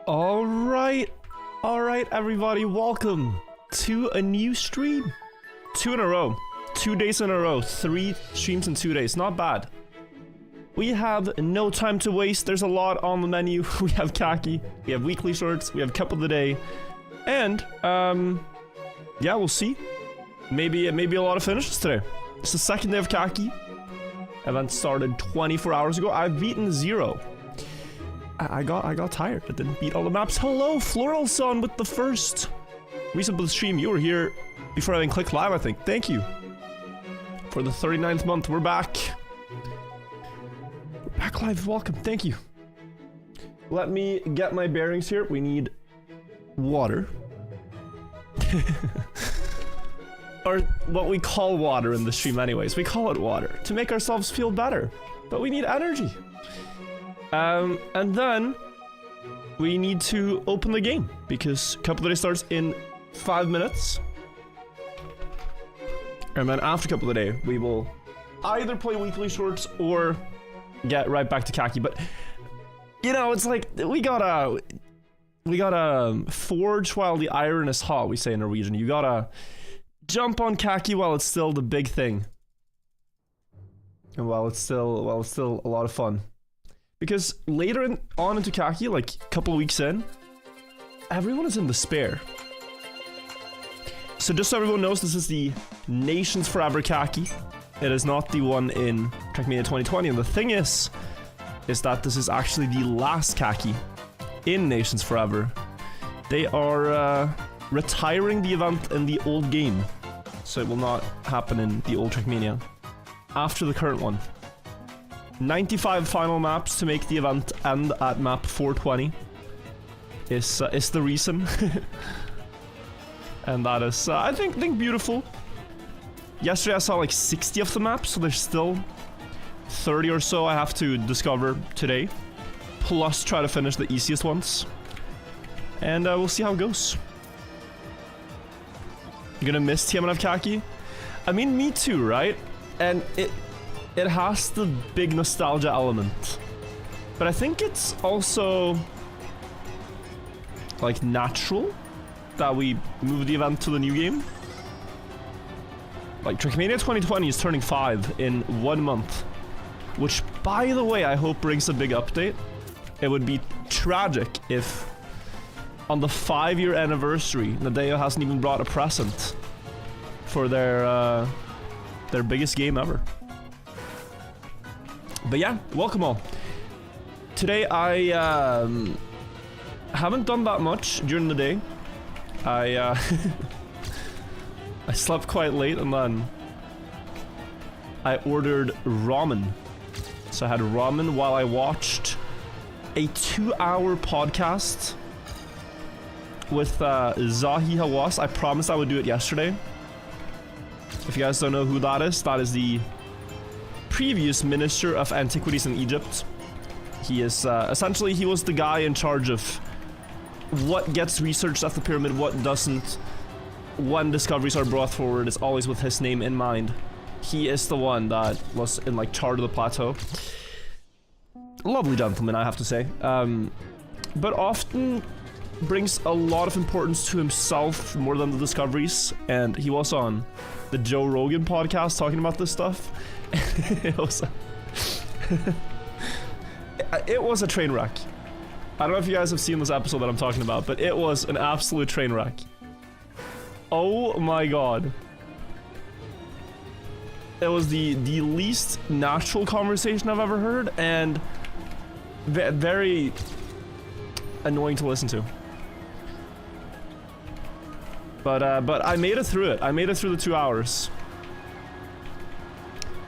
Alright everybody, welcome to a new stream. 2 in a row. 2 days in a row. 3 streams in 2 days. Not bad. We have no time to waste. There's a lot on the menu. We have Kacky, we have weekly shorts, we have cup of the day. And, yeah, we'll see. Maybe a lot of finishes today. It's the second day of Kacky. Event started 24 hours ago. I've beaten 0. I got tired. I didn't beat all the maps. Hello, Floral Son with the first reason for the stream. You were here before I even clicked live, I think. Thank you. For the 39th month, we're back. We're back live. Welcome. Thank you. Let me get my bearings here. We need water. Or what we call water in the stream anyways. We call it water to make ourselves feel better. But we need energy. And then we need to open the game because Cup of the Day starts in 5 minutes. And then after Cup of the Day, we will either play weekly shorts or get right back to Kacky. But you know, it's like we gotta forge while the iron is hot, we say in Norwegian. You gotta jump on Kacky while it's still the big thing. And while it's still a lot of fun. Because later on into Kacky, like a couple of weeks in, everyone is in despair. So just so everyone knows, this is the Nations Forever Kacky. It is not the one in Trackmania 2020. And the thing is that this is actually the last Kacky in Nations Forever. They are retiring the event in the old game. So it will not happen in the old Trackmania after the current one. 95 final maps to make the event end at map 420 is the reason. And that is, I think beautiful. Yesterday I saw like 60 of the maps, so there's still 30 or so I have to discover today. Plus try to finish the easiest ones. And we'll see how it goes. You're gonna miss TMNF Kacky? I mean, me too, right? And it has the big nostalgia element. But I think it's also like natural that we move the event to the new game. Like Trackmania 2020 is turning 5 in 1 month. Which, by the way, I hope brings a big update. It would be tragic if on the 5-year anniversary, Nadeo hasn't even brought a present for their biggest game ever. But yeah, welcome all. Today I haven't done that much during the day. I slept quite late and then I ordered ramen. So I had ramen while I watched a 2-hour podcast with Zahi Hawass. I promised I would do it yesterday. If you guys don't know who that is the previous Minister of Antiquities in Egypt. He is, essentially, he was the guy in charge of what gets researched at the pyramid, what doesn't. When discoveries are brought forward, it's always with his name in mind. He is the one that was in, like, charge of the plateau. Lovely gentleman, I have to say. But often brings a lot of importance to himself more than the discoveries. And he was on the Joe Rogan podcast talking about this stuff. It was a train wreck. I don't know if you guys have seen this episode that I'm talking about, but it was an absolute train wreck. Oh my god. It was the least natural conversation I've ever heard, and very annoying to listen to. But I made it through it. I made it through the 2 hours.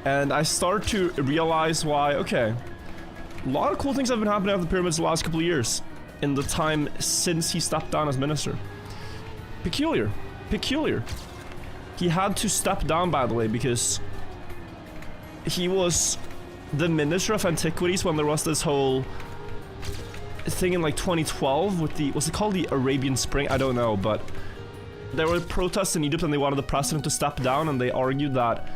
And I start to realize why, okay, a lot of cool things have been happening at the pyramids the last couple of years in the time since he stepped down as minister. Peculiar. He had to step down, by the way, because he was the Minister of Antiquities when there was this whole thing in like 2012 with the, what's it called, the Arabian Spring? I don't know, but there were protests in Egypt and they wanted the president to step down, and they argued that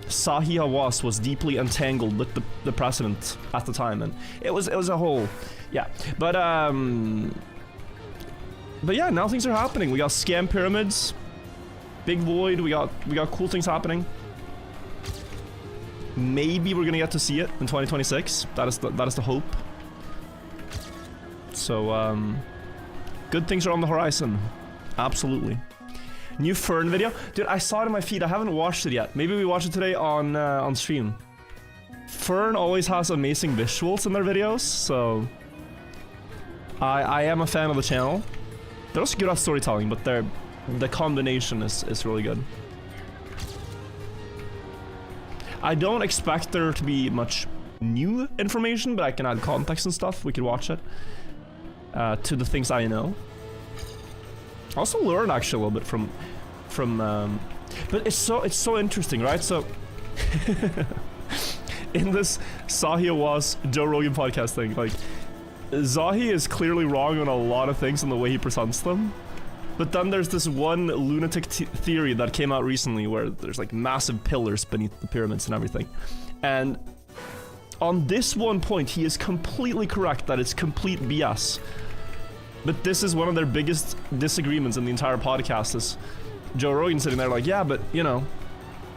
Sahi Hawass was deeply entangled with the president at the time, and it was a whole, yeah. But yeah, now things are happening. We got scam pyramids, big void. We got cool things happening. Maybe we're gonna get to see it in 2026. That is the hope. So good things are on the horizon. Absolutely. New Fern video, dude. I saw it in my feed. I haven't watched it yet. Maybe we watch it today on stream. Fern always has amazing visuals in their videos, so I am a fan of the channel. They're also good at storytelling, but the combination is really good. I don't expect there to be much new information, but I can add context and stuff. We could watch it to the things I know. I also learned actually a little bit from but it's so interesting, right? So in this Sahi Hawass Joe Rogan podcast thing, like Zahi is clearly wrong on a lot of things in the way he presents them. But then there's this one lunatic theory that came out recently where there's like massive pillars beneath the pyramids and everything. And on this one point, he is completely correct that it's complete BS. But this is one of their biggest disagreements in the entire podcast is Joe Rogan sitting there like, yeah, but you know,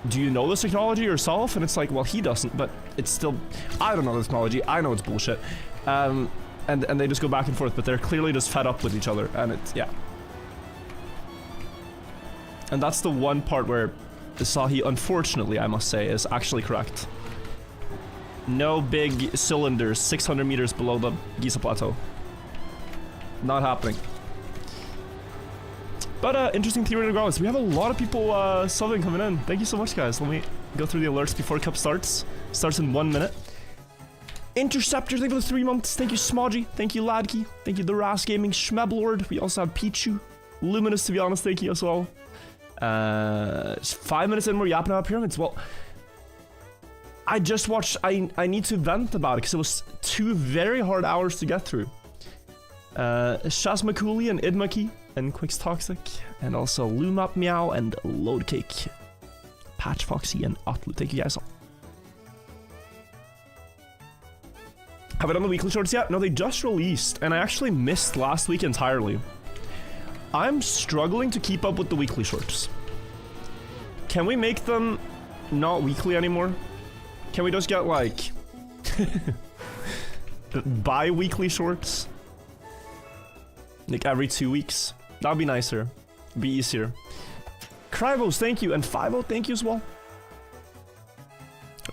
do you know this technology yourself? And it's like, well, he doesn't, but it's still, I don't know the technology, I know it's bullshit. And they just go back and forth, but they're clearly just fed up with each other, and it's, yeah. And that's the one part where Sahi, unfortunately, I must say, is actually correct. No big cylinders 600 meters below the Giza Plateau. Not happening. But interesting theory regardless. We have a lot of people subbing coming in. Thank you so much, guys. Let me go through the alerts before Cup starts. Starts in 1 minute. Interceptor, thank you for the 3 months. Thank you, Smodgy. Thank you, Ladkey. Thank you, The Ras Gaming, Schmeblord. We also have Pichu. Luminous, to be honest, thank you as well. 5 minutes in, we're yapping about pyramids. Well, I just watched, I need to vent about it because it was 2 very hard hours to get through. Shaz Makuli and Idmaki and Quicks Toxic, and also Lumap Meow and Loadcake, Patch Foxy and Atlu. Thank you guys all. Have I done the weekly shorts yet? No, they just released, and I actually missed last week entirely. I'm struggling to keep up with the weekly shorts. Can we make them not weekly anymore? Can we just get like bi-weekly shorts? Like every 2 weeks? That'd be nicer. Be easier. Krivos, thank you. And 50, thank you as well.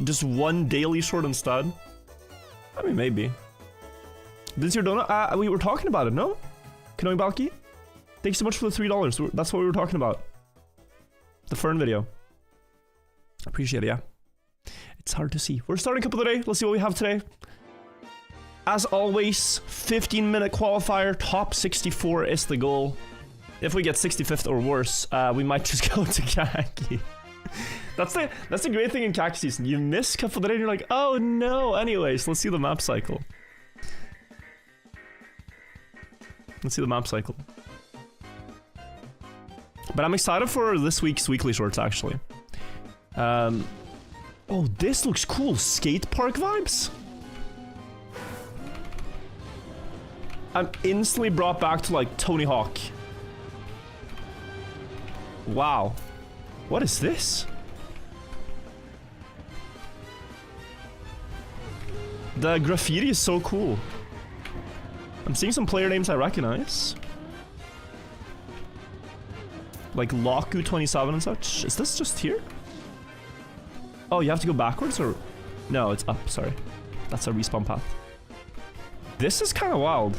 Just 1 daily short instead. I mean, maybe. This your donut? We were talking about it, no? Kanoi Balki? Thanks so much for the $3. That's what we were talking about. The Fern video. Appreciate it, yeah. It's hard to see. We're starting Cup of the Day. Let's see what we have today. As always, 15-minute qualifier. Top 64 is the goal. If we get 65th or worse, we might just go to Kacky. That's the great thing in Kacky season. You miss Cup of the Day and you're like, oh no. Anyways, let's see the map cycle. Let's see the map cycle. But I'm excited for this week's weekly shorts, actually. Oh, this looks cool. Skate park vibes? I'm instantly brought back to, like, Tony Hawk. Wow. What is this? The graffiti is so cool. I'm seeing some player names I recognize. Like Laku27 and such. Is this just here? Oh, you have to go backwards or? No, it's up, sorry. That's a respawn path. This is kind of wild.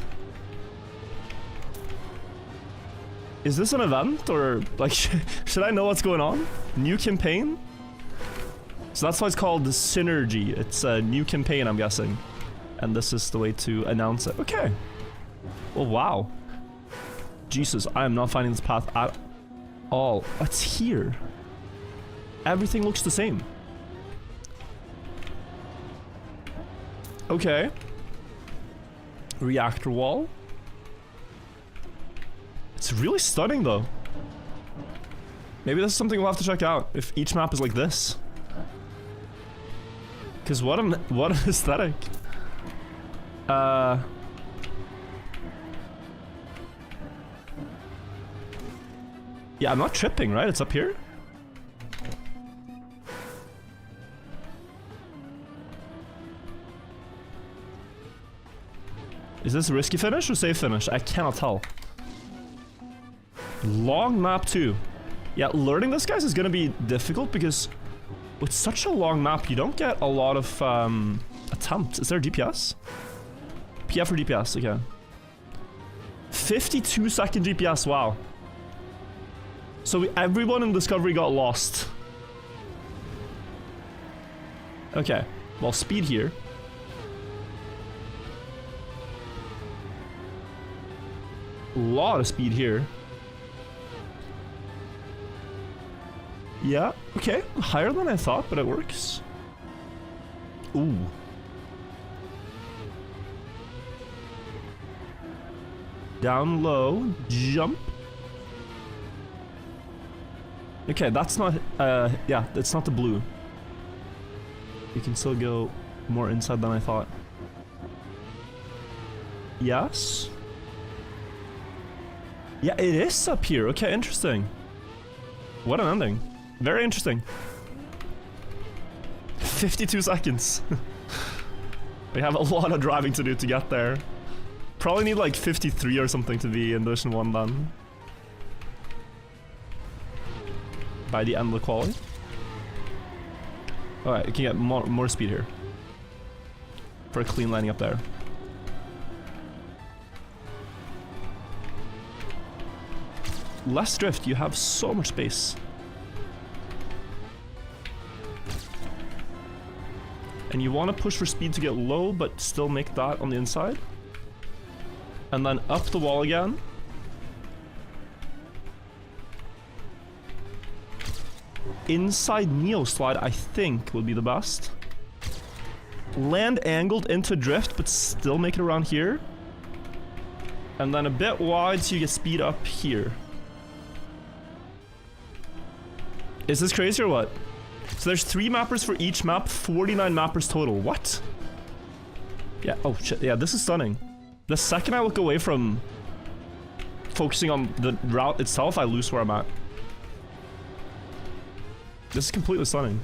Is this an event or like, should I know what's going on? New campaign? So that's why it's called the Synergy. It's a new campaign, I'm guessing. And this is the way to announce it. Okay. Well, wow. Jesus, I am not finding this path at all. What's here? Everything looks the same. Okay. Reactor wall. It's really stunning though. Maybe this is something we'll have to check out if each map is like this. Cause what an aesthetic. Yeah, I'm not tripping, right? It's up here? Is this a risky finish or safe finish? I cannot tell. Long map too. Yeah, learning this, guys, is gonna be difficult because with such a long map, you don't get a lot of attempts. Is there a DPS? PF or DPS? Okay. 52-second DPS, wow. So everyone in Discovery got lost. Okay, well, speed here. Lot of speed here. Yeah, okay. Higher than I thought, but it works. Ooh. Down low, jump. Okay, that's not, yeah, it's not the blue. You can still go more inside than I thought. Yes? Yeah, it is up here. Okay, interesting. What an ending. Very interesting. 52 seconds. We have a lot of driving to do to get there. Probably need like 53 or something to be in Division 1 then. By the end of the quality. Alright, you can get more speed here. For a clean landing up there. Less drift, you have so much space. And you want to push for speed to get low, but still make that on the inside. And then up the wall again. Inside Neo slide, I think, will be the best. Land angled into drift, but still make it around here. And then a bit wide so you get speed up here. Is this crazy or what? So there's 3 mappers for each map, 49 mappers total. What? Yeah, oh shit, yeah, this is stunning. The second I look away from focusing on the route itself, I lose where I'm at. This is completely stunning.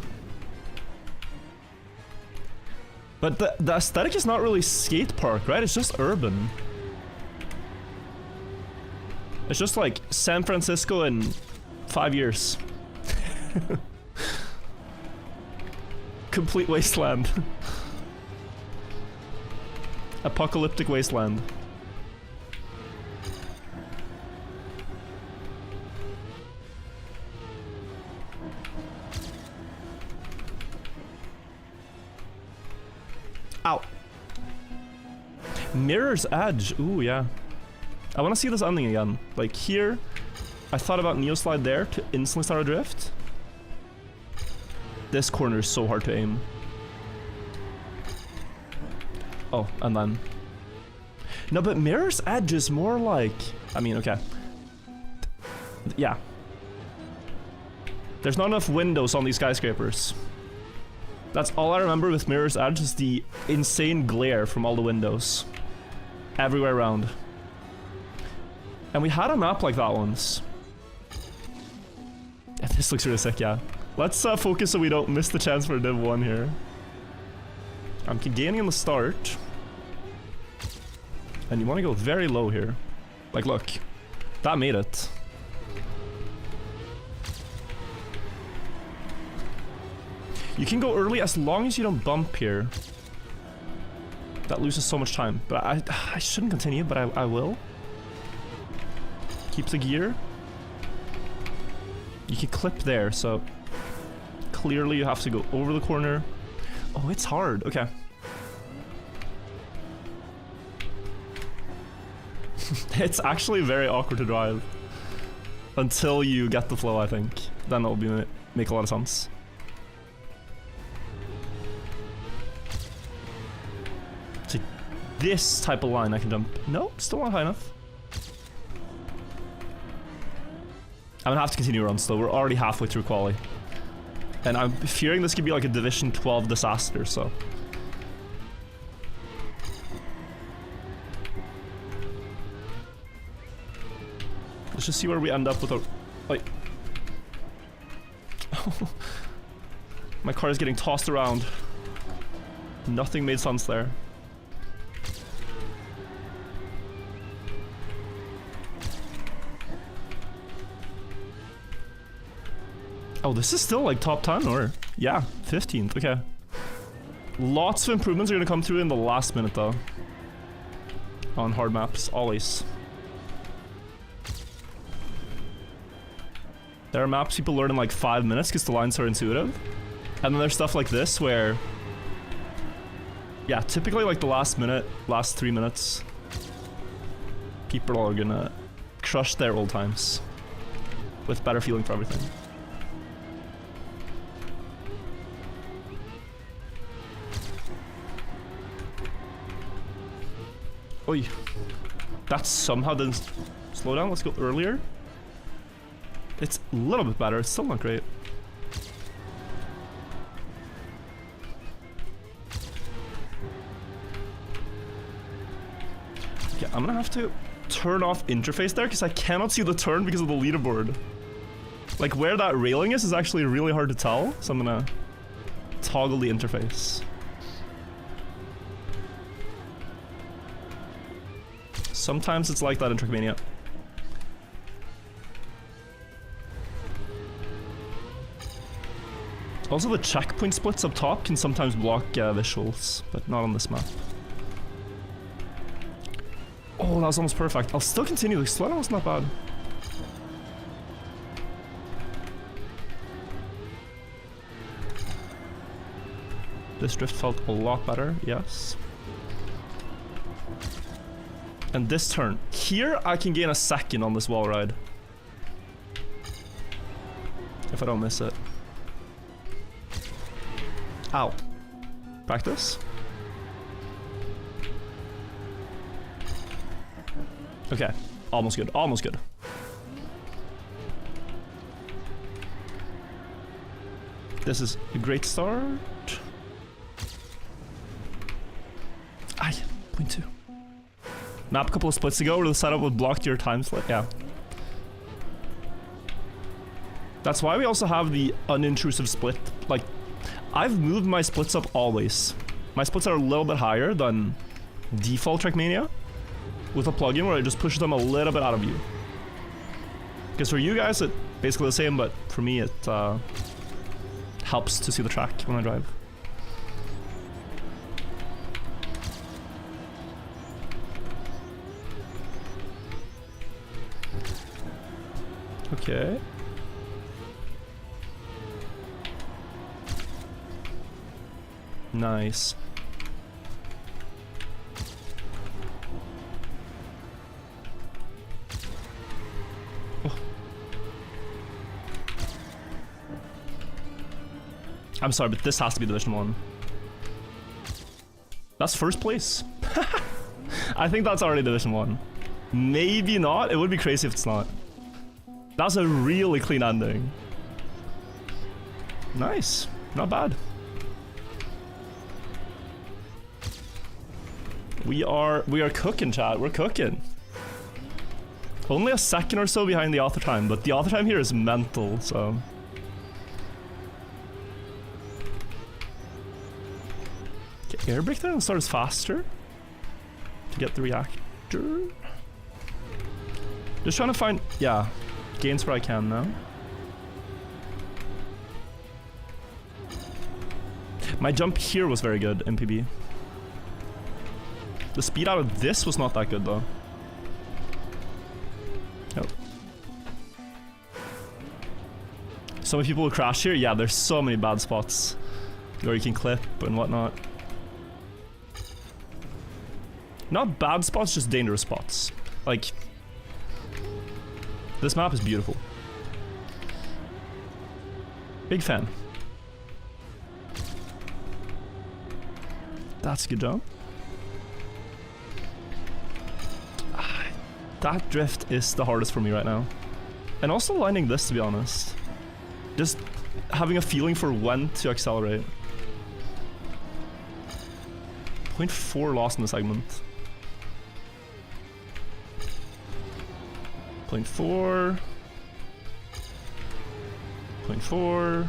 But the aesthetic is not really skate park, right? It's just urban. It's just like San Francisco in 5 years. Complete wasteland. Apocalyptic wasteland. Ow. Mirror's Edge. Ooh, yeah. I want to see this ending again. Like here, I thought about Neo Slide there to instantly start a drift. This corner is so hard to aim. Oh, and then... No, but Mirror's Edge is more like... I mean, okay. Yeah. There's not enough windows on these skyscrapers. That's all I remember with Mirror's Edge is the insane glare from all the windows. Everywhere around. And we had a map like that once. Yeah, this looks really sick, yeah. Let's focus so we don't miss the chance for Div 1 here. I'm gaining in the start. And you want to go very low here. Like, look. That made it. You can go early as long as you don't bump here. That loses so much time. But I shouldn't continue, but I will. Keep the gear. You can clip there, so... Clearly you have to go over the corner. Oh, it's hard. Okay. It's actually very awkward to drive. Until you get the flow, I think. Then it'll make a lot of sense. See, this type of line I can jump. No, still not high enough. I'm gonna have to continue runs though. We're already halfway through quali. And I'm fearing this could be like a Division 12 disaster, so. Let's just see where we end up with our, like. My car is getting tossed around. Nothing made sense there. Oh, this is still like top 10 or? Yeah, 15th, okay. Lots of improvements are gonna come through in the last minute though. On hard maps, always. There are maps people learn in like 5 minutes because the lines are intuitive. And then there's stuff like this where... Yeah, typically like the last minute, last 3 minutes, people are gonna crush their old times. With better feeling for everything. Oi. That somehow didn't slow down. Let's go earlier. It's a little bit better. It's still not great. Okay, I'm gonna have to turn off interface there because I cannot see the turn because of the leaderboard. Like where that railing is actually really hard to tell. So I'm gonna toggle the interface. Sometimes it's like that in Trackmania. Also, the checkpoint splits up top can sometimes block visuals, but not on this map. Oh, that was almost perfect. I'll still continue. The slowdown was not bad. This drift felt a lot better, yes. And this turn. Here, I can gain a second on this wall ride. If I don't miss it. Ow. Practice. Okay. Almost good. Almost good. This is a great start. Aye. 0.2. Map a couple of splits ago where the setup would block your time slip. Yeah. That's why we also have the unintrusive split. Like, I've moved my splits up always. My splits are a little bit higher than default Trackmania with a plugin where I just push them a little bit out of view. Because for you guys, it's basically the same, but for me, it helps to see the track when I drive. Okay. Nice. Oh. I'm sorry, but this has to be Division 1. That's first place. I think that's already Division 1. Maybe not. It would be crazy if it's not. That's a really clean ending. Nice. Not bad. We are cooking, chat. We're cooking. Only a second or so behind the author time, but the author time here is mental, so. Okay, air brake there and start as faster to get the reactor. Just trying to find, yeah, gains where I can now. My jump here was very good, MPB. The speed out of this was not that good though. Nope. So many people will crash here. Yeah, there's so many bad spots where you can clip and whatnot. Not bad spots, just dangerous spots. Like, this map is beautiful. Big fan. That's a good job. That drift is the hardest for me right now. And also lining this, to be honest. Just having a feeling for when to accelerate. 0.4 lost in the segment. 0.4. 0.4.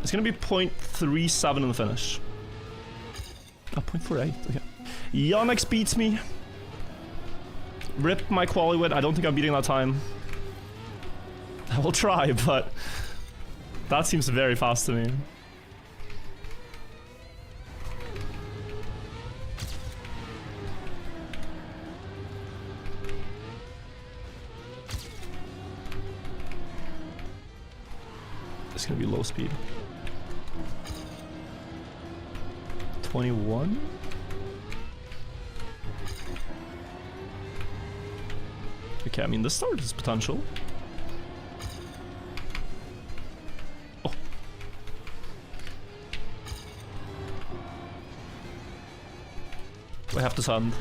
It's gonna be 0.37 in the finish. Oh, 0.48, okay. Yonex beats me. Rip my quali win. I don't think I'm beating that time. I will try, but that seems very fast to me. It's gonna be low speed. 21? Okay, I mean, this start is potential. Oh. I have to send.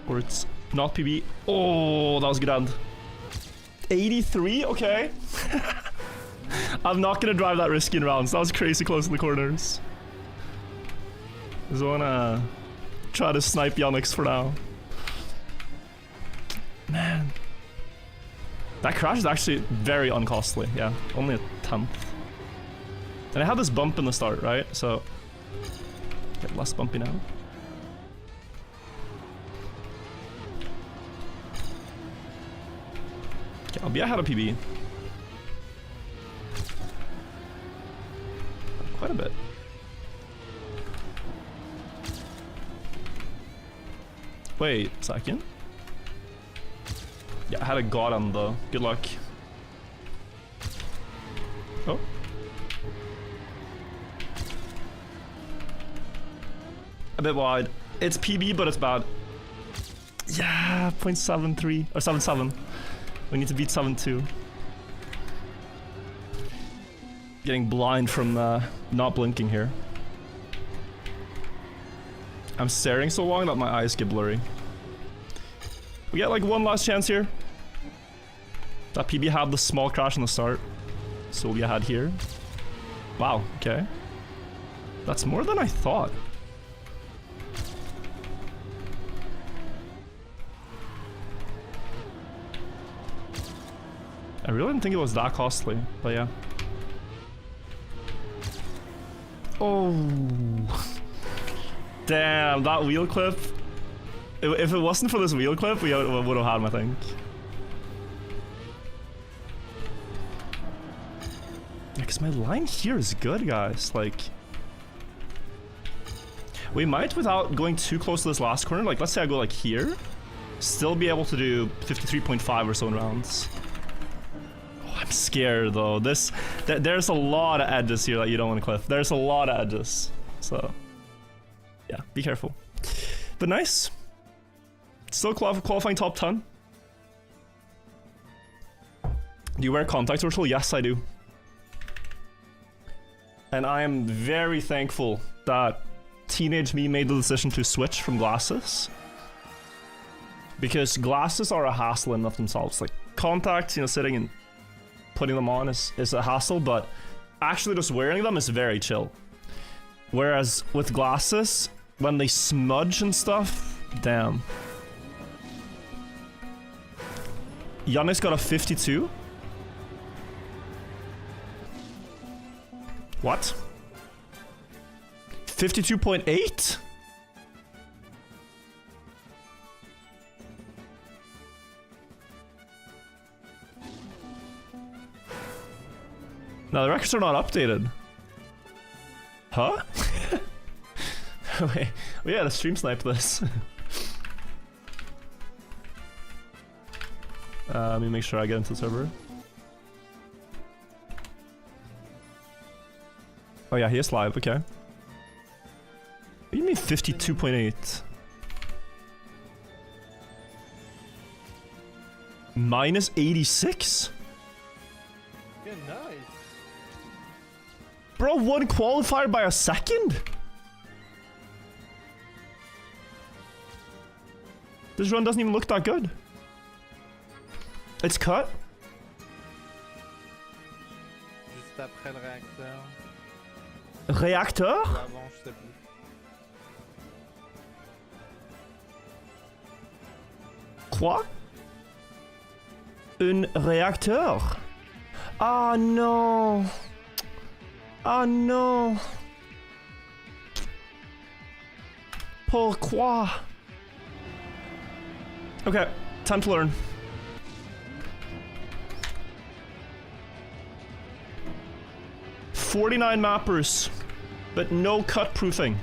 Or it's not PB. Oh, that was a good end. 83? Okay. I'm not gonna drive that risky in rounds. That was crazy close in the corners. Just wanna try to snipe Yonex for now. Man. That crash is actually very uncostly. Yeah, only a 10th. And I had this bump in the start, right? So, get less bumpy now. Okay, I'll be ahead of PB. Quite a bit. Wait a second. Yeah, I had a god on though. Good luck. Oh. A bit wide. It's PB, but it's bad. Yeah, 0.73 or 7.7. We need to beat 7.2. Getting blind from not blinking here. I'm staring so long that my eyes get blurry. We get like one last chance here. That PB had the small crash in the start, so we'll be ahead here. Wow, okay. That's more than I thought. I really didn't think it was that costly, but yeah. Oh. Damn, that wheel clip. If it wasn't for this wheel clip, we would have had him, I think. Yeah, because my line here is good, guys. Like, we might, without going too close to this last corner, like, let's say I go like here, still be able to do 53.5 or so in rounds. Oh, I'm scared though. There's a lot of edges here that you don't want to cliff. There's a lot of edges, so yeah, be careful. But nice. Still qualifying top 10. Do you wear contact social? Yes, I do. And I am very thankful that teenage me made the decision to switch from glasses. Because glasses are a hassle in of themselves. Like, contacts, you know, sitting and putting them on is a hassle, but actually just wearing them is very chill. Whereas with glasses, when they smudge and stuff, damn. Yannis got a 52. What? 52.8? No, the records are not updated. Huh? Wait, we gotta stream snipe this. Let me make sure I get into the server. Oh yeah, he is live, okay. What do you mean 52.8? Minus 86? Yeah, nice. Bro, one qualifier by a second? This run doesn't even look that good. It's cut. Juste après le réacteur. Réacteur? Ou avant, je sais plus. Quoi? Un réacteur? Ah non. Ah non. Pourquoi? Okay, time to learn. "49 mappers, but no cut proofing."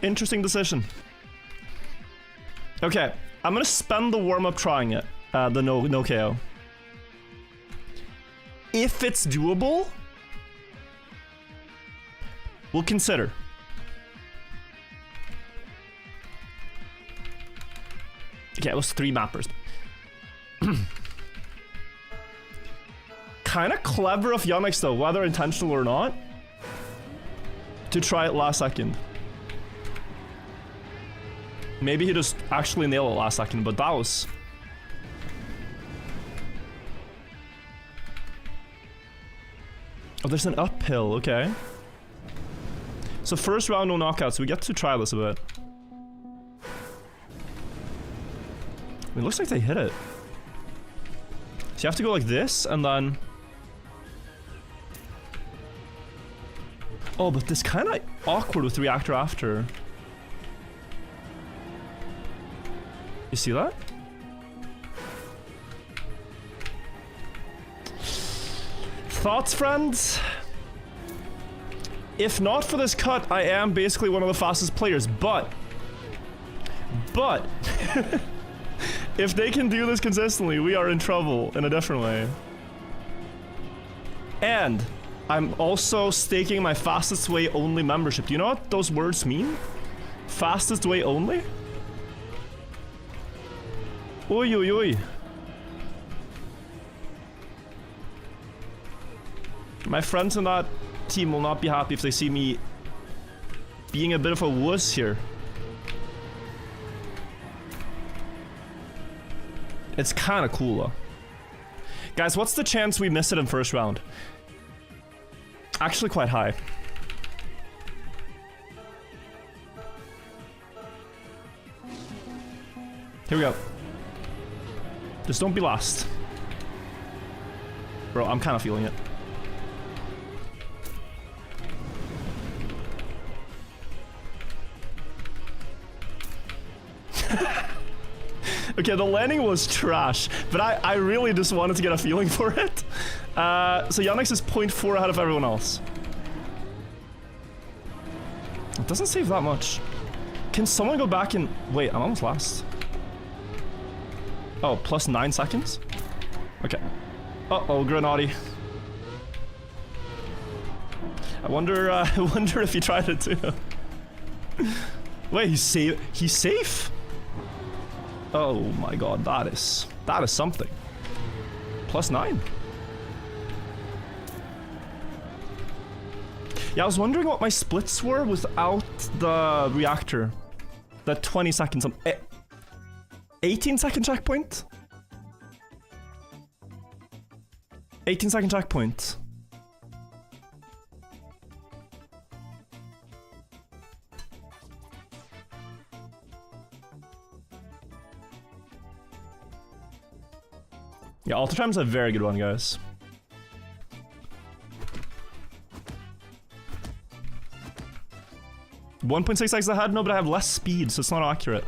Interesting decision. Okay, I'm gonna spend the warm-up trying it. The no KO. If it's doable, we'll consider. Okay, it was 3 mappers. Kinda clever of Yannick though, whether intentional or not, to try it last second. Maybe he just actually nailed it last second, but that was... Oh, there's an uphill, okay. So first round, no knockouts. We get to try this a bit. It looks like they hit it. So you have to go like this, and then... Oh, but this kind of awkward with reactor after. You see that? Thoughts, friends? If not for this cut, I am basically one of the fastest players, but... if they can do this consistently, we are in trouble in a different way. And I'm also staking my fastest way only membership. Do you know what those words mean? Fastest way only? Oi, oi, oi. My friends in that team will not be happy if they see me being a bit of a wuss here. It's kind of cool though. Guys, what's the chance we miss it in first round? Actually quite high. Here we go. Just don't be last. Bro, I'm kind of feeling it. Okay, the landing was trash, but I really just wanted to get a feeling for it. So Yannick's is 0.4 ahead of everyone else. It doesn't save that much. Can someone go back and... Wait, I'm almost last. Oh, plus 9 seconds? Okay. Uh-oh, Grenadi. I wonder if he tried it too. Wait, he's safe? Oh my god, that is something. Plus 9. Yeah, I was wondering what my splits were without the reactor. The 20 seconds. 18 second checkpoint? 18 second checkpoint. Yeah, Alter Time's a very good one, guys. .6 seconds ahead? No, but I have less speed, so it's not accurate.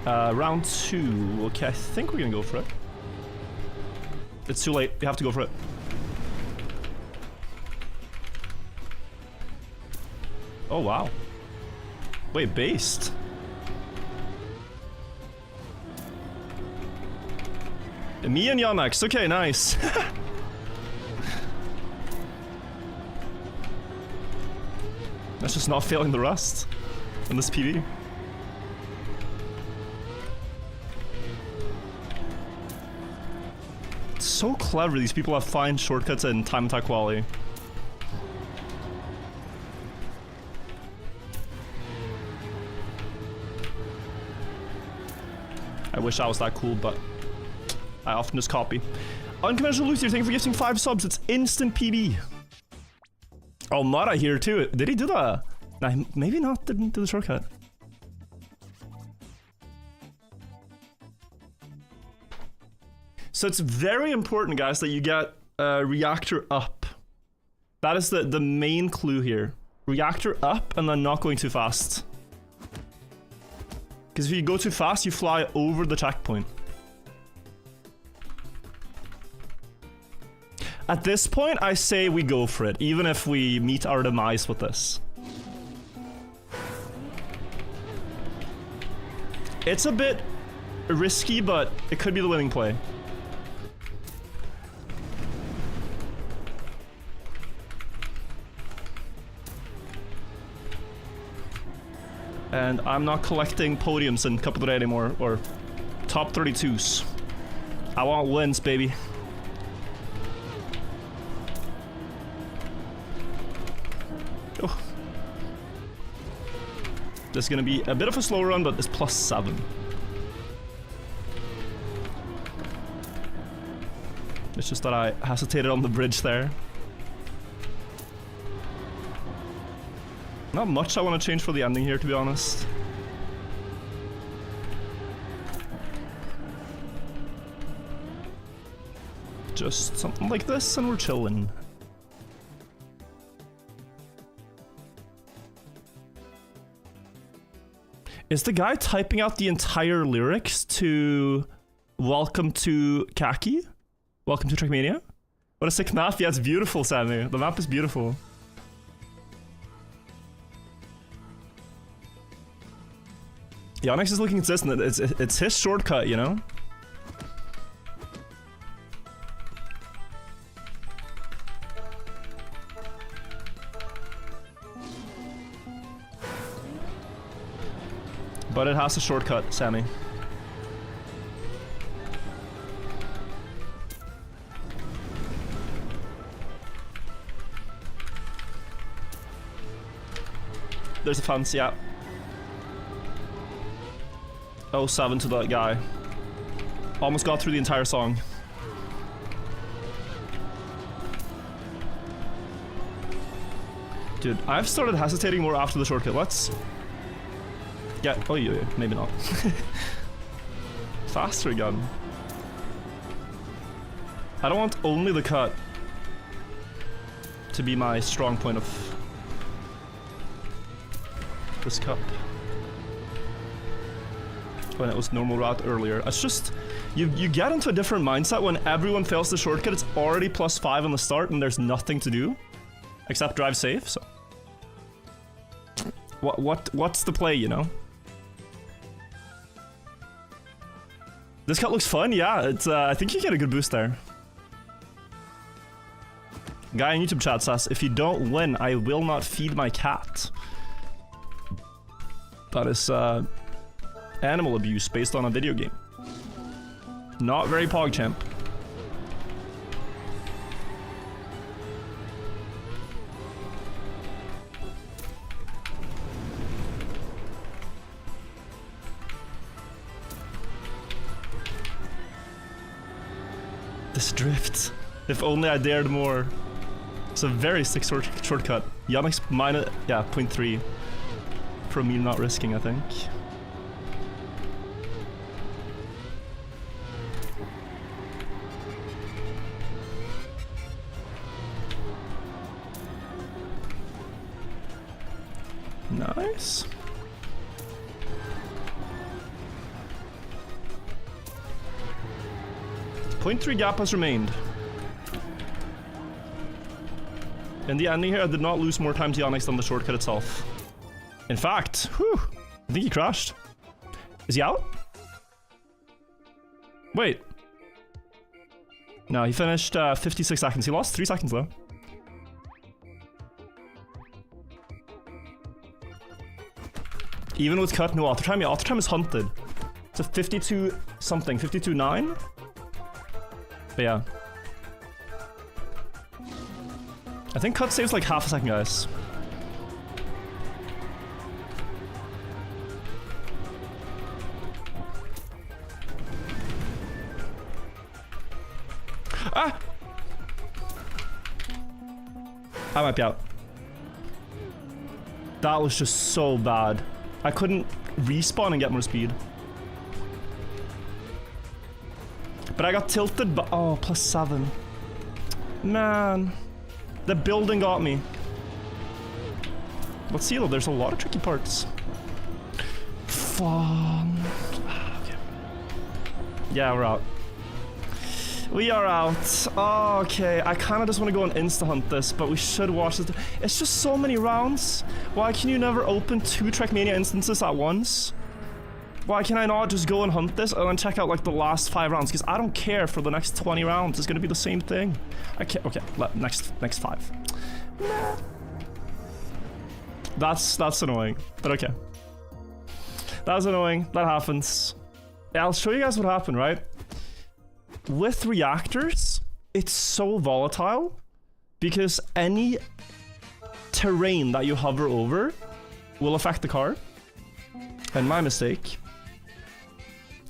Round 2. Okay, I think we're gonna go for it. It's too late. We have to go for it. Oh, wow. Wait, based? Me and Yannick. Okay, nice. That's just not failing the rust in this PV. so clever, these people that find shortcuts in time attack quality. I wish I was that cool, but I often just copy. Unconventional Luthier, thank you for gifting 5 subs. It's instant PB. Oh, Mara here too. Did he do that? Nah, maybe not. Didn't do the shortcut. So it's very important, guys, that you get reactor up. That is the main clue here. Reactor up and then not going too fast. Because if you go too fast, you fly over the checkpoint. At this point, I say we go for it, even if we meet our demise with this. It's a bit risky, but it could be the winning play. And I'm not collecting podiums in Cup of the Day anymore, or top 32s. I want wins, baby. Oh. This is gonna be a bit of a slow run, but it's +7. It's just that I hesitated on the bridge there. Not much I want to change for the ending here, to be honest. Just something like this and we're chilling. Is the guy typing out the entire lyrics to Welcome to Kacky? Welcome to Trackmania? What a sick map. Yeah, it's beautiful, Sammy. The map is beautiful. Onyx is looking consistent. It's his shortcut, you know? But it has a shortcut, Sammy. There's a fence, yeah. 07 to that guy. Almost got through the entire song. Dude, I've started hesitating more after the shortcut. Let's... Yeah, oh yeah, maybe not. Faster gun. I don't want only the cut to be my strong point of this cup. When it was normal route earlier. It's just, you get into a different mindset when everyone fails the shortcut. It's already +5 on the start and there's nothing to do except drive safe, so. What's the play, you know? This cut looks fun, yeah. It's I think you get a good boost there. Guy in YouTube chat says, if you don't win, I will not feed my cat. That is animal abuse based on a video game. Not very PogChamp. This drift. If only I dared more. It's a very sick shortcut. Yannick's minus, yeah, 0.3. From me not risking, I think. Nice. .3 gap has remained. In the ending here, I did not lose more time to Onyx than the shortcut itself. In fact, whew, I think he crashed. Is he out? Wait. No, he finished 56 seconds. He lost 3 seconds though. Even with cut, no auto time. Yeah, auto time is hunted. It's a 52 something, 52.9. But yeah, I think cut saves like half a second, guys. Ah! I might be out. That was just so bad. I couldn't respawn and get more speed. But I got tilted, but oh, +7. Man. The building got me. Let's see though, there's a lot of tricky parts. Fun. Okay. Yeah, we're out. We are out. Oh, okay, I kind of just want to go and insta-hunt this, but we should watch this. It's just so many rounds. Why can you never open 2 Trackmania instances at once? Why can I not just go and hunt this and then check out like the last 5 rounds? Because I don't care for the next 20 rounds. It's gonna be the same thing. I can't. Okay, next 5. Nah. That's annoying. But okay. That's annoying. That happens. Yeah, I'll show you guys what happened, right? With reactors, it's so volatile because any terrain that you hover over will affect the car. And my mistake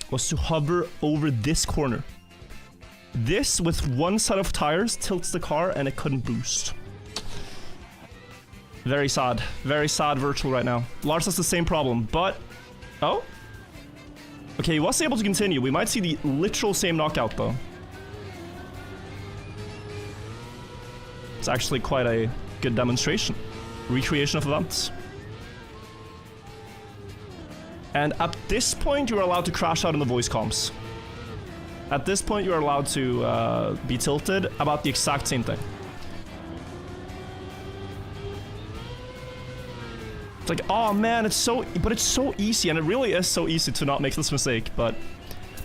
was to hover over this corner. This, with one set of tires, tilts the car and it couldn't boost. Very sad virtual right now. Lars has the same problem, but... Oh? Okay, he was able to continue. We might see the literal same knockout, though. It's actually quite a good demonstration. Recreation of events. And at this point, you are allowed to crash out in the voice comms. At this point, you are allowed to be tilted about the exact same thing. It's like, oh man, it's so easy, and it really is so easy to not make this mistake, but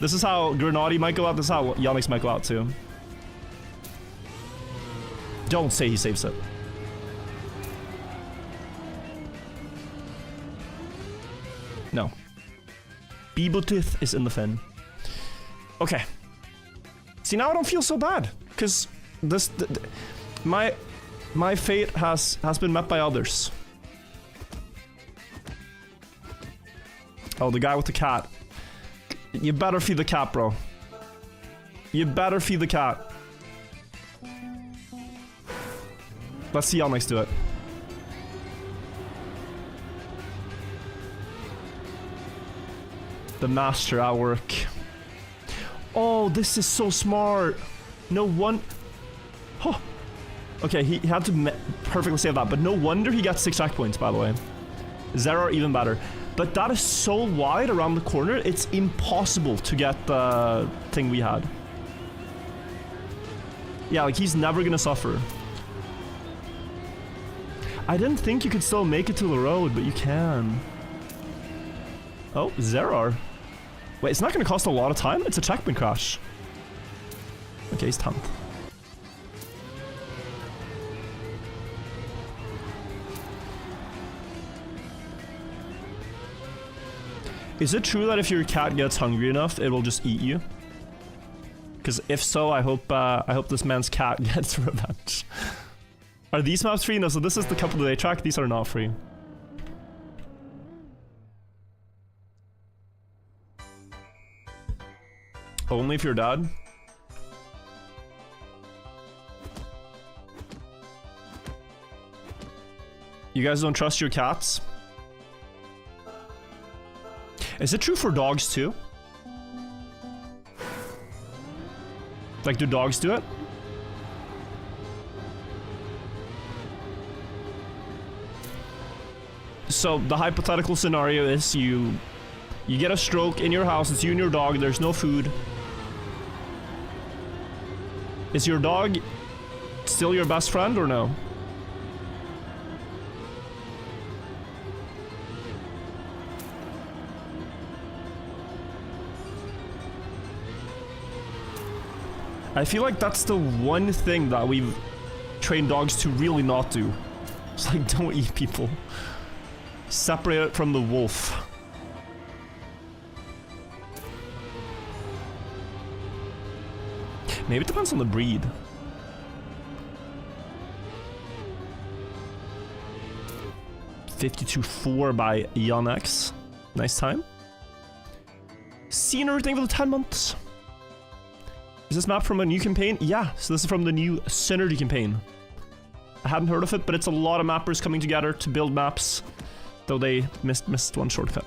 this is how Grenadi might go out, this is how Yannick's might go out too. Don't say he saves it. No. Bibotith is in the fin. Okay. See, now I don't feel so bad, because this... my fate has been met by others. Oh, the guy with the cat. You better feed the cat, bro. You better feed the cat. Let's see Yannick's do it. The master at work. Oh, this is so smart. No one... Oh. Okay, he had to perfectly save that, but no wonder he got 6 checkpoints, by the way. 0 are even better. But that is so wide around the corner, it's impossible to get the thing we had. Yeah, like, he's never gonna suffer. I didn't think you could still make it to the road, but you can. Oh, Zerar. Wait, it's not gonna cost a lot of time? It's a checkpoint crash. Okay, he's 10th. Is it true that if your cat gets hungry enough, it will just eat you? Because if so, I hope this man's cat gets revenge. Are these maps free? No, so this is the couple of day track. These are not free. Only if you're dad. You guys don't trust your cats? Is it true for dogs too? Like, do dogs do it? So the hypothetical scenario is you get a stroke in your house, it's you and your dog, there's no food. Is your dog still your best friend or no? I feel like that's the one thing that we've trained dogs to really not do. It's like, don't eat people. Separate it from the wolf. Maybe it depends on the breed. 52.4 by Yonex. Nice time. Seen everything for the 10 months. Is this map from a new campaign? Yeah, so this is from the new Synergy campaign. I hadn't heard of it, but it's a lot of mappers coming together to build maps. Though they missed one shortcut.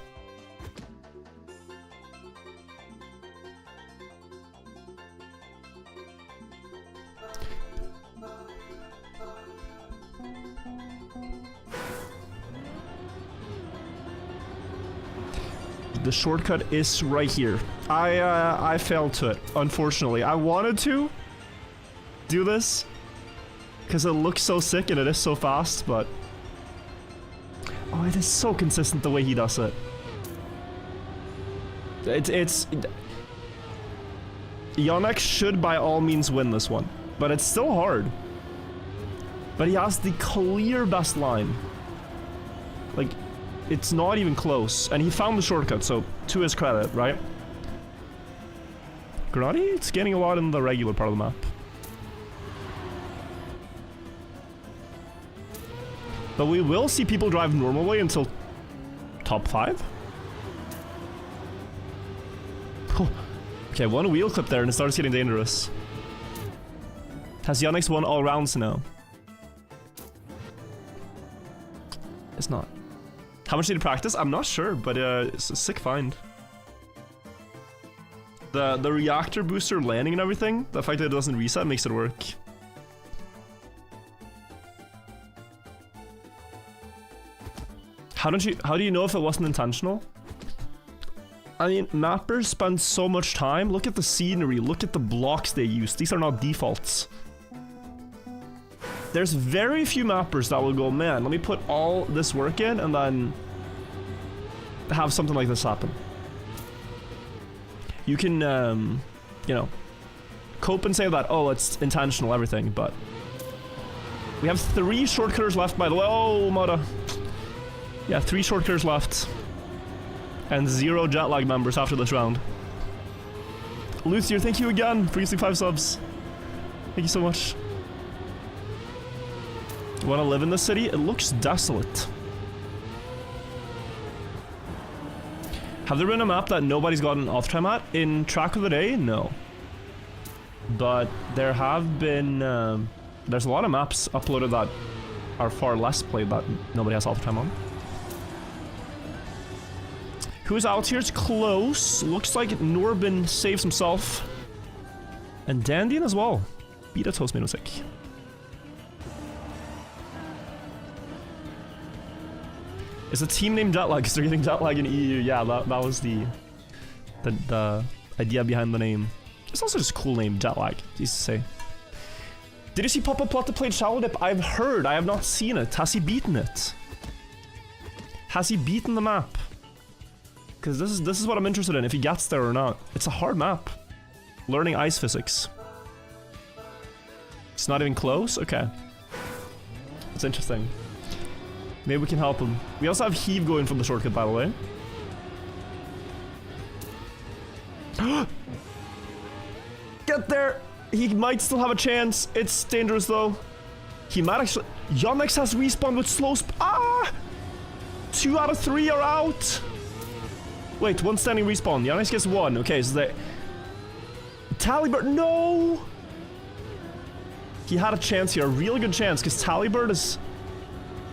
The shortcut is right here. I failed to it, unfortunately. I wanted to do this because it looks so sick and it is so fast, but oh, it is so consistent the way he does it. Yonex should by all means win this one, but it's still hard. But he has the clear best line. Like, it's not even close, and he found the shortcut, so to his credit, right? Granati, it's getting a lot in the regular part of the map. But we will see people drive normally until top 5. Okay, one wheel clip there and it starts getting dangerous. Has Yonex won all rounds now? It's not. How much did he practice? I'm not sure, but it's a sick find. The reactor booster landing and everything, the fact that it doesn't reset makes it work. How do you know if it wasn't intentional? I mean, mappers spend so much time. Look at the scenery, look at the blocks they use. These are not defaults. There's very few mappers that will go, man, let me put all this work in and then have something like this happen. You can, you know, cope and say that, oh, it's intentional, everything, but we have 3 shortcutters left, by the way. Oh, Mada. Yeah, 3 shortcutters left. And 0 jet lag members after this round. Luthier, thank you again for using 5 subs. Thank you so much. You want to live in this city? It looks desolate. Have there been a map that nobody's gotten off time at? In Track of the Day? No. But there have been... there's a lot of maps uploaded that are far less played that nobody has off time on. Who's out here? It's close. Looks like Norbin saves himself. And Dandian as well. Beat a toast music. Is a team named Jetlag because they're getting Jetlag in EU. Yeah, that was the idea behind the name. It's also just a cool name, Jetlag. Easy to say. Did you see Papa Plot to play Shallow Dip? I've heard. I have not seen it. Has he beaten it? Has he beaten the map? Because this is what I'm interested in, if he gets there or not. It's a hard map. Learning ice physics. It's not even close? Okay. It's interesting. Maybe we can help him. We also have Heave going from the shortcut, by the way. Get there! He might still have a chance. It's dangerous, though. He might actually... Yonex has respawned with slow ah! 2 out of 3 are out! Wait, 1 standing respawn. Yonex gets 1. Okay, so they... Talibird, no! He had a chance here, a really good chance, because Talibird is...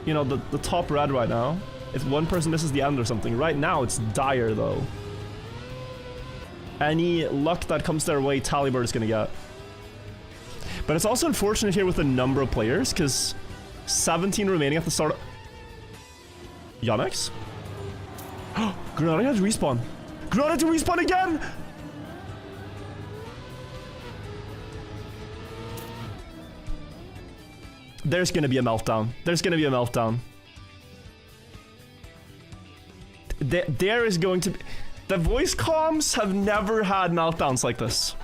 You know, the top red right now. If one person misses the end or something. Right now, it's dire, though. Any luck that comes their way, Talibird is gonna get. But it's also unfortunate here with the number of players, because 17 remaining at the start of... Yonex? Granada had to respawn. Granada to respawn again! There's gonna be a meltdown. There's gonna be a meltdown. There is going to be... The voice comms have never had meltdowns like this.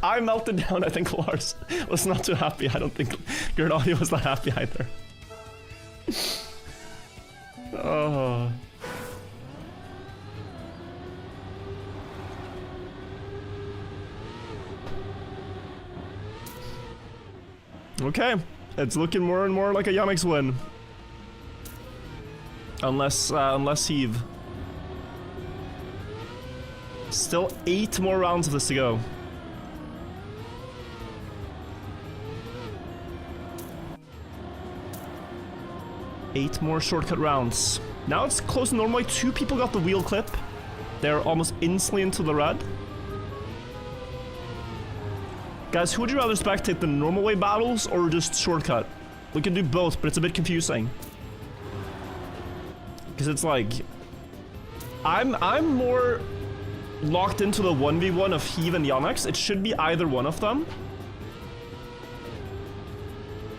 I melted down, I think Lars was not too happy. I don't think Granada was that happy either. Oh. Okay. It's looking more and more like a Yannick's win. Unless heave. Still 8 more rounds of this to go. Eight more shortcut rounds. Now it's close to normal. 2 people got the wheel clip. They're almost instantly into the red. Guys, who would you rather spectate, the normal way battles or just shortcut? We can do both, but it's a bit confusing. Because it's like... I'm more locked into the 1v1 of Heave and Yannick's. It should be either one of them.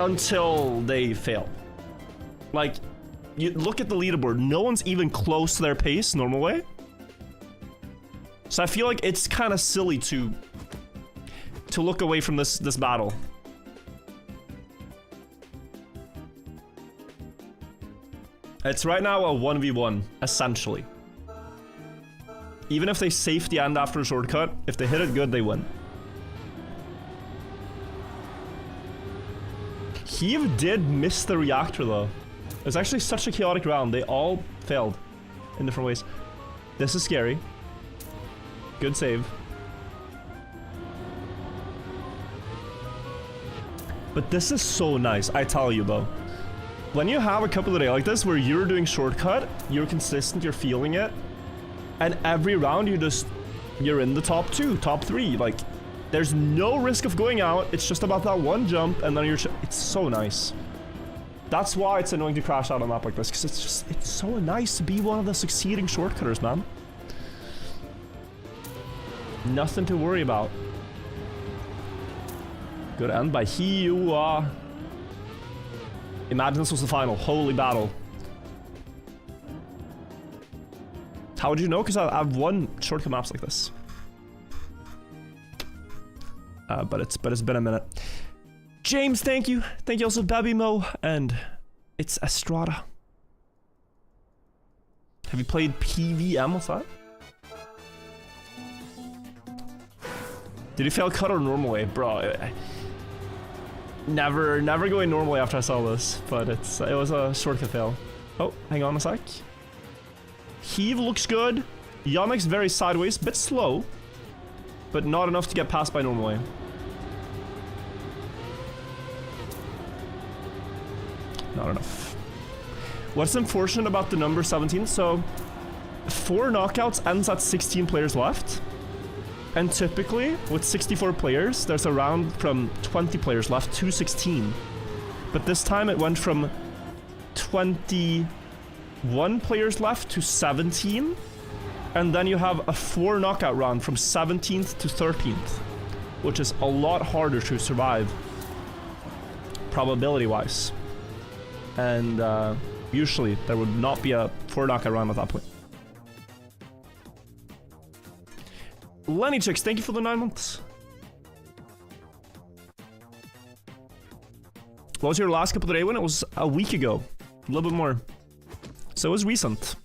Until they fail. Like, you look at the leaderboard, no one's even close to their pace, normal way. So I feel like it's kind of silly to look away from this battle. It's right now a 1v1, essentially. Even if they safety end after a shortcut, if they hit it good, they win. Heave did miss the reactor though. It was actually such a chaotic round. They all failed in different ways. This is scary. Good save. But this is so nice, I tell you though. When you have a couple of days like this where you're doing shortcut, you're consistent, you're feeling it, and every round you're in the top 2, top 3. Like, there's no risk of going out. It's just about that one jump, and then it's so nice. That's why it's annoying to crash out on a map like this, because it's so nice to be one of the succeeding shortcutters, man. Nothing to worry about. Good end by Hiua. Imagine this was the final. Holy battle. How would you know? Because I've won shortcut maps like this. But it's been a minute. James, thank you. Thank you also, Baby Mo. And it's Estrada. Have you played PVM? What's that? Did you fail cut or normal way? Bro, never going normal way after I saw this. But it was a shortcut fail. Oh, hang on a sec. Heave looks good. Yannick's very sideways, bit slow. But not enough to get past by normal way. Not enough. What's unfortunate about the number 17? So, 4 knockouts ends at 16 players left. And typically, with 64 players, there's a round from 20 players left to 16. But this time it went from 21 players left to 17. And then you have a 4 knockout round from 17th to 13th. Which is a lot harder to survive. Probability-wise. And usually there would not be a 4 knockout round at that point. Lenny Chicks, thank you for the 9 months. What was your last couple of days when? It was a week ago. A little bit more. So it was recent.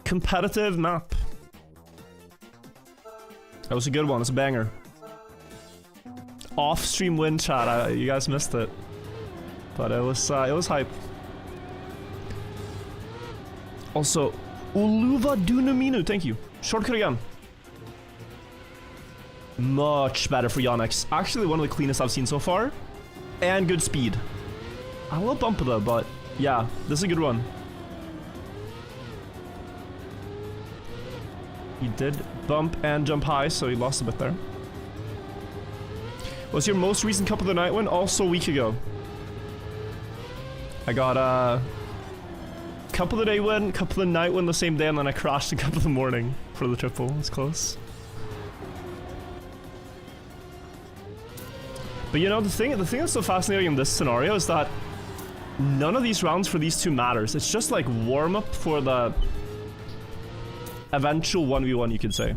Competitive map. That was a good one. It's a banger. Off-stream win chat. You guys missed it. But it was hype. Also, Uluva Dunaminu, thank you. Shortcut again. Much better for Yannick's. Actually, one of the cleanest I've seen so far. And good speed. A little bumpy though, but yeah, this is a good one. He did bump and jump high, so he lost a bit there. What's your most recent Cup of the Night win? Also a week ago. I got a Cup of the Day win, Cup of the Night win the same day, and then I crashed a Cup of the Morning for the triple. It's close. But you know, the thing that's so fascinating in this scenario is that none of these rounds for these two matters. It's just like warm-up for the eventual 1v1, you could say.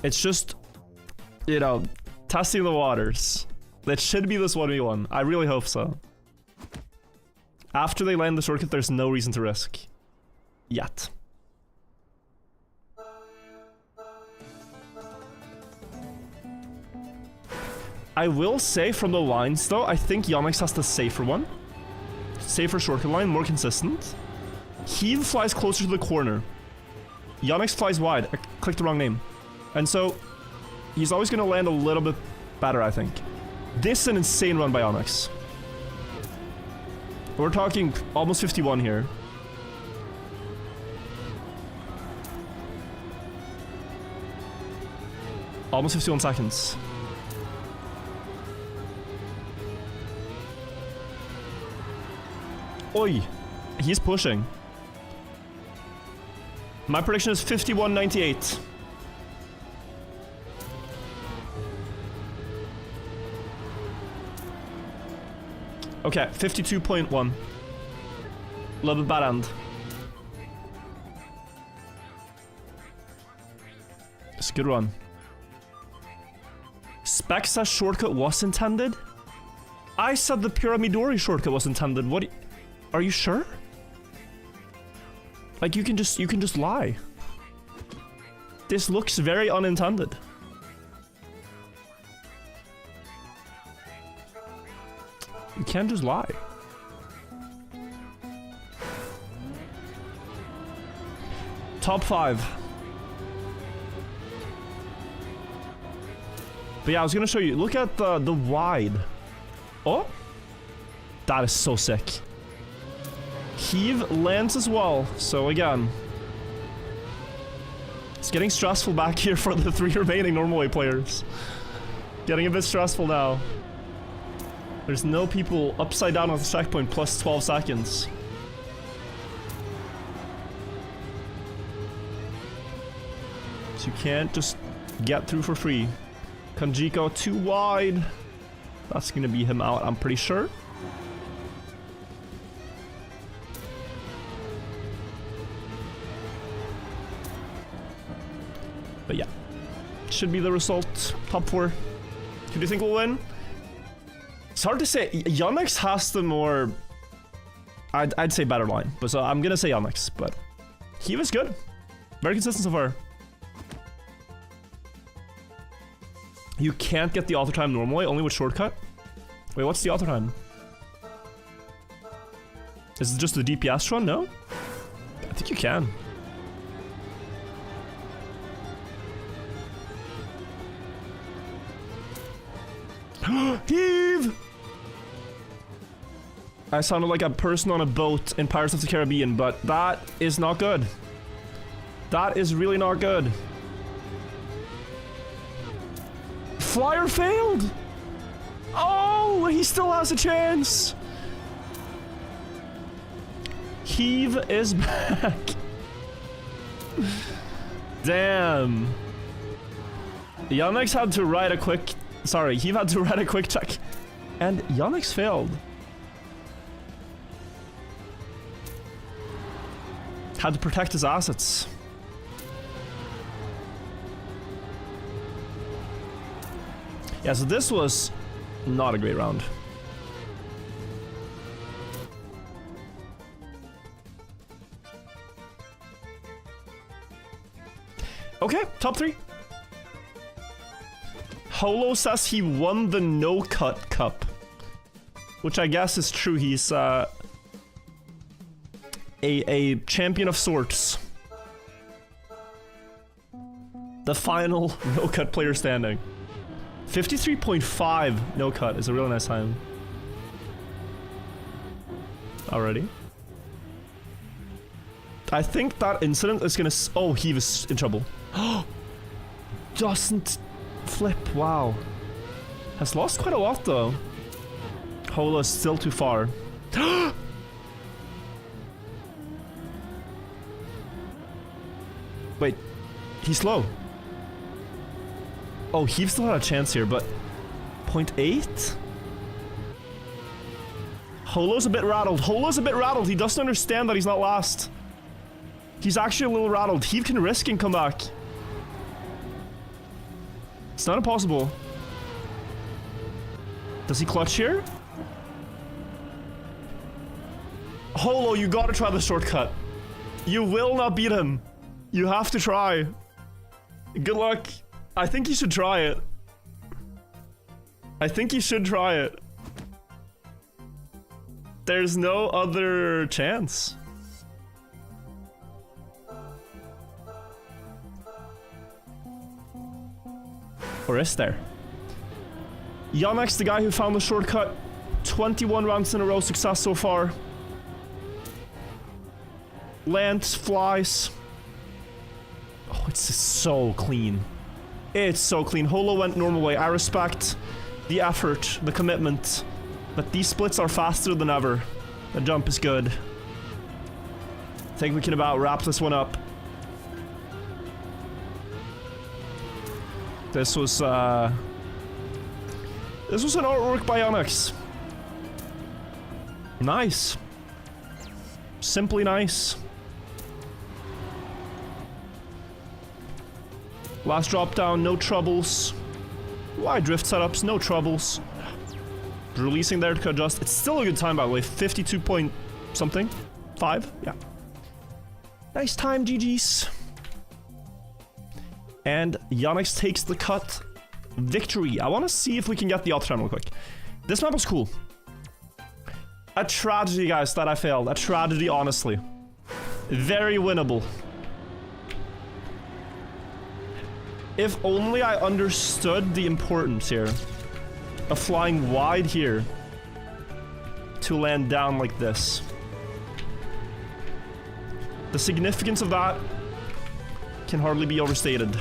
It's just, you know, testing the waters. It should be this 1v1. I really hope so. After they land the shortcut, there's no reason to risk. Yet. I will say from the lines though, I think Yonex has the safer one. Safer shortcut line, more consistent. Heave flies closer to the corner. Yonex flies wide. I clicked the wrong name. And so, he's always going to land a little bit better, I think. This is an insane run by Yonex. We're talking almost 51 here. Almost 51 seconds. Oi! He's pushing. My prediction is 51.98. Okay, 52.1. A little bit bad end. It's a good run. Spec says shortcut was intended? I said the Pyramidori shortcut was intended. What? Are you sure? Like you can just lie. This looks very unintended. You can't just lie. Top 5. But yeah, I was gonna show you. Look at the wide. Oh, that is so sick. Heave lands as well. So again, it's getting stressful back here for the 3 remaining normal way players. Getting a bit stressful now. There's no people upside down on the checkpoint plus 12 seconds. So you can't just get through for free. Kanjiko too wide. That's gonna be him out, I'm pretty sure. But yeah, should be the result. Top 4. Who do you think will win? It's hard to say. Yonex has the more, I'd say better line, but so I'm gonna say Yonex. But he was good, very consistent so far. You can't get the auto time normally, only with shortcut. Wait, what's the auto time? Is it just the DPS run? No, I think you can. Heave! I sounded like a person on a boat in Pirates of the Caribbean, but that is not good. That is really not good. Flyer failed! Oh, he still has a chance! Heave is back. Damn. Yonex had to write a quick... Sorry, Heave had to write a quick check. And Yonex failed. Had to protect his assets. Yeah, so this was not a great round. Okay, top 3. Holo says he won the no-cut cup. Which I guess is true, he's a champion of sorts. The final no-cut player standing. 53.5 no-cut is a really nice time. Already. I think that incident is gonna... Oh, he was in trouble. Doesn't flip, wow. Has lost quite a lot though. Holo is still too far. Wait, he's slow. Oh, Heave still had a chance here, but 0.8? Holo's a bit rattled. Holo's a bit rattled. He doesn't understand that he's not last. He's actually a little rattled. Heave can risk and come back. It's not impossible. Does he clutch here? Holo, you gotta try the shortcut. You will not beat him. You have to try. Good luck. I think you should try it. I think you should try it. There's no other chance. Or is there? Yannick's the guy who found the shortcut. 21 rounds in a row success so far. Lance flies. Oh, it's just so clean. It's so clean. Holo went normal way. I respect the effort, the commitment. But these splits are faster than ever. The jump is good. I think we can about wrap this one up. This was an artwork by Onyx. Nice. Simply nice. Last drop down, no troubles. Wide drift setups, no troubles. Releasing there to adjust. It's still a good time, by the way. 52 point something. 5? Yeah. Nice time, GG's. And Yannick takes the cut. Victory. I want to see if we can get the auto time real quick. This map was cool. A tragedy, guys, that I failed. A tragedy, honestly. Very winnable. If only I understood the importance here of flying wide here to land down like this. The significance of that can hardly be overstated.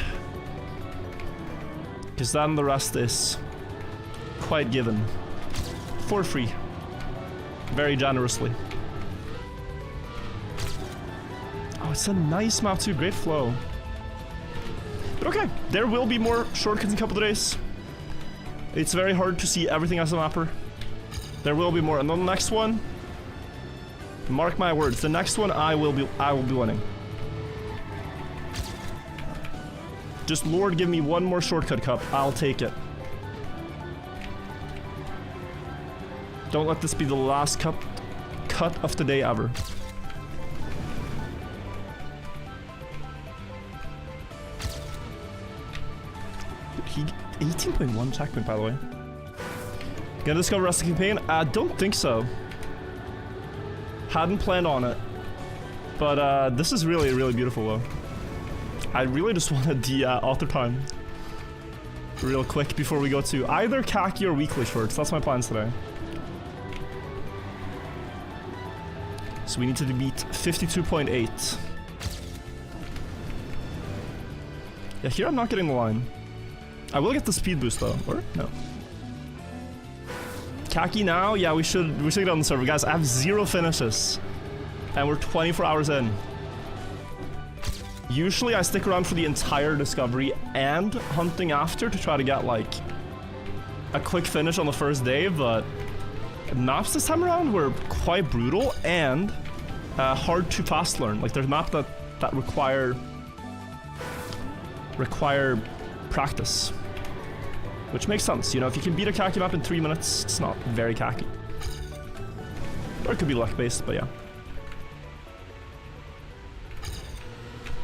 Because then the rest is quite given. For free. Very generously. Oh, it's a nice map too. Great flow. But okay, there will be more shortcuts in a couple of days. It's very hard to see everything as a mapper. There will be more. And then the next one, mark my words, the next one I will be winning. Just Lord, give me one more shortcut cup. I'll take it. Don't let this be the last cut of the day ever. He 18.1 checkpoint, by the way. Gonna discover rest of the campaign? I don't think so. Hadn't planned on it. But this is really, really beautiful though. I really just wanted the author time real quick before we go to either Kacky or weekly shorts. That's my plans today. So we need to beat 52.8. Yeah, here I'm not getting the line. I will get the speed boost though, or no? Kacky now? Yeah, we should get on the server. Guys, I have 0 finishes. And we're 24 hours in. Usually I stick around for the entire discovery and hunting after to try to get like a quick finish on the first day, but maps this time around were quite brutal and hard to fast learn. Like there's maps that require practice. Which makes sense, you know, if you can beat a Kacky map in 3 minutes, it's not very Kacky. Or it could be luck-based, but yeah.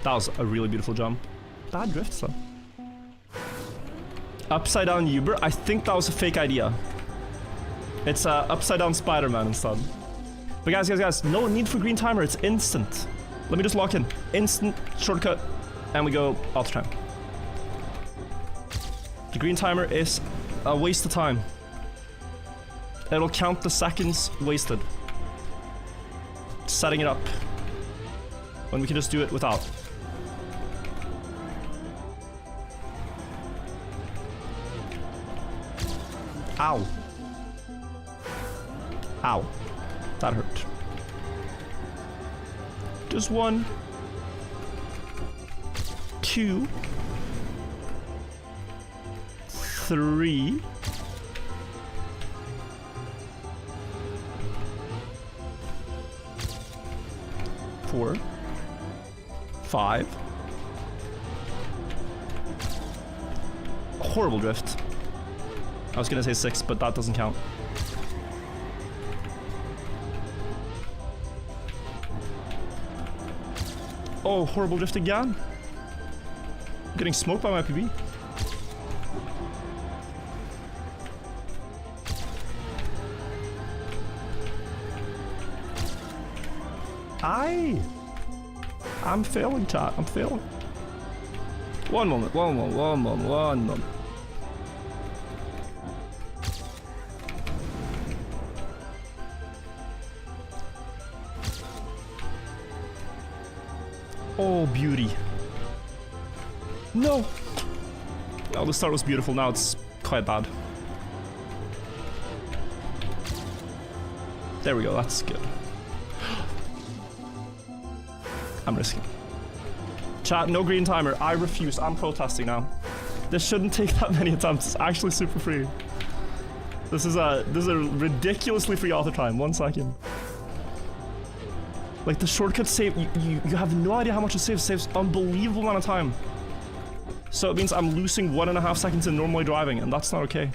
That was a really beautiful jump. Bad drifts, though. Upside down Uber, I think that was a fake idea. It's upside down Spider-Man instead. But guys, no need for green timer, it's instant. Let me just lock in. Instant shortcut, and we go auto time. The green timer is a waste of time. It'll count the seconds wasted. Setting it up. When we can just do it without. Ow. Ow. That hurt. Just 1, 2, 3. 4, 5. Horrible drift. I was gonna say 6, but that doesn't count. Oh, horrible drift again. I'm getting smoked by my PB. I'm failing, chat. I'm failing. One moment. Oh, beauty. No! Oh, the start was beautiful, now it's quite bad. There we go, that's good. I'm risking. Chat, no green timer. I refuse. I'm protesting now. This shouldn't take that many attempts. It's actually super free. This is a ridiculously free author time. 1 second. Like the shortcut save, you have no idea how much it saves. It saves unbelievable amount of time. So it means I'm losing 1.5 seconds in normally driving, and that's not okay.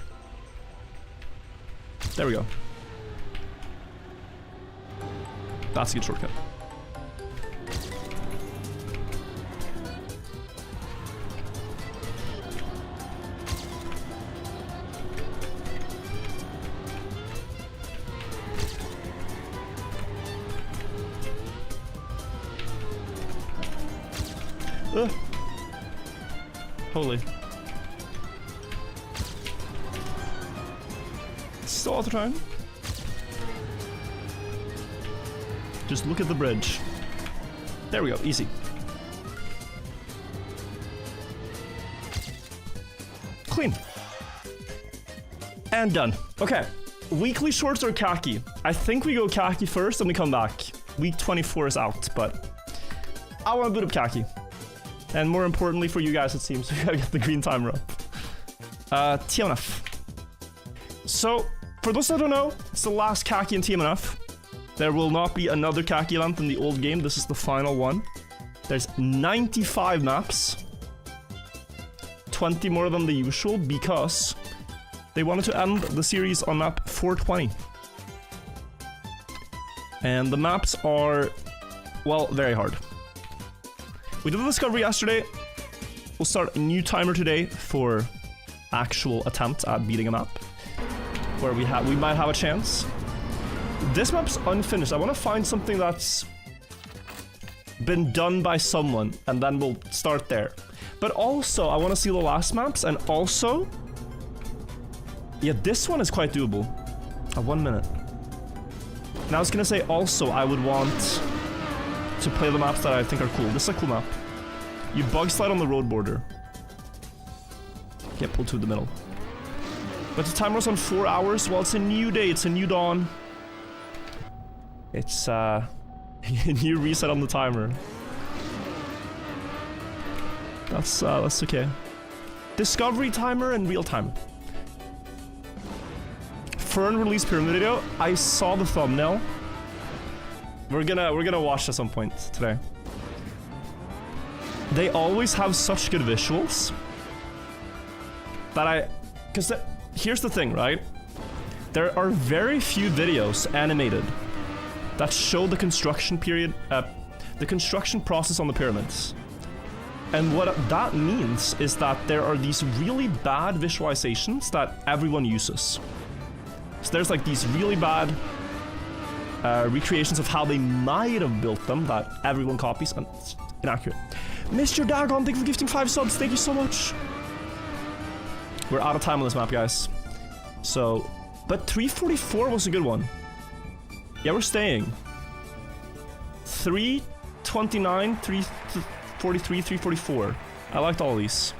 There we go. That's a good shortcut. Holy. Still all the time. Just look at the bridge. There we go, easy. Clean. And done. Okay. Weekly shorts or Kacky? I think we go Kacky first and we come back. Week 24 is out, but I want to boot up Kacky. And more importantly for you guys, it seems, we gotta get the green timer up. TMNF. So, for those that don't know, it's the last Kacky in TMNF. There will not be another Kacky event in the old game. This is the final one. There's 95 maps. 20 more than the usual because they wanted to end the series on map 420. And the maps are, well, very hard. We did the discovery yesterday. We'll start a new timer today for actual attempt at beating a map, where we might have a chance. This map's unfinished. I want to find something that's been done by someone, and then we'll start there. But also, I want to see the last maps, and also, yeah, this one is quite doable. 1 minute. Now I was gonna say also, I would want to play the maps that I think are cool. This is a cool map. You bug slide on the road border. Get pulled to the middle. But the timer was on 4 hours. Well, it's a new day. It's a new dawn. It's a new reset on the timer. That's okay. Discovery timer and real time. Fern released pyramid video. I saw the thumbnail. We're gonna watch at some point today. They always have such good visuals that here's the thing, right? There are very few videos animated that show the construction period, the construction process on the pyramids. And what that means is that there are these really bad visualizations that everyone uses. So there's like these really bad recreations of how they might have built them that everyone copies, and it's inaccurate. Mr. Dagon, thank you for gifting 5 subs. Thank you so much. We're out of time on this map, guys. So, but 344 was a good one. Yeah, we're staying. 329, 343, 344. I liked all these.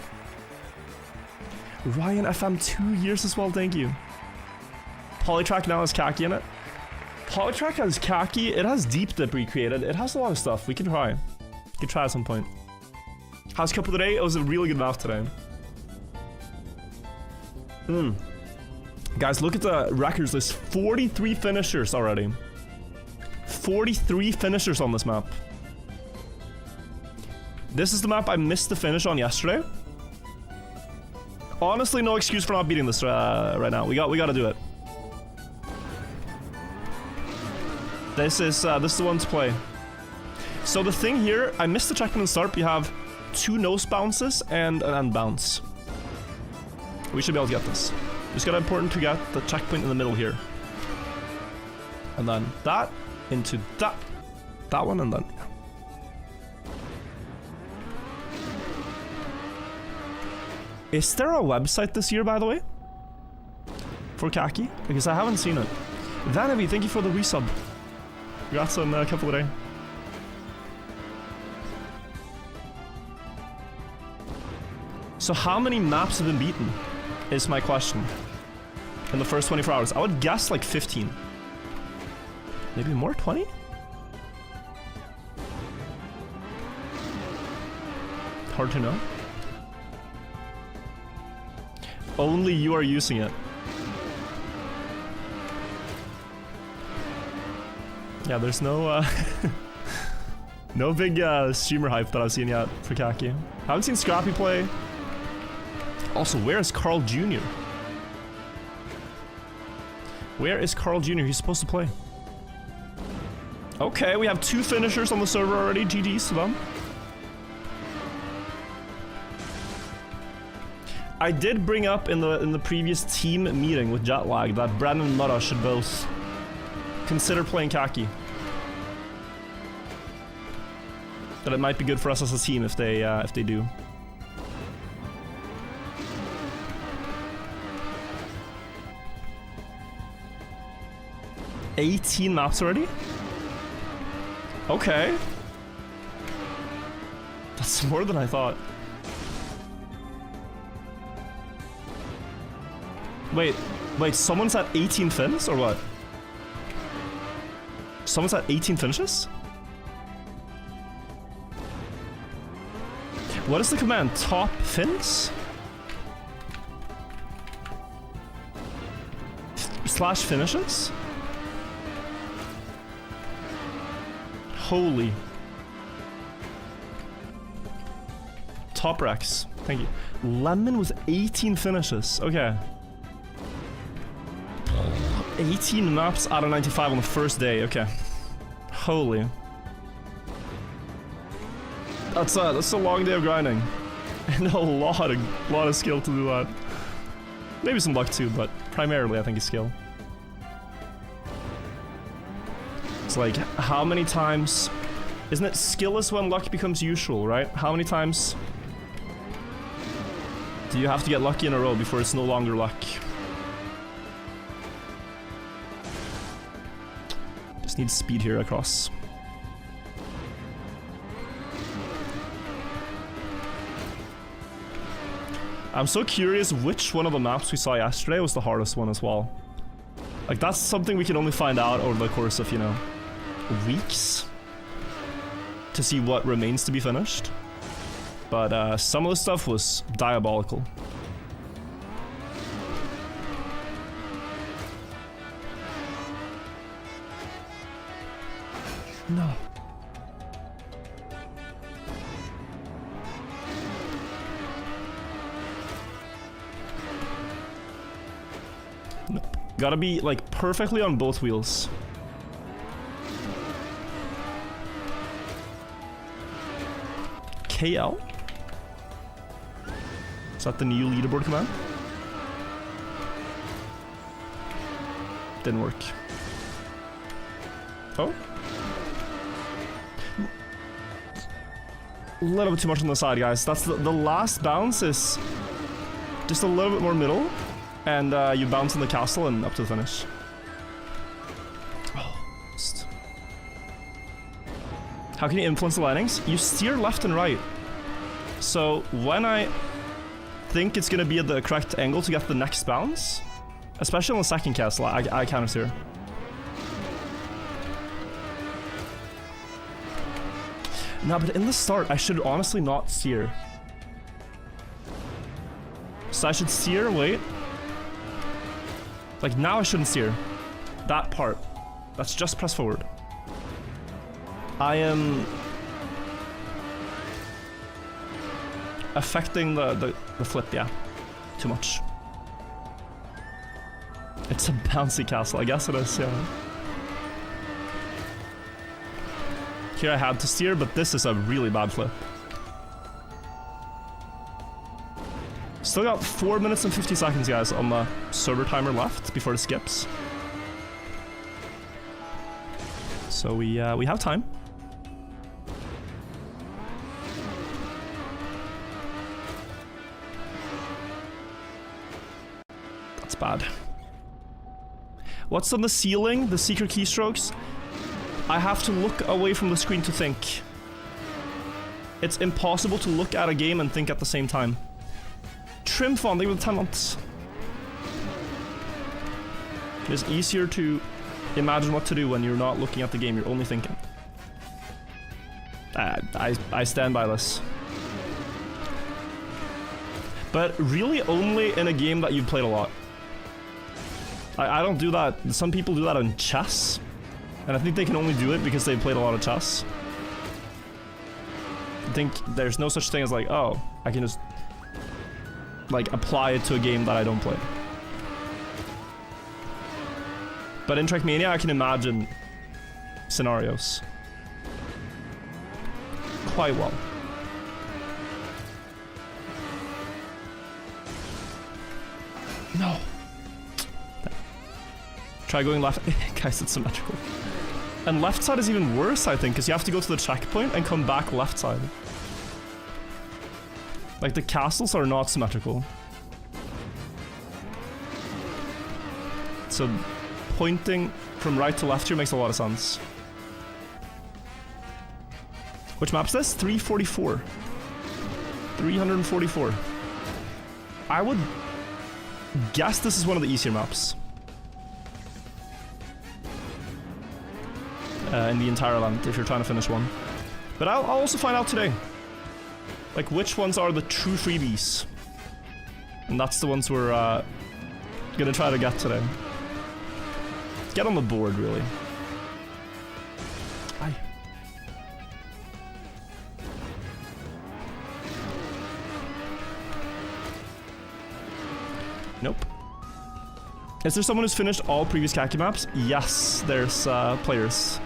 Ryan FM 2 years as well, thank you. Polytrack now has Kacky in it. Polytrack has Kacky, it has Deep Dip recreated, it has a lot of stuff. We can try. We can try at some point. How's Cup of the Day? It was a really good map today. Guys, look at the records list. 43 finishers already. 43 finishers on this map. This is the map I missed the finish on yesterday. Honestly, no excuse for not beating this right now. We got to do it. This is the one to play. So the thing here, I missed the checkpoint and start. You have 2 nose bounces and an end bounce. We should be able to get this. Just gotta important to get the checkpoint in the middle here. And then that into that. that one and then... Is there a website this year, by the way? For Kacky? Because I haven't seen it. Vanavi, thank you for the resub. Congrats on a couple of days. So how many maps have been beaten? Is my question. In the first 24 hours. I would guess like 15. Maybe more? 20? Hard to know. Only you are using it. Yeah, there's no no big streamer hype that I've seen yet for Kacky. Haven't seen Scrappy play. Also, where is Carl Jr.? Where is Carl Jr.? He's supposed to play. Okay, we have 2 finishers on the server already. GG's to them. I did bring up in the previous team meeting with Jetlag that Brandon and Mudda should both consider playing Kacky. That it might be good for us as a team if they do. $18 maps already? Okay. That's more than I thought. Wait, someone's at 18 fins or what? Someone's at 18 finishes? What is the command? Top fins? Slash finishes? Holy. Top Rex. Thank you. Lemon with 18 finishes. Okay. 18 maps out of 95 on the first day. Okay. Holy. That's a long day of grinding. And a lot of skill to do that. Maybe some luck too, but primarily I think it's skill. It's like, how many times... Isn't it skill is when luck becomes usual, right? How many times do you have to get lucky in a row before it's no longer luck? Just need speed here across. I'm so curious which one of the maps we saw yesterday was the hardest one as well. Like, that's something we can only find out over the course of, you know, weeks to see what remains to be finished. But some of the stuff was diabolical. No. Nope. Gotta be, like, perfectly on both wheels. KL? Is that the new leaderboard command? Didn't work. Oh? A little bit too much on the side, guys. That's the last bounce is just a little bit more middle, and you bounce in the castle and up to the finish. Oh, how can you influence the landings? You steer left and right. So when I think it's gonna be at the correct angle to get the next bounce, especially on the second castle, I counter steer. No, but in the start, I should honestly not steer. So I should steer, wait. Like, now I shouldn't steer. That part. That's just press forward. I am... affecting the flip, yeah. Too much. It's a bouncy castle, I guess it is, yeah. Here I had to steer, but this is a really bad flip. Still got 4 minutes and 50 seconds, guys, on the server timer left before it skips. So we have time. Bad. What's on the ceiling? The secret keystrokes? I have to look away from the screen to think. It's impossible to look at a game and think at the same time. Trim font, they were the 10 months. It's easier to imagine what to do when you're not looking at the game, you're only thinking. I stand by this. But really only in a game that you've played a lot. I don't do that. Some people do that in chess. And I think they can only do it because they played a lot of chess. I think there's no such thing as like, oh, I can just like apply it to a game that I don't play. But in Trackmania, I can imagine scenarios quite well. No. Try going left. Guys, it's symmetrical. And left side is even worse, I think, because you have to go to the checkpoint and come back left side. Like, the castles are not symmetrical. So, pointing from right to left here makes a lot of sense. Which map's this? 344. 344. I would guess this is one of the easier maps. In the entire land, if you're trying to finish one. But I'll also find out today. Like, which ones are the true freebies. And that's the ones we're gonna try to get today. Get on the board, really. Aye. Nope. Is there someone who's finished all previous Kacky maps? Yes, there's players.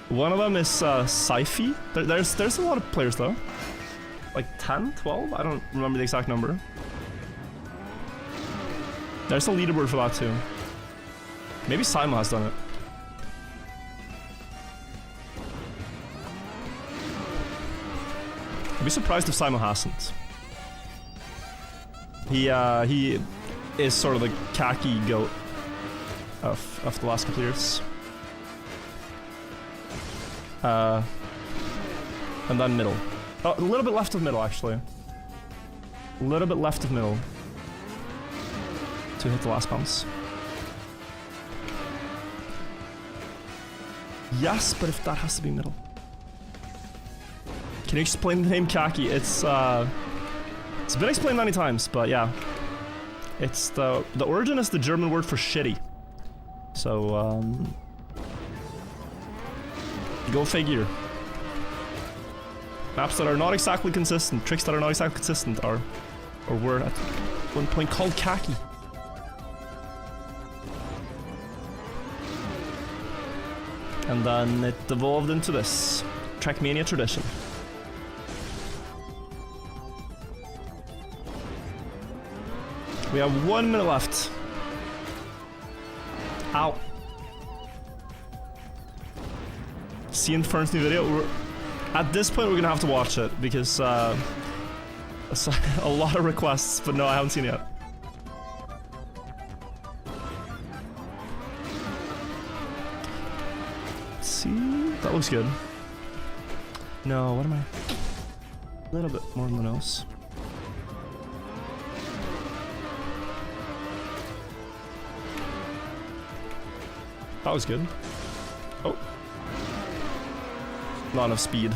One of them is Sci-Fi. There's a lot of players though. Like 10, 12? I don't remember the exact number. There's a leaderboard for that too. Maybe Simon has done it. I'd be surprised if Simon hasn't. He is sort of the Kacky goat of the last couple years. And then middle. Oh, a little bit left of middle, actually. A little bit left of middle. To hit the last bounce. Yes, but if that has to be middle. Can you explain the name Kacky? It's been explained many times, but yeah. It's the origin is the German word for shitty. So, go figure. Maps that are not exactly consistent, tricks that are not exactly consistent are, or were at one point called Kacky. And then it evolved into this Trackmania tradition. We have 1 minute left. Ow. Seeing Fern's new video, at this point we're gonna have to watch it because a lot of requests, but no, I haven't seen it yet. Let's see, that looks good. No, what am I? A little bit more than the nose. That was good. Oh. Not enough speed,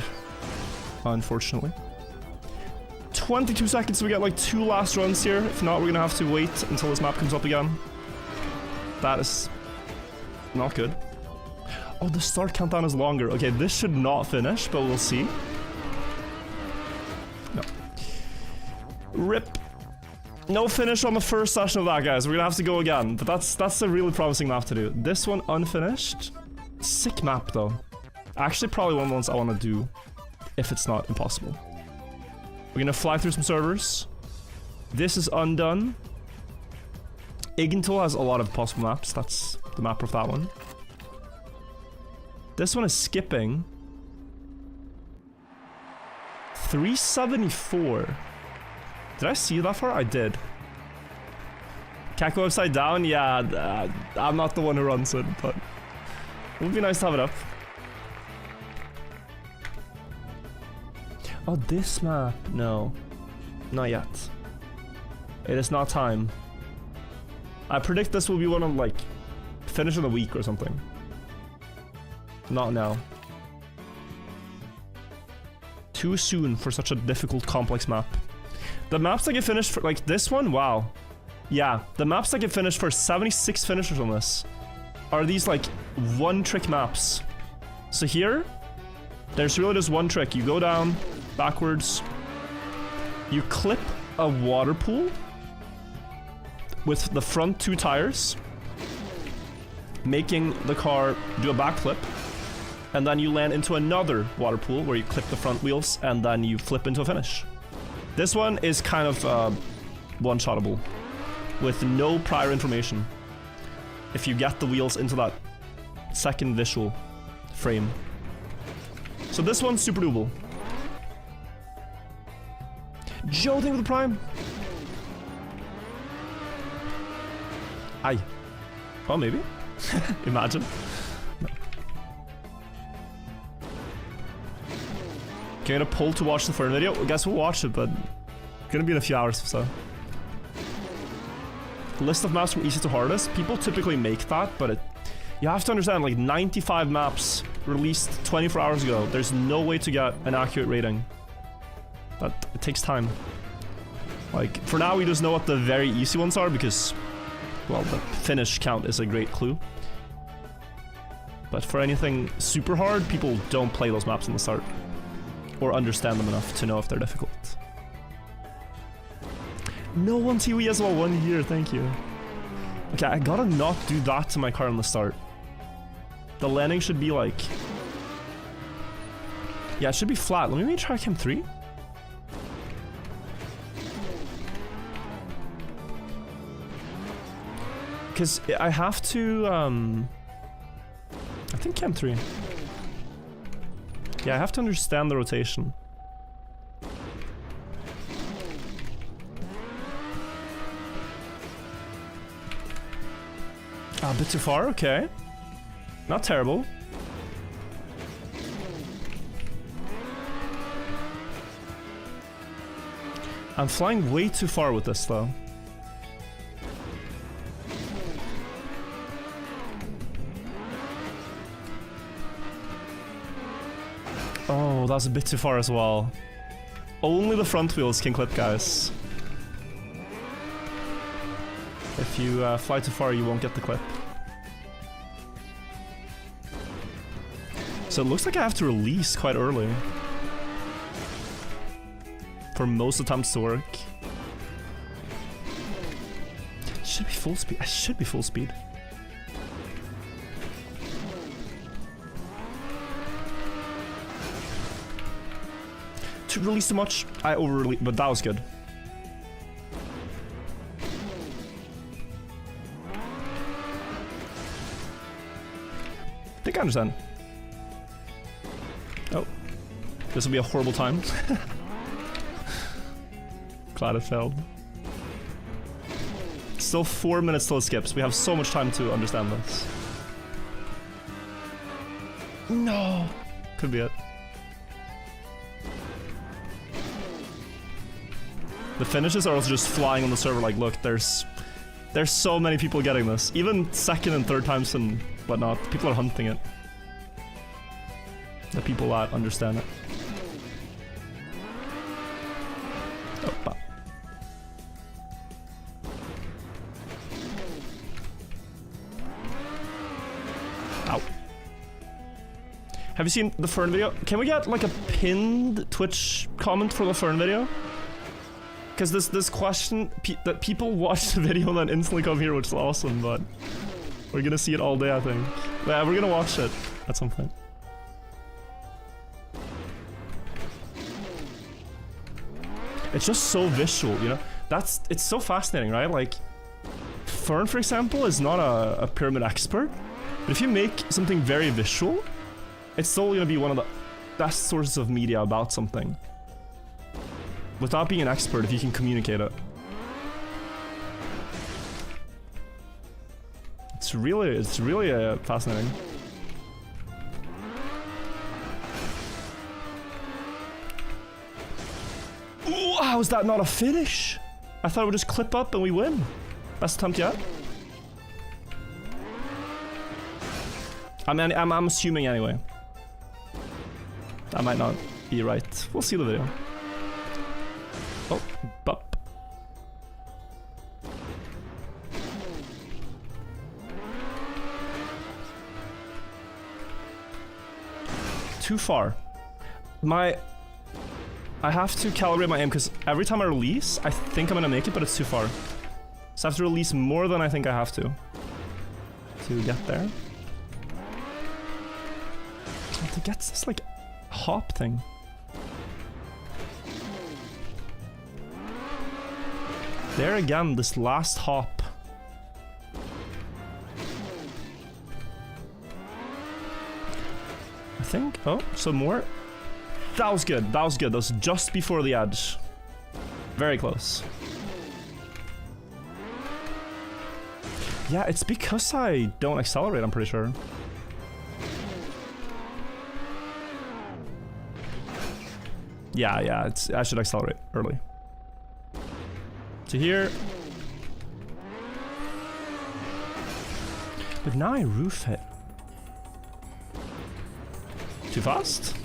unfortunately. 22 seconds, so we get like 2 last runs here. If not, we're gonna have to wait until this map comes up again. That is not good. Oh, the start countdown is longer. Okay, this should not finish, but we'll see. No. RIP. No finish on the first session of that, guys. We're gonna have to go again. But that's a really promising map to do. This one unfinished. Sick map, though. Actually, probably one of the ones I want to do, if it's not impossible. We're gonna fly through some servers. This is undone. Igental has a lot of possible maps. That's the map of that one. This one is skipping. 374. Did I see that far? I did. Kacky upside down? Yeah, I'm not the one who runs it, but it would be nice to have it up. Oh, this map? No. Not yet. It is not time. I predict this will be one of, like, finish of the week or something. Not now. Too soon for such a difficult, complex map. The maps that get finished for, like, this one? Wow. Yeah, the maps that get finished for 76 finishers on this are these, like, one-trick maps. So here, there's really just one trick. You go down, backwards, you clip a water pool with the front 2 tires, making the car do a backflip, and then you land into another water pool where you clip the front wheels and then you flip into a finish. This one is kind of one-shottable with no prior information if you get the wheels into that second visual frame. So this one's super doable. Joe, thing with the prime. Aye. Oh, maybe. Imagine. No. Can I get a poll to watch the Fern video? I guess we'll watch it, but it's gonna be in a few hours or so. List of maps from easy to hardest. People typically make that, but you have to understand, like, 95 maps released 24 hours ago. There's no way to get an accurate rating. But it takes time. Like, for now we just know what the very easy ones are because, well, the finish count is a great clue. But for anything super hard, people don't play those maps in the start. Or understand them enough to know if they're difficult. No one TV as well, 1 year, thank you. Okay, I gotta not do that to my car in the start. The landing should be like... Yeah, it should be flat. Let me maybe try cam 3. Because I have to, I think cam 3. Yeah, I have to understand the rotation. A bit too far, okay. Not terrible. I'm flying way too far with this though. Oh, that's a bit too far as well. Only the front wheels can clip, guys. If you fly too far, you won't get the clip. So it looks like I have to release quite early for most attempts to work. Should be full speed. I should be full speed. To release too much, I over-released, but that was good. I think I understand. Oh. This will be a horrible time. Glad it failed. Still 4 minutes till it skips. We have so much time to understand this. No! Could be it. The finishes are also just flying on the server like, look, there's so many people getting this. Even second and third times and whatnot. People are hunting it. The people that understand it. Oh, ow. Have you seen the Fern video? Can we get like a pinned Twitch comment for the Fern video? Because this question that people watch the video and then instantly come here, which is awesome, but we're gonna see it all day, I think. But yeah, we're gonna watch it at some point. It's just so visual, you know? It's so fascinating, right? Like, Fern, for example, is not a pyramid expert, but if you make something very visual, it's still gonna be one of the best sources of media about something. Without being an expert, if you can communicate it. It's really fascinating. Ooh, how is that not a finish? I thought it would just clip up and we win. Best attempt yet. I'm assuming anyway. I might not be right. We'll see the video. Oh, bup. Too far. I have to calibrate my aim because every time I release, I think I'm gonna make it, but it's too far. So I have to release more than I think I have to get there. To get this like hop thing. There again, this last hop. I think. Oh, some more. That was good. That was good. That was just before the edge. Very close. Yeah, it's because I don't accelerate, I'm pretty sure. Yeah, I should accelerate early. To here. But now I roof hit. Too fast?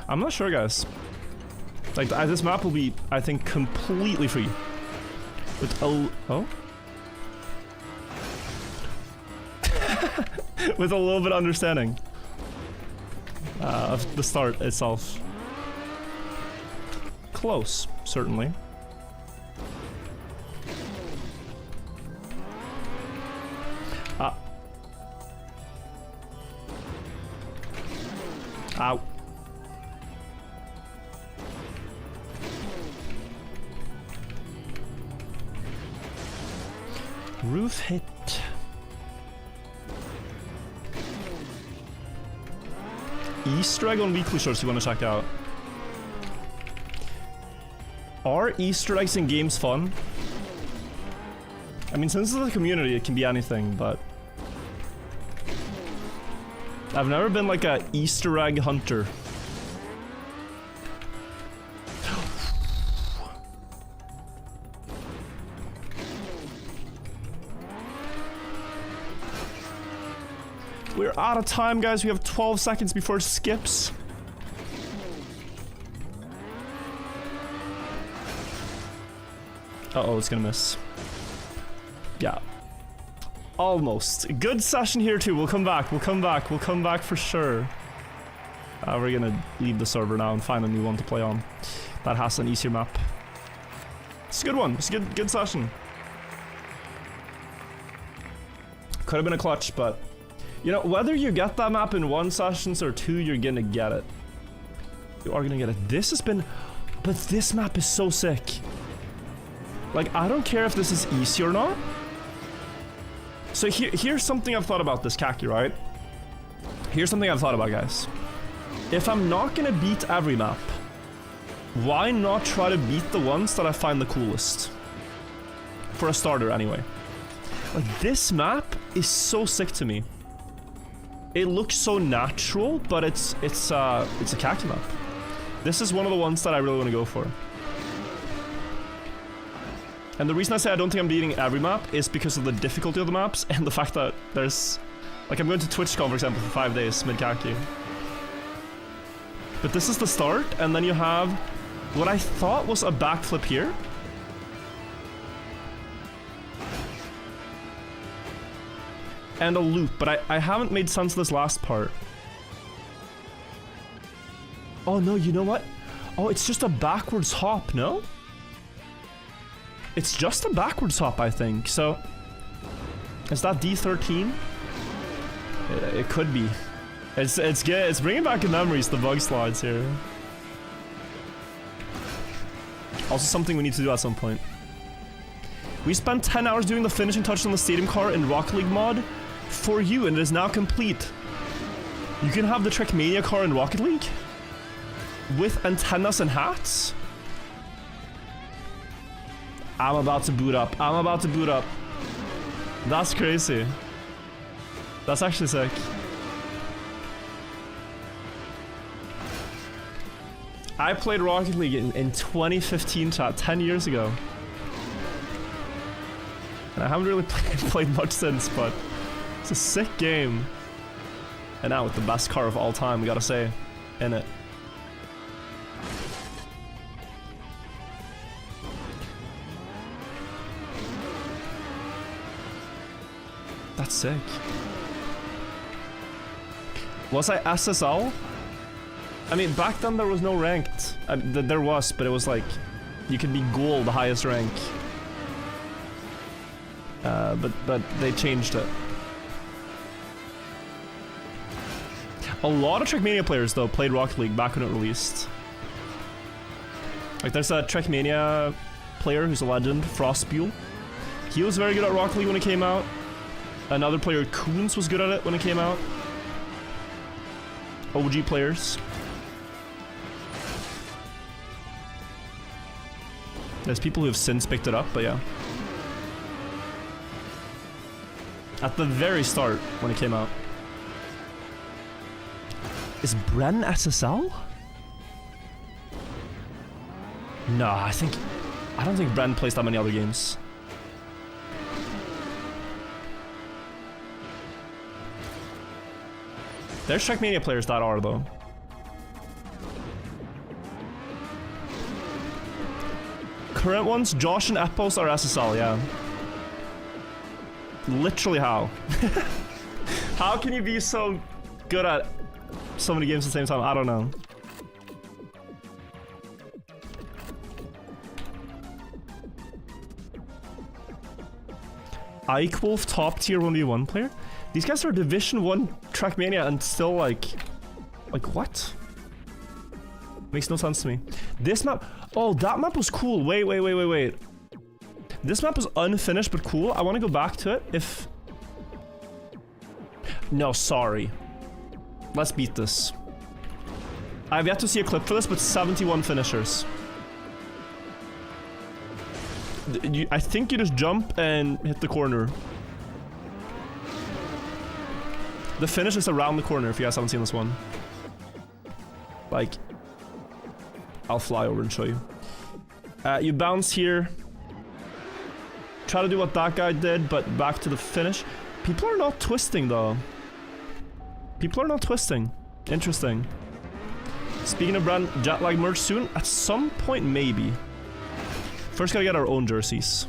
I'm not sure, guys. Like, this map will be, I think, completely free. With a... Oh? With a little bit of understanding. Of the start itself. Close, certainly. Ow. Roof hit. Easter egg on weekly shorts you want to check out. Are Easter eggs in games fun? I mean, since this is a community, it can be anything, but... I've never been like a Easter egg hunter. We're out of time, guys. We have 12 seconds before it skips. Uh-oh, it's gonna miss. Yeah. Almost. Good session here, too. We'll come back. We'll come back. We'll come back for sure. We're gonna leave the server now and find a new one to play on. That has an easier map. It's a good one. It's a good session. Could have been a clutch, but... You know, whether you get that map in 1 session or 2, you're gonna get it. You are gonna get it. This has been... But this map is so sick. Like, I don't care if this is easy or not. So here's something I've thought about this Kacky, right? Here's something I've thought about, guys. If I'm not gonna beat every map, why not try to beat the ones that I find the coolest? For a starter, anyway. Like, this map is so sick to me. It looks so natural, but it's a Kacky map. This is one of the ones that I really want to go for. And the reason I say I don't think I'm beating every map is because of the difficulty of the maps and the fact that there's... Like, I'm going to TwitchCon, for example, for 5 days, mid-Kacky. But this is the start, and then you have what I thought was a backflip here. And a loop, but I haven't made sense of this last part. Oh no, you know what? Oh, it's just a backwards hop, no? It's just a backwards hop, I think, so... Is that D13? It could be. It's good, it's bringing back memories, the bug slides here. Also something we need to do at some point. We spent 10 hours doing the finishing touch on the stadium car in Rocket League mod for you, and it is now complete. You can have the Trackmania car in Rocket League with antennas and hats. I'm about to boot up. I'm about to boot up. That's crazy. That's actually sick. I played Rocket League in 2015, chat, 10 years ago. And I haven't really played much since, but it's a sick game. And now with the best car of all time, we gotta say, in it. That's sick. Was I SSL? I mean, back then there was no ranked. There was, but it was like, you could be gold, the highest rank. But they changed it. A lot of Trackmania players, though, played Rocket League back when it released. Like, there's a Trackmania player who's a legend, Frostbuel. He was very good at Rocket League when it came out. Another player, Coons, was good at it when it came out. OG players. There's people who have since picked it up, but yeah. At the very start, when it came out. Is Bren SSL? No, I don't think Bren plays that many other games. There's Trackmania players that are, though. Current ones, Josh and Epos are SSL, yeah. Literally how? How can you be so good at so many games at the same time? I don't know. Ike top tier 1v1 player? These guys are Division 1 Trackmania and still like what? Makes no sense to me. This map, oh, that map was cool. Wait. This map was unfinished but cool. I want to go back to it if... No, sorry. Let's beat this. I've yet to see a clip for this, but 71 finishers. I think you just jump and hit the corner. The finish is around the corner if you guys haven't seen this one. Like, I'll fly over and show you. You bounce here. Try to do what that guy did, but back to the finish. People are not twisting though. People are not twisting. Interesting. Speaking of brand, jet lag merch soon? At some point, maybe. First gotta get our own jerseys.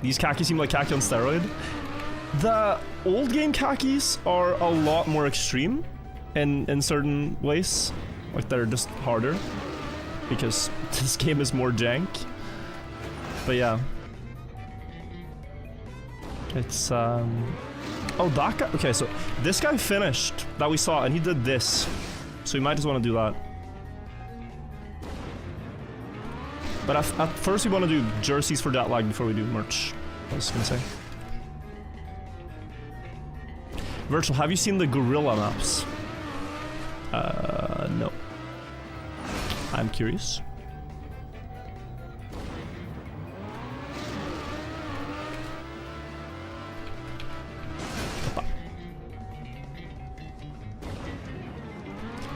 These Kacky seem like Kacky on steroid. The old game Kackies are a lot more extreme in certain ways. Like, they're just harder. Because this game is more jank. But yeah. It's, Oh, that guy... Okay, so this guy finished that we saw, and he did this. So we might just want to do that. But at first we want to do jerseys for jet lag before we do merch. I was gonna say. Virtual, have you seen the gorilla maps? No. I'm curious.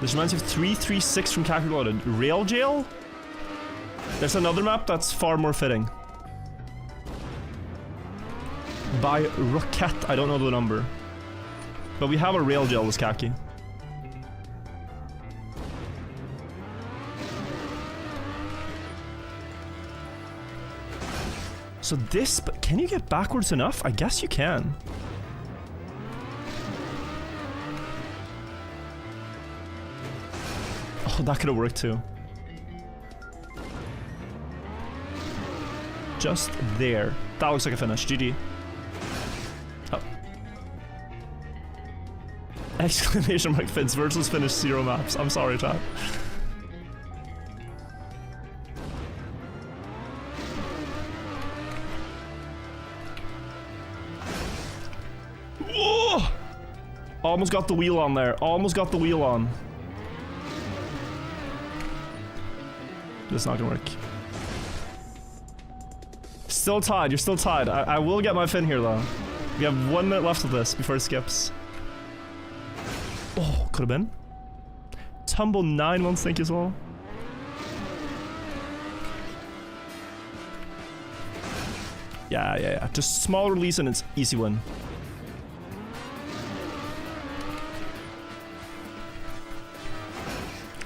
This reminds me of 336 from Kacky Reloaded. Rail Jail? There's another map that's far more fitting. By Roquette, I don't know the number. But we have a rail jail with Kacky. So this, but can you get backwards enough? I guess you can. Oh, that could have worked too. Just there. That looks like a finish. GG. Oh. Exclamation mark Fitz. Virtual's finished 0 maps. I'm sorry, chat. Whoa! Almost got the wheel on there. Almost got the wheel on. This is not gonna work. Still tied. You're still tied. I will get my fin here, though. We have 1 minute left of this before it skips. Oh, could have been. Tumble 9 months, thank you as well. Yeah. Just small release and it's easy win.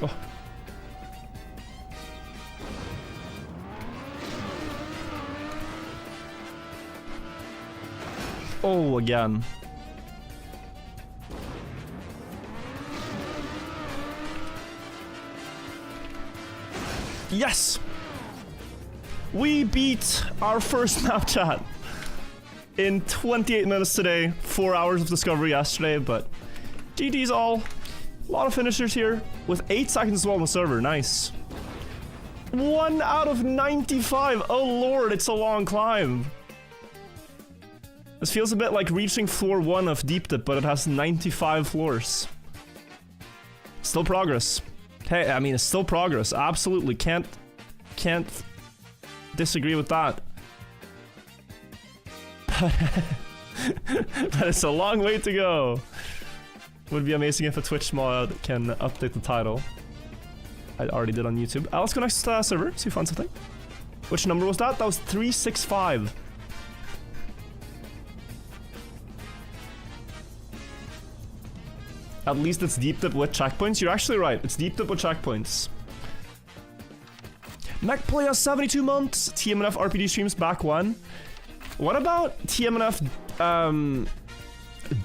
Oh. Oh, again. Yes! We beat our first map chat in 28 minutes today. 4 hours of discovery yesterday, but GG's all. A lot of finishers here with 8 seconds as well on the server. Nice. 1 out of 95. Oh lord, it's a long climb. This feels a bit like reaching floor 1 of Deep Dip, but it has 95 floors. Still progress. Hey, I mean, it's still progress. Absolutely. Can't disagree with that. But it's a long way to go. Would be amazing if a Twitch mod can update the title. I already did on YouTube. Let's go next server, see if we find something. Which number was that? That was 365. At least it's Deep Dip with checkpoints. You're actually right. It's Deep Dip with checkpoints. Mech Play has 72 months. TMNF RPG streams back one. What about TMNF?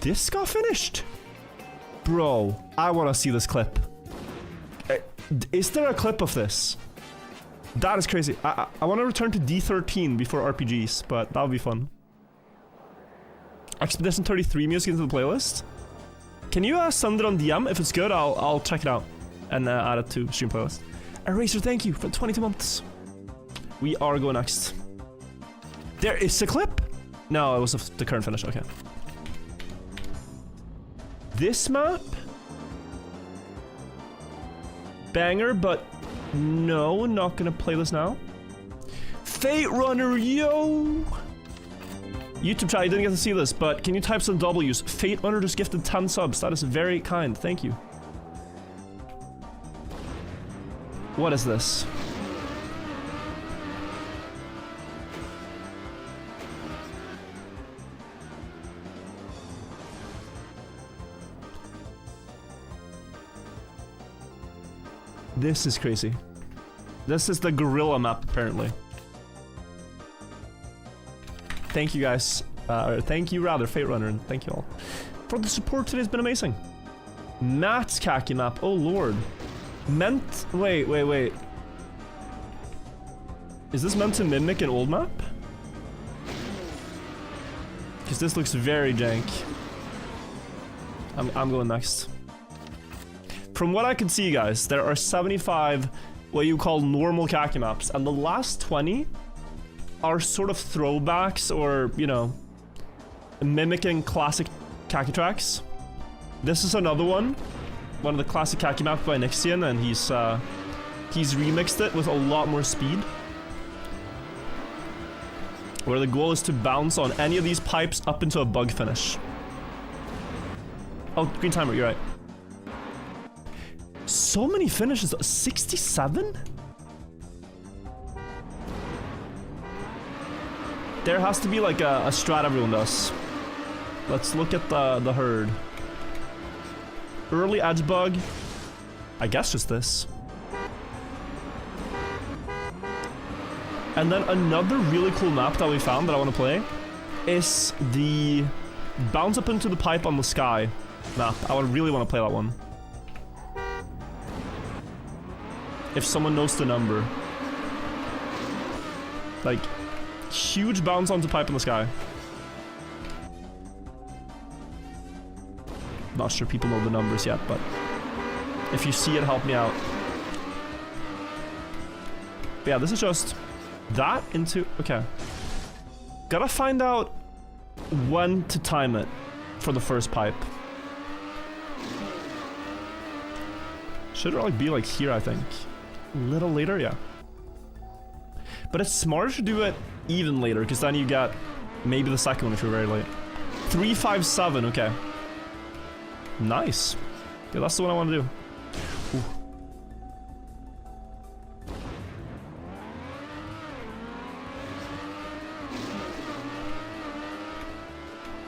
This got finished? Bro, I want to see this clip. Is there a clip of this? That is crazy. I want to return to D13 before RPGs, but that would be fun. Expedition 33 music into the playlist. Can you send it on DM? If it's good, I'll check it out and add it to stream playlist. Eraser, thank you for 22 months. We are going next. There is a clip? No, it was the current finish. Okay. This map? Banger, but no, not gonna play this now. Fate Runner, yo! YouTube chat, you didn't get to see this, but can you type some W's? Fate Runner just gifted 10 subs. That is very kind. Thank you. What is this? This is crazy. This is the gorilla map, apparently. Thank you guys, or thank you rather, Fate Runner, and thank you all for the support today. Has been amazing. Matt's Kacky map, oh lord. Wait. Is this meant to mimic an old map? Because this looks very jank. I'm going next. From what I can see, guys, there are 75 what you call normal Kacky maps, and the last 20 are sort of throwbacks or, you know, mimicking classic Kacky tracks. This is another one of the classic Kacky maps by Nixian, and he's remixed it with a lot more speed, where the goal is to bounce on any of these pipes up into a bug finish. Oh, green timer, you're right. So many finishes, 67? There has to be like a strat everyone does. Let's look at the herd. Early edge bug. I guess just this. And then another really cool map that we found that I want to play is the bounce up into the pipe on the sky map. I would really want to play that one. If someone knows the number. Like, huge bounce onto pipe in the sky. Not sure people know the numbers yet, but if you see it, help me out. But yeah, this is just that into... Okay. Gotta find out when to time it for the first pipe. Should really be like here, I think. A little later, yeah. But it's smarter to do it even later, because then you get maybe the second one if you're very late. 357, okay. Nice. Yeah, that's the one I want to do. Ooh.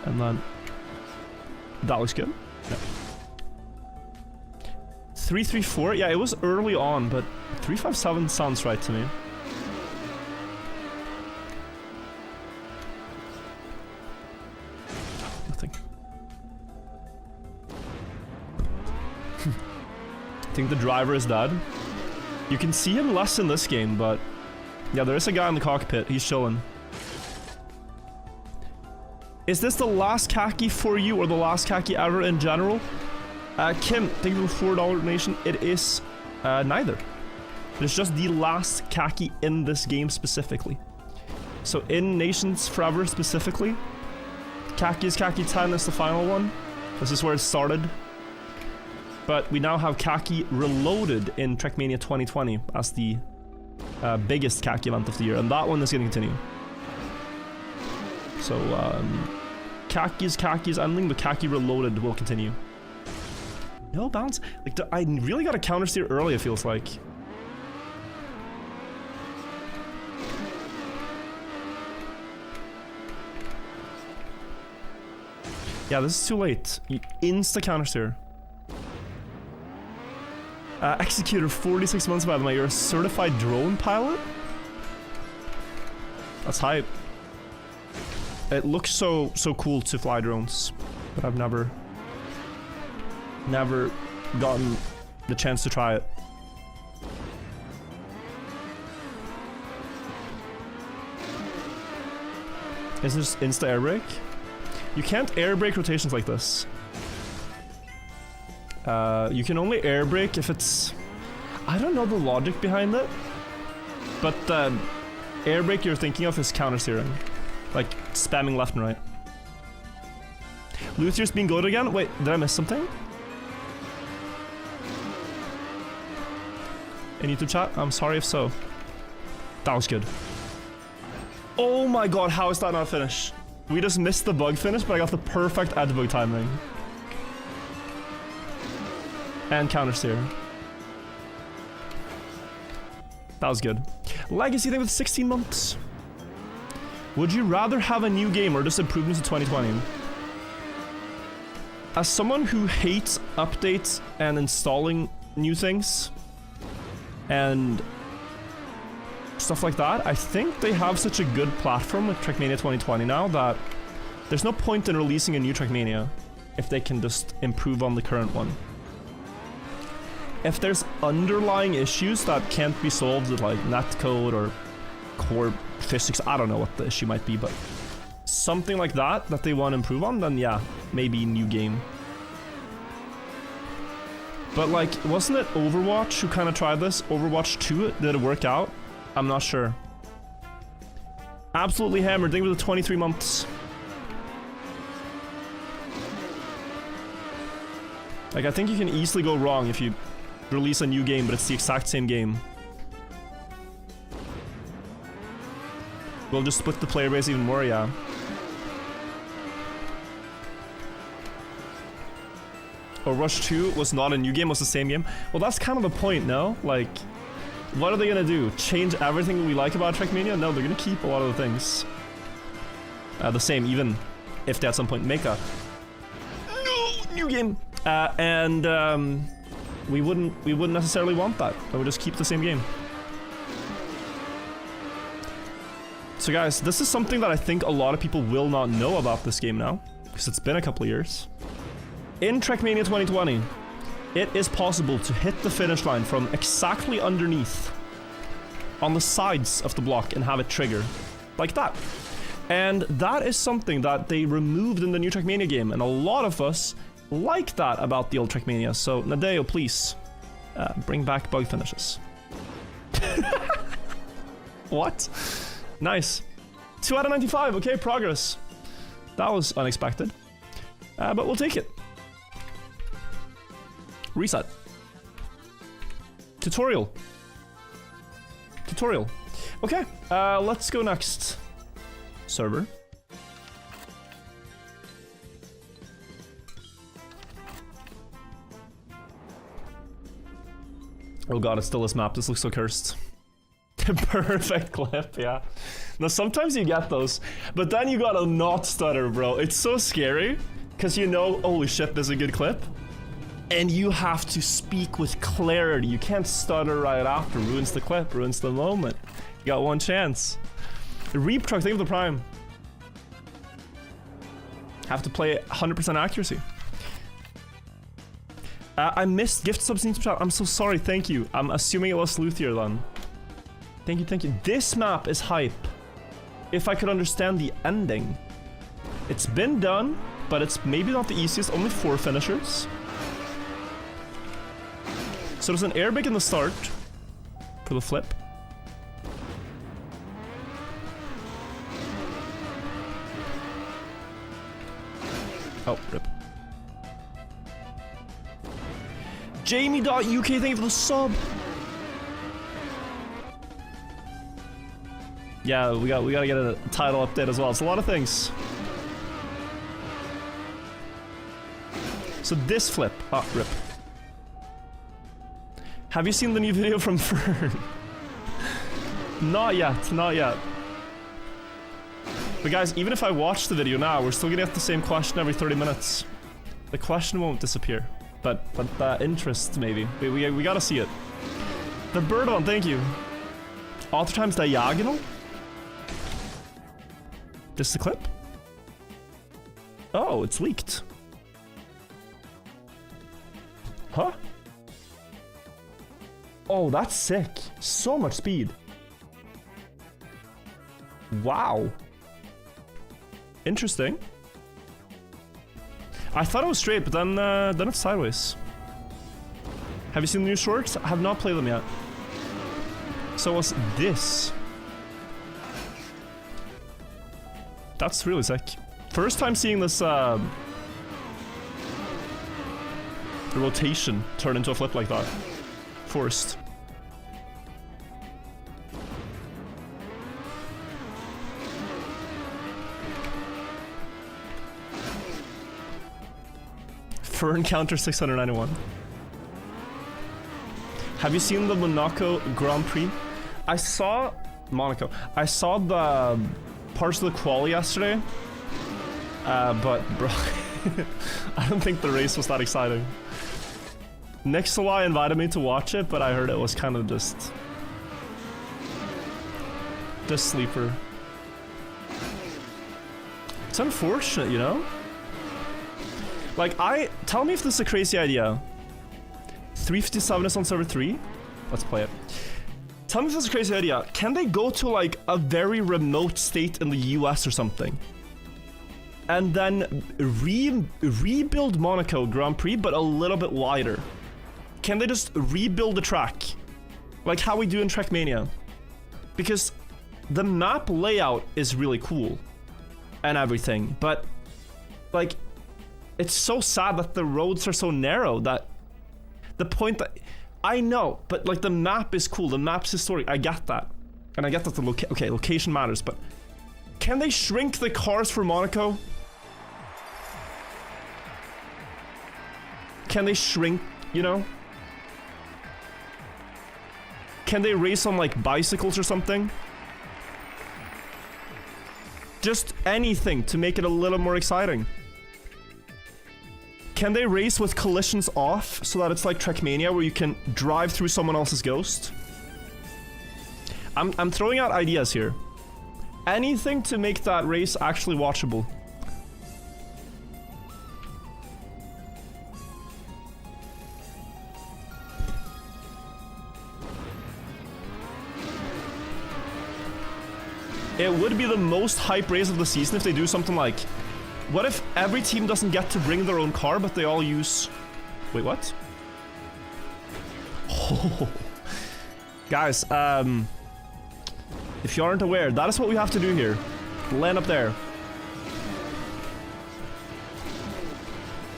And then that looks good. Yeah. 334, yeah, it was early on, but 357 sounds right to me. Nothing. I think the driver is dead. You can see him less in this game, but yeah, there is a guy in the cockpit. He's chilling. Is this the last Kacky for you or the last Kacky ever in general? Kim, thank you for the $4 donation. It is neither. It's just the last Kacky in this game specifically. So in Nations Forever specifically, Kackiest Kacky 10 is the final one. This is where it started. But we now have Kacky Reloaded in Trackmania 2020 as the biggest Kacky event of the year, and that one is going to continue. So, Kackiest ending, but Kacky Reloaded will continue. No bounce? Like, I really got a counter steer early, it feels like. Yeah, this is too late. Insta counter steer. Executor, 46 months by the way. You're a certified drone pilot? That's hype. It looks so cool to fly drones, but I've never gotten the chance to try it. Is this insta air brake? You can't air brake rotations like this. You can only air brake if it's... I don't know the logic behind it, but the air brake you're thinking of is counter steering. Like, spamming left and right. Luthier's being goated again? Wait, did I miss something? In YouTube chat? I'm sorry if so. That was good. Oh my god, how is that not a finish? We just missed the bug finish, but I got the perfect edge bug timing. And counter steer. That was good. Legacy thing with 16 months. Would you rather have a new game or just improvements to 2020? As someone who hates updates and installing new things and stuff like that, I think they have such a good platform with Trackmania 2020 now that there's no point in releasing a new Trackmania if they can just improve on the current one. If there's underlying issues that can't be solved with like netcode or core physics, I don't know what the issue might be, but something like that they want to improve on, then yeah, maybe new game. But like, wasn't it Overwatch who kind of tried this? Overwatch 2, did it work out? I'm not sure. Absolutely hammered, thank you for the 23 months. Like, I think you can easily go wrong if you release a new game, but it's the exact same game. We'll just split the player base even more, yeah. Overwatch 2 was not a new game, it was the same game. Well, that's kind of the point, no? Like, what are they gonna do? Change everything we like about Trackmania? No, they're gonna keep a lot of the things the same, even if they at some point make a new game. We wouldn't necessarily want that. I would just keep the same game. So guys, this is something that I think a lot of people will not know about this game now, because it's been a couple of years. In Trackmania 2020, it is possible to hit the finish line from exactly underneath on the sides of the block and have it trigger like that. And that is something that they removed in the new Trackmania game, and a lot of us like that about the old Trackmania. So Nadeo, please bring back bug finishes. What? Nice. 2 out of 95. Okay, progress. That was unexpected, but we'll take it. Reset. Tutorial. Okay, let's go next. server. Oh god, it's still this map. This looks so cursed. Perfect clip, yeah. Now sometimes you get those, but then you gotta not stutter, bro. It's so scary, because you know, holy shit, this is a good clip. And you have to speak with clarity. You can't stutter right after. Ruins the clip, ruins the moment. You got one chance. Reap truck, think of the prime. Have to play 100% accuracy. I missed gift subs in chat. I'm so sorry, thank you. I'm assuming it was Luthier then. Thank you, thank you. This map is hype. If I could understand the ending. It's been done, but it's maybe not the easiest. Only 4 finishers. So there's an airbag in the start for the flip. Oh, rip. Jamie.uk, thank you for the sub. Yeah, we gotta get a title update as well. It's a lot of things. So this flip. Ah, rip. Have you seen the new video from Fern? Not yet, not yet. But guys, even if I watch the video now, we're still gonna get the same question every 30 minutes. The question won't disappear. But the interest, maybe. We gotta see it. The bird one, thank you. Author times diagonal? This is the clip? Oh, it's leaked. Huh? Oh, that's sick. So much speed. Wow. Interesting. I thought it was straight, but then it's sideways. Have you seen the new shorts? I have not played them yet. So what's this? That's really sick. First time seeing this, the rotation turn into a flip like that. Forced. Fern counter 691. Have you seen the Monaco Grand Prix? I saw Monaco. I saw the parts of the quali yesterday. But bro, I don't think the race was that exciting. Nixawai invited me to watch it, but I heard it was kind of just sleeper. It's unfortunate, you know? Like, tell me if this is a crazy idea. 357 is on server 3. Let's play it. Tell me if this is a crazy idea. Can they go to like a very remote state in the US or something? And then rebuild Monaco Grand Prix, but a little bit wider? Can they just rebuild the track? Like how we do in Trackmania? Because the map layout is really cool. And everything, but like, it's so sad that the roads are so narrow that the point that I know, but like the map is cool, the map's historic, I get that. And I get that the location matters, but can they shrink the cars for Monaco? Can they shrink, you know? Can they race on like bicycles or something? Just anything to make it a little more exciting. Can they race with collisions off so that it's like Trackmania where you can drive through someone else's ghost? I'm throwing out ideas here. Anything to make that race actually watchable. It would be the most hype race of the season if they do something like, what if every team doesn't get to bring their own car, but they all use... Wait, what? Oh. Guys, if you aren't aware, that is what we have to do here. Land up there.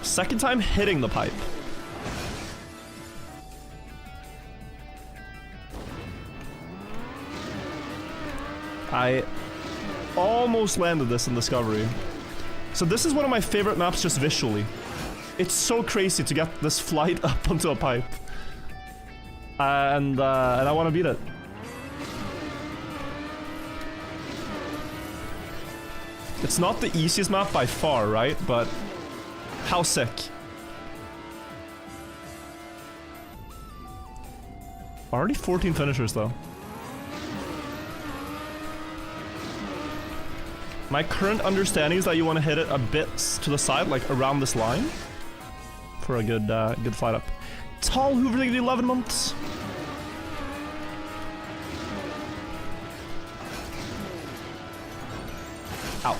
Second time hitting the pipe. almost landed this in Discovery. So this is one of my favorite maps just visually. It's so crazy to get this flight up onto a pipe. And I want to beat it. It's not the easiest map by far, right? But how sick. Already 14 finishers though. My current understanding is that you want to hit it a bit to the side, like around this line, for a good good flight up. Tall Hoover, 11 months. Ow.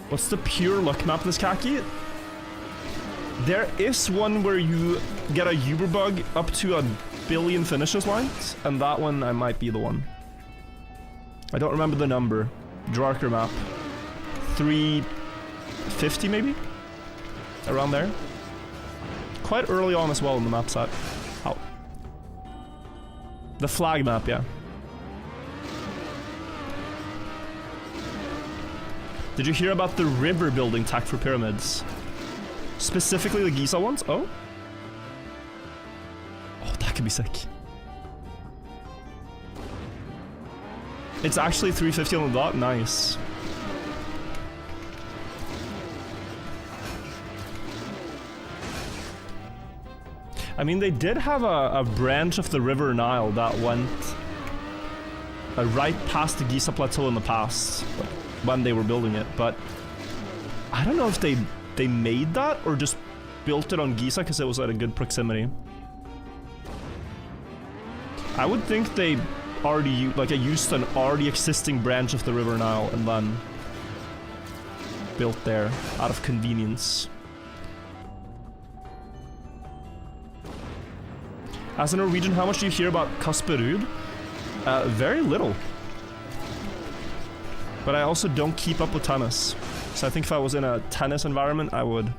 What's the pure luck map in this Kacky? There is one where you get a Uber bug up to 1 billion finishes lines, and that one I might be the one. I don't remember the number. Darker map. 350 maybe? Around there. Quite early on as well in the map set. Ow. The flag map, yeah. Did you hear about the river building tech for pyramids? Specifically the Giza ones? Oh? Oh, that could be sick. It's actually 350 on the dot? Nice. I mean, they did have a branch of the River Nile that went right past the Giza Plateau in the past, when they were building it, but I don't know if they made that or just built it on Giza because it was at a good proximity. I would think they already used an already existing branch of the River Nile and then built there out of convenience. As a Norwegian, how much do you hear about Kasper Ruud? Very little. But I also don't keep up with tennis. So I think if I was in a tennis environment, I would.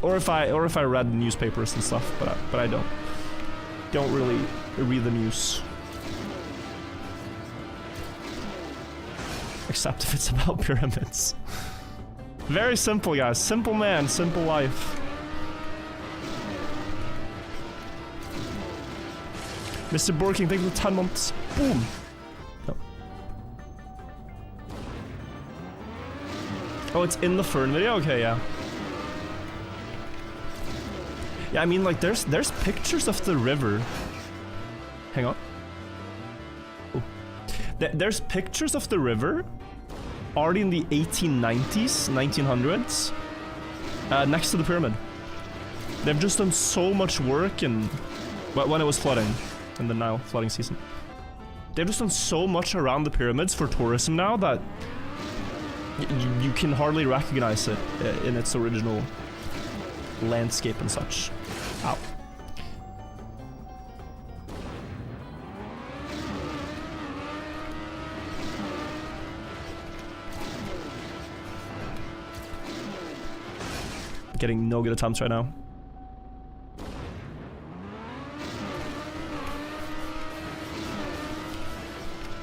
Or if I read newspapers and stuff, but I don't. Don't really read the news. Except if it's about pyramids. Very simple, guys. Simple man, simple life. Mr. Borking, thank you for 10 months. Boom. No. Oh, it's in the Fern video? Okay, yeah. Yeah, I mean, like, there's pictures of the river. Hang on. Oh. There's pictures of the river already in the 1890s, 1900s, next to the pyramid. They've just done so much work in, when it was flooding, in the Nile flooding season. They've just done so much around the pyramids for tourism now that you can hardly recognize it in its original landscape and such. Ow. Getting no good attempts right now.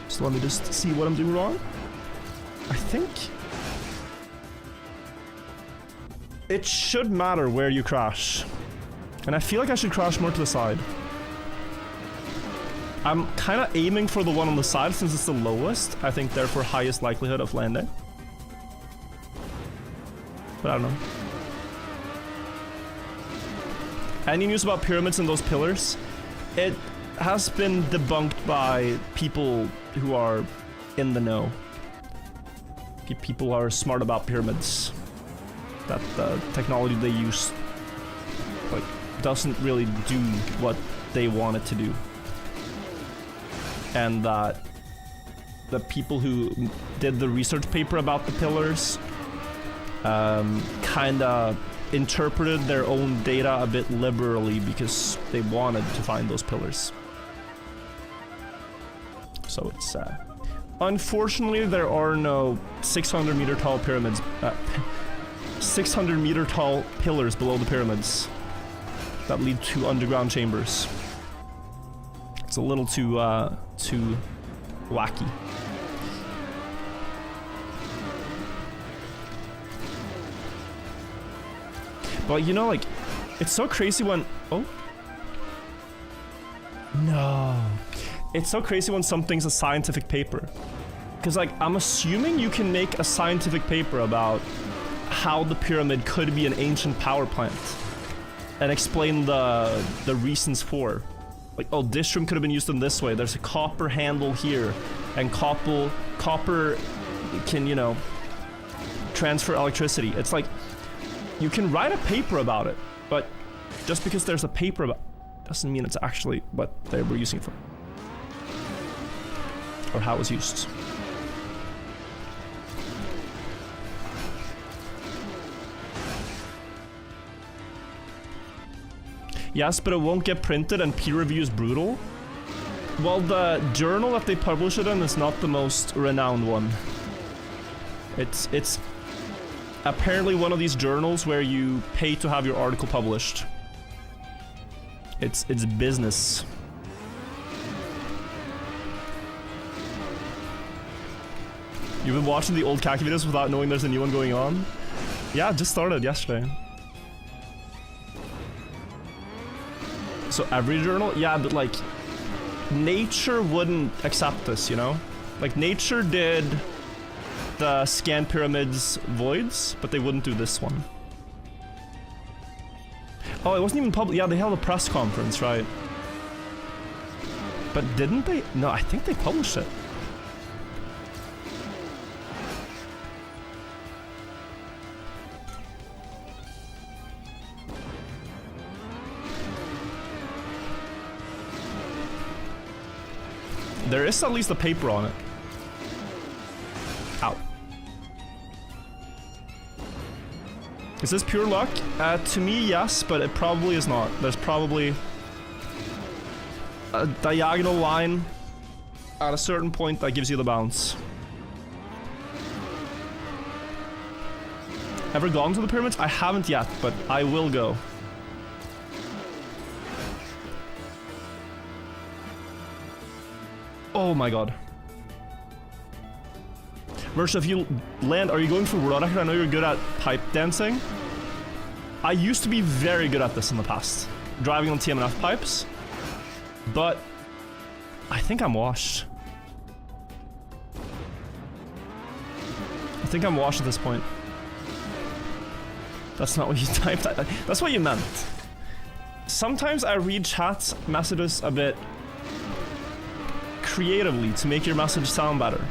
So let me just see what I'm doing wrong. I think it should matter where you crash. And I feel like I should crash more to the side. I'm kind of aiming for the one on the side since it's the lowest. I think therefore highest likelihood of landing. But I don't know. Any news about pyramids and those pillars? It has been debunked by people who are in the know. People are smart about pyramids. That the technology they use like doesn't really do what they want it to do. And that the people who did the research paper about the pillars kinda interpreted their own data a bit liberally because they wanted to find those pillars. So it's unfortunately there are no 600 meter tall pyramids 600 meter tall pillars below the pyramids that lead to underground chambers. It's a little too wacky. But you know, like, it's so crazy when... Oh. No. It's so crazy when something's a scientific paper. Because, like, I'm assuming you can make a scientific paper about how the pyramid could be an ancient power plant. And explain the reasons for. Like, oh, this room could have been used in this way. There's a copper handle here. And copper can, you know, transfer electricity. It's like... You can write a paper about it, but just because there's a paper about it doesn't mean it's actually what they were using it for. Or how it was used. Yes, but it won't get printed and peer review is brutal. Well, the journal that they publish it in is not the most renowned one. It's apparently one of these journals where you pay to have your article published. It's business. You've been watching the old Kacky videos without knowing there's a new one going on? Yeah, just started yesterday. So every journal? Yeah, but like... Nature wouldn't accept this, you know? Like, Nature did... the scan pyramids voids, but they wouldn't do this one. Oh, it wasn't even public. Yeah, they held a press conference, right? But didn't they? No, I think they published it. There is at least a paper on it. Ow. Is this pure luck? To me, yes, but it probably is not. There's probably a diagonal line at a certain point that gives you the bounce. Ever gone to the pyramids? I haven't yet, but I will go. Oh my god. Merch, if you land, are you going for world record? I know you're good at pipe dancing. I used to be very good at this in the past. Driving on TMNF pipes. But I think I'm washed. I think I'm washed at this point. That's not what you typed. That's what you meant. Sometimes I read chat messages a bit creatively to make your message sound better.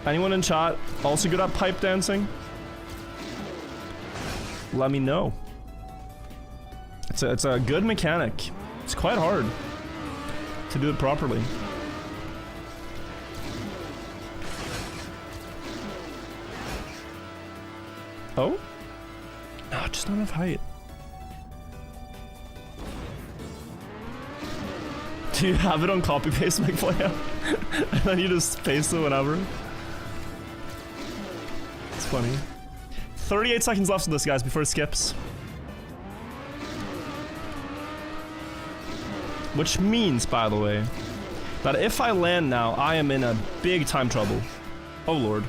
Anyone in chat also good at pipe dancing? Let me know. It's a good mechanic. It's quite hard to do it properly. Oh? No, just not enough height. Do you have it on copy paste, McFlay? And then you just paste it whenever? It's funny. 38 seconds left of this, guys, before it skips. Which means, by the way, that if I land now, I am in a big time trouble. Oh lord.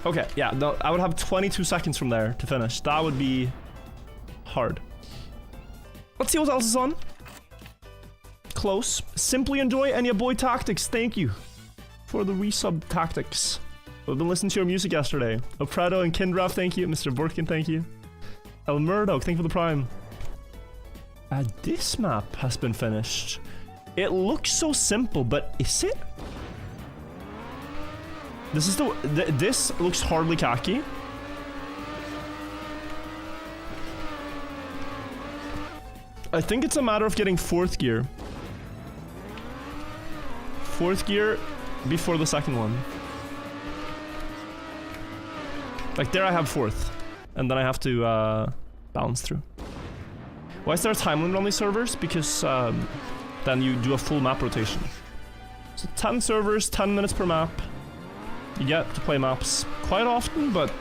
Okay, yeah, no, I would have 22 seconds from there to finish. That would be hard. Let's see what else is on. Close. Simply enjoy and your boy Tactics. Thank you for the resub Tactics. I've been listening to your music yesterday. Opredo and Kindraf, thank you. Mr. Borkin, thank you. El Murdoch, thank you for the prime. This map has been finished. It looks so simple, but is it? This is this looks hardly Kacky. I think it's a matter of getting 4th gear. 4th gear before the second one. Like there I have 4th. And then I have to bounce through. Why is there a time limit on these servers? Because then you do a full map rotation. So 10 servers, 10 minutes per map. You get to play maps quite often, but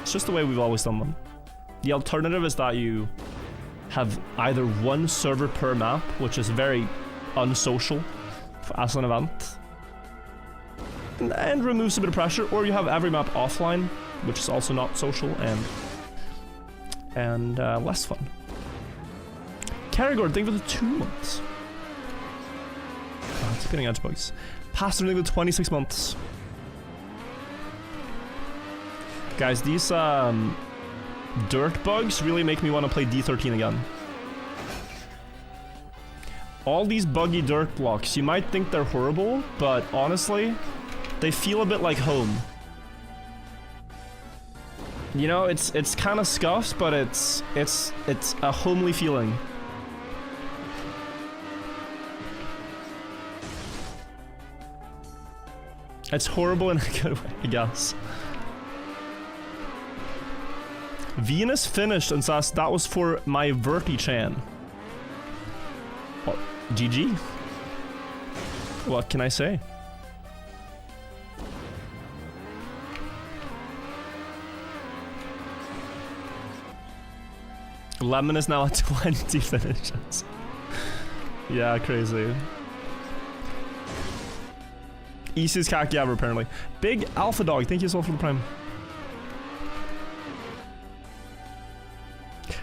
it's just the way we've always done them. The alternative is that you have either one server per map, which is very unsocial as an event, and removes a bit of pressure, or you have every map offline, which is also not social and less fun. Carragord, thank you for the 2 months. Oh, it's getting edge bugs. Pastor, thank you for the 26 months. Guys, these dirt bugs really make me want to play D13 again. All these buggy dirt blocks, you might think they're horrible, but honestly, they feel a bit like home. You know, it's kind of scuffed, but it's a homely feeling. It's horrible in a good way, I guess. Venus finished and says that was for my Verti-chan. Oh, GG. What can I say? Lemon is now at 20 finishes. Yeah, crazy. Easiest Kacky ever, apparently. Big Alpha Dog, thank you so much for the prime.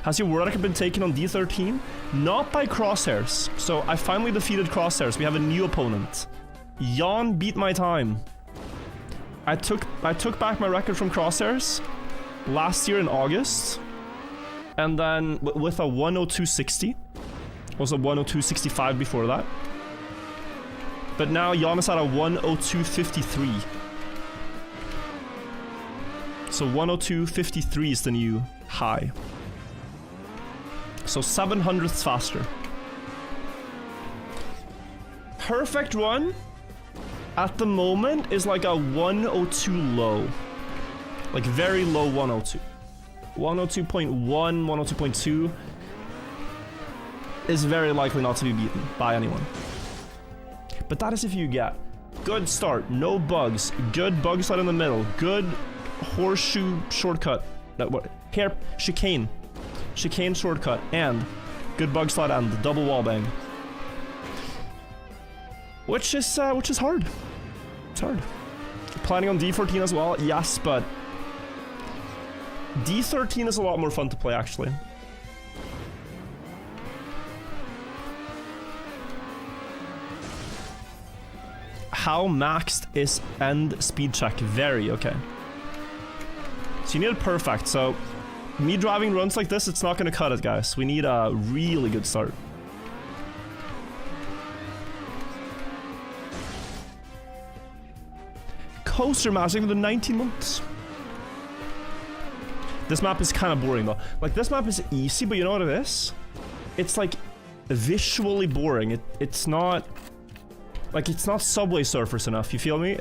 Has your world record been taken on D13? Not by Crosshairs. So I finally defeated Crosshairs. We have a new opponent. Jan beat my time. I took back my record from Crosshairs last year in August. And then with a 102.60. Was a 102.65 before that. But now Jan is at a 102.53. So 102.53 is the new high. So 700ths faster. Perfect run at the moment is like a 102 low. Like very low 102. 102.1, 102.2 is very likely not to be beaten by anyone. But that is if you get good start, no bugs, good bug slide in the middle, good horseshoe shortcut, hair chicane shortcut, and good bug slide and double wall bang. Which is hard. It's hard. Planning on D14 as well, yes, but D13 is a lot more fun to play actually. How maxed is end speed check? Very, okay. So you need it perfect, so me driving runs like this, it's not gonna cut it, guys. We need a really good start. Coaster matching for the 19 months. This map is kind of boring though. Like this map is easy, but you know what it is? It's like visually boring. It's not like it's not Subway Surfers enough. You feel me?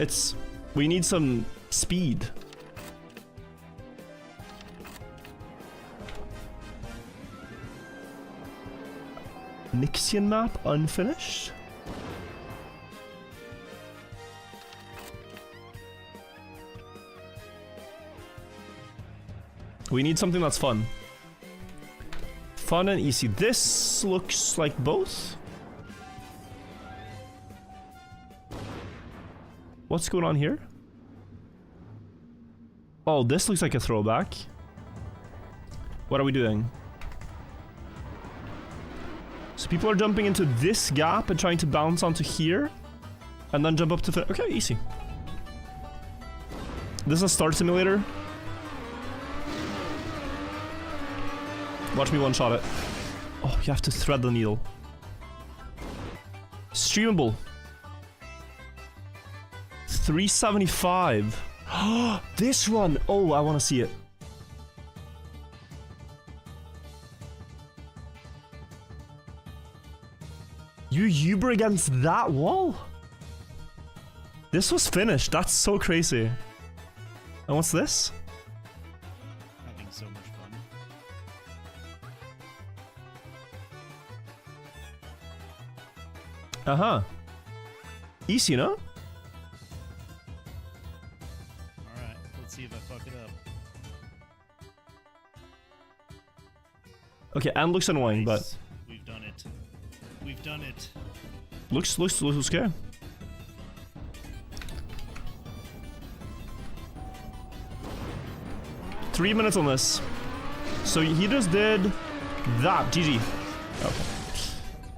We need some speed. Nixian map unfinished. We need something that's fun. Fun and easy. This looks like both. What's going on here? Oh, this looks like a throwback. What are we doing? So people are jumping into this gap and trying to bounce onto here. And then jump up to... Okay, easy. This is a start simulator. Watch me one-shot it. Oh, you have to thread the needle. Streamable. 375. This one! Oh, I want to see it. You Uber against that wall? This was finished. That's so crazy. And what's this? Having so much fun. Uh-huh. Easy, no? Okay, and looks annoying, but Nice. We've done it. We've done it. looks okay. Three minutes on this. So he just did that. GG. Okay.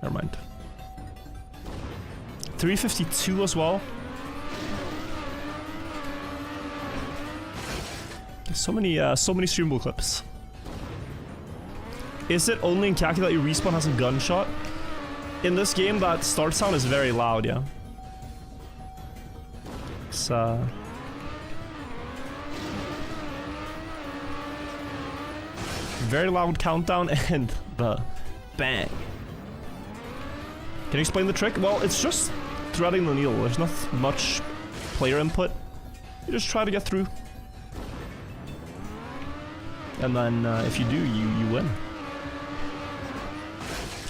Never mind. 352 as well. So many streamable clips. Is it only in Kacky that your respawn has a gunshot? In this game, that start sound is very loud, yeah. It's, very loud countdown and the bang. Can you explain the trick? Well, it's just threading the needle. There's not much player input. You just try to get through. And then if you do, you win.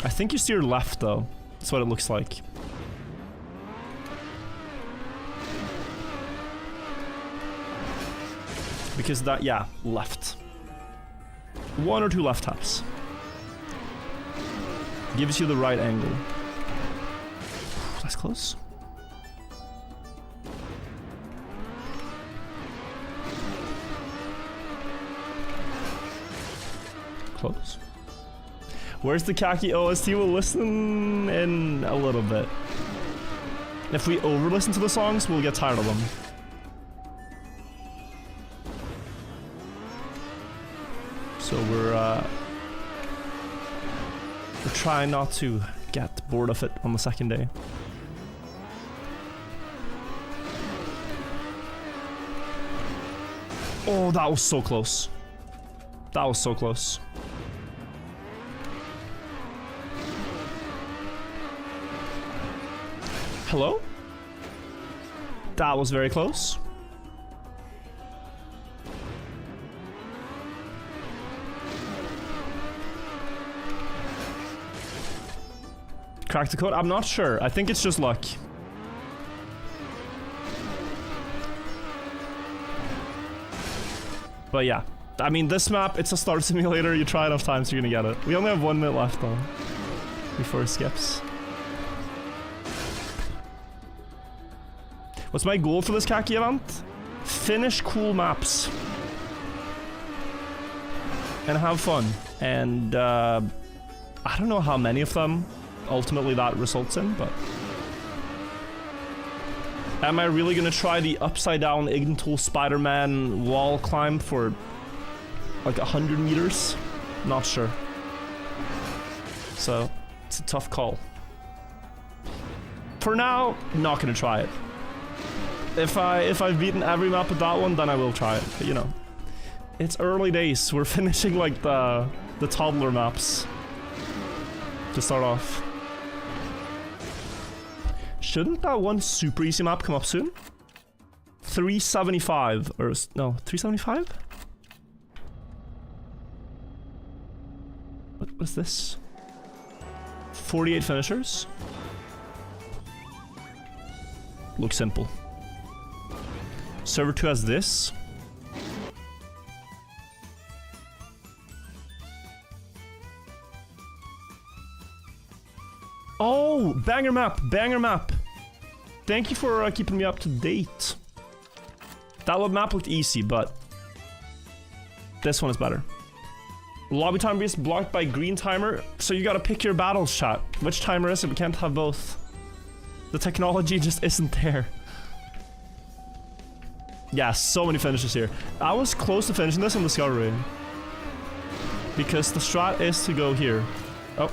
I think you steer left though. That's what it looks like. Because that, yeah, left. One or two left taps. Gives you the right angle. That's close. Close. Where's the Kacky OST? We'll listen in a little bit. If we over-listen to the songs, we'll get tired of them. So we're trying not to get bored of it on the second day. Oh, that was so close. That was so close. Hello? That was very close. Cracked the code? I'm not sure. I think it's just luck. But yeah. I mean, this map, it's a start simulator. You try enough times, you're gonna get it. We only have 1 minute left though. Before it skips. What's my goal for this Kacky event? Finish cool maps. And have fun. And I don't know how many of them ultimately that results in, but... Am I really gonna try the upside down Ignital Spider-Man wall climb for like 100 meters? Not sure. So, it's a tough call. For now, not gonna try it. If I've beaten every map with that one, then I will try it. But you know, it's early days. We're finishing like the toddler maps to start off. Shouldn't that one super easy map come up soon? 375 or no, 375? What was this? 48 finishers? Looks simple. Server 2 has this. Oh, banger map, banger map. Thank you for keeping me up to date. That map looked easy, but this one is better. Lobby timer is blocked by green timer, so you gotta pick your battles, chat. Which timer is it? We can't have both. The technology just isn't there. Yeah, so many finishes here. I was close to finishing this on Discovery. Because the strat is to go here. Oh.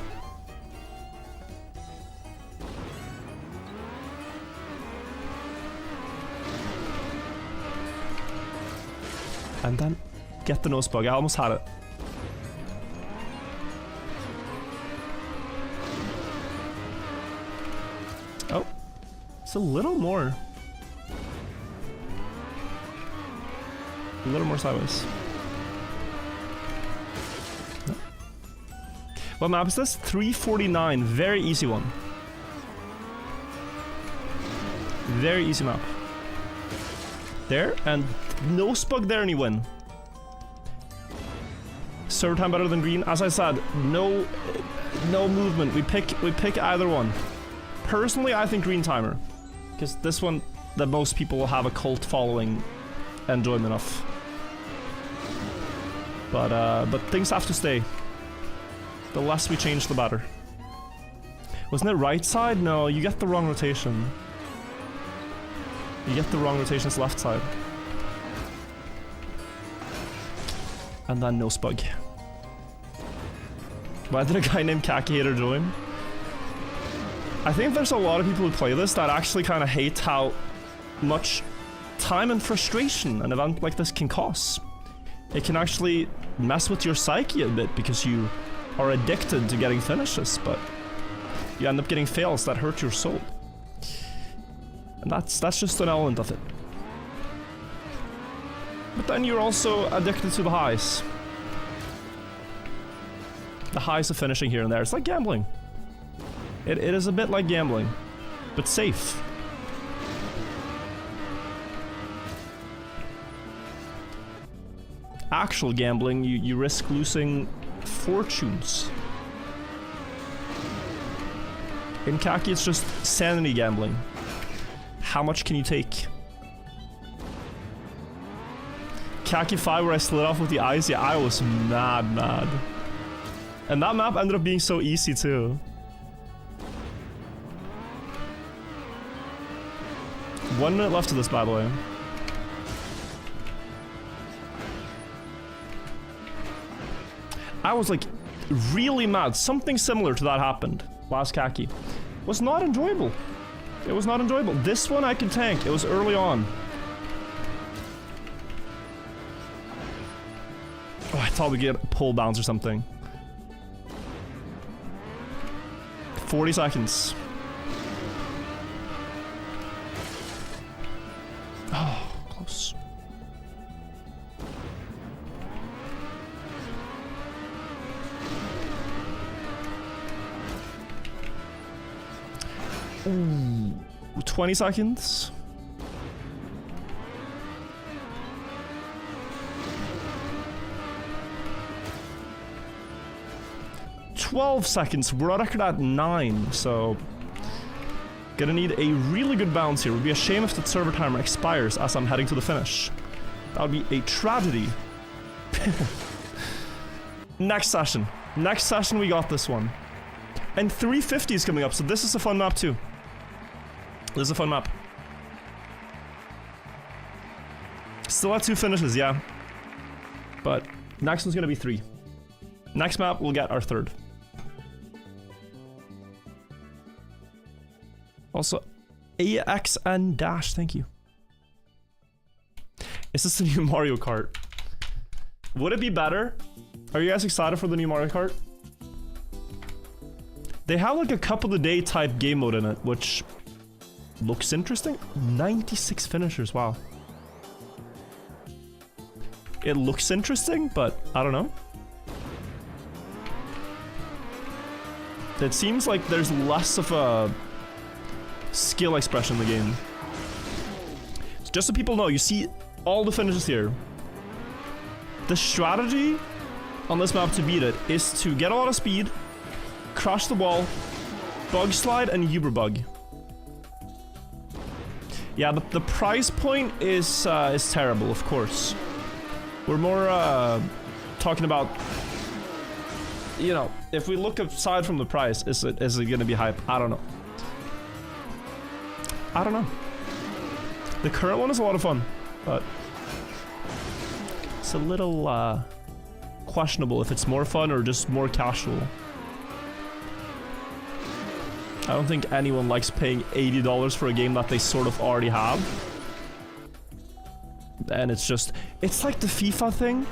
And then get the nose bug. I almost had it. Oh. It's a little more. A little more sideways. No. What map is this? 349. Very easy one. Very easy map. There, and no spug there and you win. Server time better than green? As I said, no movement. We pick either one. Personally, I think green timer, because this one that most people will have a cult following enjoyment of. But things have to stay. The less we change, the better. Wasn't it right side? No, you get the wrong rotation. You get the wrong rotation, it's left side. And then no spug. Why did a guy named Kacky hater join? I think there's a lot of people who play this that actually kind of hate how much time and frustration an event like this can cause. It can actually mess with your psyche a bit because you are addicted to getting finishes, but you end up getting fails that hurt your soul. And that's just an element of it. But then you're also addicted to the highs. The highs of finishing here and there. It's like gambling. It is a bit like gambling, but safe. Actual gambling, you risk losing fortunes. In Khaki, it's just sanity gambling. How much can you take? Khaki 5 where I slid off with the eyes, yeah, I was mad. And that map ended up being so easy too. One minute left of this, by the way. I was like really mad. Something similar to that happened last Khaki. Was not enjoyable. It was not enjoyable. This one I could tank. It was early on. Oh, I thought we'd get a pull bounce or something. 40 seconds. Oh, close. Ooh, 20 seconds. $12 We're on record at 9, so gonna need a really good bounce here. It would be a shame if the server timer expires as I'm heading to the finish. That would be a tragedy. Next session. Next session we got this one. And 350 is coming up, so this is a fun map too. This is a fun map. Still at 2 finishes, yeah. But next one's gonna be 3. Next map, we'll get our 3rd. Also, AXN Dash, thank you. Is this the new Mario Kart? Would it be better? Are you guys excited for the new Mario Kart? They have like a cup of the day type game mode in it, which looks interesting. 96 finishers, wow. It looks interesting, but I don't know. It seems like there's less of a skill expression in the game. So just so people know, you see all the finishes here. The strategy on this map to beat it is to get a lot of speed, crash the wall, bug slide, and Uber bug. Yeah, the price point is terrible, of course. We're more talking about, you know, if we look aside from the price, is it gonna be hype? I don't know. I don't know. The current one is a lot of fun, but it's a little questionable if it's more fun or just more casual. I don't think anyone likes paying $80 for a game that they sort of already have. And it's just, it's like the FIFA thing,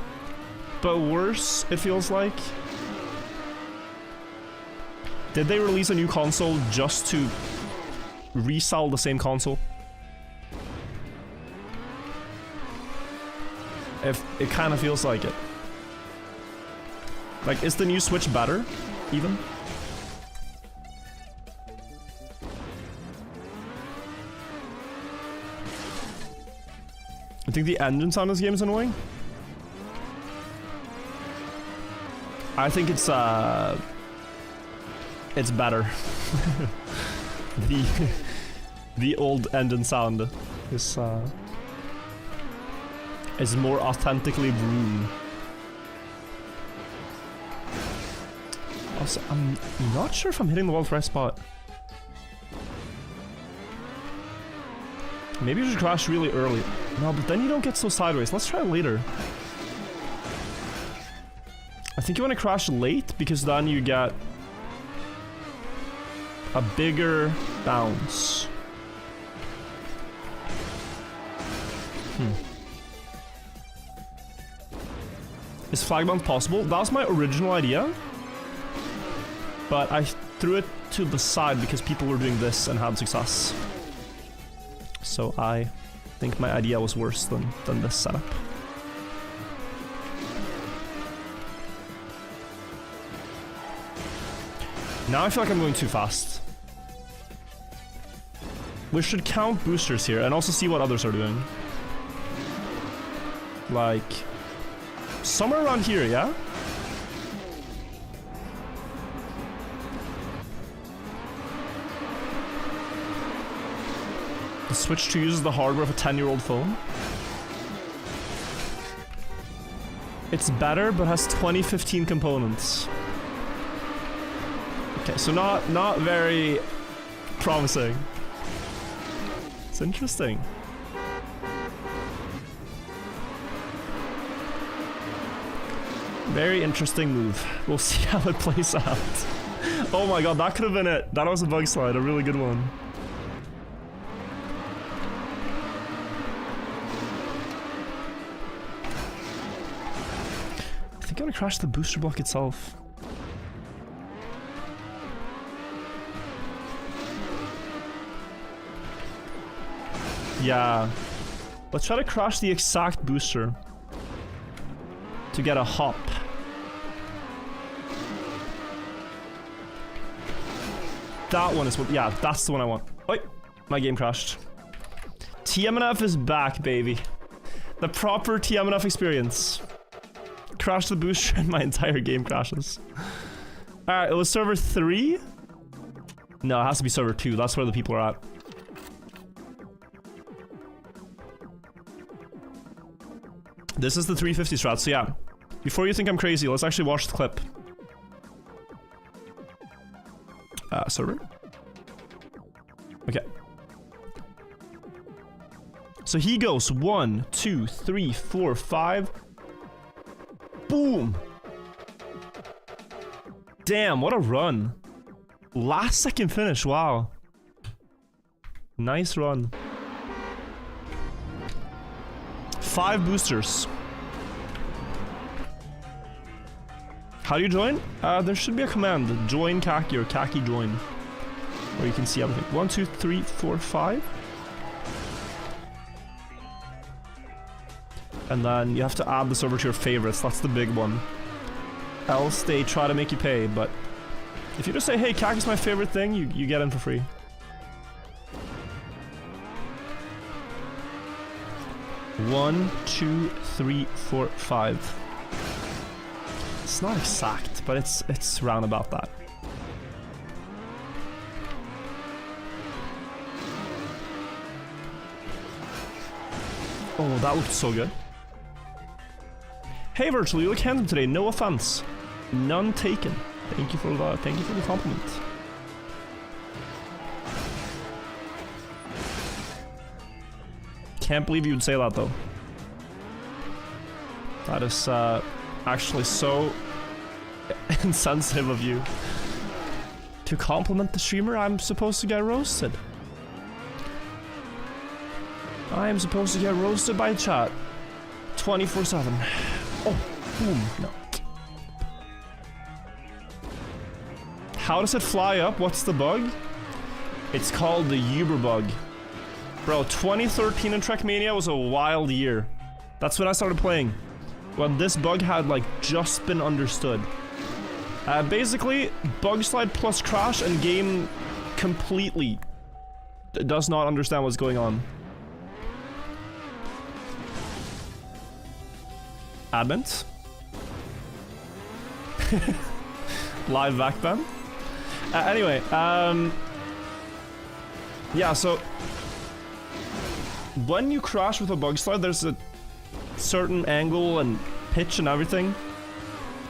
but worse, it feels like. Did they release a new console just to resell the same console? If it kind of feels like it. Like, is the new Switch better, even? I think the engine sound in this game is annoying. I think it's better. the old engine sound is more authentically brewed. Also, I'm not sure if I'm hitting the wall at the right spot. Maybe you should crash really early. No, but then you don't get so sideways. Let's try later. I think you want to crash late because then you get a bigger bounce. Is flag bounce possible? That was my original idea. But I threw it to the side because people were doing this and had success. So I think my idea was worse than this setup. Now I feel like I'm going too fast. We should count boosters here and also see what others are doing. Like, somewhere around here, yeah? The Switch 2 uses the hardware of a 10-year-old phone. It's better, but has 2015 components. Okay, so not very promising. It's interesting. Very interesting move. We'll see how it plays out. Oh my god, that could have been it. That was a bug slide, a really good one. I think I'm gonna crash the booster block itself. Yeah. Let's try to crash the exact booster to get a hop. That one is what, yeah, that's the one I want. Oi, my game crashed. TMNF is back, baby. The proper TMNF experience. Crash the booster and my entire game crashes. Alright, it was server 3? No, it has to be server 2. That's where the people are at. This is the 350 strat, so yeah. Before you think I'm crazy, let's actually watch the clip. Server? Okay. So he goes 1, 2, 3, 4, 5. Boom! Damn, what a run. Last second finish, wow. Nice run. 5 boosters. How do you join? There should be a command. Join Kacky or Kacky join. Where you can see everything. 1, 2, 3, 4, 5. And then you have to add this over to your favorites. That's the big one. Else they try to make you pay, but if you just say, hey, Kacky's my favorite thing, you get in for free. One, 2, 3, 4, 5. It's not exact, but it's round about that. Oh, that looked so good. Hey, Virtual, you look handsome today. No offense, none taken. Thank you for the compliment. Can't believe you'd say that though. That is actually so insensitive of you. To compliment the streamer, I'm supposed to get roasted. I am supposed to get roasted by chat 24/7. Oh, boom, no. How does it fly up? What's the bug? It's called the Uber bug. Bro, 2013 in Trackmania was a wild year. That's when I started playing. When this bug had like just been understood. Basically, bug slide plus crash and game completely does not understand what's going on. Advent? Live back then. Anyway, yeah, so when you crash with a bug slide, there's a certain angle and pitch and everything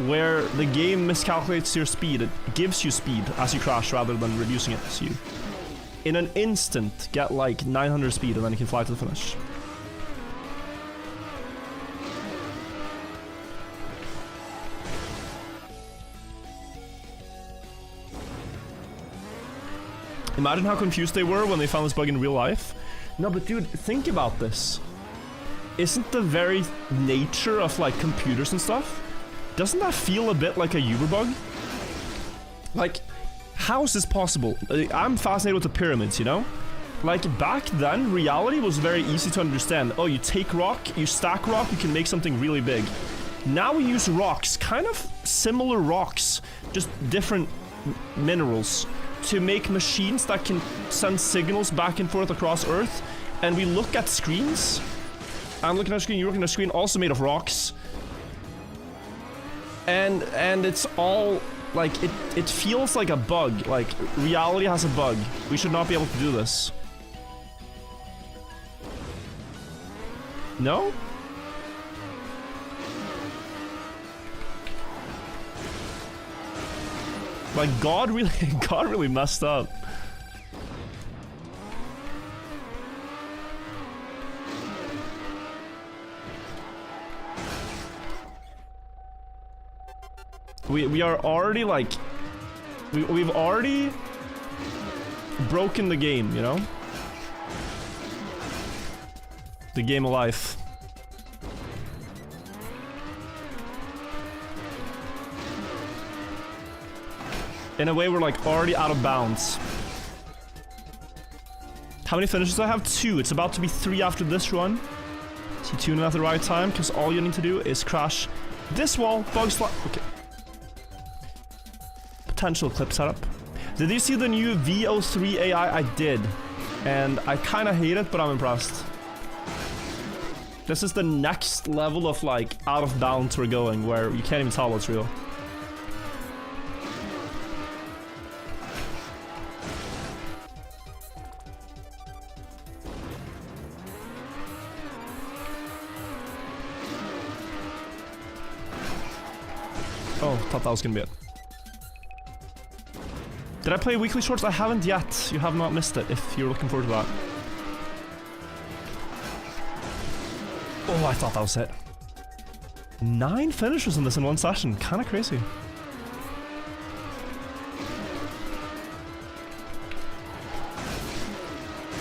where the game miscalculates your speed. It gives you speed as you crash rather than reducing it. So you, in an instant, get like 900 speed and then you can fly to the finish. Imagine how confused they were when they found this bug in real life. No, but dude, think about this. Isn't the very nature of like computers and stuff, doesn't that feel a bit like a Uber bug? Like, how is this possible? I'm fascinated with the pyramids, you know? Like, back then, reality was very easy to understand. Oh, you take rock, you stack rock, you can make something really big. Now we use rocks, kind of similar rocks, just different minerals, to make machines that can send signals back and forth across Earth. And we look at screens. I'm looking at a screen, you're looking at a screen also made of rocks. And it's all, like, it feels like a bug. Like, reality has a bug. We should not be able to do this. No? Like, God really messed up. We are already like, we've already broken the game, you know? The game of life. In a way, we're like already out of bounds. How many finishes do I have? 2. It's about to be 3 after this run. So you tune in at the right time, because all you need to do is crash this wall, bug slide. Okay. Potential clip setup. Did you see the new VO3 AI? I did. And I kind of hate it, but I'm impressed. This is the next level of like out of bounds we're going, where you can't even tell what's real. Oh, thought that was gonna be it. Did I play weekly shorts? I haven't yet. You have not missed it if you're looking forward to that. Oh, I thought that was it. 9 finishers in this in one session. Kind of crazy.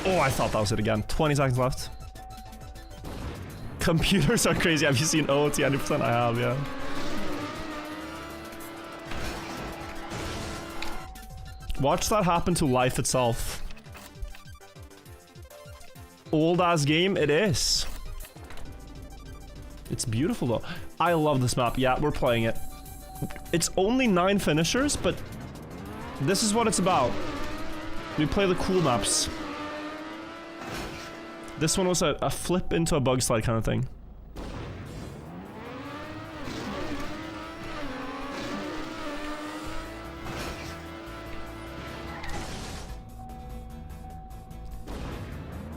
Oh, I thought that was it again. 20 seconds left. Computers are crazy. Have you seen OOT 100%? I have, yeah. Watch that happen to life itself. Old ass game, it is. It's beautiful though. I love this map. Yeah, we're playing it. It's only 9 finishers, but this is what it's about. We play the cool maps. This one was a flip into a bug slide kind of thing.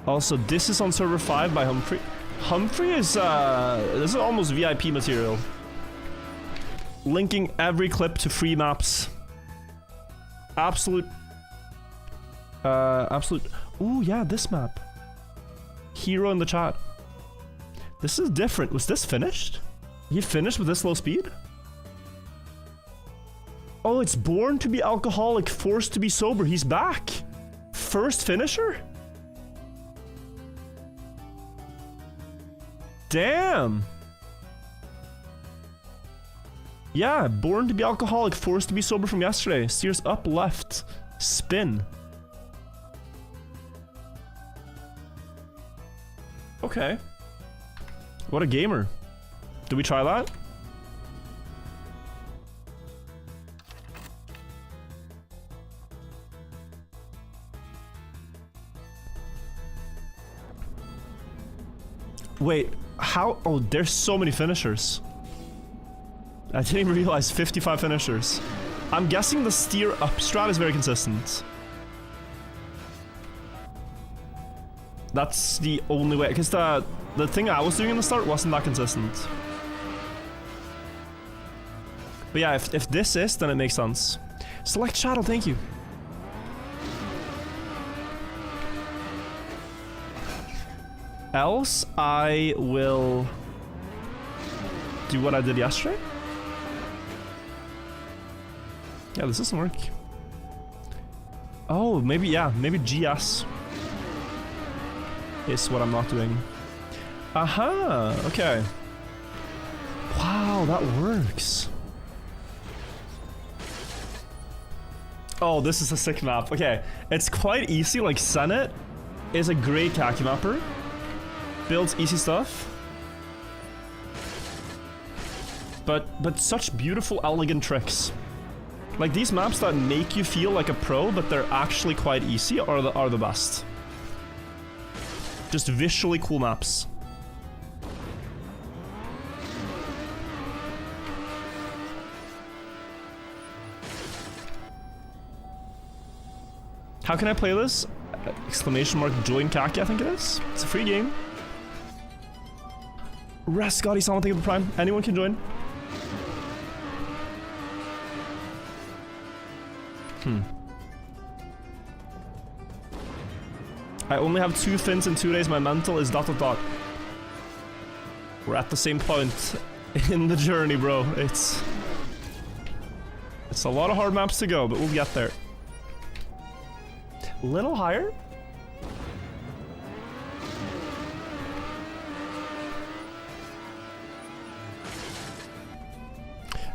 Also, this is on server 5 by Humphrey. Humphrey is, this is almost VIP material. Linking every clip to free maps. Absolute. Ooh, yeah, this map. Hero in the chat. This is different. Was this finished? He finished with this low speed? Oh, it's born to be alcoholic, forced to be sober. He's back. First finisher? Damn. Yeah, born to be alcoholic, forced to be sober from yesterday. Steers up, left, spin. Okay. What a gamer. Did we try that? Wait, how? Oh, there's so many finishers. I didn't even realize 55 finishers. I'm guessing the steer up strat is very consistent. That's the only way, because the thing I was doing in the start wasn't that consistent. But yeah, if this is, then it makes sense. Select shadow, thank you. Else, I will do what I did yesterday. Yeah, this doesn't work. Oh, maybe, yeah, maybe GS is what I'm not doing. Aha, okay. Wow, that works. Oh, this is a sick map. Okay, it's quite easy. Like, Senate is a great Kacky mapper. Builds easy stuff. But such beautiful, elegant tricks. Like, these maps that make you feel like a pro, but they're actually quite easy, are the best. Just visually cool maps. How can I play this? Exclamation mark join Kacky, I think it is. It's a free game. Rest Scotty, someone think of the prime. Anyone can join. I only have 2 fins in 2 days. My mental is ... We're at the same point in the journey, bro. It's a lot of hard maps to go, but we'll get there. Little higher?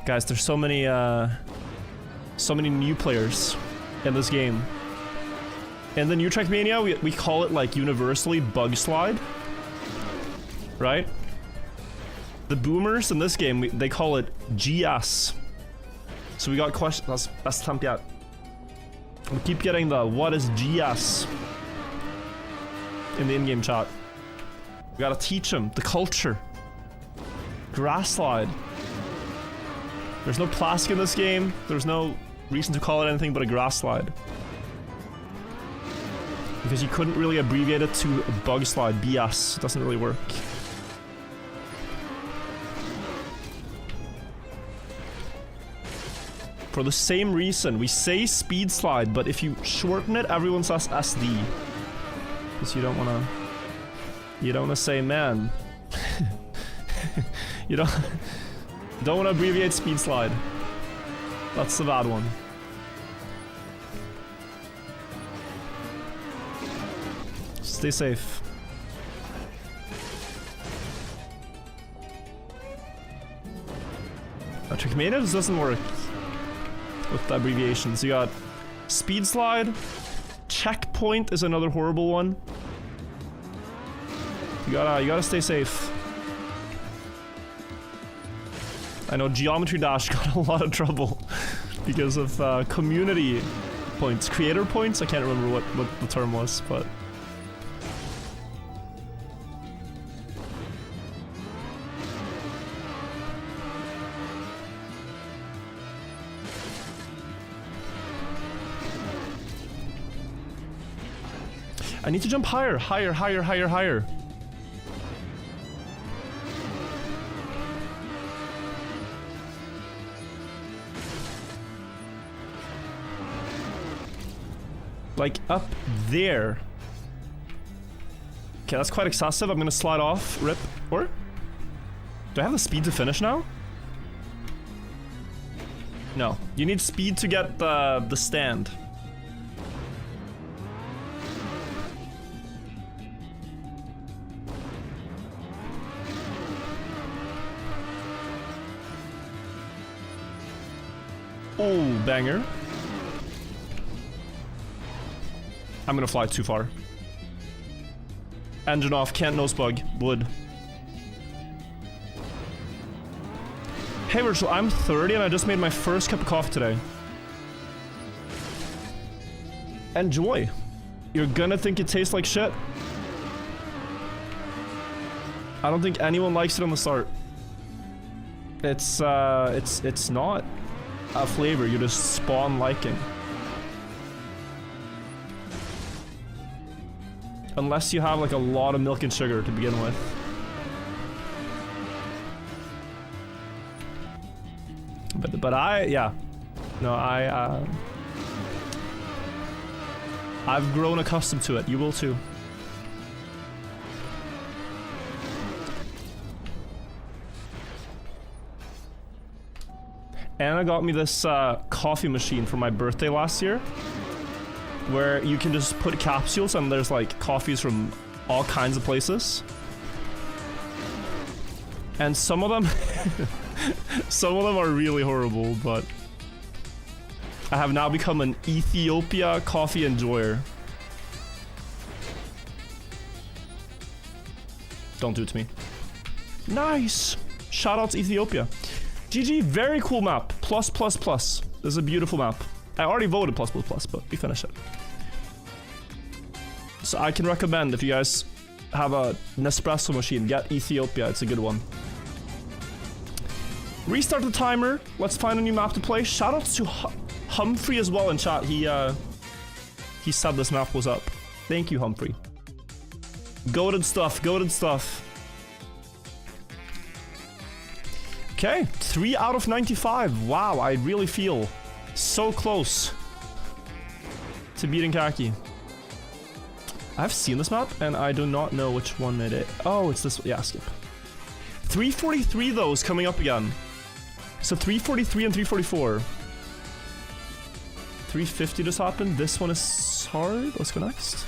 Guys, there's so many new players in this game. In the new Trackmania, we call it, like, universally bug slide. Right? The boomers in this game, they call it GS. So we got questions. That's best attempt yet. We keep getting the what is GS in the in-game chat. We gotta teach them the culture. Grass slide. There's no plastic in this game. There's no reason to call it anything but a grass slide. Because you couldn't really abbreviate it to bug slide. BS. It doesn't really work. For the same reason, we say speed slide, but if you shorten it, everyone says SD. Because you don't wanna say, man. you don't wanna abbreviate speed slide. That's the bad one. Stay safe. Trackmania just doesn't work with the abbreviations. You got speed slide, checkpoint is another horrible one. You gotta stay safe. I know Geometry Dash got a lot of trouble because of community points, creator points. I can't remember what the term was, but. I need to jump higher, higher, higher, higher, higher. Like up there. Okay, that's quite excessive. I'm gonna slide off, rip, or? Do I have the speed to finish now? No, you need speed to get the stand. Oh, banger. I'm gonna fly too far. Engine off, can't nose bug. Wood. Hey Virtual, I'm 30 and I just made my first cup of coffee today. Enjoy. You're gonna think it tastes like shit. I don't think anyone likes it on the start. It's not a flavor, you just spawn liking. Unless you have like a lot of milk and sugar to begin with. But yeah. No, I've grown accustomed to it. You will too. Anna got me this coffee machine for my birthday last year, where you can just put capsules and there's like coffees from all kinds of places. And some of them some of them are really horrible, but I have now become an Ethiopia coffee enjoyer. Don't do it to me. Nice! Shout out to Ethiopia. GG, very cool map. Plus, plus, plus. This is a beautiful map. I already voted plus, plus, plus, but we finished it. So I can recommend, if you guys have a Nespresso machine, get Ethiopia. It's a good one. Restart the timer. Let's find a new map to play. Shout out to Humphrey as well in chat. He said this map was up. Thank you, Humphrey. Goated stuff, goated stuff. Okay, 3 out of 95. Wow, I really feel so close to beating Kacky. I've seen this map, and I do not know which one it is. Oh, it's this one. Yeah, skip. 343 though is coming up again. So 343 and 344. 350 just happened. This one is hard. Let's go next.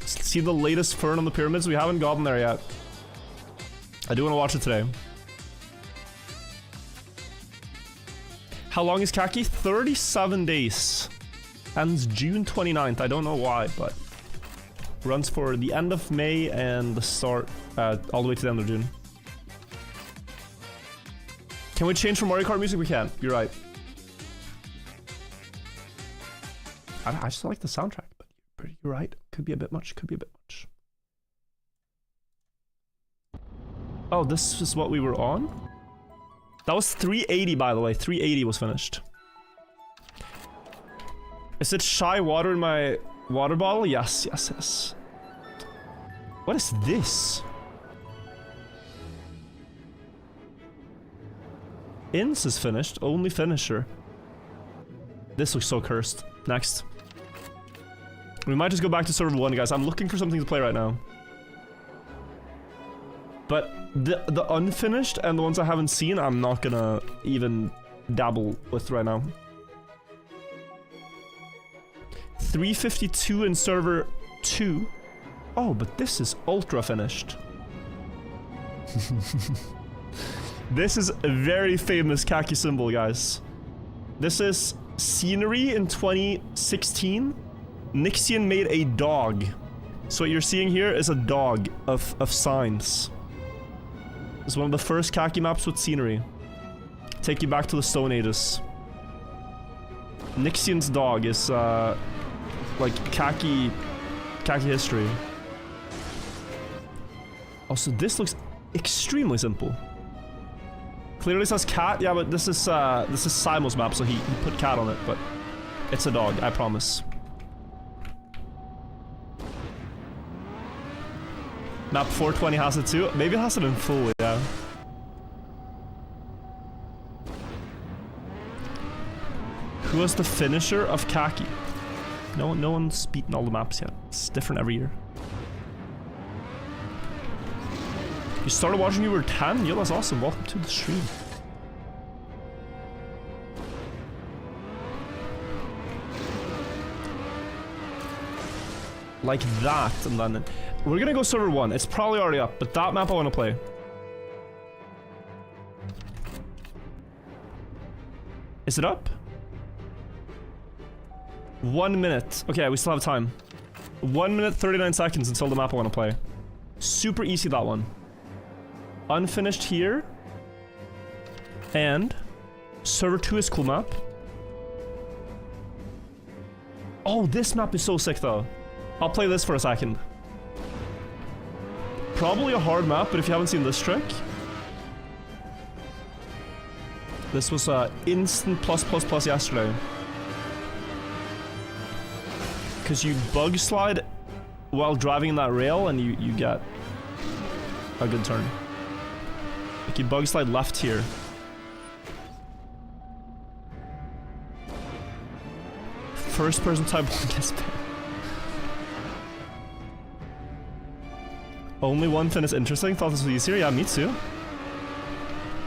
Let's see the latest Fern on the pyramids. We haven't gotten there yet. I do want to watch it today. How long is Kacky? 37 days. Ends June 29th. I don't know why, but runs for the end of May and the start all the way to the end of June. Can we change from Mario Kart music? We can. You're right. I just like the soundtrack, but you're right. Could be a bit much. Could be a bit much. Oh, this is what we were on? That was 380, by the way. 380 was finished. Is it shy water in my water bottle? Yes, yes, yes. What is this? Inns is finished. Only finisher. This looks so cursed. Next. We might just go back to server 1, guys. I'm looking for something to play right now. But the unfinished and the ones I haven't seen, I'm not gonna even dabble with right now. 352 in server 2. Oh, but this is ultra finished. This is a very famous Kacky symbol, guys. This is scenery in 2016. Nixian made a dog. So what you're seeing here is a dog of signs. It's one of the first Kacky maps with scenery. Take you back to the Stone Ages. Nixian's dog is like Kacky history. Also, this looks extremely simple. Clearly says cat. Yeah, but this is Simo's map, so he put cat on it, but it's a dog, I promise. Map 420 has it too. Maybe it has it in full, yeah. Who was the finisher of Kacky? No one's beaten all the maps yet. It's different every year. You started watching when you were 10? Yo, that's awesome. Welcome to the stream. Like that, and then we're gonna go server 1. It's probably already up, but that map I want to play. Is it up? 1 minute. Okay, we still have time. 1 minute 39 seconds until the map I want to play. Super easy, that one. Unfinished here. And server 2 is cool map. Oh, this map is so sick though. I'll play this for a second. Probably a hard map, but if you haven't seen this trick, this was instant plus yesterday. Because you bug slide while driving in that rail and you get a good turn. Like you bug slide left here. First person type gets banned. Only one fin is interesting. Thought this was easier. Yeah, me too.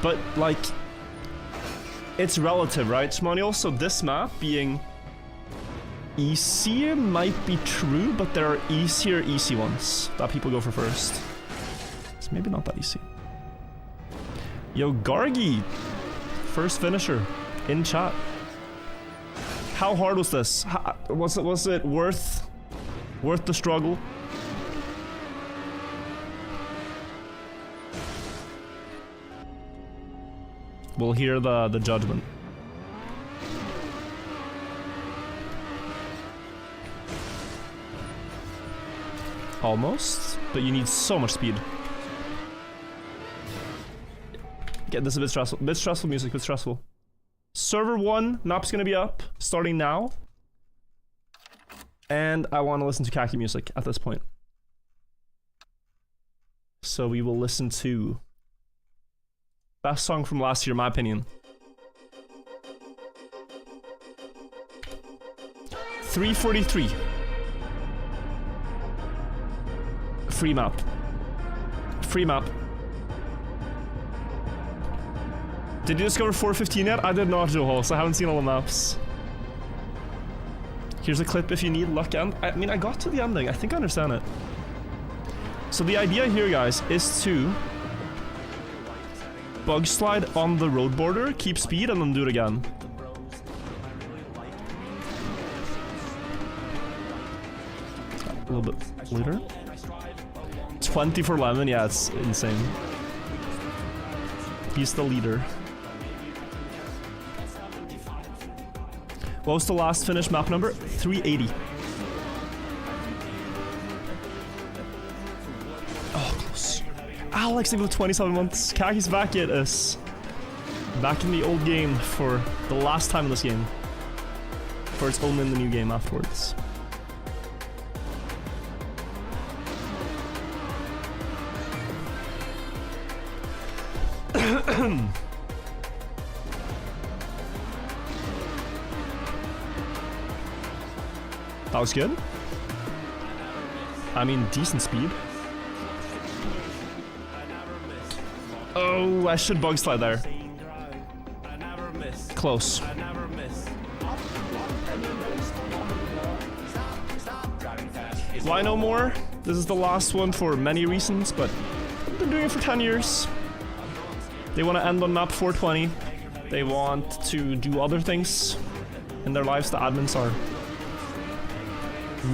But like, it's relative, right, Shmoniel? So this map being easier might be true, but there are easy ones that people go for first. It's maybe not that easy. Yo, Gargi, first finisher in chat. How hard was this? Was it worth the struggle? We'll hear the judgment. Almost, but you need so much speed. Get this a bit stressful. Bit stressful music, bit stressful. Server 1, map's gonna be up, starting now. And I want to listen to Kacky music at this point. So we will listen to best song from last year, in my opinion. 343. Free map. Free map. Did you discover 415 yet? I did not, Joe so I haven't seen all the maps. Here's a clip if you need luck end. I mean, I got to the ending. I think I understand it. So the idea here, guys, is to bug slide on the road border, keep speed, and then do it again. A little bit later. 20 for Lemon, yeah, it's insane. He's the leader. What was the last finish map number? 380. Oh, close. Alex, even 27 months. Kacky's back at us. Back in the old game for the last time in this game. For it's only in the new game afterwards. That was good. I mean, decent speed. Oh, I should bug slide there. Close. Why no more? This is the last one for many reasons, but I've been doing it for 10 years. They want to end on map 420. They want to do other things in their lives. The admins are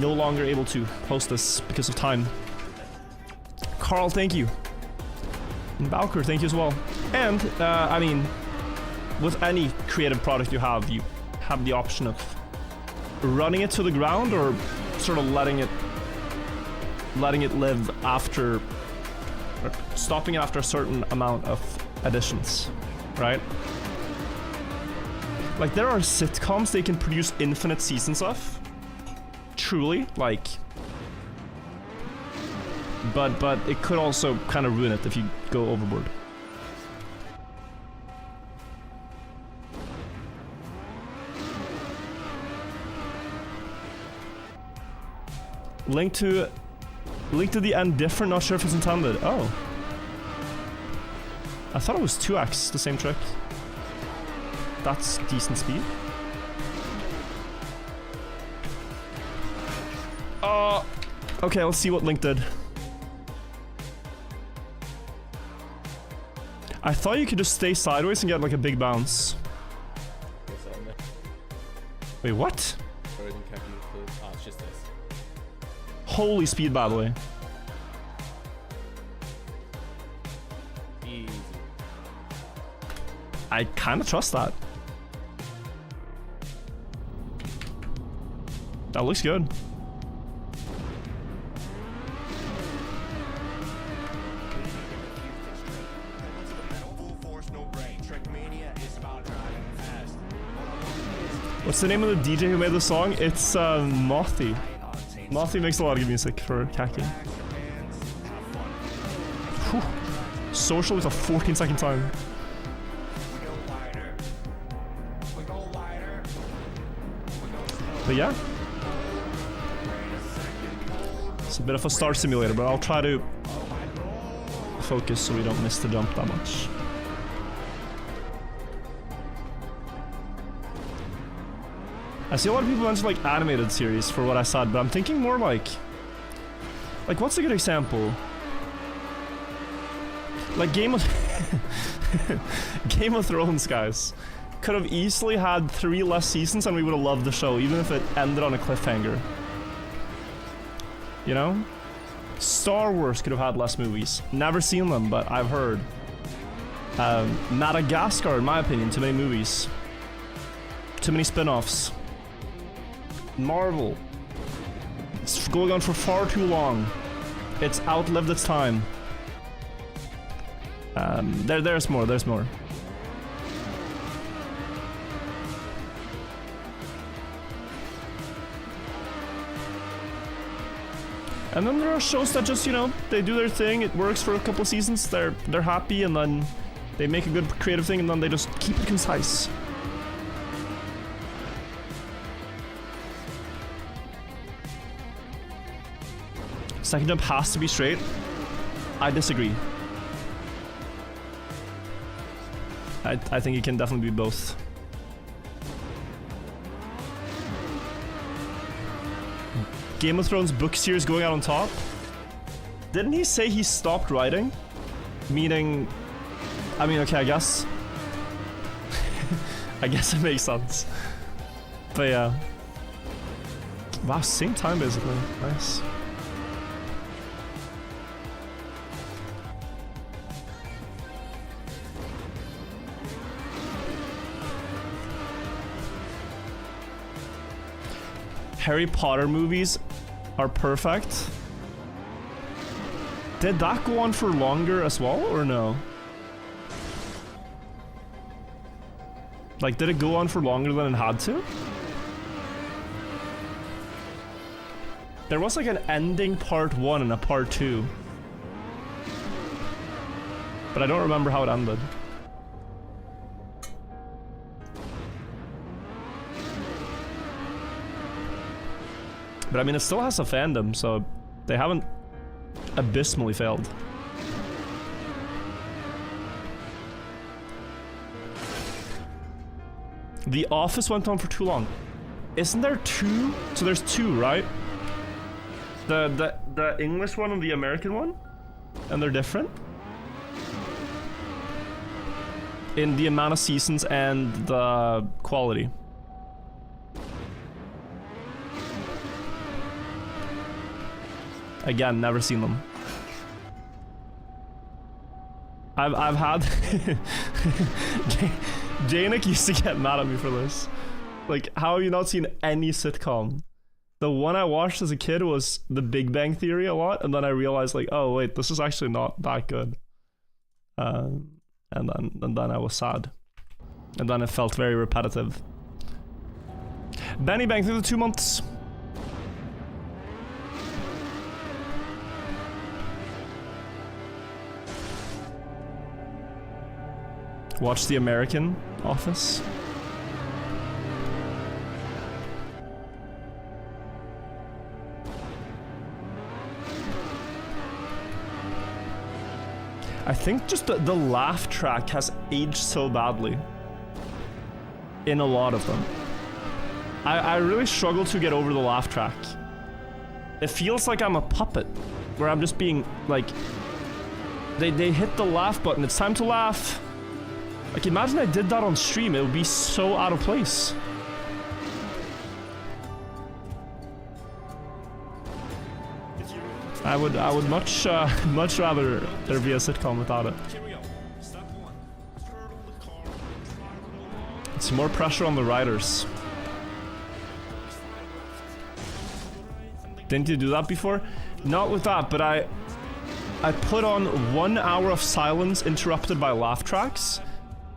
no longer able to host this because of time. Carl, thank you. And Balker, thank you as well. And, I mean, with any creative product you have the option of running it to the ground or sort of letting it live after, or stopping it after a certain amount of additions, right? Like, there are sitcoms they can produce infinite seasons of. Truly, like, but it could also kind of ruin it if you go overboard. Link to the end different, not sure if it's intended. Oh. I thought it was 2x, the same trick. That's decent speed. Okay, let's see what Link did. I thought you could just stay sideways and get like a big bounce. Wait, what? It's just this. Holy speed, by the way. Easy. I kind of trust that. That looks good. What's the name of the DJ who made the song? It's Mothy. Mothy makes a lot of good music for Kacky. Whew. Social with a 14-second time. But yeah. It's a bit of a star simulator, but I'll try to focus so we don't miss the jump that much. I see a lot of people mention like animated series for what I said, but I'm thinking more like what's a good example? Like Game of Thrones, guys, could have easily had 3 less seasons and we would have loved the show, even if it ended on a cliffhanger. You know? Star Wars could have had less movies. Never seen them, but I've heard. Madagascar, in my opinion, too many movies. Too many spin-offs. Marvel. It's going on for far too long. It's outlived its time. There's more, there's more. And then there are shows that just, you know, they do their thing, it works for a couple of seasons, they're happy, and then they make a good creative thing, and then they just keep it concise. Second jump has to be straight. I disagree. I think it can definitely be both. Game of Thrones book series going out on top. Didn't he say he stopped writing? Meaning, I mean, okay, I guess. I guess it makes sense. But yeah. Wow, same time basically. Nice. Harry Potter movies are perfect. Did that go on for longer as well, or no? Like, did it go on for longer than it had to? There was like an ending part 1 and a part 2. But I don't remember how it ended. But I mean, it still has a fandom, so they haven't abysmally failed. The Office went on for too long. Isn't there 2? So there's 2, right? The English one and the American one? And they're different? In the amount of seasons and the quality. Again, never seen them. I've had Janik used to get mad at me for this. Like, how have you not seen any sitcom? The one I watched as a kid was The Big Bang Theory a lot, and then I realized like, oh wait, this is actually not that good. And then I was sad. And then it felt very repetitive. Benny Bang through the 2 months. Watch the American Office. I think just the laugh track has aged so badly in a lot of them. I really struggle to get over the laugh track. It feels like I'm a puppet, where I'm just being like, they hit the laugh button, it's time to laugh. Like, imagine I did that on stream, it would be so out of place. I would much rather there be a sitcom without it. It's more pressure on the writers. Didn't you do that before? Not with that, but I put on 1 hour of silence interrupted by laugh tracks,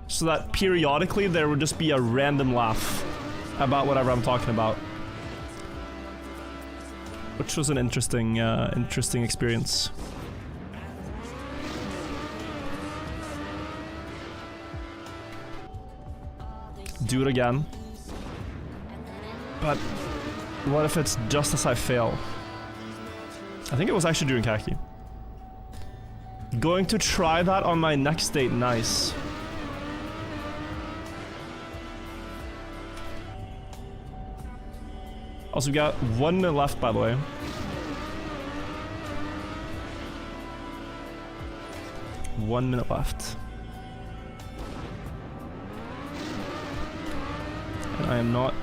so that periodically there would just be a random laugh about whatever I'm talking about. Which was an interesting experience. Do it again. But what if it's just as I fail? I think it was actually during Kacky. Going to try that on my next date, nice. Also, we got 1 minute left, by the way. One minute left. And I am not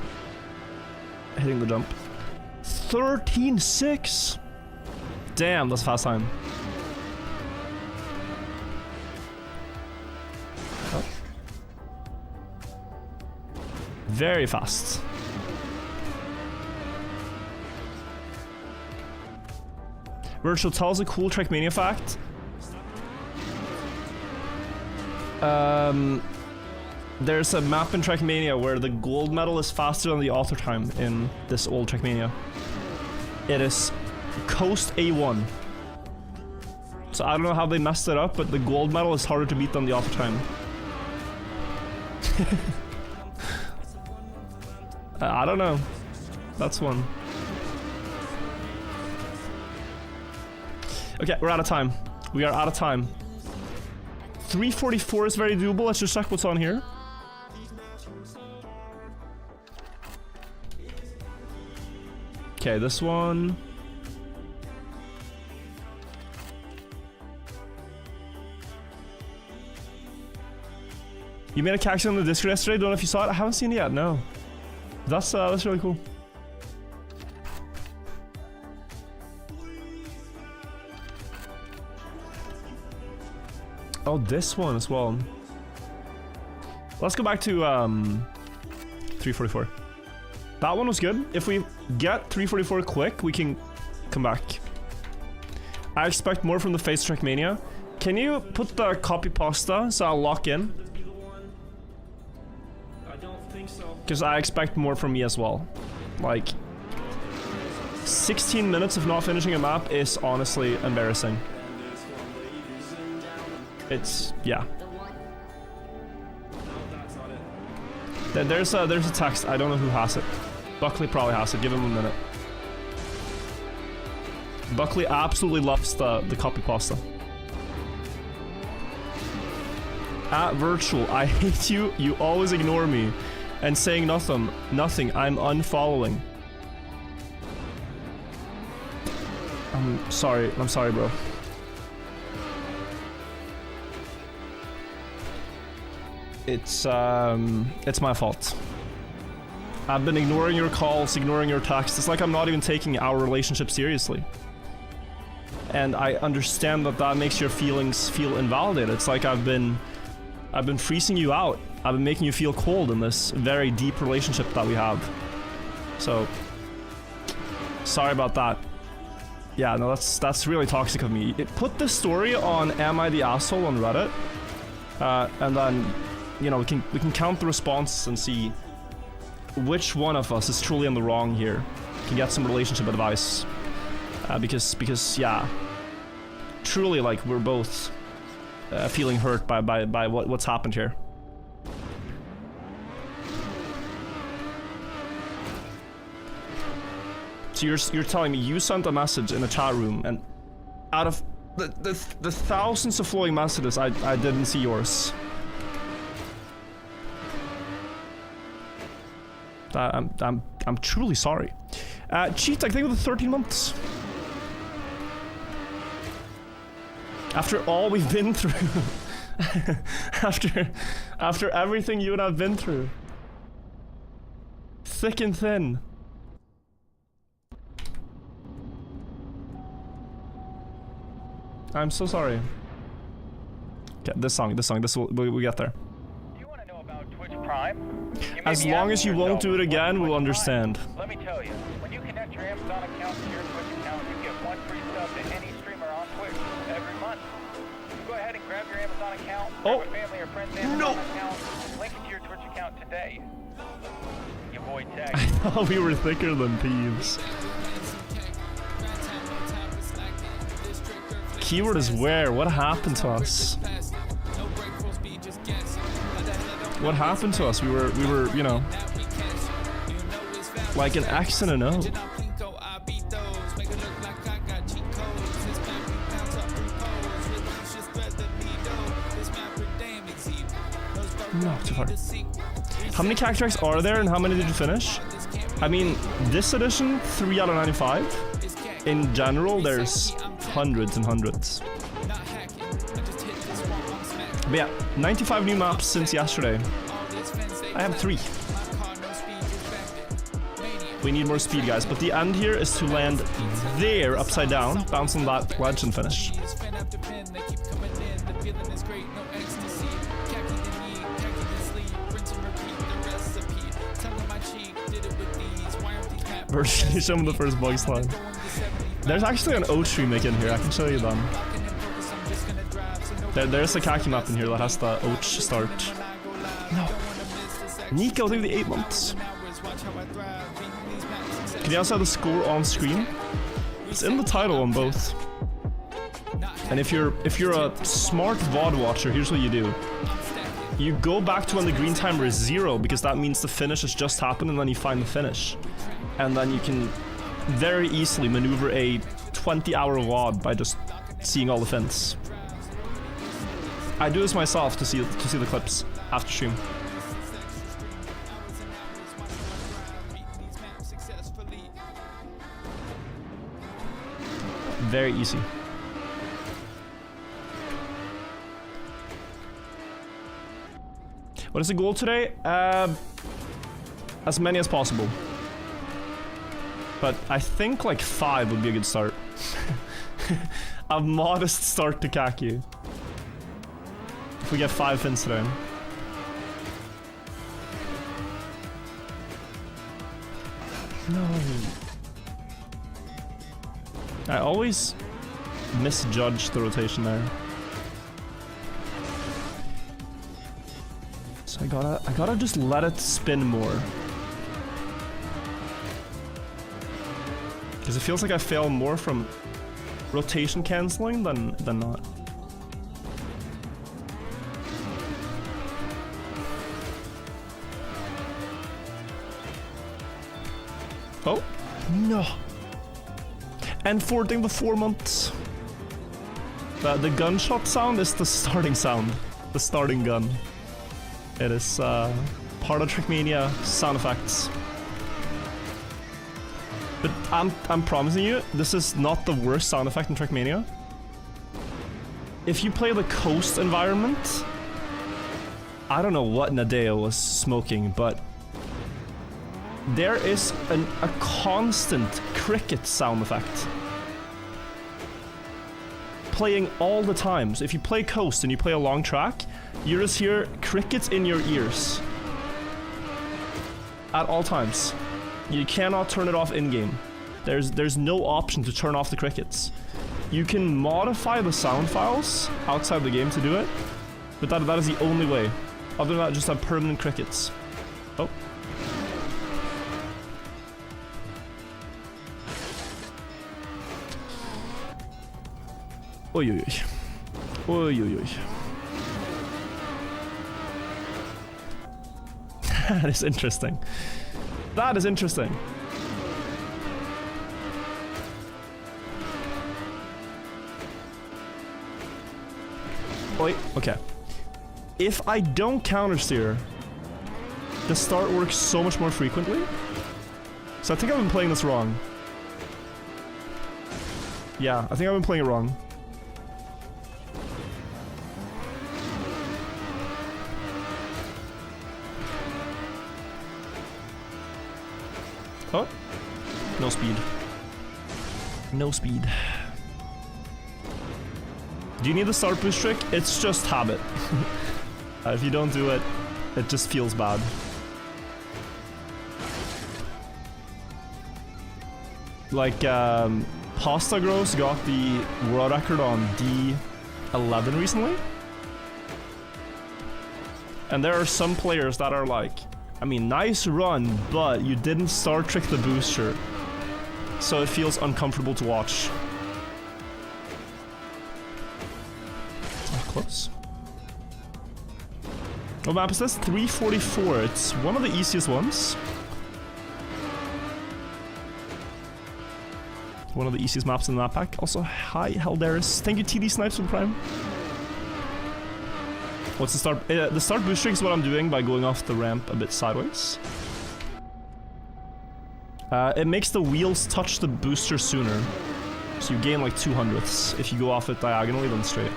hitting the jump. 13.6! Damn, that's fast time. Oh. Very fast. Virtual, tell us a cool Trackmania fact. There's a map in Trackmania where the gold medal is faster than the author time in this old Trackmania. It is Coast A1. So I don't know how they messed it up, but the gold medal is harder to beat than the author time. I don't know. That's one. Okay, we're out of time. We are out of time. 3:44 is very doable. Let's just check what's on here. Okay, this one. You made a Kackiest on the Discord yesterday. Don't know if you saw it. I haven't seen it yet. No. That's really cool. Oh, this one as well. Let's go back to 3:44. That one was good. If we get 3:44 quick, we can come back. I expect more from the face Trackmania. Can you put the copy pasta so I'll lock in? I don't think so. Because I expect more from me as well. Like, 16 minutes of not finishing a map is honestly embarrassing. It's, yeah. There's a text. I don't know who has it. Buckley probably has it. Give him a minute. Buckley absolutely loves the copy pasta. At Virtual, I hate you. You always ignore me. And saying nothing. I'm unfollowing. I'm sorry, bro. It's my fault. I've been ignoring your calls, ignoring your texts. It's like I'm not even taking our relationship seriously. And I understand that makes your feelings feel invalidated. It's like I've been freezing you out. I've been making you feel cold in this very deep relationship that we have. So, sorry about that. Yeah, no, that's really toxic of me. Put this story on Am I the Asshole on Reddit, and then, you know, we can count the responses and see which one of us is truly in the wrong here. Can get some relationship advice, because yeah, truly, like, we're both feeling hurt by what's happened here. So you're telling me you sent a message in a chat room, and out of the thousands of flowing messages, I didn't see yours. I'm truly sorry. Cheat, I think, with the 13 months. After all we've been through. after everything you and I've been through. Thick and thin. I'm so sorry. Okay, this song, we'll get there. Do you want to know about Twitch Prime? As long as you won't do it again, we'll understand. Let me tell you, when you connect your Amazon account to your Twitch account, Oh. grab a family or friend's Amazon No. account, link it to your Twitch account today. Your boy Tech. Oh, we were thicker than thieves. Keyword is where? What happened to us? What happened to us? We were, you know, like an X and an O. No, too far. How many Kackiest are there and how many did you finish? I mean, this edition, 3 out of 95. In general, there's hundreds and hundreds. But yeah, 95 new maps since yesterday. I have 3. We need more speed, guys, but the end here is to land there, upside down, bounce on that ledge and finish. Show them the first bug slide. There's actually an oat tree make in here, I can show you them. There's a Kacky map in here that has the oat start. No. Nico, through the 8 months. Can you also have the score on screen? It's in the title on both. And if you're a smart VOD watcher, here's what you do. You go back to when the green timer is 0, because that means the finish has just happened, and then you find the finish. And then you can very easily maneuver a 20-hour VOD by just seeing all the fins. I do this myself to see the clips after stream. Very easy. What is the goal today? As many as possible. But I think like 5 would be a good start. A modest start to Kacky. If we get 5 fins today. No. I always misjudge the rotation there. So I gotta just let it spin more. Because it feels like I fail more from rotation canceling than not. Oh, no. And forwarding the 4 months. The gunshot sound is the starting sound. The starting gun. It is part of Trackmania sound effects. But I'm promising you, this is not the worst sound effect in Trackmania. If you play the coast environment, I don't know what Nadeo was smoking, but there is a constant cricket sound effect. Playing all the time. So if you play coast and you play a long track, you just hear crickets in your ears. At all times. You cannot turn it off in-game. There's no option to turn off the crickets. You can modify the sound files outside the game to do it, but that is the only way. Other than that, just have permanent crickets. Oh. Oi, oi, oi. Oi, oi, oi. That is interesting. That is interesting. Oi, okay. If I don't countersteer, the start works so much more frequently. So I think I've been playing this wrong. Yeah, I think I've been playing it wrong. Oh, no speed. No speed. Do you need the start boost trick? It's just habit. If you don't do it, it just feels bad. Like, Pasta Gross got the world record on D11 recently. And there are some players that are like, I mean, nice run, but you didn't Star Trick the booster. So it feels uncomfortable to watch. Oh, close. What map is this? 344. It's one of the easiest ones. One of the easiest maps in the map pack. Also, hi, Heldaris. Thank you, TD Snipes from Prime. What's the start? The start boosting is what I'm doing by going off the ramp a bit sideways. It makes the wheels touch the booster sooner. So you gain like 200ths if you go off it diagonally than straight.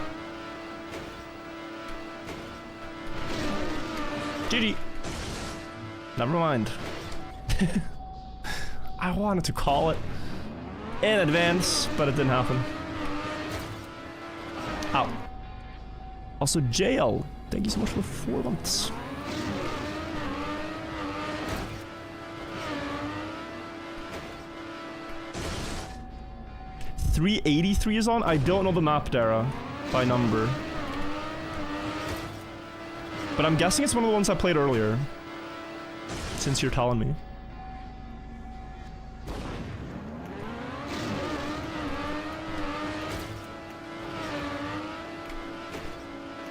GG. Never mind. I wanted to call it in advance, but it didn't happen. Ow. Also, JL, thank you so much for 4 months. .383 is on? I don't know the map, Dara, by number. But I'm guessing it's one of the ones I played earlier. Since you're telling me.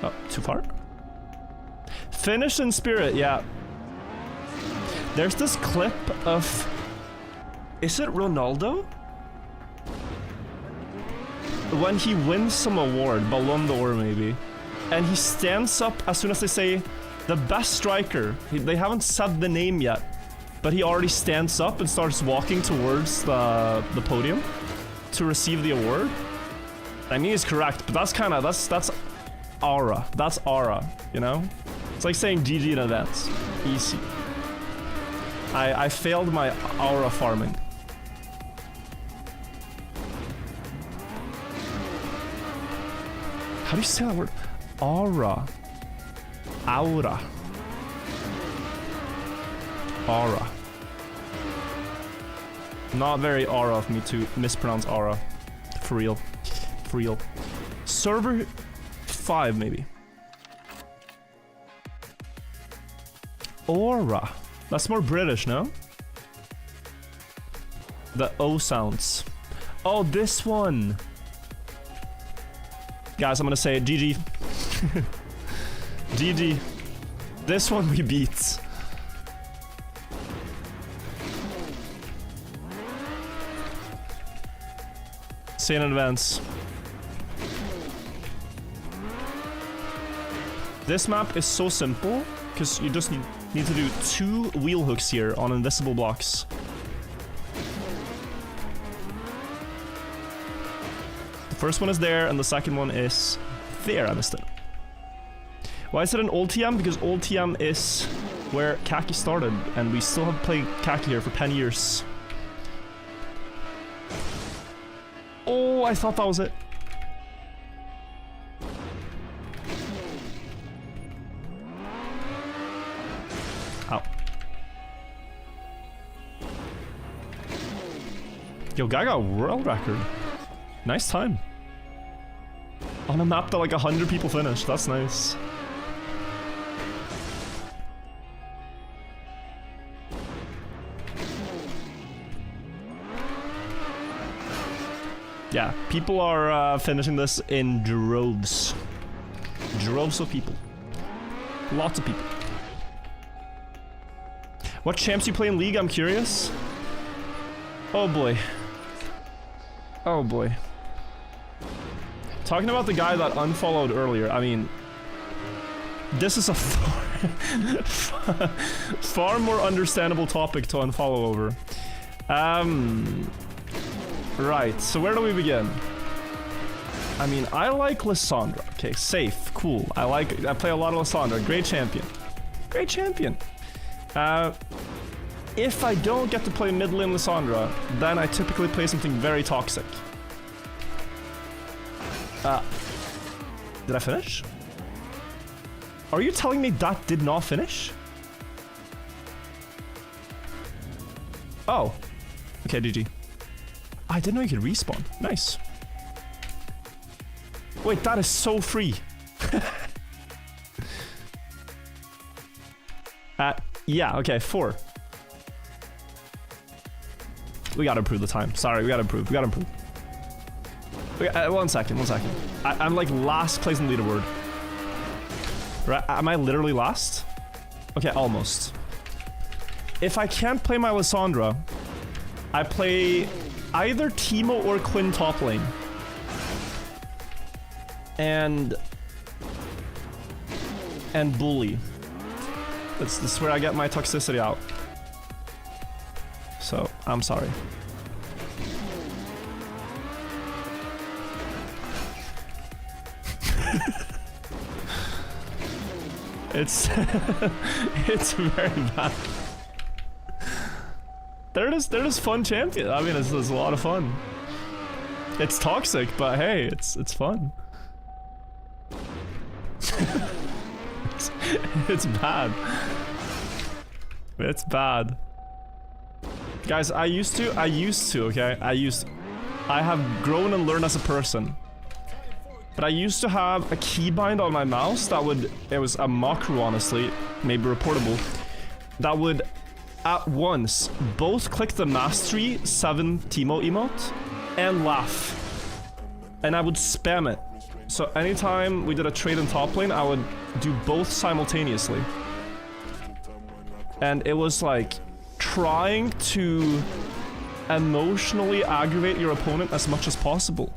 Oh, too far? Finished in spirit, yeah. There's this clip of... Is it Ronaldo? When he wins some award, Ballon d'Or maybe, and he stands up as soon as they say the best striker. They haven't said the name yet, but he already stands up and starts walking towards the podium to receive the award. I mean, he's correct, but that's kind of that's aura. That's aura, you know? It's like saying GG in advance. Easy. I failed my aura farming. How do you say that word? Aura. Aura. Aura. Not very aura of me to mispronounce aura. For real. For real. Server 5, maybe. Aura. That's more British, no? The O sounds. Oh, this one. Guys, I'm gonna say it. GG. GG. This one we beat. Say in advance. This map is so simple, because you just need to do 2 wheel hooks here on invisible blocks. The first one is there, and the second one is there. I missed it. Why is it an old TM? Because old TM is where Kacky started, and we still have played Kacky here for 10 years. Oh, I thought that was it. Ow. Yo, guy got a world record. Nice time. On a map that like 100 people finished. That's nice. Yeah, people are finishing this in droves. Droves of people. Lots of people. What champs you play in League? I'm curious. Oh boy. Oh boy. Talking about the guy that unfollowed earlier, I mean, this is a far more understandable topic to unfollow over. Right, so where do we begin? I mean, I like Lissandra. Okay, safe, cool. I play a lot of Lissandra. Great champion. Great champion. If I don't get to play mid lane Lissandra, then I typically play something very toxic. Did I finish? Are you telling me that did not finish? Oh. Okay, GG. I didn't know you could respawn. Nice. Wait, that is so free. Yeah, okay, 4. We gotta improve the time. Sorry, we gotta improve. One second. I'm like last place in the leaderboard. Right? Am I literally last? Okay, almost. If I can't play my Lysandra, I play either Teemo or Quinn top lane. And bully. This is where I get my toxicity out. So, I'm sorry. It's it's very bad. They're just fun champion. I mean, it's a lot of fun. It's toxic, but hey, it's fun. It's bad. It's bad. Guys, I used to, okay? I have grown and learned as a person. But I used to have a keybind on my mouse that would, it was a macro honestly, maybe reportable, that would at once both click the Mastery 7 Teemo emote and laugh. And I would spam it. So anytime we did a trade in top lane, I would do both simultaneously. And it was like trying to emotionally aggravate your opponent as much as possible.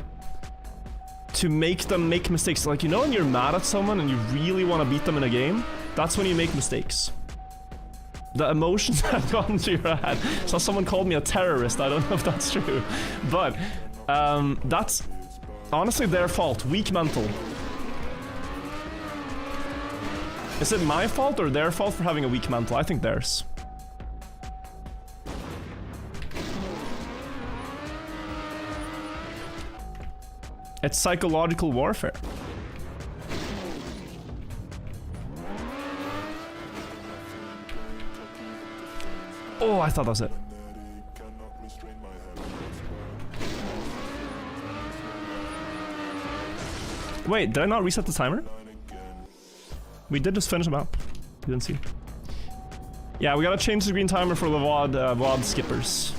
To make them make mistakes. Like, you know when you're mad at someone and you really want to beat them in a game? That's when you make mistakes. The emotions have gone to your head. So someone called me a terrorist. I don't know if that's true. But, that's honestly their fault. Weak mental. Is it my fault or their fault for having a weak mental? I think theirs. It's psychological warfare. Oh, I thought that was it. Wait, did I not reset the timer? We did just finish them up. You didn't see. Yeah, we gotta change the green timer for the VOD skippers.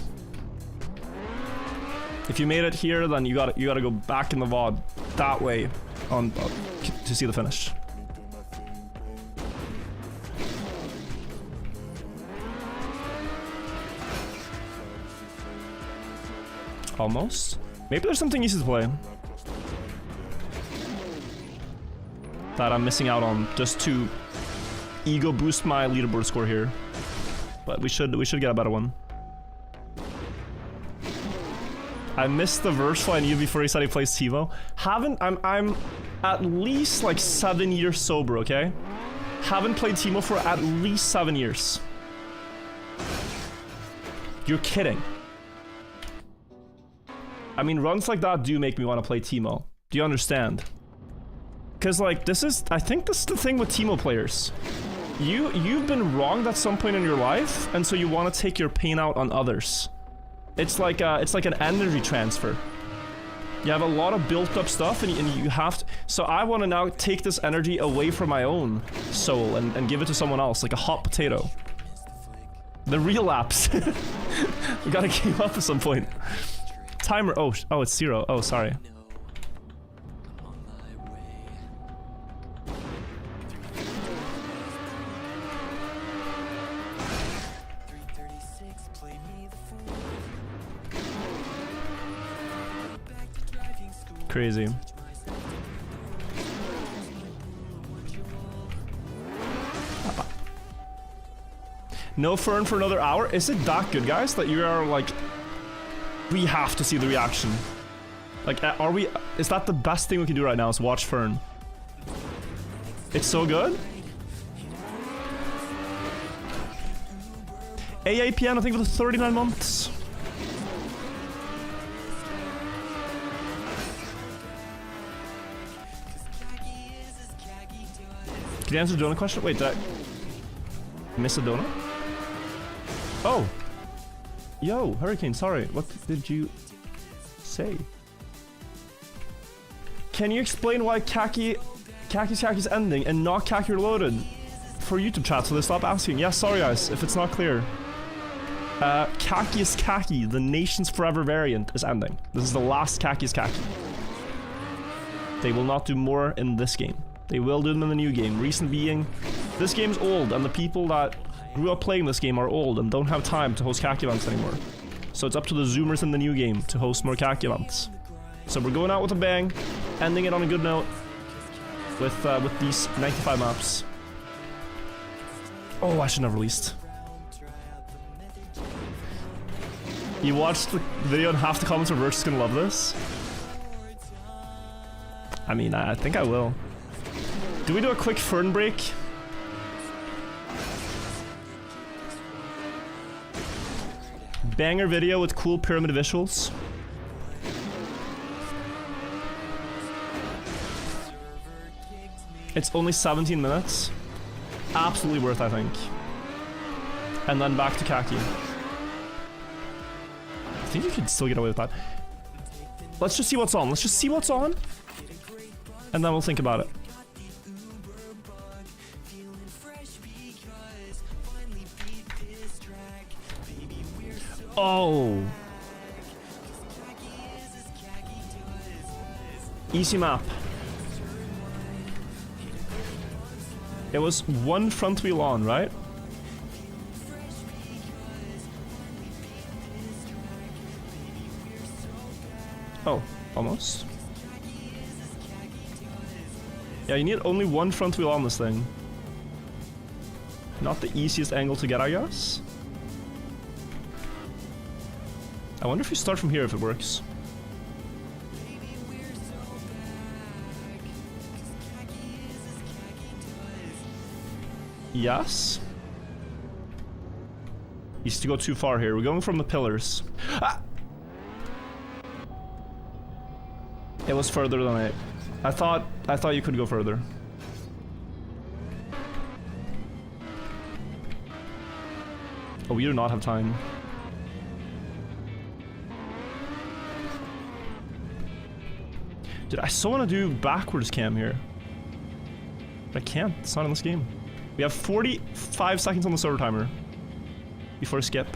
If you made it here, then you gotta go back in the VOD that way on to see the finish. Almost. Maybe there's something easy to play that I'm missing out on just to ego boost my leaderboard score here. But we should get a better one. I missed the Versefly and you before he said he plays TiVo. I'm at least like 7 years sober, okay? Haven't played Teemo for at least 7 years. You're kidding. I mean, runs like that do make me want to play Teemo. Do you understand? Because like I think this is the thing with Teemo players. You've been wronged at some point in your life, and so you want to take your pain out on others. It's like an energy transfer. You have a lot of built up stuff and you have to... So I want to now take this energy away from my own soul and give it to someone else, like a hot potato. The relapse. We gotta keep up at some point. Timer, oh, it's 0. Oh, sorry. Crazy. No Fern for another hour? Is it that good, guys? That you are like... We have to see the reaction. Like, are we... Is that the best thing we can do right now is watch Fern? It's so good? AAPN, I think it was 39 months. Can you answer the donut question? Wait, did I miss a donut? Oh! Yo, Hurricane, sorry. What did you say? Can you explain why Kackiest ending and not Kacky Reloaded? for YouTube chat, so they stop asking. Yeah, sorry guys, if it's not clear. Kackiest Kacky, the nation's forever variant, is ending. This is the last Kackiest Kacky. They will not do more in this game. They will do them in the new game. Reason being, this game's old, and the people that grew up playing this game are old and don't have time to host Kacky events anymore. So it's up to the Zoomers in the new game to host more Kacky events. So we're going out with a bang, ending it on a good note with these 95 maps. Oh, I shouldn't have released. You watched the video and half the comments are just gonna love this. I mean, I think I will. Do we do a quick Fern break? Banger video with cool pyramid visuals. It's only 17 minutes. Absolutely worth, I think. And then back to Kacky. I think you could still get away with that. Let's just see what's on. Let's just see what's on. And then we'll think about it. Oh. Easy map. It was one front wheel on, right? Oh, almost. Yeah, you need only one front wheel on this thing. Not the easiest angle to get, I guess. I wonder if you start from here if it works. Yes. Used to go too far here. We're going from the pillars. Ah! It was further than I thought you could go further. Oh, we do not have time. Dude, I so want to do backwards cam here. But I can't. It's not in this game. We have 45 seconds on the server timer before skip.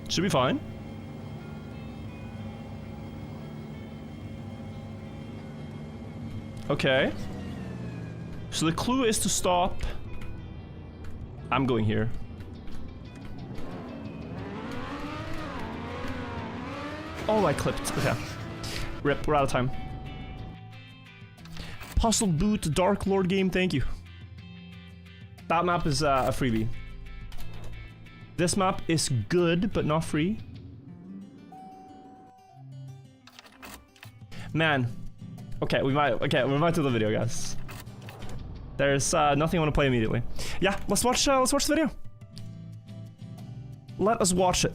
Should be fine. Okay. So the clue is to stop. I'm going here. Oh, I clipped. Okay. Rip, we're out of time. Puzzle Boot Dark Lord game, thank you. That map is a freebie. This map is good, but not free. Man. Okay, we might do the video, guys. There's nothing I want to play immediately. Yeah, let's watch the video. Let us watch it.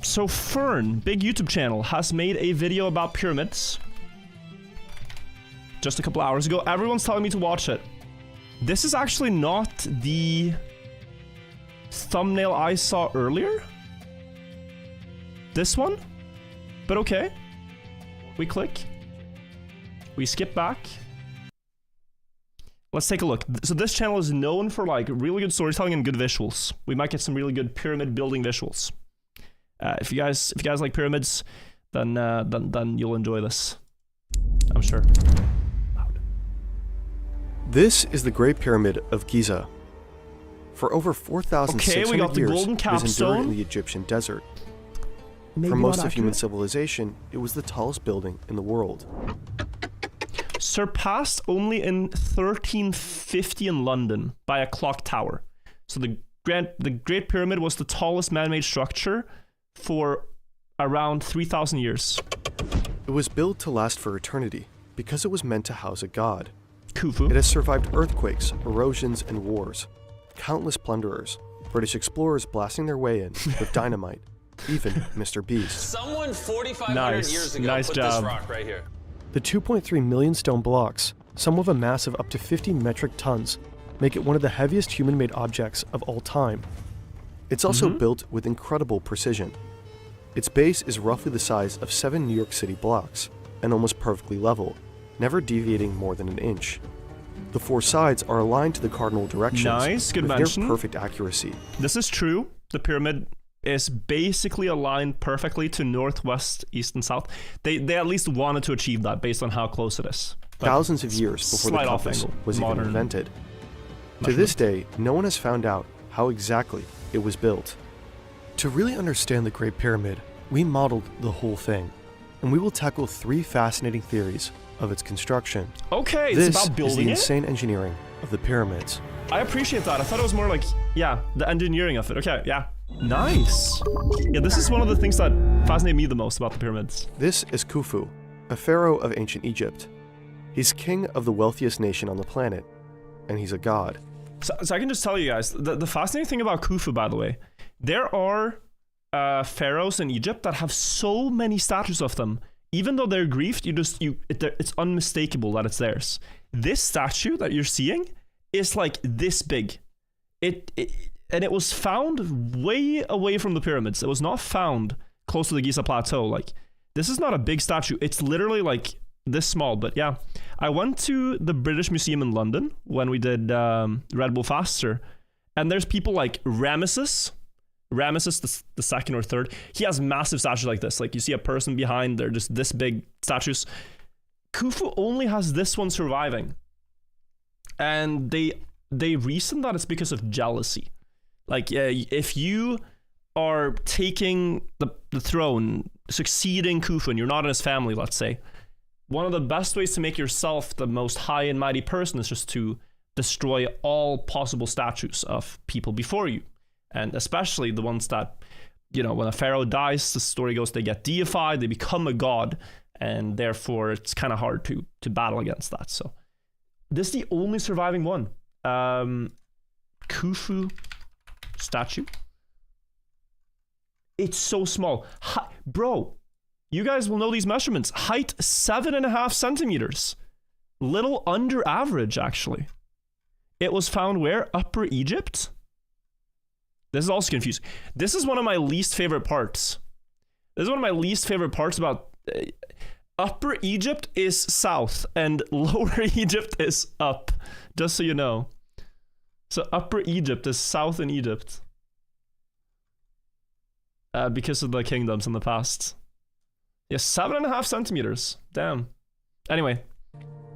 So Fern, big YouTube channel, has made a video about pyramids. Just a couple hours ago. Everyone's telling me to watch it. This is actually not the thumbnail I saw earlier. This one? But okay. We click. We skip back. Let's take a look. So this channel is known for like really good storytelling and good visuals. We might get some really good pyramid building visuals. If you guys like pyramids, then you'll enjoy this. I'm sure. Loud. This is the Great Pyramid of Giza. For over 4,600 years, it was endured in the Egyptian desert. For most of human civilization, it was the tallest building in the world. Surpassed only in 1350 in London by a clock tower. So the Great Pyramid was the tallest man-made structure for around 3,000 years. It was built to last for eternity because it was meant to house a god. Khufu. It has survived earthquakes, erosions, and wars. Countless plunderers, British explorers blasting their way in with dynamite, even Mr. Beast. Someone 4,500 years ago put this rock right here. The 2.3 million stone blocks, some with a mass of up to 50 metric tons, make it one of the heaviest human-made objects of all time. It's also built with incredible precision. Its base is roughly the size of 7 New York City blocks and almost perfectly level, never deviating more than an inch. The 4 sides are aligned to the cardinal directions nice, good with mention. near perfect accuracy. This is true. The pyramid is basically aligned perfectly to northwest, east, and south. They at least wanted to achieve that based on how close it is. But thousands of years before the compass was even invented. To this day, no one has found out how exactly it was built. To really understand the Great Pyramid, we modeled the whole thing, and we will tackle 3 fascinating theories of its construction. Okay, this it's about building is the insane engineering of the pyramids. I appreciate that. I thought it was more like, yeah, the engineering of it. Okay, yeah. Nice. Yeah, this is one of the things that fascinate me the most about the pyramids. This is Khufu, a pharaoh of ancient Egypt. He's king of the wealthiest nation on the planet, and he's a god. So I can just tell you guys, the fascinating thing about Khufu, by the way, there are pharaohs in Egypt that have so many statues of them. Even though they're grieved, it's unmistakable that it's theirs. This statue that you're seeing is like this big. And it was found way away from the pyramids. It was not found close to the Giza Plateau. Like, this is not a big statue. It's literally like this small. But yeah, I went to the British Museum in London when we did Red Bull Faster. And there's people like Ramesses the second or third. He has massive statues like this. Like, you see a person behind, they're just this big statues. Khufu only has this one surviving. And they reason that it's because of jealousy. Like, if you are taking the throne, succeeding Khufu, and you're not in his family, let's say, one of the best ways to make yourself the most high and mighty person is just to destroy all possible statues of people before you. And especially the ones that, you know, when a pharaoh dies, the story goes they get deified, they become a god, and therefore it's kind of hard to battle against that. So this is the only surviving one. Khufu statue. It's so small. Bro, you guys will know these measurements. Height 7.5 centimeters. Little under average, actually. It was found where? Upper Egypt? This is also confusing. This is one of my least favorite parts. This is one of my least favorite parts about... Upper Egypt is south, and Lower Egypt is up. Just so you know. So Upper Egypt is south in Egypt. Because of the kingdoms in the past. Yeah, 7.5 centimeters. Damn. Anyway,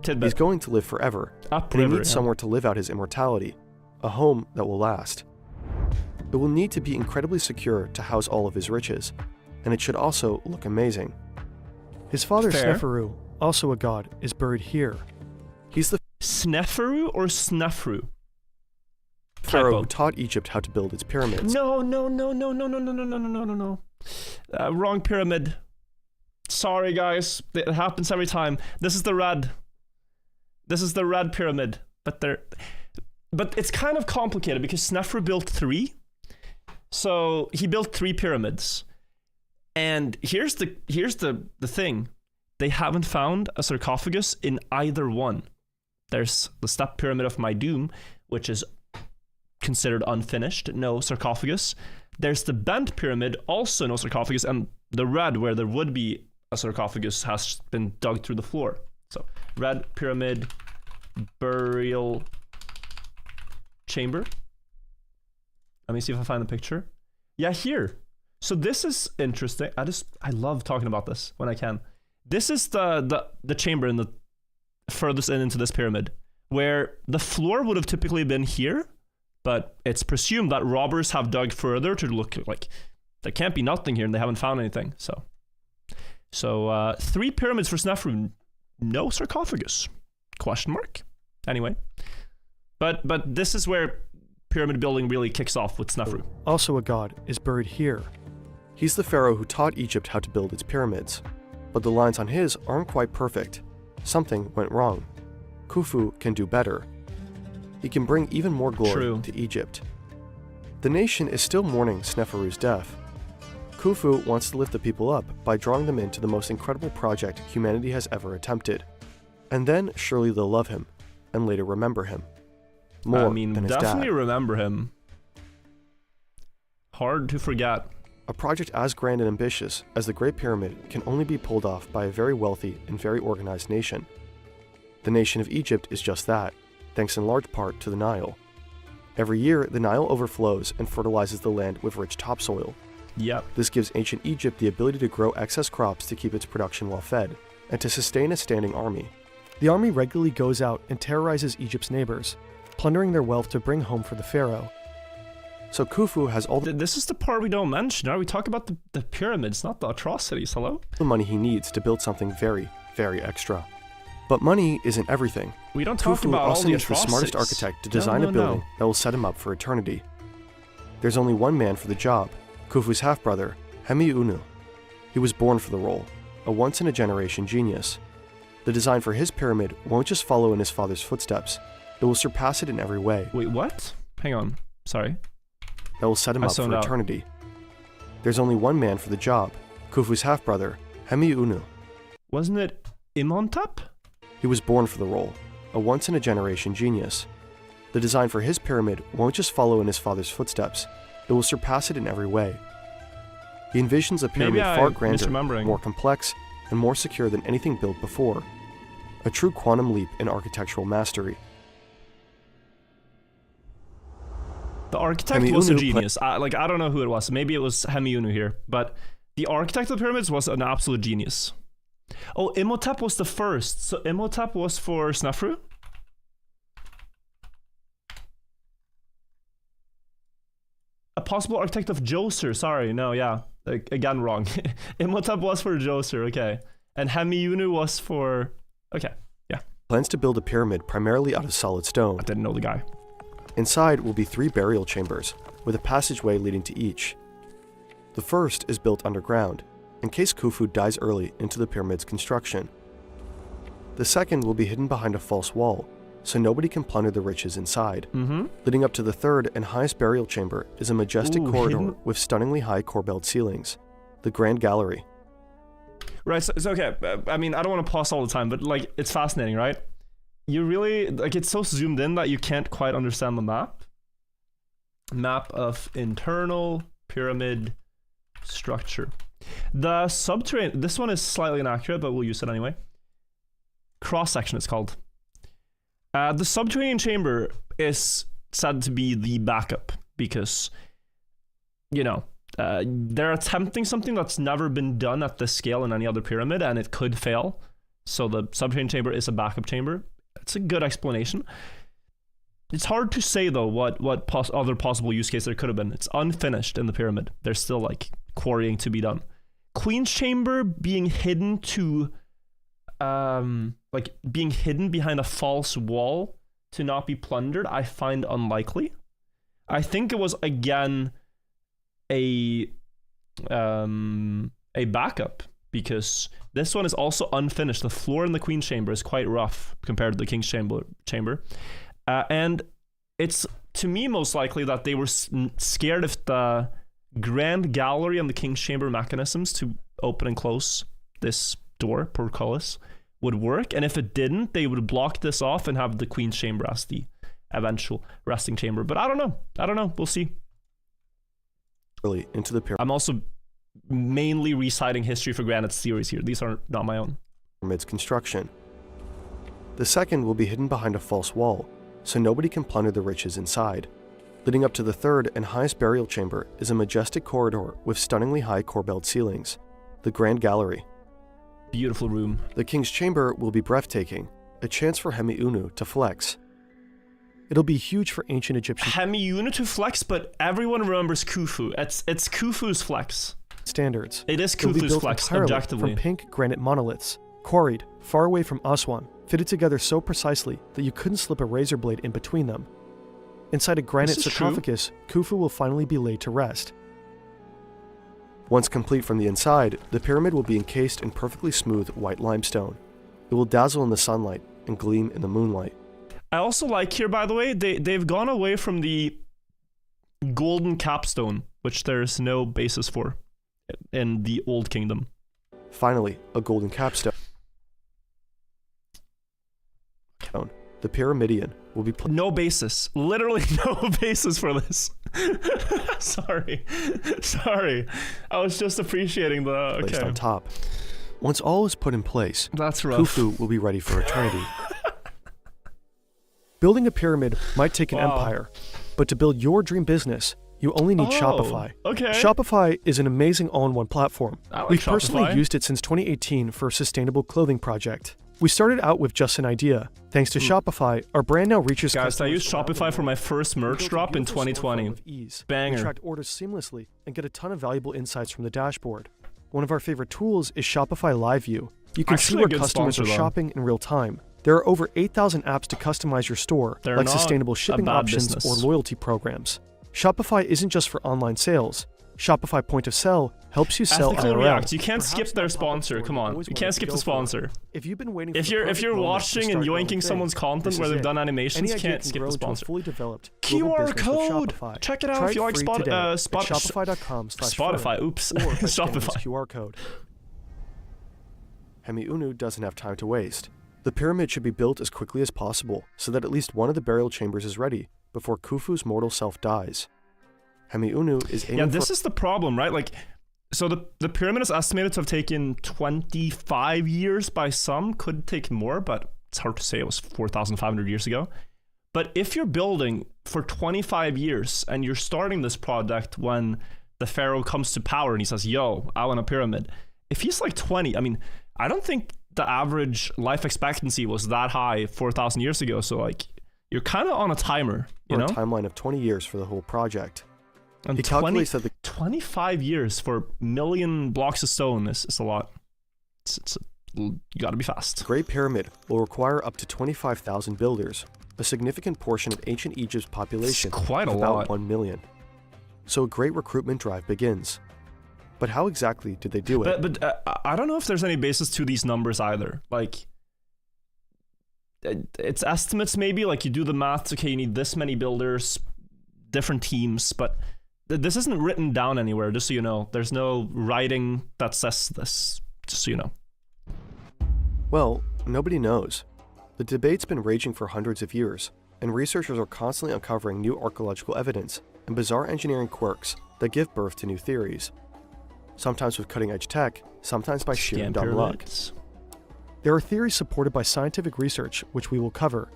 tidbit. He's going to live forever, and he needs somewhere to live out his immortality. A home that will last. It will need to be incredibly secure to house all of his riches, and it should also look amazing. His father Sneferu, also a god, is buried here. He's the Sneferu or Snefru? pharaoh who taught Egypt how to build its pyramids. No. Wrong pyramid. Sorry, guys. It happens every time. This is the red. This is the red pyramid. But it's kind of complicated because Snefru built 3. So he built 3 pyramids. And here's the thing. They haven't found a sarcophagus in either one. There's the step pyramid of my doom, which is considered unfinished, no sarcophagus. There's the bent pyramid, also no sarcophagus, and the red, where there would be a sarcophagus, has been dug through the floor. So, red pyramid, burial chamber. Let me see if I find the picture. Yeah, here. So this is interesting. I love talking about this when I can. This is the chamber in the furthest into this pyramid, where the floor would have typically been here, but it's presumed that robbers have dug further to look like there can't be nothing here, and they haven't found anything. So 3 pyramids for Snefru, no sarcophagus? Question mark. Anyway, but this is where pyramid building really kicks off with Snefru. Also a god, is buried here. He's the pharaoh who taught Egypt how to build its pyramids, but the lines on his aren't quite perfect. Something went wrong. Khufu can do better. He can bring even more glory to Egypt. The nation is still mourning Sneferu's death. Khufu wants to lift the people up by drawing them into the most incredible project humanity has ever attempted. And then surely they'll love him, and later remember him. More than his dad. Definitely remember him. Hard to forget. A project as grand and ambitious as the Great Pyramid can only be pulled off by a very wealthy and very organized nation. The nation of Egypt is just that, thanks in large part to the Nile. Every year, the Nile overflows and fertilizes the land with rich topsoil. Yep. This gives ancient Egypt the ability to grow excess crops to keep its production well fed, and to sustain a standing army. The army regularly goes out and terrorizes Egypt's neighbors, plundering their wealth to bring home for the pharaoh. So Khufu has all This is the part we don't mention, right? We talk about the pyramids, not the atrocities, hello? the money he needs to build something very, very extra. But money isn't everything. We don't talk Khufu about all also the needs the atrocities. smartest architect to design a building that will set him up for eternity. There's only one man for the job, Khufu's half-brother, Hemiunu. He was born for the role, a once-in-a-generation genius. The design for his pyramid won't just follow in his father's footsteps, it will surpass it in every way. Wait, what? Hang on. Sorry. That will set him up for eternity. There's only one man for the job, Khufu's half-brother, Hemiunu. Wasn't it Imhotep? He was born for the role, a once-in-a-generation genius. The design for his pyramid won't just follow in his father's footsteps, it will surpass it in every way. He envisions a pyramid far grander, more complex, and more secure than anything built before. A true quantum leap in architectural mastery. The architect was a genius. I don't know who it was. Maybe it was Hemiunu here, but the architect of the pyramids was an absolute genius. Oh, Imhotep was the first. So Imhotep was for Snefru? A possible architect of Djoser. Sorry, no, yeah. Again, wrong. Imhotep was for Djoser, okay. And Hemiunu was for... Okay, yeah. Plans to build a pyramid primarily out of solid stone. I didn't know the guy. Inside will be 3 burial chambers, with a passageway leading to each. The first is built underground, in case Khufu dies early into the pyramid's construction. The second will be hidden behind a false wall, so nobody can plunder the riches inside. Leading up to the third and highest burial chamber is a majestic corridor with stunningly high corbelled ceilings, the Grand Gallery. Right, so okay, I mean, I don't want to pause all the time, but like, it's fascinating, right? You really, like, it's so zoomed in that you can't quite understand the map. Map of internal pyramid structure. The subterranean, this one is slightly inaccurate, but we'll use it anyway. Cross-section it's called. The subterranean chamber is said to be the backup because, you know, they're attempting something that's never been done at this scale in any other pyramid, and it could fail. So the subterranean chamber is a backup chamber. It's a good explanation. It's hard to say though what other possible use case there could have been. It's unfinished in the pyramid. There's still like quarrying to be done. Queen's chamber being hidden to like being hidden behind a false wall to not be plundered, I find unlikely. I think it was again a backup, because this one is also unfinished. The floor in the Queen's chamber is quite rough compared to the King's chamber. And it's, to me, most likely that they were scared of the Grand Gallery and the King's chamber mechanisms to open and close this door, portcullis, would work. And if it didn't, they would block this off and have the Queen's chamber as the eventual resting chamber. But I don't know. We'll see. Really into the pyramid. I'm also mainly reciting history for granted theories here. These are not my own. Pyramid's construction. The second will be hidden behind a false wall, so nobody can plunder the riches inside. Leading up to the third and highest burial chamber is a majestic corridor with stunningly high corbelled ceilings, the Grand Gallery. Beautiful room. The King's chamber will be breathtaking, a chance for Hemiunu to flex. It'll be huge for ancient Egyptian Hemiunu to flex, but everyone remembers Khufu. It's Khufu's flex. Standards. It is Khufu's flex, objectively. From pink granite monoliths, quarried far away from Aswan, fitted together so precisely that you couldn't slip a razor blade in between them. Inside a granite sarcophagus, Khufu will finally be laid to rest. Once complete from the inside, the pyramid will be encased in perfectly smooth white limestone. It will dazzle in the sunlight and gleam in the moonlight. I also like here, by the way, they've gone away from the golden capstone, which there's no basis for in the Old Kingdom. Finally, a golden capstone. The Pyramidion, will be no basis. Literally no basis for this. Sorry. I was just appreciating the... placed on top. Once all is put in place, that's rough. Khufu will be ready for eternity. Building a pyramid might take an empire, but to build your dream business, you only need Shopify. Okay. Shopify is an amazing all-in-one platform. We've Shopify. Personally used it since 2018 for a sustainable clothing project. We started out with just an idea. Thanks to Shopify, our brand now reaches Guys, I used Shopify for my first merch drop in 2020. Banger. We track orders seamlessly and get a ton of valuable insights from the dashboard. One of our favorite tools is Shopify Live View. You can see where customers are shopping in real time. There are over 8,000 apps to customize your store, like sustainable shipping options or loyalty programs. Shopify isn't just for online sales. Shopify Point of Sale helps you sell Ethical IRL. React. You can't skip their sponsor. Come on, you can't skip the sponsor. If you've been waiting, if you're watching and yoinking someone's content where they've done animations, you can't skip the sponsor. QR code. Check it out if you like Spotify. Oops, Shopify. QR code. Hemiunu doesn't have time to waste. The pyramid should be built as quickly as possible so that at least one of the burial chambers is ready before Khufu's mortal self dies. Hemiunu is aiming this is the problem, right? Like, so the pyramid is estimated to have taken 25 years by some, could take more, but it's hard to say. It was 4,500 years ago. But if you're building for 25 years and you're starting this project when the pharaoh comes to power and he says, yo, I want a pyramid. If he's like 20, I mean, I don't think the average life expectancy was that high 4,000 years ago. So like, you're kind of on a timer, you know? A timeline of 20 years for the whole project. And he calculates that 25 years for a million blocks of stone is a lot. You gotta be fast. The Great Pyramid will require up to 25,000 builders, a significant portion of ancient Egypt's population, quite of a about lot. 1 million. So a great recruitment drive begins. But how exactly did they do it? But I don't know if there's any basis to these numbers either. Like, it's estimates maybe, like you do the math, okay, you need this many builders, different teams, but this isn't written down anywhere, just so you know. There's no writing that says this, just so you know. Well, nobody knows. The debate's been raging for hundreds of years, and researchers are constantly uncovering new archaeological evidence and bizarre engineering quirks that give birth to new theories. Sometimes with cutting-edge tech, sometimes by sheer dumb luck. There are theories supported by scientific research, which we will cover,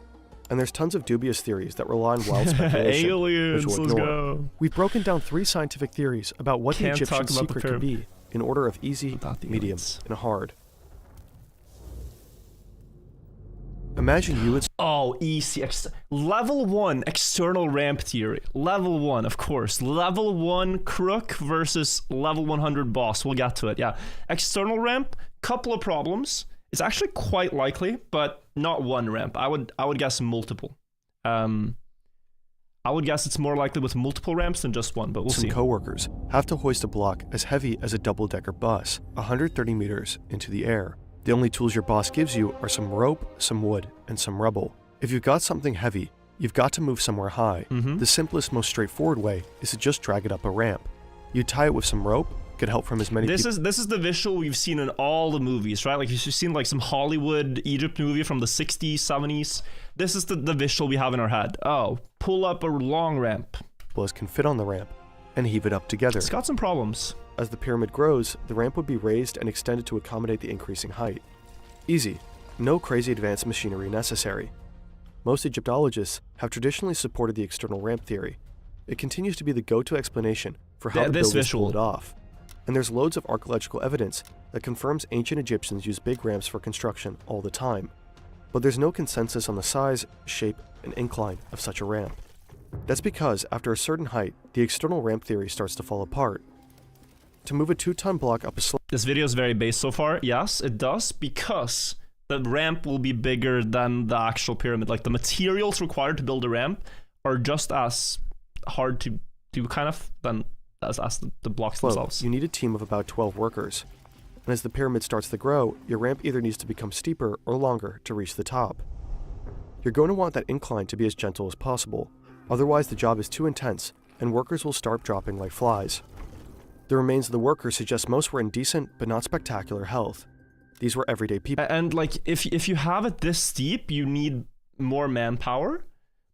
and there's tons of dubious theories that rely on wild speculation, Aliens, which we'll let's ignore. go. We've broken down 3 scientific theories about what the Egyptian secret could be, in order of easy, medium, and hard. Imagine you would... Oh, easy. Level 1, external ramp theory. Level 1, of course. Level 1 crook versus level 100 boss. We'll get to it, yeah. External ramp, couple of problems. It's actually quite likely, but not one ramp. I would guess multiple. I would guess it's more likely with multiple ramps than just one, but we'll see. Some co-workers have to hoist a block as heavy as a double-decker bus, 130 meters into the air. The only tools your boss gives you are some rope, some wood, and some rubble. If you've got something heavy, you've got to move somewhere high. The simplest, most straightforward way is to just drag it up a ramp. You tie it with some rope, get help from as many people. This is the visual we've seen in all the movies, right? Like, you've seen like some Hollywood Egypt movie from the 60s, 70s. This is the visual we have in our head. Oh, pull up a long ramp. As can fit on the ramp and heave it up together. It's got some problems. As the pyramid grows, the ramp would be raised and extended to accommodate the increasing height. Easy. No crazy advanced machinery necessary. Most Egyptologists have traditionally supported the external ramp theory. It continues to be the go-to explanation for how the builders pulled it off. And there's loads of archaeological evidence that confirms ancient Egyptians used big ramps for construction all the time. But there's no consensus on the size, shape, and incline of such a ramp. That's because after a certain height, the external ramp theory starts to fall apart. To move a 2-ton block up a slope... This video is very base so far. Yes, it does, because the ramp will be bigger than the actual pyramid. Like, the materials required to build a ramp are just as hard to do, kind of, than as the blocks themselves. You need a team of about 12 workers. And as the pyramid starts to grow, your ramp either needs to become steeper or longer to reach the top. You're going to want that incline to be as gentle as possible. Otherwise, the job is too intense, and workers will start dropping like flies. The remains of the workers suggest most were in decent but not spectacular health. These were everyday people. And like, if you have it this steep, you need more manpower.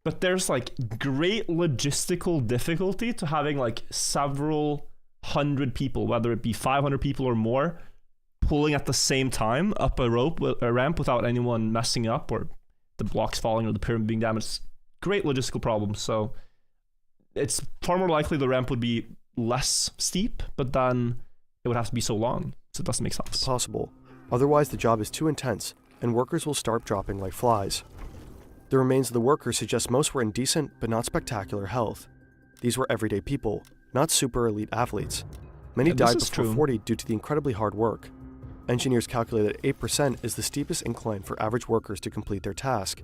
but there's like great logistical difficulty to having like several hundred people, whether it be 500 people or more, pulling at the same time up a ramp without anyone messing up or the blocks falling or the pyramid being damaged. Great logistical problem. So it's far more likely the ramp would be less steep, but then it would have to be so long, so it doesn't make sense. Possible. Otherwise, the job is too intense, and workers will start dropping like flies. The remains of the workers suggest most were in decent but not spectacular health. These were everyday people, not super elite athletes. Many died before 40 due to the incredibly hard work. Engineers calculate that 8% is the steepest incline for average workers to complete their task.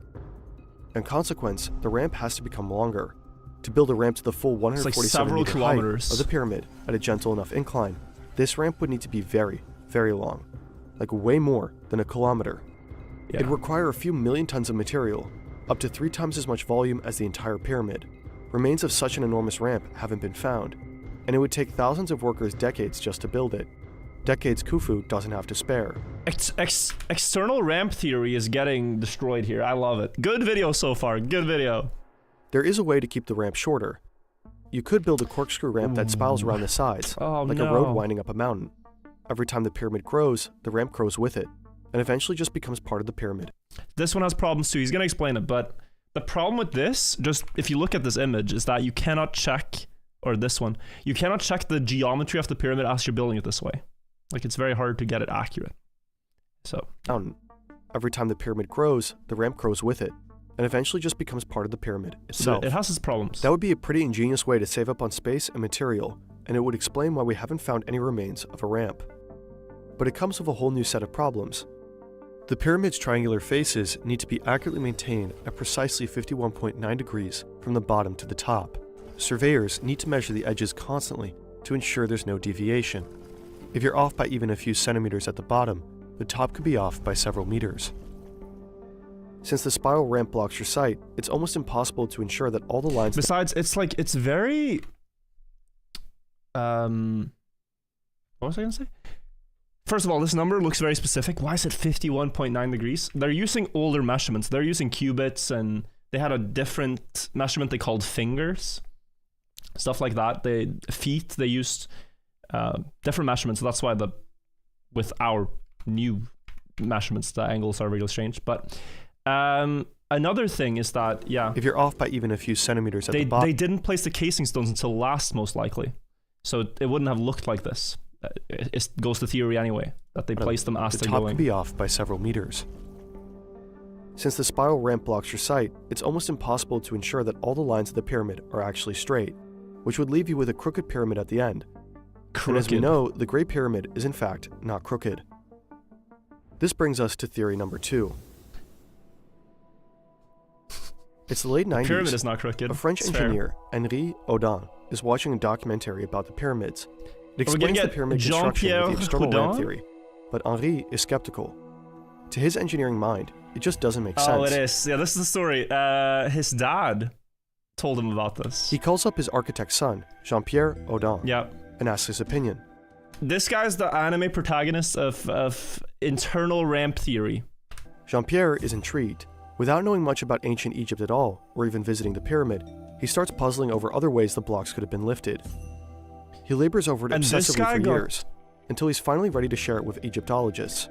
In consequence, the ramp has to become longer. To build a ramp to the full 147-meter height of the pyramid at a gentle enough incline, this ramp would need to be very, very long, like way more than a kilometer. Yeah. It'd require a few million tons of material, up to 3 times as much volume as the entire pyramid. Remains of such an enormous ramp haven't been found, and it would take thousands of workers decades just to build it. Decades Khufu doesn't have to spare. External ramp theory is getting destroyed here. I love it. Good video so far. Good video. There is a way to keep the ramp shorter. You could build a corkscrew ramp that spirals around the sides, like a road winding up a mountain. Every time the pyramid grows, the ramp grows with it, and eventually just becomes part of the pyramid. This one has problems too. He's going to explain it, but the problem with this, just if you look at this image, is that you cannot check, or this one, you cannot check the geometry of the pyramid as you're building it this way. Like, it's very hard to get it accurate. So, every time the pyramid grows, the ramp grows with it, and eventually just becomes part of the pyramid itself. It has its problems. That would be a pretty ingenious way to save up on space and material, and it would explain why we haven't found any remains of a ramp. But it comes with a whole new set of problems. The pyramid's triangular faces need to be accurately maintained at precisely 51.9 degrees from the bottom to the top. Surveyors need to measure the edges constantly to ensure there's no deviation. If you're off by even a few centimeters at the bottom, the top could be off by several meters. Since the spiral ramp blocks your sight, it's almost impossible to ensure that all the lines... Besides, it's very... what was I going to say? First of all, this number looks very specific. Why is it 51.9 degrees? They're using older measurements. They're using cubits, and they had a different measurement they called fingers. Stuff like that. Feet, they used different measurements. So that's why with our new measurements, the angles are really strange. But another thing is that, if you're off by even a few centimeters at the bottom... They didn't place the casing stones until last, most likely. So it wouldn't have looked like this. It goes to theory anyway, that they place them as they're going. The top could be off by several meters. Since the spiral ramp blocks your sight, it's almost impossible to ensure that all the lines of the pyramid are actually straight, which would leave you with a crooked pyramid at the end. And as we know, the Great Pyramid is in fact not crooked. This brings us to theory number 2. It's the late 90s. The pyramid is not crooked. A French engineer, Henri Audin, is watching a documentary about the pyramids. It explains the pyramid construction with the external ramp theory, but Henri is skeptical. To his engineering mind, it just doesn't make sense. Oh, it is. Yeah, this is the story. His dad told him about this. He calls up his architect's son, Jean-Pierre Audin, and asks his opinion. This guy's the anime protagonist of internal ramp theory. Jean-Pierre is intrigued. Without knowing much about ancient Egypt at all, or even visiting the pyramid, he starts puzzling over other ways the blocks could have been lifted. He labors over it obsessively for years, until he's finally ready to share it with Egyptologists.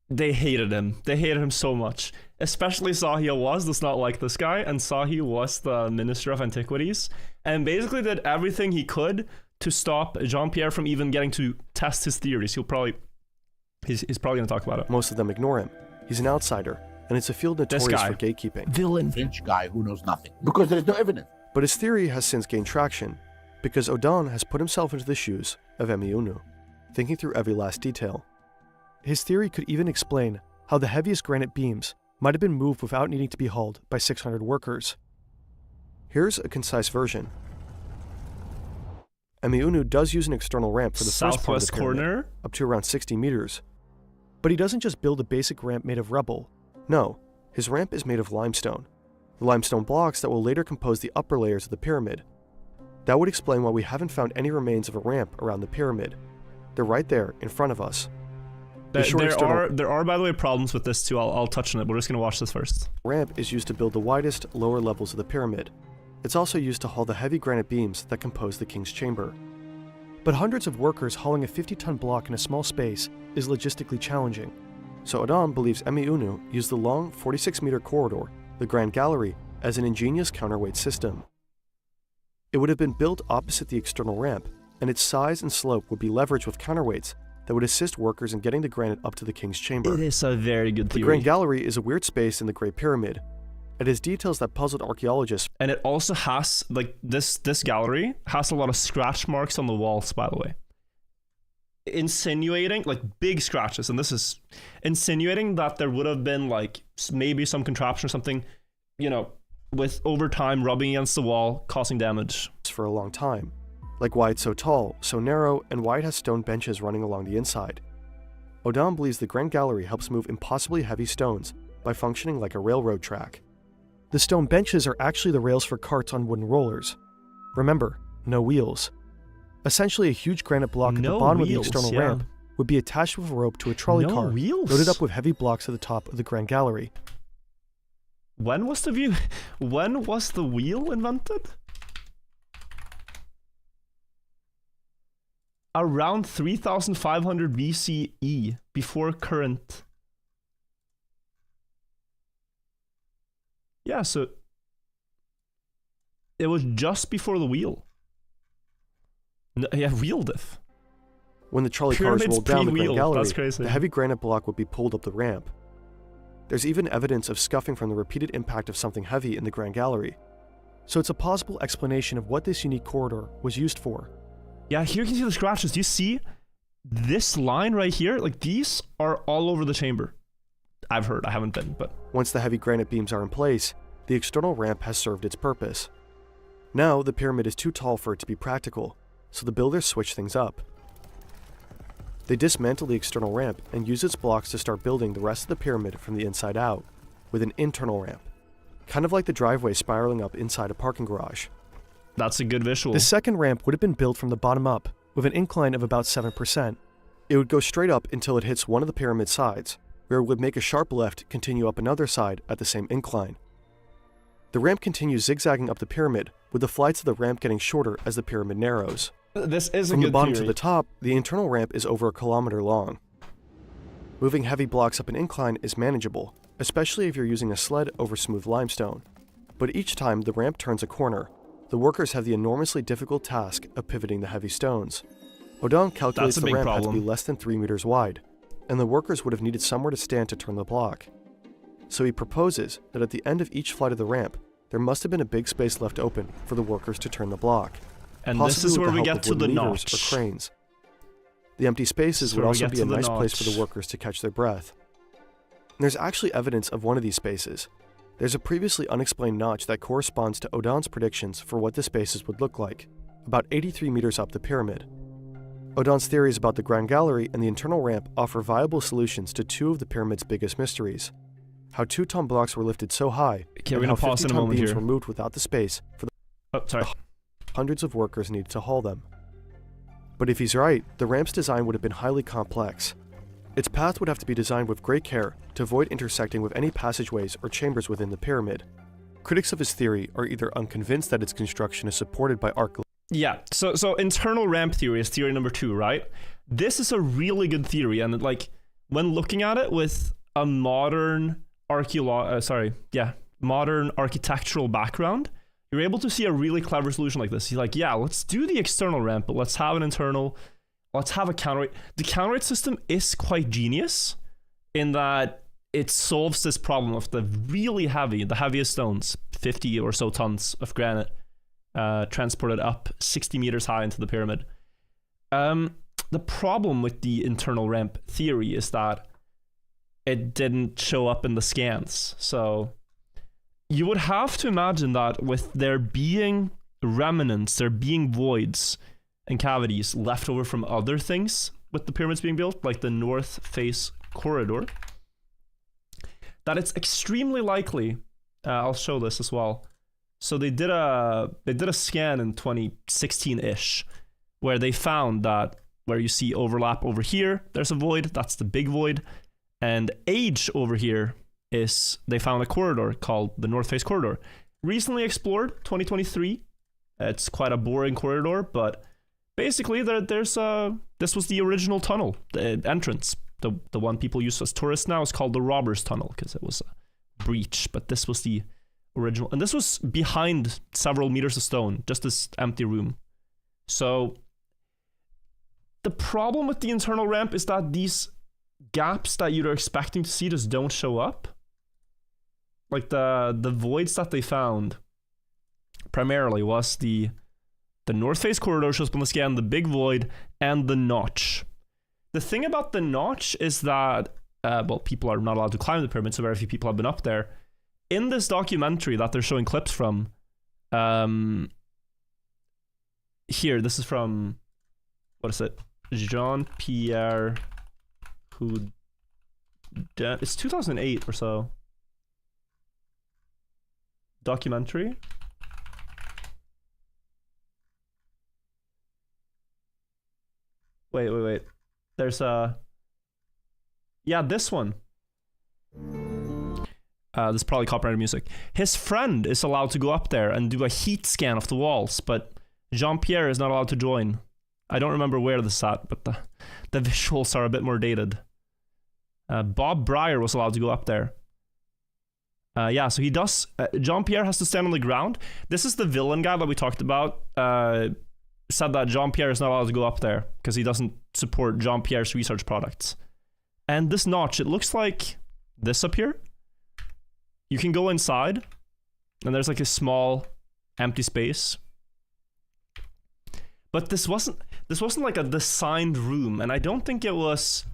They hated him. They hated him so much. Especially Sahi Awaz does not like this guy, and Sahi was the Minister of Antiquities, and basically did everything he could to stop Jean-Pierre from even getting to test his theories. He's probably going to talk about it. Most of them ignore him. He's an outsider, and it's a field notorious for gatekeeping. Villain. French guy who knows nothing, because there is no evidence. But his theory has since gained traction, because Audin has put himself into the shoes of Emeunu, thinking through every last detail. His theory could even explain how the heaviest granite beams might have been moved without needing to be hauled by 600 workers. Here's a concise version. Emeunu does use an external ramp for the first part of the pyramid, up to around 60 meters. But he doesn't just build a basic ramp made of rubble. No, his ramp is made of limestone. The limestone blocks that will later compose the upper layers of the pyramid. That would explain why we haven't found any remains of a ramp around the pyramid. They're right there in front of us. There are, by the way, problems with this too. I'll touch on it. We're just going to watch this first. Ramp is used to build the widest, lower levels of the pyramid. It's also used to haul the heavy granite beams that compose the king's chamber. But hundreds of workers hauling a 50-ton block in a small space is logistically challenging. So Odon believes Emiunu used the long 46-meter corridor, the Grand Gallery, as an ingenious counterweight system. It would have been built opposite the external ramp, and its size and slope would be leveraged with counterweights that would assist workers in getting the granite up to the king's chamber. It is a very good theory. The Grand Gallery is a weird space in the Great Pyramid. It has details that puzzled archaeologists. And it also has, like, this gallery has a lot of scratch marks on the walls, by the way. Insinuating, like, big scratches, and this is insinuating that there would have been, like, maybe some contraption or something, you know, with over time rubbing against the wall, causing damage. For a long time. Like why it's so tall, so narrow, and why it has stone benches running along the inside. Odon believes the Grand Gallery helps move impossibly heavy stones by functioning like a railroad track. The stone benches are actually the rails for carts on wooden rollers. Remember, no wheels. Essentially, a huge granite block at the bottom of the external ramp would be attached with a rope to a trolley car, loaded up with heavy blocks at the top of the Grand Gallery. When was the wheel invented? Around 3,500 BCE, before current. Yeah, so it was just before the wheel. No, yeah, wheel diff. When the trolley cars rolled down the Grand Gallery, the heavy granite block would be pulled up the ramp. There's even evidence of scuffing from the repeated impact of something heavy in the Grand Gallery. So it's a possible explanation of what this unique corridor was used for. Yeah, here you can see the scratches. Do you see this line right here? Like, these are all over the chamber. I've heard, I haven't been, but... Once the heavy granite beams are in place, the external ramp has served its purpose. Now, the pyramid is too tall for it to be practical, so the builders switch things up. They dismantle the external ramp and use its blocks to start building the rest of the pyramid from the inside out, with an internal ramp, kind of like the driveway spiraling up inside a parking garage. That's a good visual. The second ramp would have been built from the bottom up, with an incline of about 7%. It would go straight up until it hits one of the pyramid sides, where it would make a sharp left continue up another side at the same incline. The ramp continues zigzagging up the pyramid, with the flights of the ramp getting shorter as the pyramid narrows. This is a From good the bottom theory. to the top, the internal ramp is over 1 kilometer long. Moving heavy blocks up an incline is manageable, especially if you're using a sled over smooth limestone. But each time the ramp turns a corner, the workers have the enormously difficult task of pivoting the heavy stones. Odon calculates the ramp had to be less than 3 meters wide, and the workers would have needed somewhere to stand to turn the block. So he proposes that at the end of each flight of the ramp, there must have been a big space left open for the workers to turn the block. And this is where we get to the notch. Or cranes. The empty spaces would also be a nice place for the workers to catch their breath. And there's actually evidence of one of these spaces. There's a previously unexplained notch that corresponds to Odon's predictions for what the spaces would look like, about 83 meters up the pyramid. Odon's theories about the Grand Gallery and the internal ramp offer viable solutions to two of the pyramid's biggest mysteries. How 2-ton blocks were lifted so high, and how 50-ton beams were moved without the space for the hundreds of workers needed to haul them. But if he's right, the ramp's design would have been highly complex. Its path would have to be designed with great care to avoid intersecting with any passageways or chambers within the pyramid. Critics of his theory are either unconvinced that its construction is supported by archaeological. Yeah, so internal ramp theory is theory number 2, right? This is a really good theory, and like when looking at it with a modern modern architectural background, you're able to see a really clever solution like this. He's like, yeah, let's do the external ramp, but let's have an internal, let's have a counterweight. The counterweight system is quite genius in that it solves this problem of the really heavy, the heaviest stones, 50 or so tons of granite, transported up 60 meters high into the pyramid. The problem with the internal ramp theory is that it didn't show up in the scans. So you would have to imagine that with there being remnants, there being voids and cavities left over from other things with the pyramids being built, like the north face corridor, that it's extremely likely, I'll show this as well. So they did a scan in 2016-ish where they found that where you see overlap over here, there's a void. That's the big void. And age over here is, they found a corridor called the North Face Corridor. Recently explored, 2023. It's quite a boring corridor, but basically this was the original tunnel, the entrance. The one people use as tourists now is called the Robbers Tunnel because it was a breach, but this was the original. And this was behind several meters of stone, just this empty room. So the problem with the internal ramp is that these gaps that you're expecting to see just don't show up. Like the voids that they found primarily was the North Face Corridor shows up on the scan, the big void, and the notch. The thing about the notch is that, well, people are not allowed to climb the pyramid, so very few people have been up there. In this documentary that they're showing clips from, here, this is from, what is it? Jean-Pierre, it's 2008 or so. Documentary. Wait. There's yeah, this one. This is probably copyrighted music. His friend is allowed to go up there and do a heat scan of the walls, but Jean-Pierre is not allowed to join. I don't remember where this is at, but the visuals are a bit more dated. Bob Breyer was allowed to go up there. Yeah, so he does. Jean-Pierre has to stand on the ground. This is the villain guy that we talked about. Said that Jean-Pierre is not allowed to go up there because he doesn't support Jean-Pierre's research products. And this notch, it looks like this up here. You can go inside, and there's like a small empty space. But this wasn't like a designed room, and I don't think it was.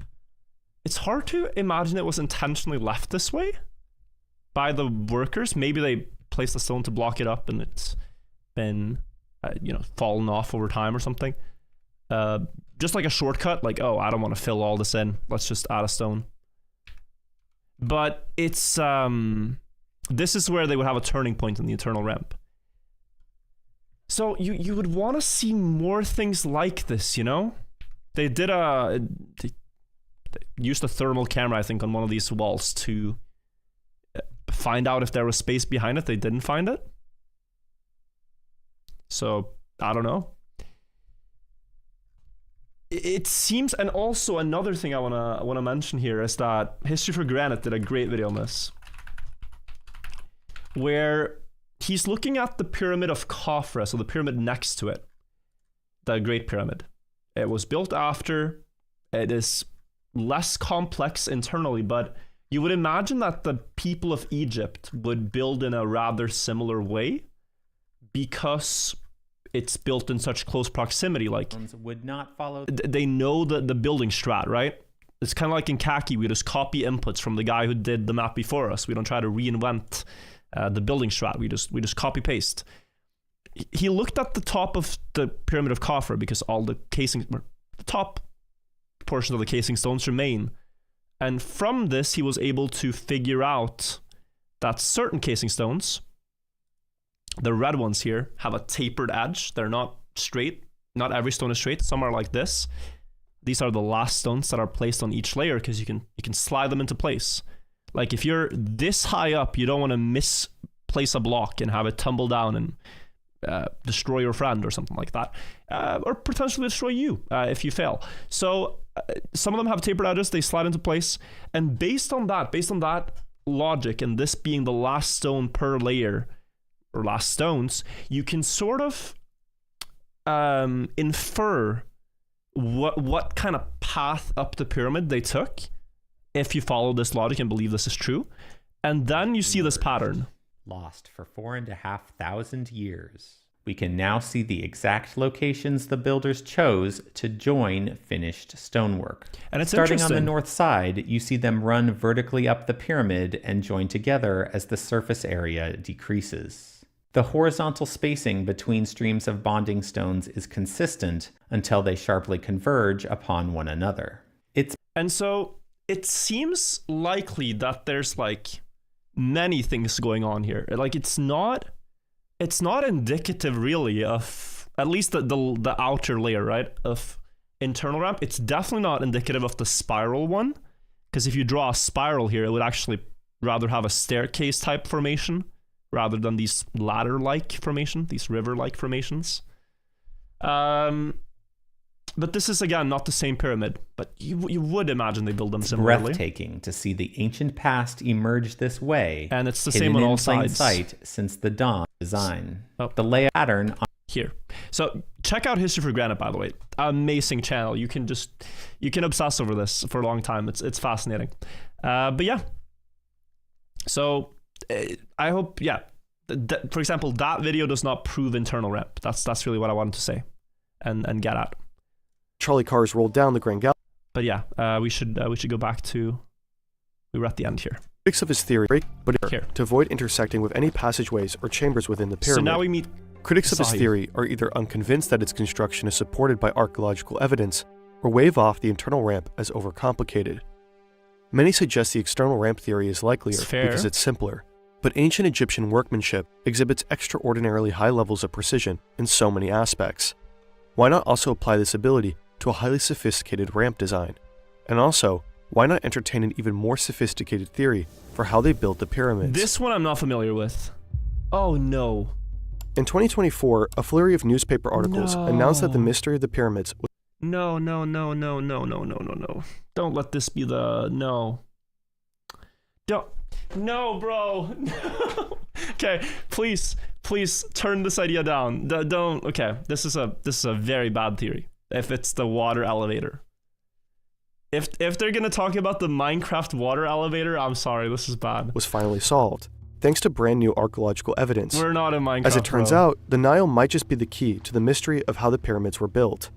It's hard to imagine it was intentionally left this way by the workers. Maybe they placed a stone to block it up, and it's been, fallen off over time or something. Just like a shortcut, like, oh, I don't want to fill all this in. Let's just add a stone. But it's, this is where they would have a turning point in the internal ramp. So you would want to see more things like this, you know? They did they used a thermal camera, I think, on one of these walls to find out if there was space behind it. They didn't find it. So, I don't know. It seems, and also another thing I wanna mention here is that History for Granite did a great video on this, where he's looking at the pyramid of Khafre, so the pyramid next to it, the Great Pyramid. It was built after. It is less complex internally, but you would imagine that the people of Egypt would build in a rather similar way because it's built in such close proximity. Like, would not follow. They know the building strat, right? It's kind of like in Kacky, we just copy inputs from the guy who did the map before us. We don't try to reinvent the building strat. We just copy paste. He looked at the top of the pyramid of Khafre because all the casing, the top portion of the casing stones remain. And from this, he was able to figure out that certain casing stones, the red ones here, have a tapered edge. They're not straight. Not every stone is straight. Some are like this. These are the last stones that are placed on each layer because you can slide them into place. Like if you're this high up, you don't want to misplace a block and have it tumble down and destroy your friend or something like that, or potentially destroy you if you fail. So some of them have tapered edges. They slide into place, and based on that logic, and this being the last stone per layer or last stones, you can sort of infer what kind of path up the pyramid they took if you follow this logic and believe this is true. And then you see this pattern. Lost for 4,500 years. We can now see the exact locations the builders chose to join finished stonework. And it's starting on the north side, you see them run vertically up the pyramid and join together as the surface area decreases. The horizontal spacing between streams of bonding stones is consistent until they sharply converge upon one another. And so it seems likely that there's like many things going on here. Like it's not indicative really of, at least the outer layer, right, of internal ramp. It's definitely not indicative of the spiral one, because if you draw a spiral here, it would actually rather have a staircase type formation rather than these ladder-like formation, these river-like formations. But this is, again, not the same pyramid, but you would imagine they build them similarly. Breathtaking to see the ancient past emerge this way. And it's the same on all sides. Sight since the dawn design. The layout pattern here. So check out History for Granite, by the way. Amazing channel. You can obsess over this for a long time. It's fascinating. But yeah. So I hope, yeah. For example, that video does not prove internal ramp. That's really what I wanted to say and get at. Trolley cars rolled down the Grand Gallery. But yeah, we should go back to, we were at the end here. Critics of his theory break, but here to avoid intersecting with any passageways or chambers within the pyramid. So now we meet critics of his theory are either unconvinced that its construction is supported by archaeological evidence, or wave off the internal ramp as overcomplicated. Many suggest the external ramp theory is likelier because it's simpler, but ancient Egyptian workmanship exhibits extraordinarily high levels of precision in so many aspects. Why not also apply this ability to a highly sophisticated ramp design? And also, why not entertain an even more sophisticated theory for how they built the pyramids? This one I'm not familiar with. Oh no. In 2024, a flurry of newspaper articles announced that the mystery of the pyramids was No. Don't let this be the no. No, bro. No. Okay, please turn this idea down. Don't. Okay, this is a very bad theory. If it's the water elevator. If they're gonna talk about the Minecraft water elevator, I'm sorry, this is bad. Was finally solved, thanks to brand new archaeological evidence. We're not in Minecraft. As it turns out, the Nile might just be the key to the mystery of how the pyramids were built.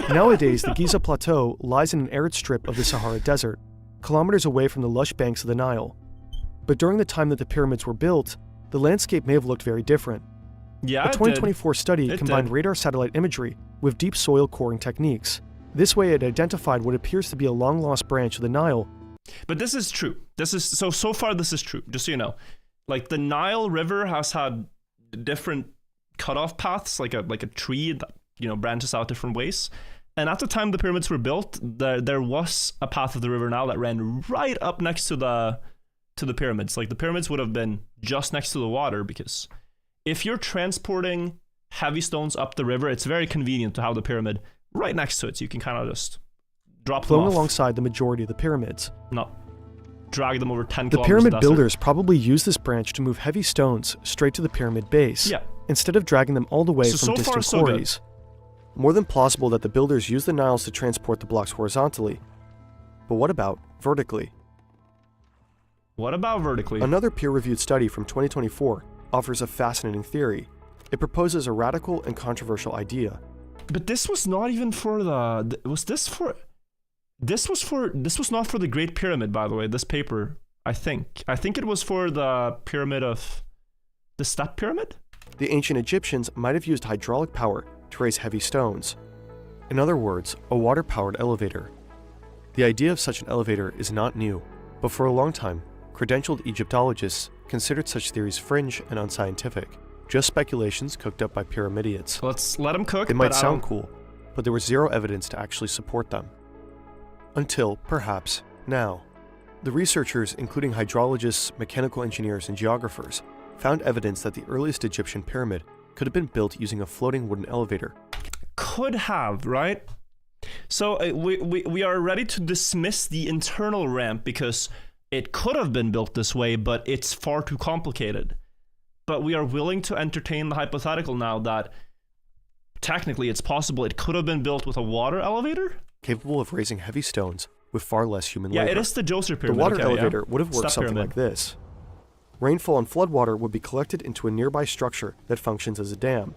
Nowadays, the Giza Plateau lies in an arid strip of the Sahara Desert, kilometers away from the lush banks of the Nile. But during the time that the pyramids were built, the landscape may have looked very different. Yeah, a 2024 study combined radar satellite imagery with deep soil coring techniques. This way it identified what appears to be a long-lost branch of the Nile. But this is true. So far this is true, just so you know. Like, the Nile River has had different cutoff paths, like a tree that, you know, branches out different ways. And at the time the pyramids were built, there was a path of the river Nile that ran right up next to the pyramids. Like, the pyramids would have been just next to the water, because if you're transporting heavy stones up the river, it's very convenient to have the pyramid right next to it, so you can kind of just drop them off. Alongside the majority of the pyramids. Not drag them over 10 the kilometers. The pyramid builders probably used this branch to move heavy stones straight to the pyramid base, instead of dragging them all the way from distant quarries. More than plausible that the builders used the Niles to transport the blocks horizontally. But what about vertically? Another peer-reviewed study from 2024 offers a fascinating theory. It proposes a radical and controversial idea. But this was not even for the... This was not for the Great Pyramid, by the way, this paper, I think. I think it was for the pyramid of... the Step Pyramid? The ancient Egyptians might have used hydraulic power to raise heavy stones. In other words, a water-powered elevator. The idea of such an elevator is not new, but for a long time, credentialed Egyptologists considered such theories fringe and unscientific, just speculations cooked up by pyramidians. Let's let them cook. They might sound cool, but there was zero evidence to actually support them. Until, perhaps, now. The researchers, including hydrologists, mechanical engineers, and geographers, found evidence that the earliest Egyptian pyramid could have been built using a floating wooden elevator. Could have, right? So we are ready to dismiss the internal ramp because it could have been built this way, but it's far too complicated. But we are willing to entertain the hypothetical now that technically it's possible it could have been built with a water elevator? Capable of raising heavy stones with far less human labor. Yeah, it is the Djoser pyramid. The water elevator would have worked something like this. Rainfall and floodwater would be collected into a nearby structure that functions as a dam.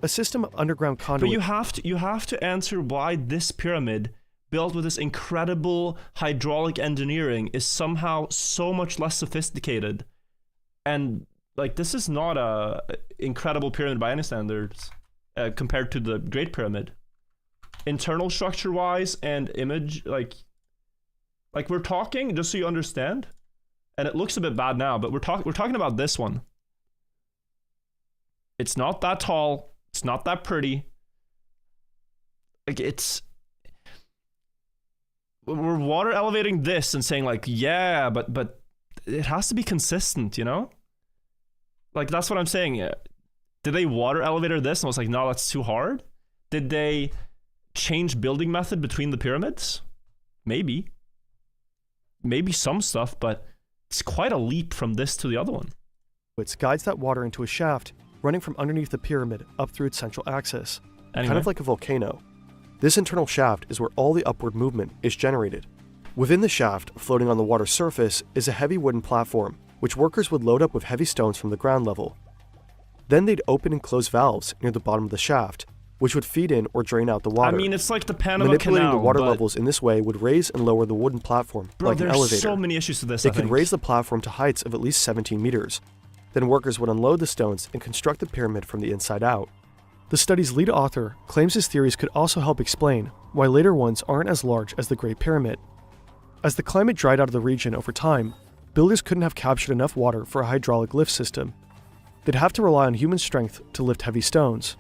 A system of underground conduit. But you have to answer why this pyramid, built with this incredible hydraulic engineering, is somehow so much less sophisticated. And like, this is not a incredible pyramid by any standards compared to the Great Pyramid. Internal structure wise and image, like we're talking, just so you understand, and it looks a bit bad now, but we're talking about this one. It's not that tall, it's not that pretty. like we're water elevating this and saying like, yeah, but it has to be consistent, you know? Like, that's what I'm saying. Did they water elevator this? And I was like, no, that's too hard. Did they change building method between the pyramids? Maybe some stuff, but it's quite a leap from this to the other one. It guides that water into a shaft running from underneath the pyramid up through its central axis, kind of like a volcano. This internal shaft is where all the upward movement is generated. Within the shaft, floating on the water surface, is a heavy wooden platform, which workers would load up with heavy stones from the ground level. Then they'd open and close valves near the bottom of the shaft, which would feed in or drain out the water. I mean, it's like the Panama Manipulating Canal, the water levels in this way would raise and lower the wooden platform like an elevator. There's so many issues to this, They could raise the platform to heights of at least 17 meters. Then workers would unload the stones and construct the pyramid from the inside out. The study's lead author claims his theories could also help explain why later ones aren't as large as the Great Pyramid. As the climate dried out of the region over time, builders couldn't have captured enough water for a hydraulic lift system. They'd have to rely on human strength to lift heavy stones.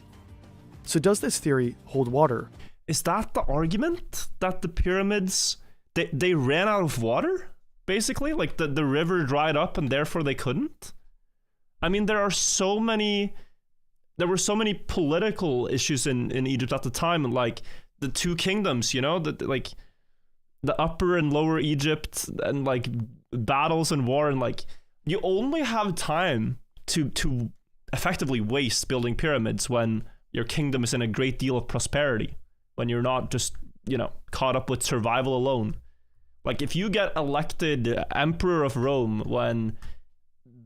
So does this theory hold water? Is that the argument? That the pyramids, they ran out of water? Basically? Like the river dried up and therefore they couldn't? I mean, there were so many political issues in Egypt at the time, and like the two kingdoms, you know, like the upper and lower Egypt, and like battles and war, and like you only have time to effectively waste building pyramids when your kingdom is in a great deal of prosperity, when you're not just, you know, caught up with survival alone. Like if you get elected emperor of Rome when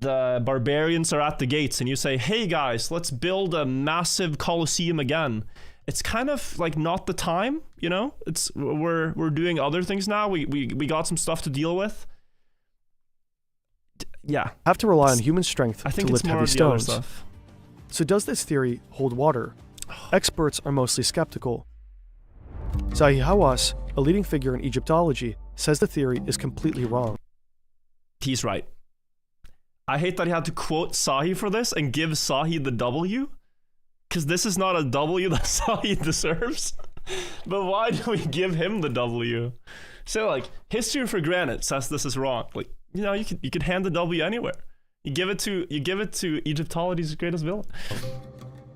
the barbarians are at the gates and you say, hey guys, let's build a massive Colosseum again, it's kind of like not the time, you know? We're doing other things now. We got some stuff to deal with. Yeah. Have to rely on human strength to lift heavy stones. Stuff. So does this theory hold water? Experts are mostly skeptical. Zahi Hawass, a leading figure in Egyptology, says the theory is completely wrong. He's right. I hate that he had to quote Sahi for this and give Sahi the W, because this is not a W that Sahi deserves. But why do we give him the W? So like, history for granted says this is wrong. Like, you know, you could hand the W anywhere. You give it to Egyptology's greatest villain.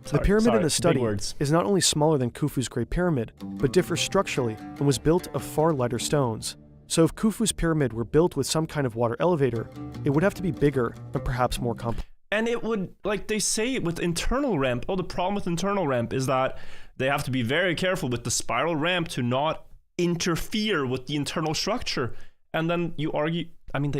The pyramid in the study is not only smaller than Khufu's Great Pyramid, but differs structurally and was built of far lighter stones. So if Khufu's pyramid were built with some kind of water elevator, it would have to be bigger and perhaps more complex. And it would, like they say with internal ramp, the problem with internal ramp is that they have to be very careful with the spiral ramp to not interfere with the internal structure. And then they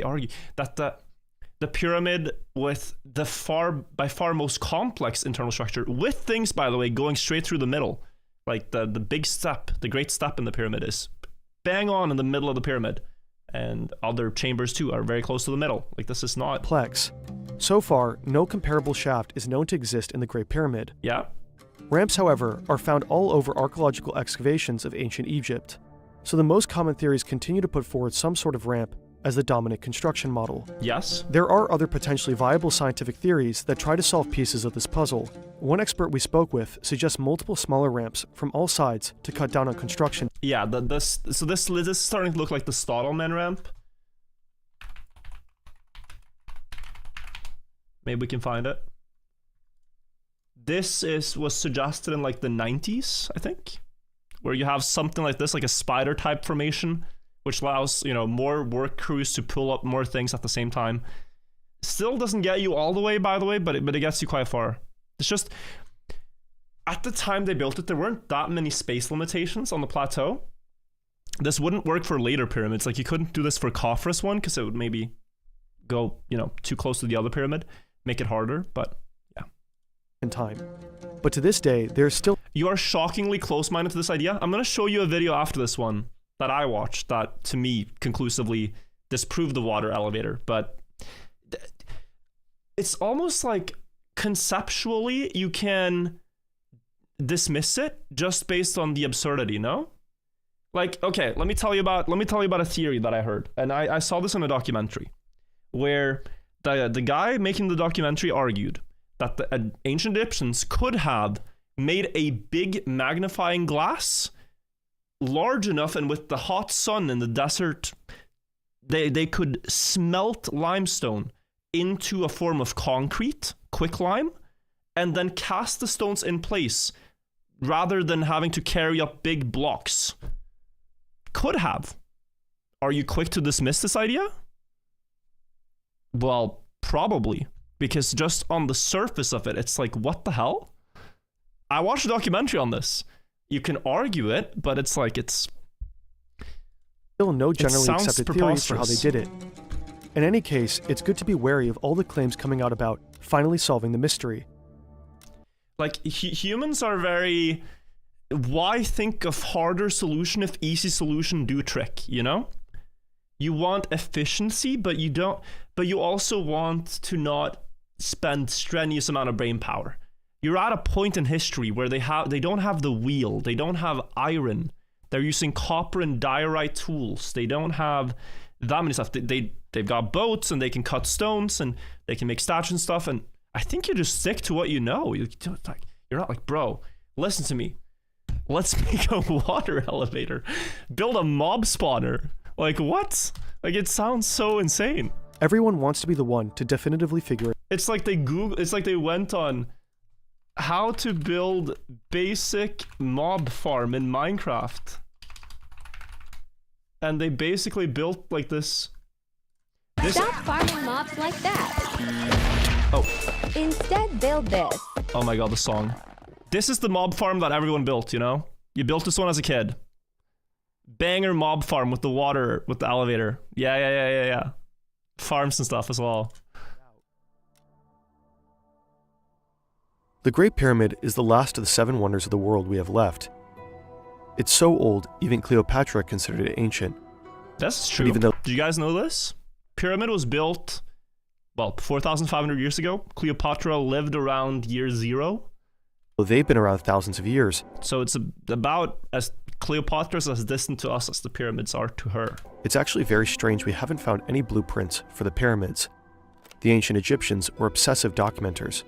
argue that the pyramid with the by far most complex internal structure, with things, by the way, going straight through the middle, like the big step, the great step in the pyramid is bang on in the middle of the pyramid, and other chambers too are very close to the middle. Like, this is not complex. So far, no comparable shaft is known to exist in the Great Pyramid. Yeah. Ramps, however, are found all over archaeological excavations of ancient Egypt. So the most common theories continue to put forward some sort of ramp as the dominant construction model. Yes. There are other potentially viable scientific theories that try to solve pieces of this puzzle. One expert we spoke with suggests multiple smaller ramps from all sides to cut down on construction. Yeah, this is starting to look like the Stottleman ramp. Maybe we can find it. This was suggested in like the 90s, I think, where you have something like this, like a spider type formation, which allows, you know, more work crews to pull up more things at the same time. Still doesn't get you all the way, by the way, but it gets you quite far. It's just, at the time they built it, there weren't that many space limitations on the plateau. This wouldn't work for later pyramids. Like, you couldn't do this for Khafre's one, because it would maybe go, you know, too close to the other pyramid, make it harder, but yeah. In time. But to this day, there's still... You are shockingly close-minded to this idea. I'm going to show you a video after this one that I watched that, to me, conclusively disproved the water elevator. But it's almost like conceptually you can dismiss it just based on the absurdity, no? Like, okay, let me tell you about a theory that I heard, and I saw this in a documentary where the guy making the documentary argued that the ancient Egyptians could have made a big magnifying glass large enough, and with the hot sun in the desert, they could smelt limestone into a form of concrete, quicklime, and then cast the stones in place rather than having to carry up big blocks. Could have. Are you quick to dismiss this idea? Well, probably. Because just on the surface of it, it's like, what the hell? I watched a documentary on this. You can argue it, but it's like, it's... Still no generally accepted theories for how they did it. In any case, it's good to be wary of all the claims coming out about finally solving the mystery. Like, humans are very... Why think of harder solution if easy solution do trick, you know? You want efficiency, but you don't... But you also want to not spend strenuous amount of brain power. You're at a point in history where they don't have the wheel, they don't have iron, they're using copper and diorite tools, they don't have that many stuff. They've got boats and they can cut stones and they can make statues and stuff, and I think you just stick to what you know. You're not like, bro, listen to me, let's make a water elevator, build a mob spawner. Like, what? Like, it sounds so insane. Everyone wants to be the one to definitively figure it. It's like they went on how to build basic mob farm in Minecraft. And they basically built like this. Stop farming mobs like that. Oh. Instead, build this. Oh my god, the song. This is the mob farm that everyone built, you know? You built this one as a kid. Banger mob farm with the water, with the elevator. Yeah. Farms and stuff as well. The Great Pyramid is the last of the 7 wonders of the world we have left. It's so old, even Cleopatra considered it ancient. That's true. Even though, do you guys know this? Pyramid was built, well, 4,500 years ago. Cleopatra lived around year 0. Well, they've been around thousands of years. So it's about as Cleopatra's as distant to us as the pyramids are to her. It's actually very strange we haven't found any blueprints for the pyramids. The ancient Egyptians were obsessive documenters.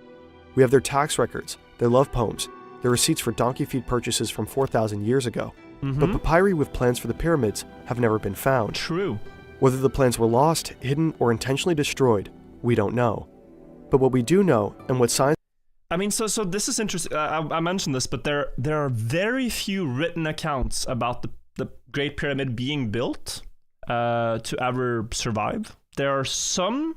We have their tax records, their love poems, their receipts for donkey feed purchases from 4,000 years ago. But papyri with plans for the pyramids have never been found. True. Whether the plans were lost, hidden, or intentionally destroyed, we don't know. But what we do know, and what science... I mean, so this is interesting. I mentioned this, but there are very few written accounts about the Great Pyramid being built to ever survive. There are some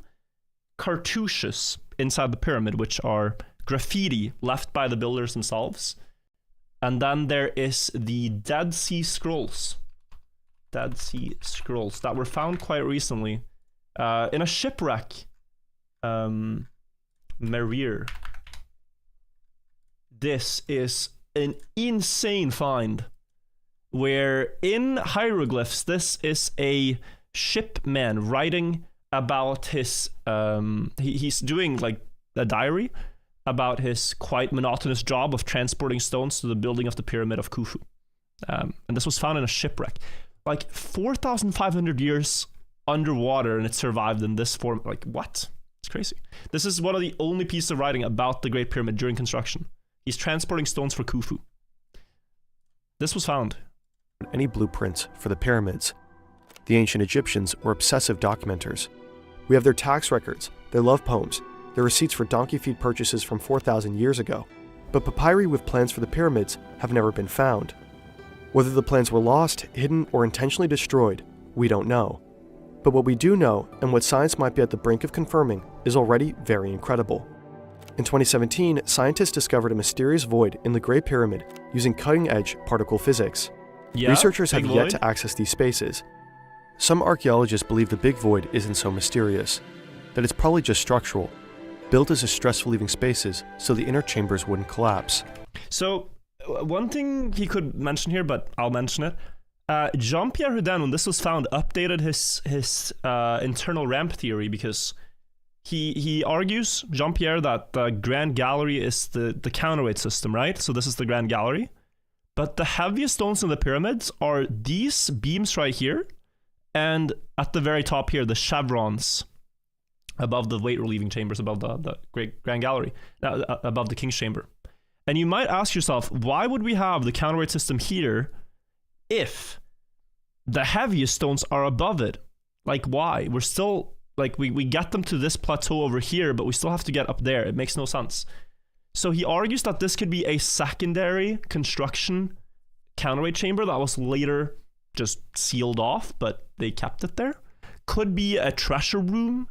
cartouches inside the pyramid, which are graffiti left by the builders themselves. And then there is the Dead Sea Scrolls. Dead Sea Scrolls that were found quite recently in a shipwreck. Marir. This is an insane find, where in hieroglyphs, this is a shipman writing about his, he's doing like a diary about his quite monotonous job of transporting stones to the building of the Pyramid of Khufu. And this was found in a shipwreck. Like 4,500 years underwater, and it survived in this form. Like, what? It's crazy. This is one of the only pieces of writing about the Great Pyramid during construction. He's transporting stones for Khufu. This was found. Any blueprints for the pyramids. The ancient Egyptians were obsessive documenters. We have their tax records, their love poems, their receipts for donkey feed purchases from 4,000 years ago. But papyri with plans for the pyramids have never been found. Whether the plans were lost, hidden, or intentionally destroyed, we don't know. But what we do know, and what science might be at the brink of confirming, is already very incredible. In 2017, scientists discovered a mysterious void in the Great Pyramid using cutting-edge particle physics. Researchers have yet to access these spaces. Some archaeologists believe the big void isn't so mysterious, that it's probably just structural, built as a stress relieving spaces so the inner chambers wouldn't collapse. So, one thing he could mention here, but I'll mention it. Jean-Pierre Houdin, when this was found, updated his internal ramp theory, because he argues, Jean-Pierre, that the Grand Gallery is the counterweight system, right? So this is the Grand Gallery. But the heaviest stones in the pyramids are these beams right here, and at the very top here, the chevrons above the weight relieving chambers, above the Great Grand Gallery, above the King's Chamber. And you might ask yourself, why would we have the counterweight system here if the heaviest stones are above it. Like, why? We're still, like, we get them to this plateau over here, but we still have to get up there. It makes no sense. So he argues that this could be a secondary construction counterweight chamber that was later just sealed off, but they kept it there. Could be a treasure room,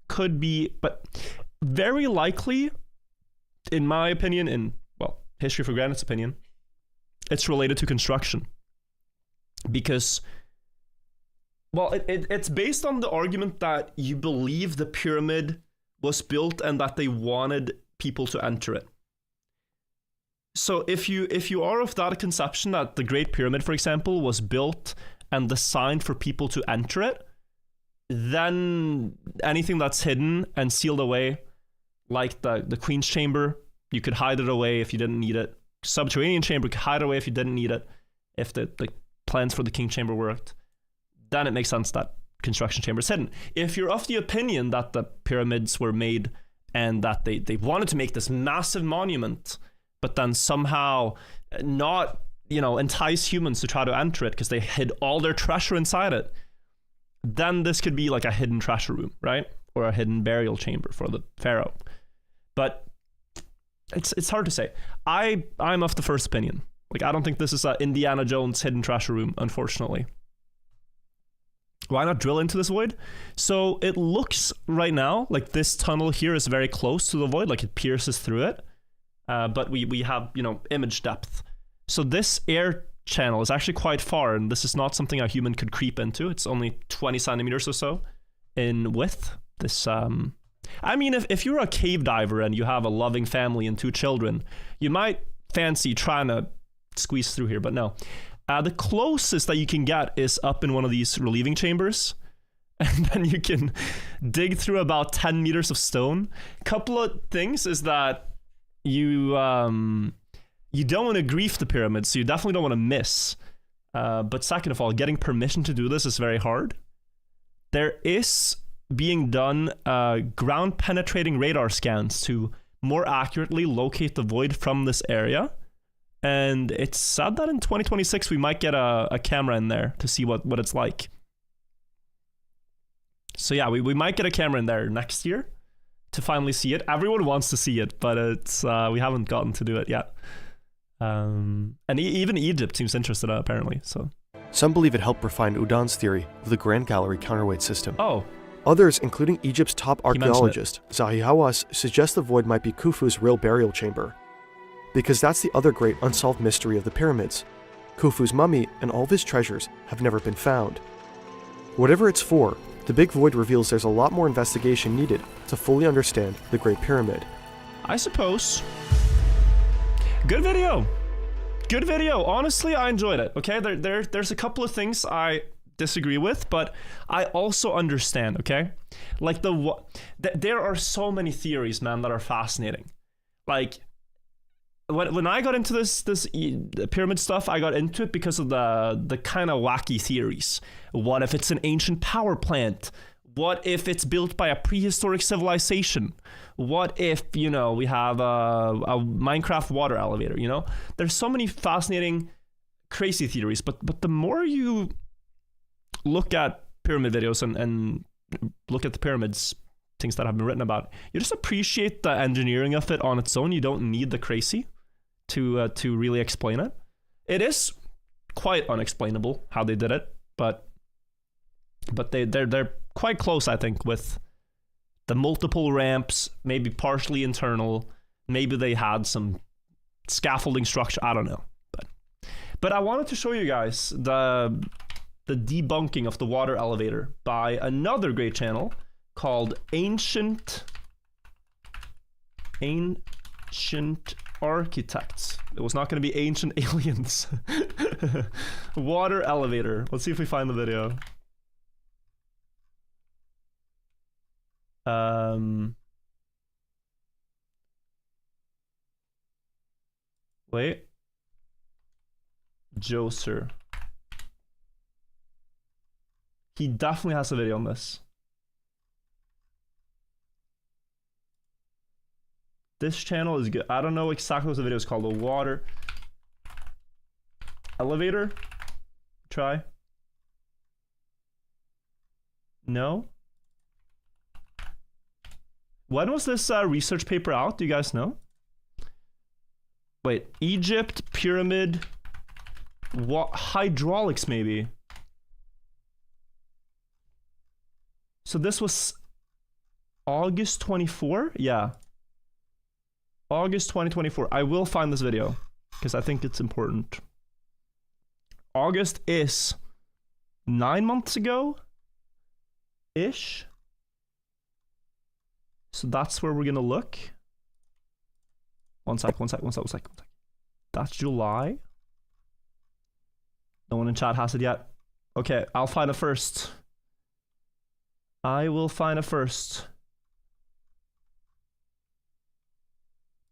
could be, but very likely, in my opinion, in, well, History for Granite's opinion, it's related to construction. Because, well, it's based on the argument that you believe the pyramid was built and that they wanted people to enter it. So if you are of that conception that the Great Pyramid, for example, was built and designed for people to enter it, then anything that's hidden and sealed away, like the Queen's Chamber, you could hide it away if you didn't need it. Subterranean Chamber, you could hide away if you didn't need it. If the plans for the King Chamber worked, then it makes sense that construction chamber is hidden. If you're of the opinion that the pyramids were made and that they wanted to make this massive monument, but then somehow not, entice humans to try to enter it because they hid all their treasure inside it, then this could be like a hidden treasure room, right? Or a hidden burial chamber for the pharaoh. But it's hard to say. I'm of the first opinion. Like, I don't think this is a Indiana Jones hidden treasure room, unfortunately. Why not drill into this void? So it looks right now like this tunnel here is very close to the void, like it pierces through it. But we have, image depth. So this air channel is actually quite far, and this is not something a human could creep into. It's only 20 centimeters or so in width. This, I mean, if you're a cave diver and you have a loving family and 2 children, you might fancy trying to squeeze through here, but no. The closest that you can get is up in one of these relieving chambers, and then you can dig through about 10 meters of stone. Couple of things is that you don't want to grief the pyramid, so you definitely don't want to miss. But second of all, getting permission to do this is very hard. There is being done ground penetrating radar scans to more accurately locate the void from this area. And it's said that in 2026 we might get a camera in there to see what it's like. So yeah, we might get a camera in there next year to finally see it. Everyone wants to see it, but it's we haven't gotten to do it yet. And even Egypt seems interested apparently. So some believe it helped refine Udon's theory of the Grand Gallery counterweight system. Oh. Others, including Egypt's top archaeologist, Zahi Hawass, suggest the void might be Khufu's real burial chamber. Because that's the other great unsolved mystery of the pyramids. Khufu's mummy and all of his treasures have never been found. Whatever it's for, the big void reveals there's a lot more investigation needed to fully understand the Great Pyramid. I suppose. Good video. Good video. Honestly, I enjoyed it. Okay, there's a couple of things I disagree with, but I also understand, okay? Like there are so many theories, man, that are fascinating. Like, when I got into this pyramid stuff, I got into it because of the kind of wacky theories. What if it's an ancient power plant? What if it's built by a prehistoric civilization? What if, we have a Minecraft water elevator, There's so many fascinating, crazy theories, but the more you look at pyramid videos and look at the pyramids, things that have been written about, you just appreciate the engineering of it on its own. You don't need the crazy to really explain it. It is quite unexplainable how they did it, but they're quite close, I think, with the multiple ramps, maybe partially internal, maybe they had some scaffolding structure, I don't know. But I wanted to show you guys the debunking of the water elevator by another great channel called Ancient Architects. It was not going to be Ancient Aliens. Water elevator. Let's see if we find the video. Wait. Joser. He definitely has a video on this. This channel is good. I don't know exactly what the video is called. The water elevator. Try. No? When was this research paper out? Do you guys know? Wait, Egypt, pyramid, what? Hydraulics, maybe. So this was August 24? Yeah. August 2024. I will find this video because I think it's important. August is 9 months ago ish. So that's where we're gonna look. One sec. That's July. No one in chat has it yet. Okay, I'll find it first. I will find it first.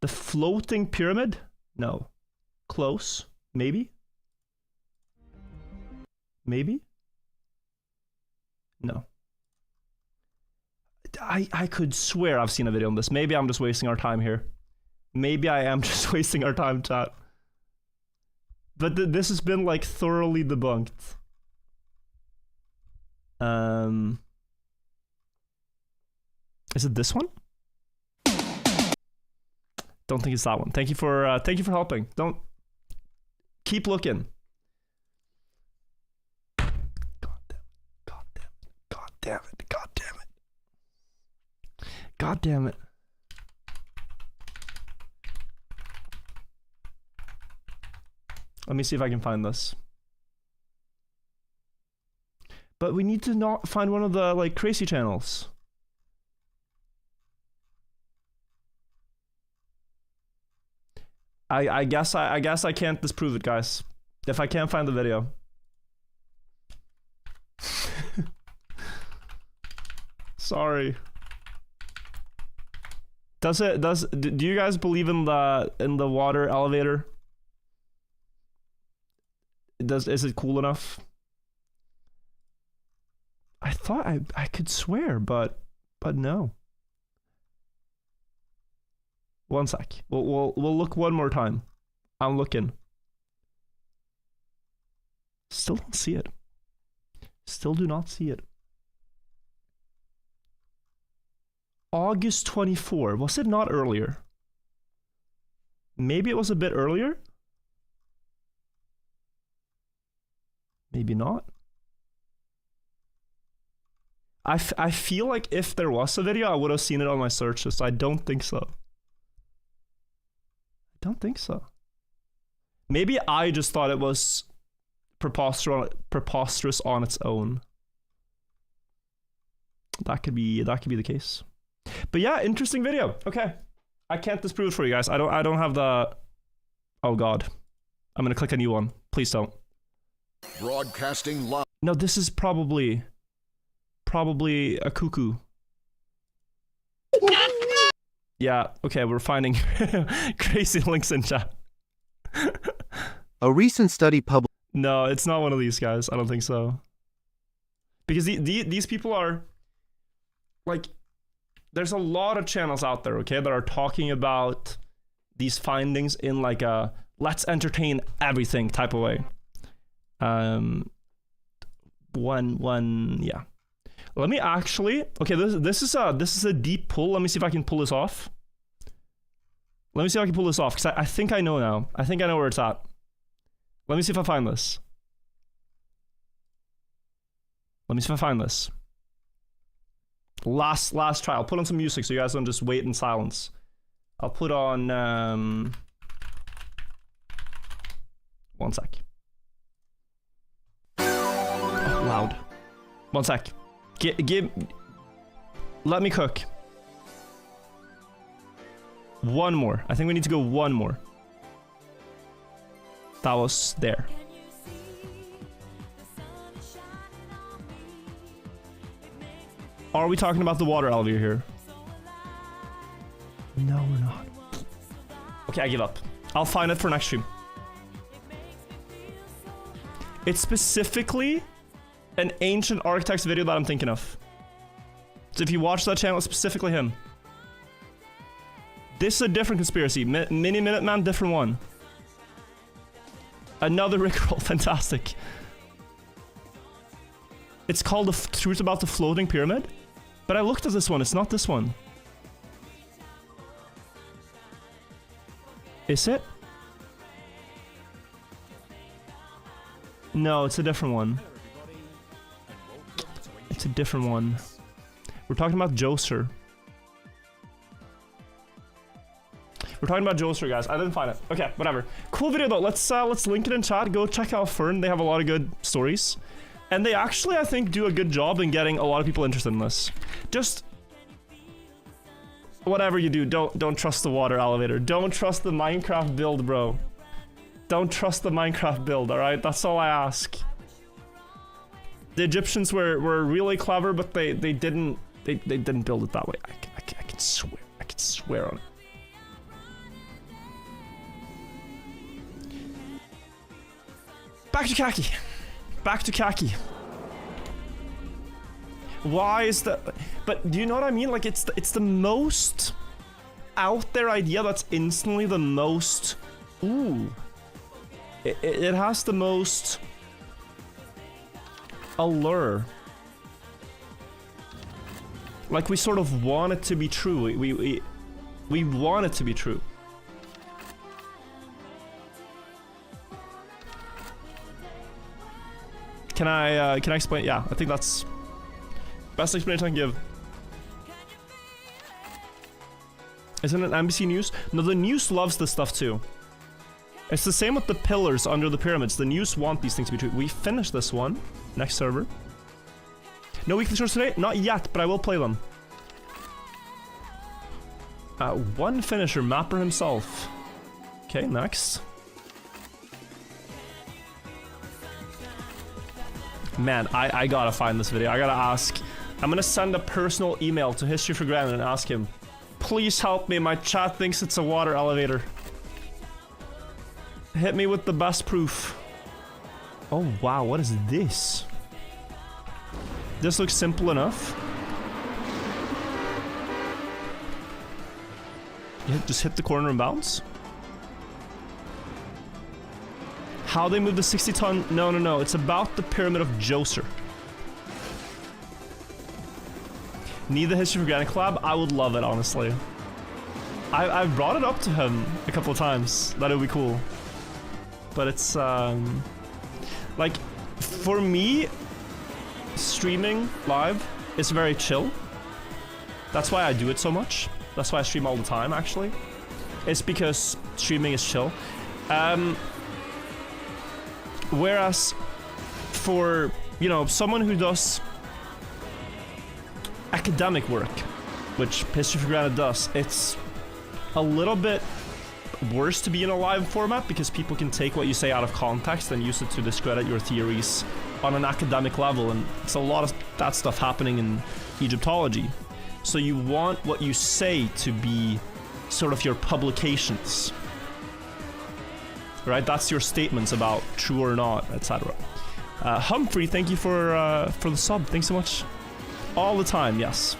The floating pyramid? No. Close. Maybe? Maybe? No. I could swear I've seen a video on this. Maybe I'm just wasting our time here. Maybe I am just wasting our time, chat. But this has been like thoroughly debunked. Is it this one? Don't think it's that one. Thank you for helping. Don't keep looking. God damn it. Let me see if I can find this. But we need to not find one of the like crazy channels. I guess I can't disprove it, guys. If I can't find the video. Sorry. Do you guys believe in the water elevator? Is it cool enough? I thought I could swear, but no. One sec. We'll look one more time. I'm looking. Still don't see it. Still do not see it. August 24. Was it not earlier? Maybe it was a bit earlier? Maybe not. I feel like if there was a video, I would have seen it on my searches. So I don't think so. Don't think so. Maybe I just thought it was preposterous on its own. That could be the case. But yeah, interesting video. Okay, I can't disprove it for you guys. I don't have the. Oh god, I'm gonna click a new one. Please don't. Broadcasting live. No, this is probably a cuckoo. Yeah, okay, we're finding crazy links in chat. A recent study published... No, it's not one of these guys. I don't think so. Because these people are... Like, there's a lot of channels out there, okay, that are talking about these findings in like a let's entertain everything type of way. Yeah. Let me actually, okay, this is a deep pull. Let me see if I can pull this off. Let me see if I can pull this off, because I think I know now. I think I know where it's at. Let me see if I find this. Let me see if I find this. Last try. I'll put on some music so you guys don't just wait in silence. I'll put on one sec. Oh, loud. One sec. Let me cook. One more. I think we need to go one more. That was there. Are we talking about the water elevator here? No, we're not. Okay, I give up. I'll find it for next stream. It's specifically an ancient architect's video that I'm thinking of. So if you watch that channel, it's specifically him. This is a different conspiracy. Mini Minuteman, different one. Another Rickroll, fantastic. It's called The Truth About the Floating Pyramid. But I looked at this one. It's not this one. Is it? No, it's a different one. It's a different one. We're talking about Joser. We're talking about Joser, guys. I didn't find it. Okay, whatever. Cool video though. Let's link it in chat. Go check out Fern. They have a lot of good stories, and they actually, I think, do a good job in getting a lot of people interested in this. Just whatever you do, don't trust the water elevator. Don't trust the Minecraft build, bro. Don't trust the Minecraft build. All right, that's all I ask. The Egyptians were really clever, but they didn't build it that way. I can swear. I can swear on it. Back to Kacky. Back to Kacky. Why is that? But do you know what I mean? Like, it's the most out there idea that's instantly the most. Ooh. It has the most allure. Like, we sort of want it to be true. We want it to be true. Can I explain? Yeah, I think that's best explanation I can give. Isn't it NBC News? No, the news loves this stuff too. It's the same with the pillars under the pyramids. The news want these things to be true. We finished this one. Next server. No weekly shorts today? Not yet, but I will play them. One finisher, Mapper himself. Okay, next. Man, I gotta find this video. I gotta ask. I'm gonna send a personal email to History for Granted and ask him, please help me. My chat thinks it's a water elevator. Hit me with the best proof. Oh wow, what is this? This looks simple enough. Just hit the corner and bounce. How they move the 60-ton? No. It's about the Pyramid of Joser. Need the History for Granted collab? I would love it, honestly. I've brought it up to him a couple of times. That would be cool. But it's, like, for me, streaming live is very chill. That's why I do it so much. That's why I stream all the time, actually. It's because streaming is chill. Whereas for, you know, someone who does academic work, which History for Granted does, it's a little bit worse to be in a live format because people can take what you say out of context and use it to discredit your theories on an academic level, and it's a lot of that stuff happening in Egyptology. So you want what you say to be sort of your publications. Right, that's your statements about true or not, etc. Humphrey, thank you for the sub. Thanks so much. All the time, yes.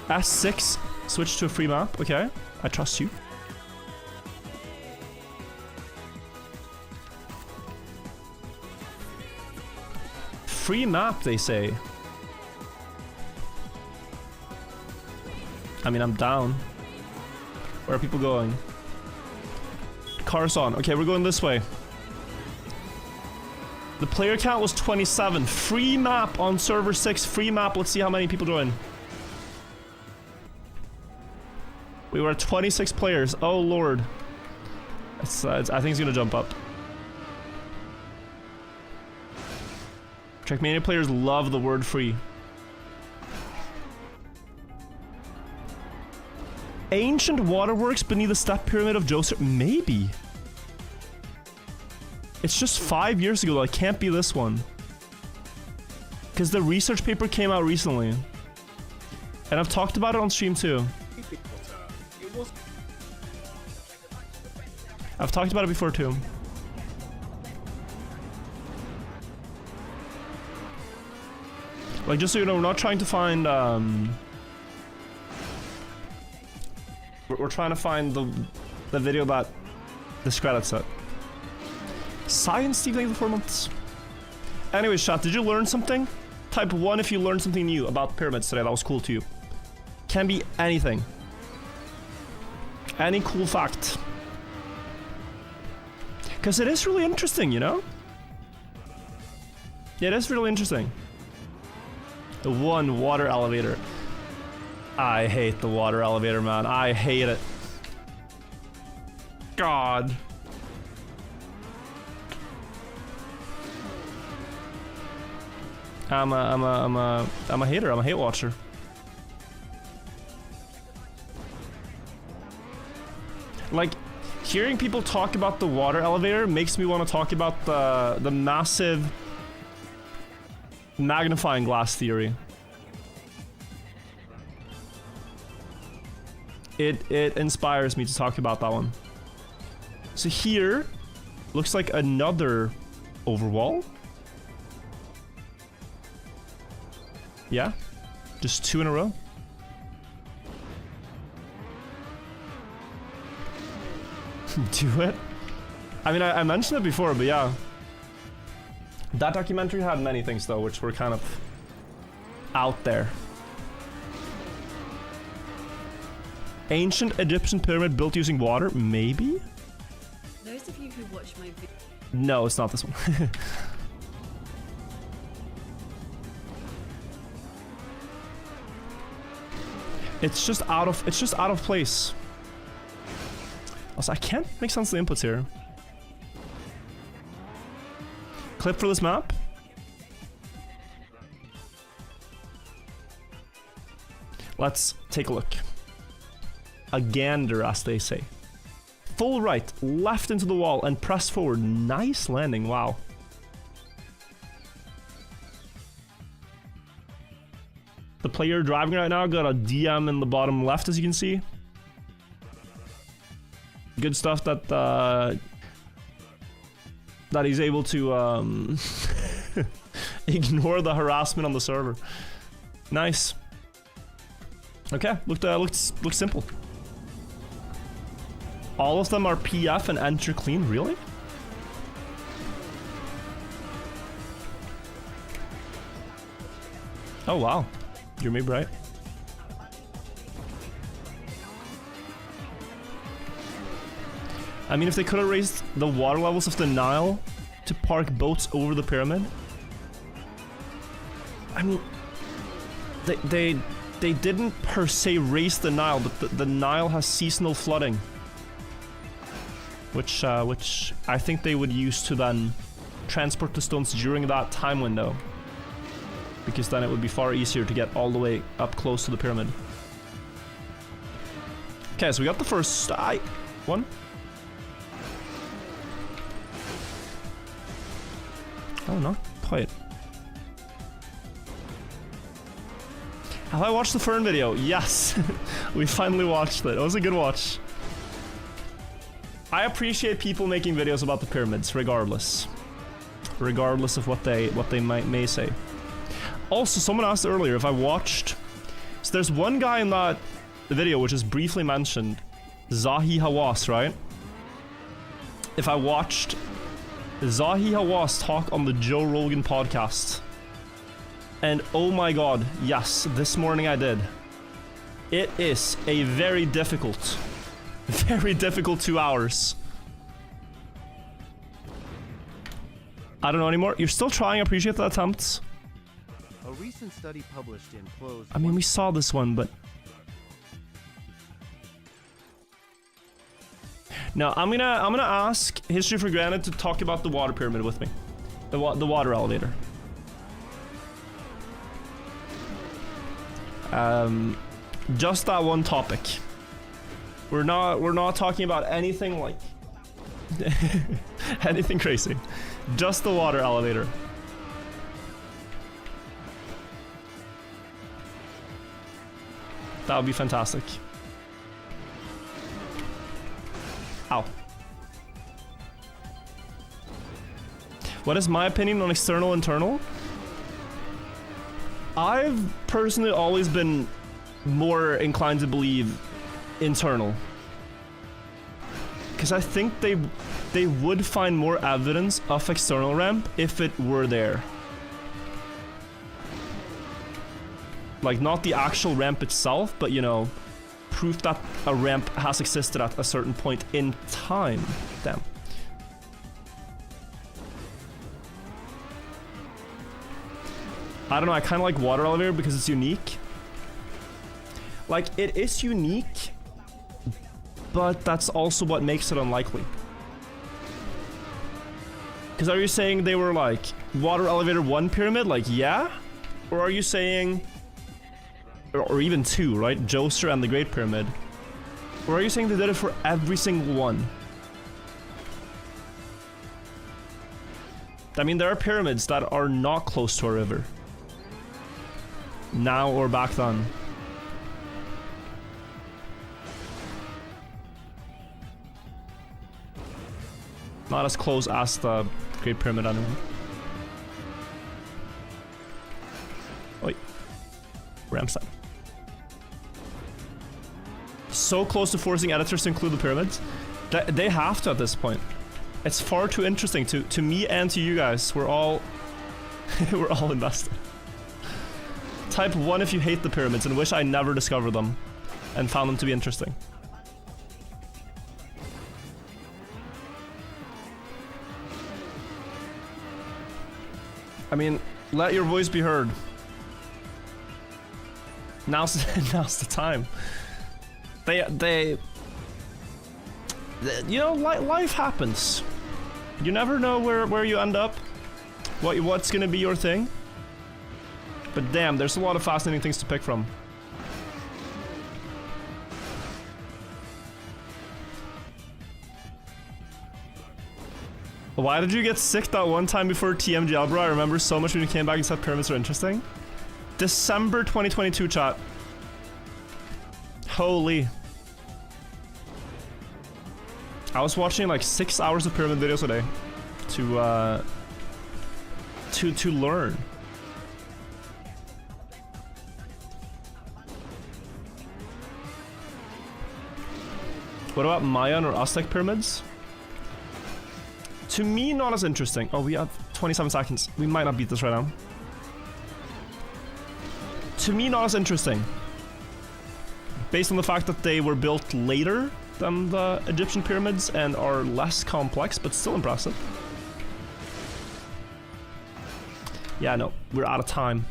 S6, switch to a free map. Okay, I trust you. Free map, they say. I mean, I'm down. Where are people going? Cars on. Okay, we're going this way. The player count was 27. Free map on server 6. Free map. Let's see how many people join. We were at 26 players. Oh lord. I think it's gonna jump up. Trackmania players love the word free. Ancient waterworks beneath the step pyramid of Joseph. Maybe. It's just 5 years ago though. It can't be this one. Because the research paper came out recently. And I've talked about it on stream too. I've talked about it before too. Like, just so you know, we're not trying to find we're trying to find the video that discredits it. Science Steve, thank you for 4 months. Anyways, chat, did you learn something? Type 1 if you learned something new about pyramids today that was cool to you. Can be anything. Any cool fact. Because it is really interesting, you know? It is really interesting. The one water elevator. I hate the water elevator, man. I hate it. God. I'm a hater. I'm a hate watcher. Like, hearing people talk about the water elevator makes me want to talk about the massive magnifying glass theory. It inspires me to talk about that one. So here looks like another overwall. Yeah, just 2 in a row. Do it. I mean, I mentioned it before, but yeah. That documentary had many things though, which were kind of out there. Ancient Egyptian pyramid built using water? Maybe? Those of you who watch my video. No, it's not this one. It's just out of place. Also, I can't make sense of the inputs here. Clip for this map. Let's take a look. A gander, as they say. Full right, left into the wall, and press forward. Nice landing, wow. The player driving right now got a DM in the bottom left, as you can see. Good stuff that that he's able to ignore the harassment on the server. Nice. Okay, looks simple. All of them are PF and enter clean, really? Oh wow, you're maybe right. I mean, if they could have raised the water levels of the Nile to park boats over the pyramid. I mean, they didn't per se raise the Nile, but the Nile has seasonal flooding. Which I think they would use to then transport the stones during that time window. Because then it would be far easier to get all the way up close to the pyramid. Okay, so we got the first one. Oh, not quite. Have I watched the Fern video? Yes! We finally watched it. It was a good watch. I appreciate people making videos about the pyramids, regardless. Regardless of what they may say. Also, someone asked earlier if I watched... So there's one guy in that video which is briefly mentioned. Zahi Hawass, right? If I watched Zahi Hawass talk on the Joe Rogan podcast. And oh my god, yes, this morning I did. It is a very difficult 2 hours. I don't know anymore. You're still trying. I appreciate the attempts. A recent study published in Closed. I mean, we saw this one, but no. I'm gonna ask History for Granted to talk about the water pyramid with me, the water elevator. Just that one topic. We're not talking about anything like anything crazy. Just the water elevator. That would be fantastic. Ow. What is my opinion on external internal? I've personally always been more inclined to believe internal. Because I think they would find more evidence of external ramp if it were there. Like, not the actual ramp itself, but, you know, proof that a ramp has existed at a certain point in time. Damn. I don't know, I kind of like water elevator because it's unique. Like, it is unique, but that's also what makes it unlikely. Because are you saying they were like water elevator 1 pyramid? Like, yeah? Or are you saying, or even 2, right? Joester and the Great Pyramid. Or are you saying they did it for every single one? I mean, there are pyramids that are not close to a river. Now or back then. Not as close as the Great Pyramid anyway. Wait. Ramstein. So close to forcing editors to include the pyramids. They have to at this point. It's far too interesting to me and to you guys. We're all we're all invested. Type 1 if you hate the pyramids and wish I never discovered them and found them to be interesting. I mean, let your voice be heard. Now's the time. They you know, life happens. You never know where you end up, what's gonna be your thing. But damn, there's a lot of fascinating things to pick from. Why did you get sick that one time before TMGL, bro? I remember so much when you came back and said pyramids are interesting. December 2022, chat. Holy. I was watching like 6 hours of pyramid videos a day to learn. What about Mayan or Aztec pyramids? To me, not as interesting. Oh, we have 27 seconds. We might not beat this right now. To me, not as interesting. Based on the fact that they were built later than the Egyptian pyramids and are less complex, but still impressive. Yeah, no, we're out of time.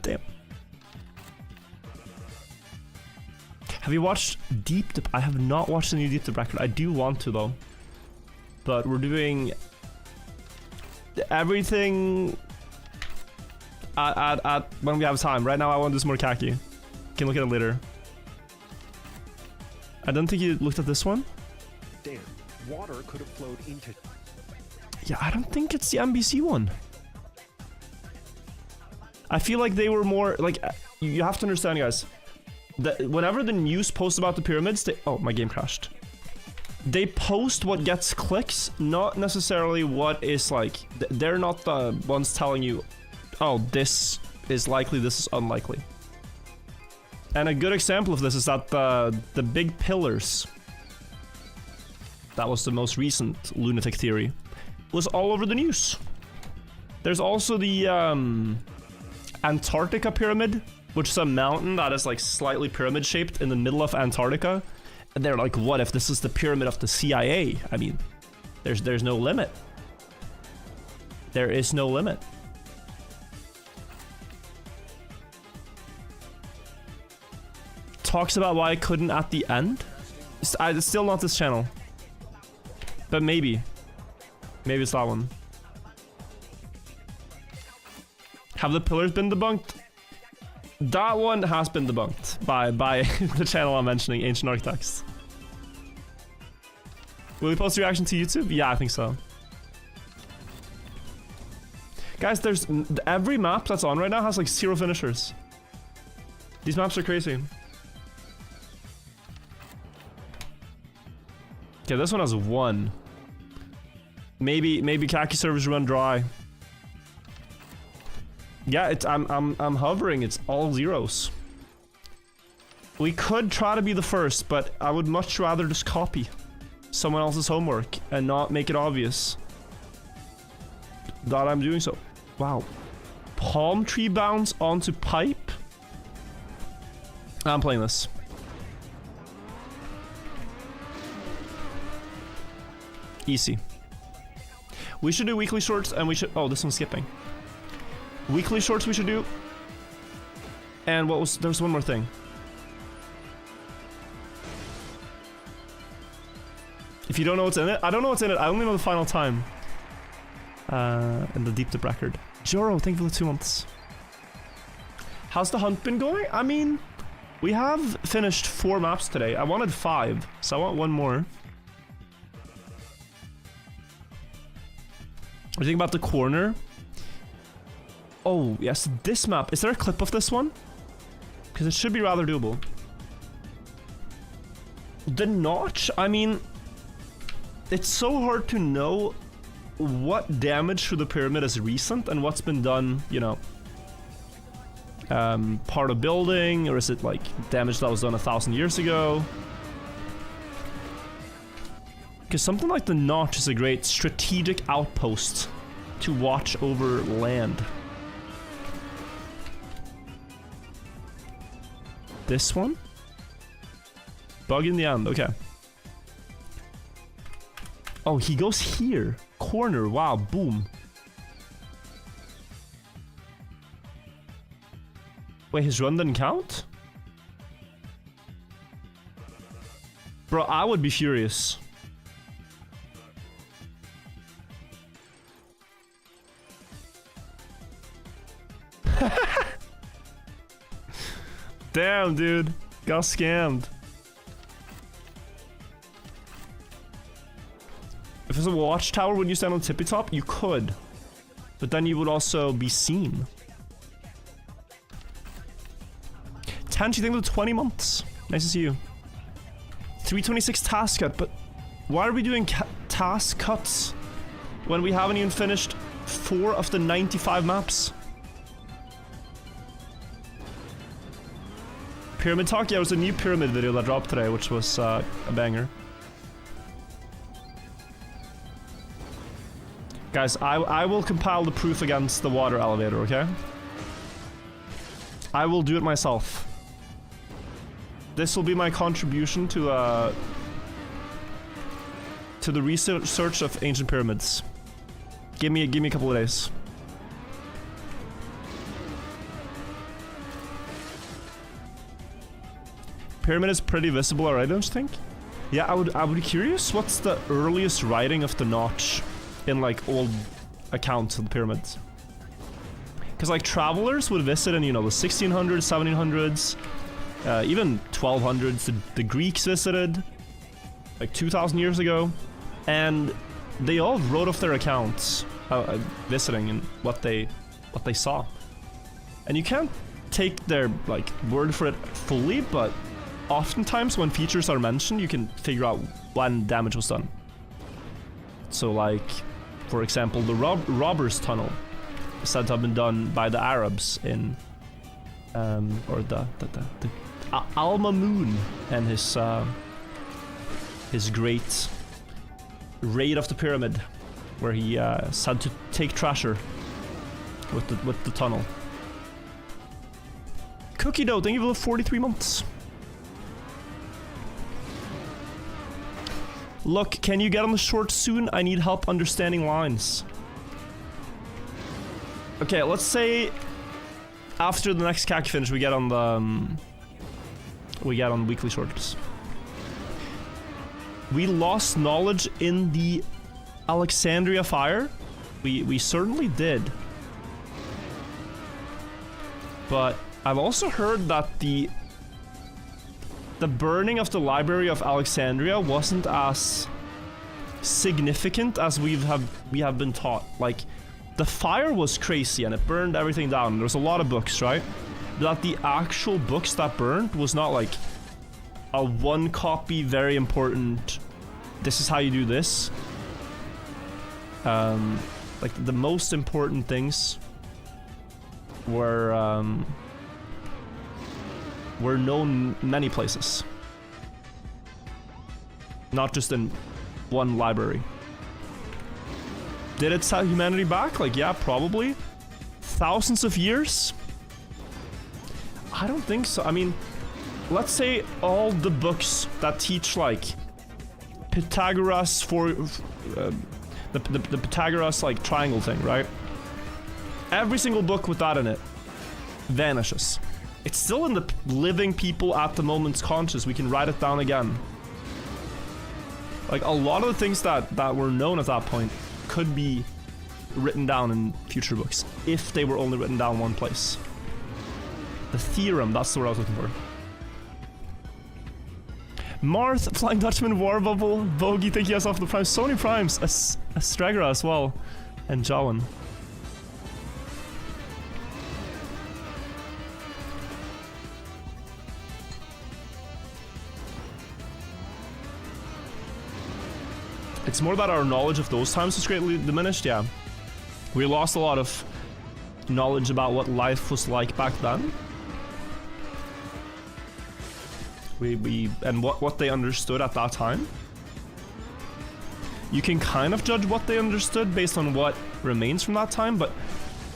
Damn. Have you watched Deep Dip? I have not watched the new Deep Dip record. I do want to though. But we're doing everything at when we have time. Right now I want to do some more Kacky. Can look at it later. I don't think you looked at this one. Damn, water could have flowed into. Yeah, I don't think it's the NBC one. I feel like they were more like, you have to understand, guys. That whenever the news posts about the pyramids, oh, my game crashed. They post what gets clicks, not necessarily what is like. They're not the ones telling you, oh, this is likely, this is unlikely. And a good example of this is that the big pillars, that was the most recent lunatic theory, was all over the news. There's also the Antarctica pyramid, which is a mountain that is like slightly pyramid shaped in the middle of Antarctica. And they're like, what if this is the pyramid of the CIA? I mean, there's no limit. There is no limit. Talks about why I couldn't at the end. It's still not this channel. But maybe. Maybe it's that one. Have the pillars been debunked? That one has been debunked by the channel I'm mentioning, Ancient Architects. Will we post a reaction to YouTube? Yeah, I think so. Guys, there's every map that's on right now has like 0 finishers. These maps are crazy. Okay, this one has 1. Maybe Kacky servers run dry. Yeah, I'm hovering. It's all 0s. We could try to be the first, but I would much rather just copy someone else's homework and not make it obvious that I'm doing so. Wow. Palm tree bounce onto pipe? I'm playing this. Easy. We should do weekly shorts and we should... Oh, this one's skipping. Weekly shorts we should do. And what was... There's one more thing. If you don't know what's in it, I don't know what's in it. I only know the final time. And the deep dip record. Joro, thank you for the 2 months. How's the hunt been going? I mean, we have finished 4 maps today. I wanted 5, so I want 1 more. What do you think about the corner? Oh, yes, this map. Is there a clip of this one? Because it should be rather doable. The notch? I mean, it's so hard to know what damage to the pyramid is recent and what's been done, you know, part of building, or is it like damage that was done 1,000 years ago? Because something like the notch is a great strategic outpost to watch over land. This one? Bug in the end, okay. Oh, he goes here. Corner, wow, boom. Wait, his run didn't count? Bro, I would be furious. Damn, dude. Got scammed. If there's a watchtower when you stand on tippy top, you could. But then you would also be seen. Tanchi, thank you for 20 months. Nice to see you. 326 task cut, but why are we doing task cuts when we haven't even finished 4 of the 95 maps? Pyramid talk? Yeah, it was a new pyramid video that dropped today, which was a banger. Guys, I will compile the proof against the water elevator, okay? I will do it myself. This will be my contribution to the research of ancient pyramids. Give me a couple of days. Pyramid is pretty visible already, don't you think? Yeah, I would be curious. What's the earliest writing of the notch in like old accounts of the pyramids? Because like travelers would visit in, you know, the 1600s, 1700s, even 1200s. The Greeks visited like 2,000 years ago, and they all wrote off their accounts visiting and what they saw. And you can't take their like word for it fully, but oftentimes when features are mentioned, you can figure out when damage was done. So like, for example, the Robbers Tunnel is said to have been done by the Arabs in, or the Al-Mamun and his great raid of the pyramid, where he said to take treasure with the tunnel. Cookie dough, thank you for the 43 months. Look, can you get on the short soon? I need help understanding lines. Okay, let's say after the next Kacky finish, we get on the weekly shorts. We lost knowledge in the Alexandria fire. We certainly did. But I've also heard that the burning of the Library of Alexandria wasn't as significant as we have been taught. Like, the fire was crazy and it burned everything down. There's a lot of books, right? But the actual books that burned was not like a one copy, very important, this is how you do this. Like, the most important things were known many places. Not just in one library. Did it set humanity back? Like, yeah, probably. Thousands of years? I don't think so. I mean, let's say all the books that teach like Pythagoras for the Pythagoras like triangle thing, right? Every single book with that in it vanishes. It's still in the living people at the moment's conscious. We can write it down again. Like a lot of the things that were known at that point could be written down in future books if they were only written down one place. The theorem, that's the word I was looking for. Marth, Flying Dutchman, War Bubble, Bogey, thank you guys off the Prime. So many Primes, Astragra as well, and Jawan. It's more that our knowledge of those times was greatly diminished, yeah. We lost a lot of knowledge about what life was like back then. And what they understood at that time. You can kind of judge what they understood based on what remains from that time, but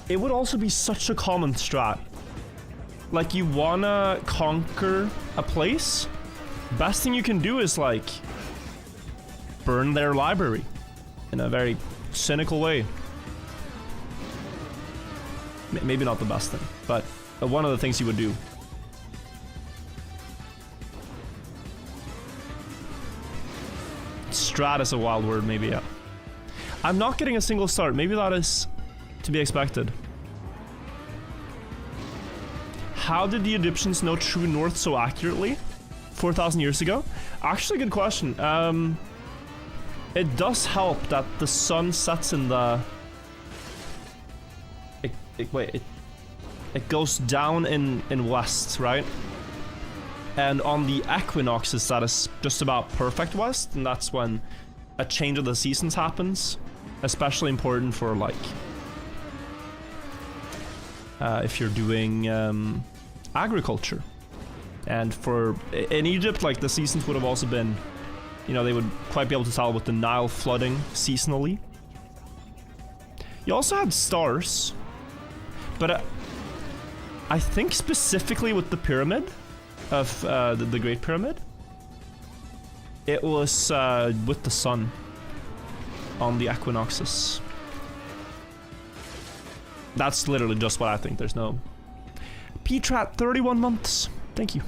it would also be such a common strat. Like, you wanna conquer a place, best thing you can do is like burn their library in a very cynical way. Maybe not the best thing, but one of the things you would do. Strat is a wild word, maybe, yeah. I'm not getting a single start. Maybe that is to be expected. How did the Egyptians know true north so accurately 4,000 years ago? Actually, good question. It does help that the sun sets in the... It goes down in west, right? And on the equinoxes, that is just about perfect west, and that's when a change of the seasons happens. Especially important for, like, if you're doing agriculture. And for in Egypt, like, the seasons would have also been, you know, they would quite be able to tell with the Nile flooding seasonally. You also had stars, but I think specifically with the pyramid of the Great Pyramid, it was with the sun on the equinoxes. That's literally just what I think. There's no... P-Trat, 31 months. Thank you.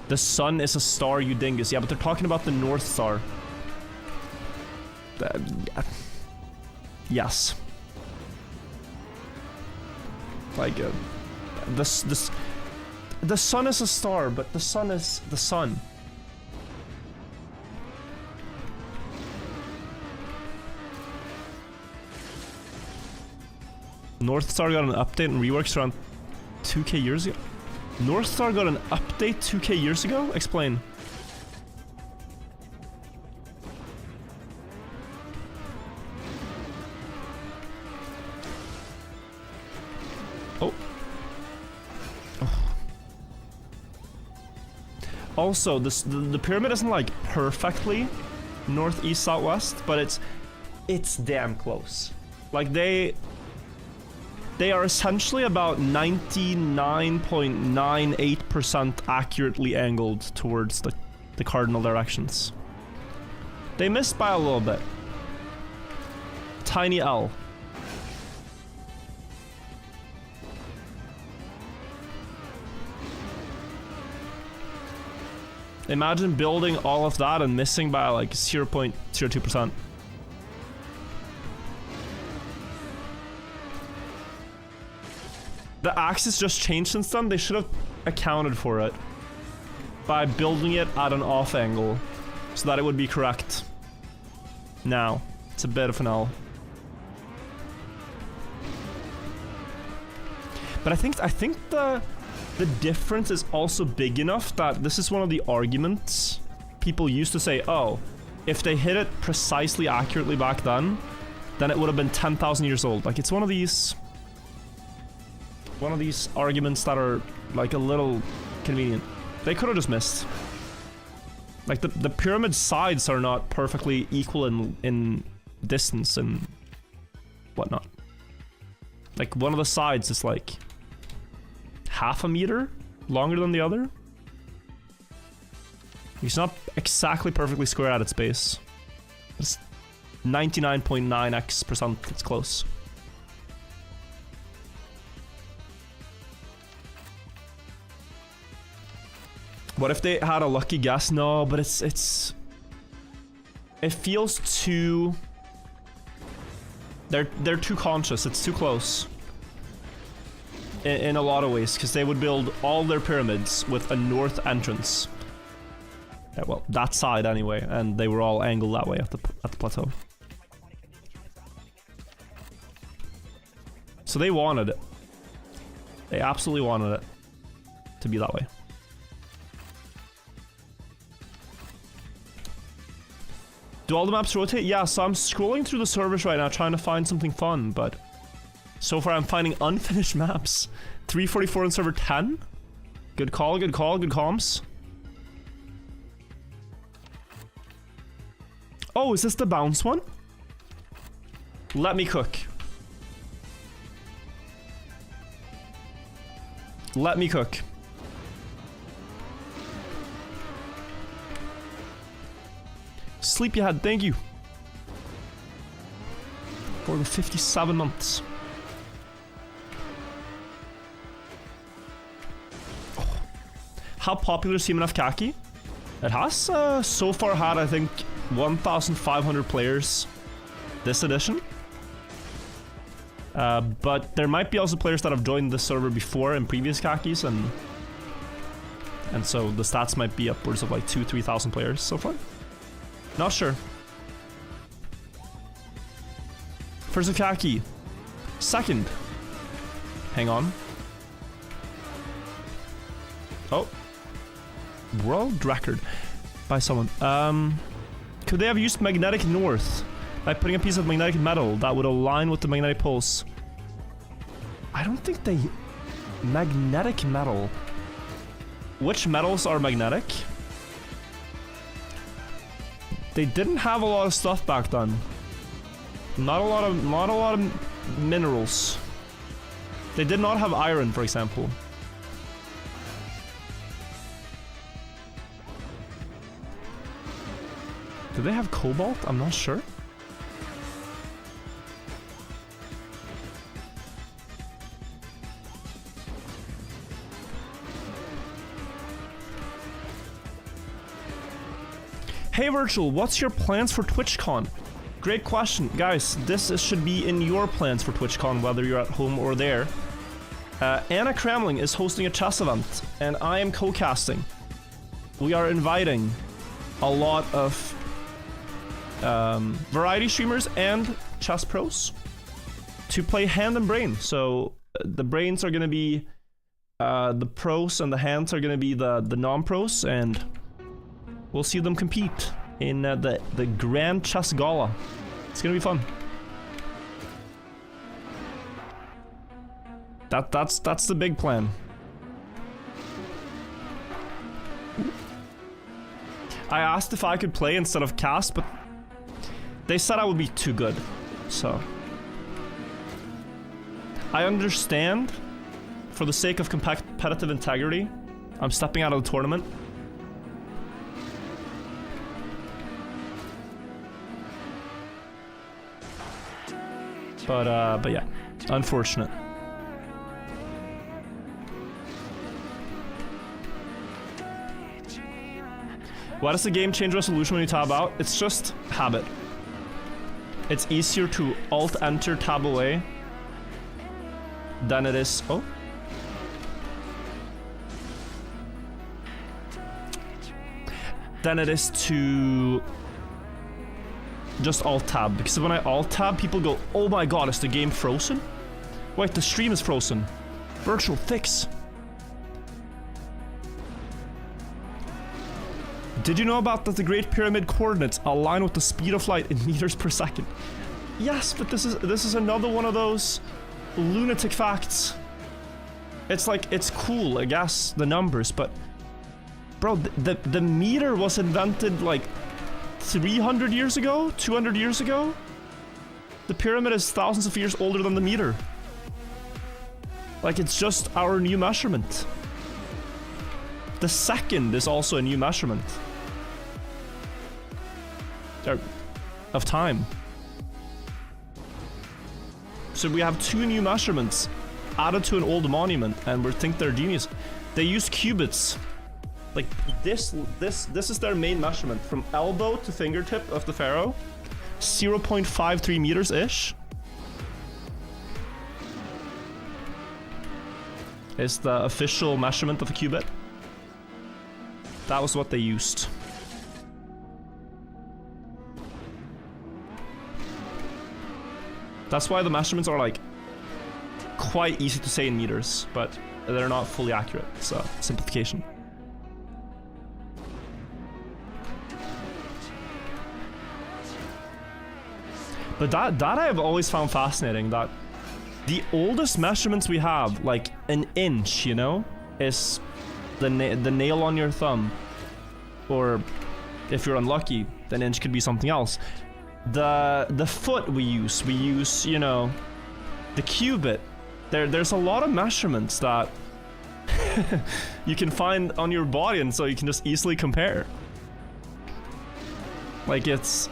The sun is a star, you dingus. Yeah, but they're talking about the North Star. Yes. Like, the sun is a star, but the sun is the sun. North Star got an update and reworks around 2k years ago. North Star got an update 2k years ago? Explain. Oh. Also, the pyramid isn't like perfectly north, east, south, west, but it's damn close. Like they are essentially about 99.98% accurately angled towards the cardinal directions. They missed by a little bit. Tiny L. Imagine building all of that and missing by like 0.02%. The axis just changed since then. They should have accounted for it by building it at an off angle so that it would be correct. Now, it's a bit of an L. But I think the difference is also big enough that this is one of the arguments people used to say, oh, if they hit it precisely accurately back then it would have been 10,000 years old. Like, it's one of these arguments that are like a little convenient. They could have just missed. Like the pyramid sides are not perfectly equal in distance and whatnot. Like one of the sides is like half a meter longer than the other. It's not exactly perfectly square at its base. It's 99.9x%. It's close. What if they had a lucky guess? No, but it feels too... They're too conscious. It's too close. In a lot of ways, because they would build all their pyramids with a north entrance. Yeah, well, that side anyway, and they were all angled that way at the plateau. So they wanted it. They absolutely wanted it to be that way. Do all the maps rotate? Yeah, so I'm scrolling through the servers right now trying to find something fun, but so far I'm finding unfinished maps. 344 on server 10? Good call, good call, good comms. Oh, is this the bounce one? Let me cook. Let me cook. Sleepyhead, thank you. For the 57 months. Oh. How popular is CMNF Kacky? It has so far had, I think, 1,500 players this edition. But there might be also players that have joined the server before in previous Kackies, and so the stats might be upwards of like 2,000-3,000 players so far. Not sure. First of Kacky. Second. Hang on. Oh. World record by someone. Could they have used magnetic north by putting a piece of magnetic metal that would align with the magnetic pulse? I don't think they... Magnetic metal. Which metals are magnetic? They didn't have a lot of stuff back then. Not a lot of minerals. They did not have iron, for example. Do they have cobalt? I'm not sure. Hey Virtual, what's your plans for TwitchCon? Great question. Guys, this should be in your plans for TwitchCon, whether you're at home or there. Anna Kramling is hosting a chess event, and I am co-casting. We are inviting a lot of variety streamers and chess pros to play hand and brain. So the brains are going to be the pros, and the hands are going to be the non-pros, and we'll see them compete in the Grand Chess Gala. It's gonna be fun. That's the big plan. I asked if I could play instead of cast, but they said I would be too good. So I understand, for the sake of competitive integrity, I'm stepping out of the tournament. But yeah, unfortunate. Why does the game change resolution when you tab out? It's just habit. It's easier to alt-enter tab away than it is... Oh. Than it is to... just alt-tab, because when I alt-tab, people go, oh my god, is the game frozen? Wait, the stream is frozen. Virtual, fix. Did you know about that the Great Pyramid coordinates align with the speed of light in meters per second? Yes, but this is another one of those lunatic facts. It's like, it's cool, I guess, the numbers, but... Bro, the meter was invented, like... 300 years ago? 200 years ago? The pyramid is thousands of years older than the meter. Like, it's just our new measurement. The second is also a new measurement. Of time. So we have 2 new measurements added to an old monument, and we think they're genius. They use cubits. Like, this is their main measurement. From elbow to fingertip of the pharaoh. 0.53 meters-ish. Is the official measurement of a cubit. That was what they used. That's why the measurements are like quite easy to say in meters, but they're not fully accurate. So simplification. But that I have always found fascinating, that the oldest measurements we have, like an inch, you know, is the nail on your thumb. Or if you're unlucky, an inch could be something else. The foot we use, you know, the cubit. There's a lot of measurements that you can find on your body, and so you can just easily compare. Like, it's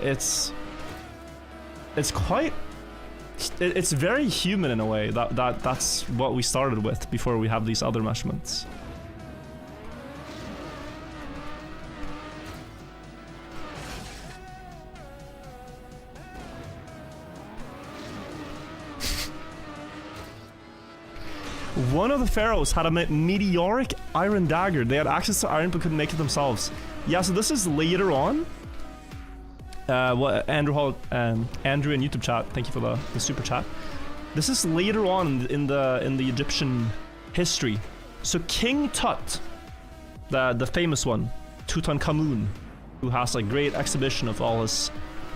quite... It's very human in a way. That's what we started with before we have these other measurements. One of the pharaohs had a meteoric iron dagger. They had access to iron but couldn't make it themselves. Yeah, so this is later on. What Andrew in YouTube chat, thank you for the super chat. This is later on in the Egyptian history. So King Tut, the famous one, Tutankhamun, who has a great exhibition of all his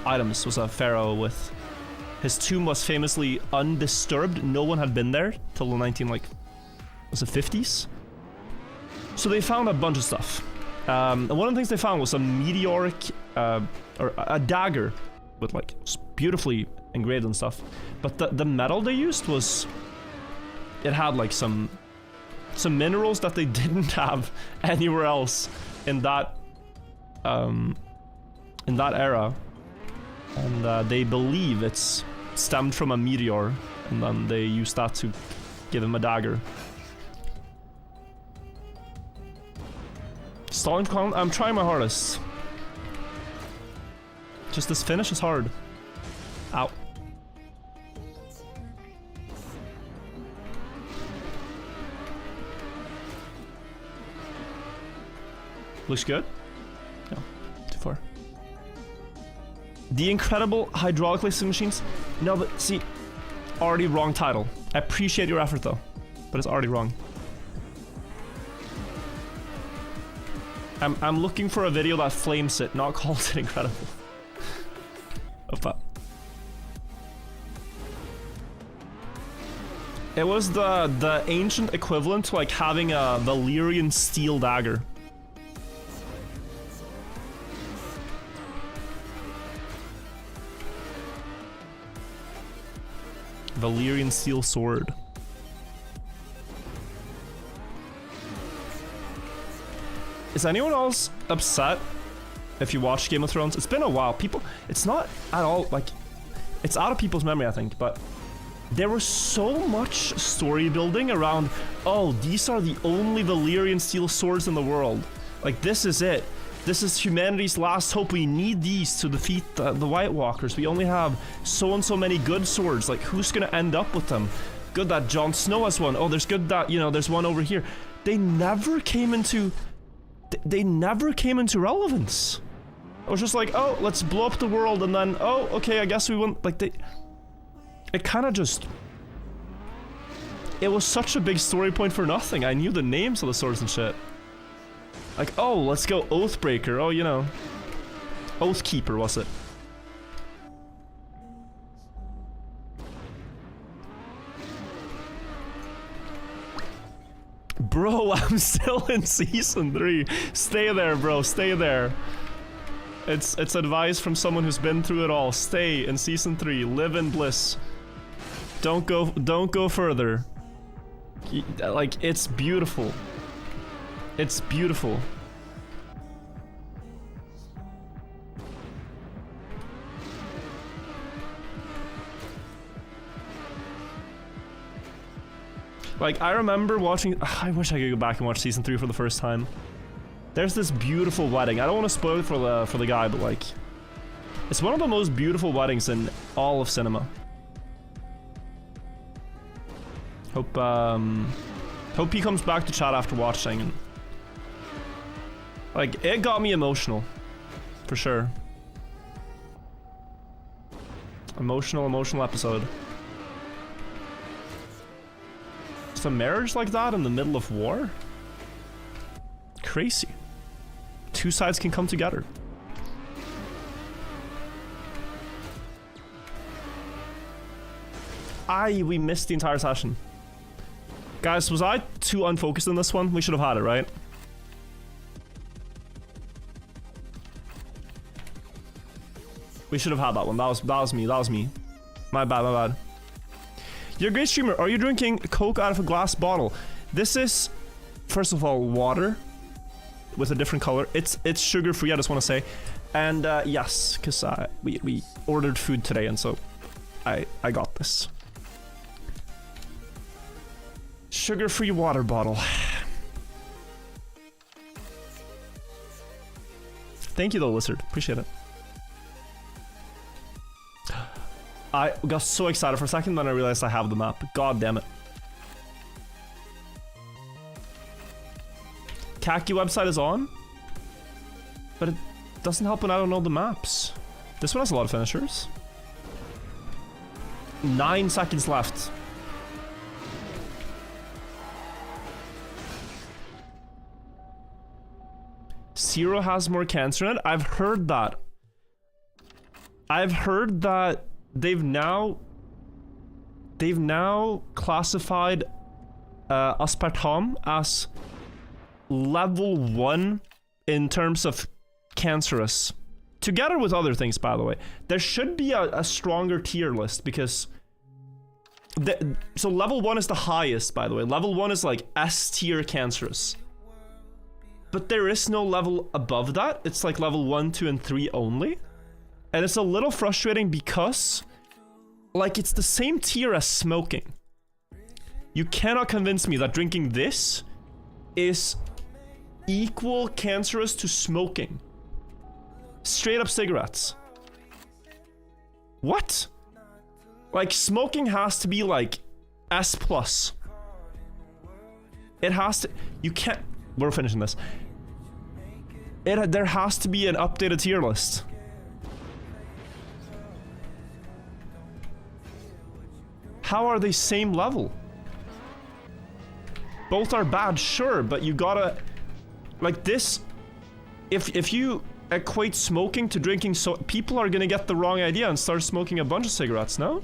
items, was a pharaoh with his tomb was famously undisturbed. No one had been there till the 50s. So they found a bunch of stuff. And one of the things they found was a meteoric, or a dagger with like beautifully engraved and stuff. But the metal they used was, it had like some minerals that they didn't have anywhere else in that era. And they believe it's stemmed from a meteor, and then they used that to give him a dagger. Stalling for I'm trying my hardest. Just this finish is hard. Ow. Looks good? No, too far. The Incredible Hydraulic Lifting Machines? No, but see, already wrong title. I appreciate your effort though, but it's already wrong. I'm looking for a video that flames it, not calls it incredible. Opa. It was the ancient equivalent to like having a Valyrian steel dagger. Valyrian steel sword. Is anyone else upset if you watch Game of Thrones? It's been a while. People, it's not at all like, it's out of people's memory, I think, but there was so much story building around, oh, these are the only Valyrian steel swords in the world. Like, this is it. This is humanity's last hope. We need these to defeat the White Walkers. We only have so and so many good swords. Like, who's gonna end up with them? Good that Jon Snow has one. Oh, there's good that, you know, there's one over here. They never came into... They never came into relevance. It was just like, oh, let's blow up the world, and then, oh, okay, I guess we won't... Like, they... It kind of just... It was such a big story point for nothing. I knew the names of the swords and shit. Like, oh, let's go Oathbreaker. Oh, you know. Oathkeeper, was it? Bro, I'm still in season 3. Stay there, bro. Stay there. It's advice from someone who's been through it all. Stay in season 3. Live in bliss. Don't go further. Like, it's beautiful. It's beautiful. Like, I remember watching... I wish I could go back and watch season 3 for the first time. There's this beautiful wedding. I don't want to spoil it for the guy, but like... It's one of the most beautiful weddings in all of cinema. Hope he comes back to chat after watching. And, like, it got me emotional. For sure. Emotional episode. Just a marriage like that in the middle of war? Crazy. Two sides can come together. We missed the entire session. Guys, was I too unfocused in this one? We should have had it, right? We should have had that one. That was me. My bad. You're a great streamer. Are you drinking Coke out of a glass bottle? This is, first of all, water with a different color. It's sugar-free, I just want to say. And yes, because we ordered food today, and so I got this. Sugar-free water bottle. Thank you though, Lizard. Appreciate it. I got so excited for a second, then I realized I have the map. God damn it. Kacky website is on, but it doesn't help when I don't know the maps. This one has a lot of finishers. 9 seconds left. Zero has more cancer in it. I've heard that. I've heard that they've now classified aspartame as level 1 in terms of cancerous. Together with other things, by the way. There should be a stronger tier list because... so level 1 is the highest, by the way. Level 1 is like S tier cancerous. But there is no level above that. It's like level 1, 2, and 3 only. And it's a little frustrating because, like, it's the same tier as smoking. You cannot convince me that drinking this is equal cancerous to smoking. Straight up cigarettes. What? Like, smoking has to be like S+. It has to... You can't... We're finishing this. There has to be an updated tier list. How are they same level? Both are bad, sure, but you gotta... Like this... If you equate smoking to drinking, so people are gonna get the wrong idea and start smoking a bunch of cigarettes, no?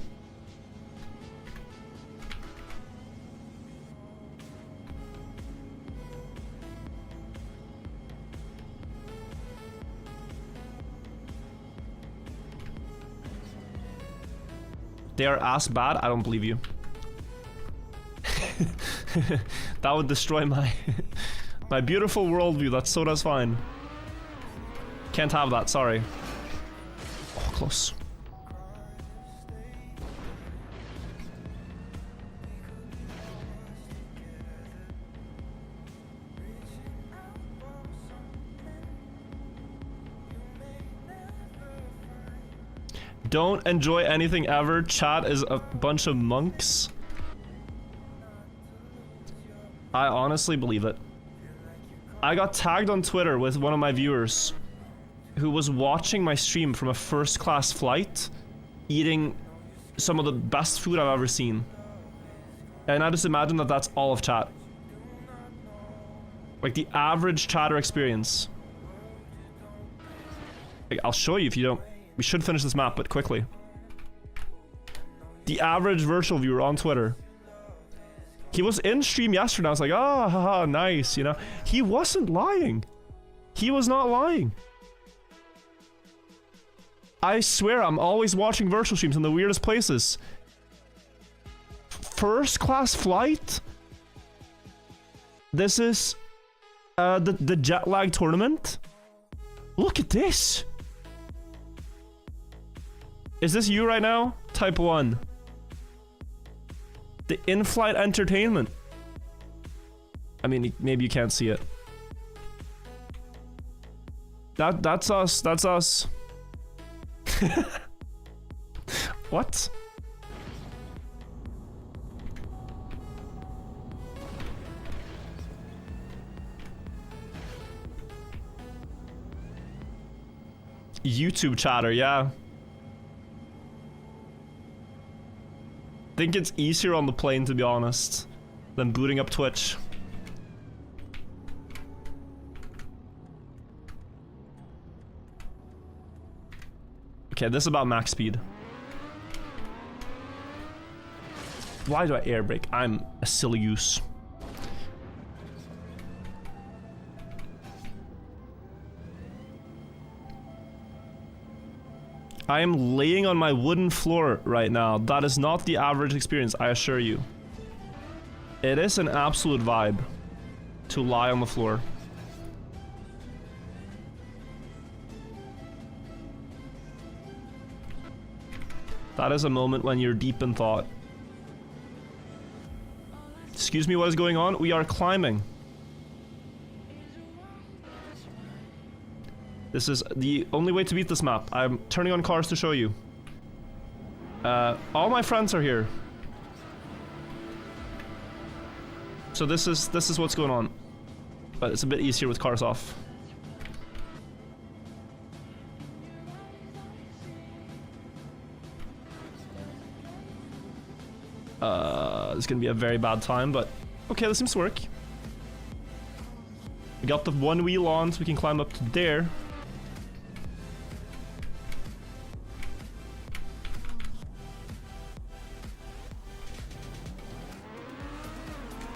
They are as bad? I don't believe you. That would destroy my my beautiful worldview. That soda's fine. Can't have that, sorry. Oh, close. Don't enjoy anything ever. Chat is a bunch of monks. I honestly believe it. I got tagged on Twitter with one of my viewers who was watching my stream from a first-class flight, eating some of the best food I've ever seen. And I just imagine that that's all of chat. Like the average chatter experience. Like, I'll show you if you don't... We should finish this map, but quickly. The average virtual viewer on Twitter. He was in stream yesterday. I was like, oh, haha, nice, you know. He wasn't lying. He was not lying. I swear, I'm always watching virtual streams in the weirdest places. First class flight? This is the jet lag tournament. Look at this. Is this you right now? Type 1. The in-flight entertainment. I mean, maybe you can't see it. That's us. That's us. What? YouTube chatter, yeah. Think it's easier on the plane, to be honest, than booting up Twitch. Okay, this is about max speed. Why do I air brake? I'm a silly goose. I am laying on my wooden floor right now. That is not the average experience, I assure you. It is an absolute vibe to lie on the floor. That is a moment when you're deep in thought. Excuse me, what is going on? We are climbing. This is the only way to beat this map. I'm turning on cars to show you. All my friends are here. So this is what's going on. But it's a bit easier with cars off. It's gonna be a very bad time, but okay, this seems to work. We got the one wheel on, so we can climb up to there.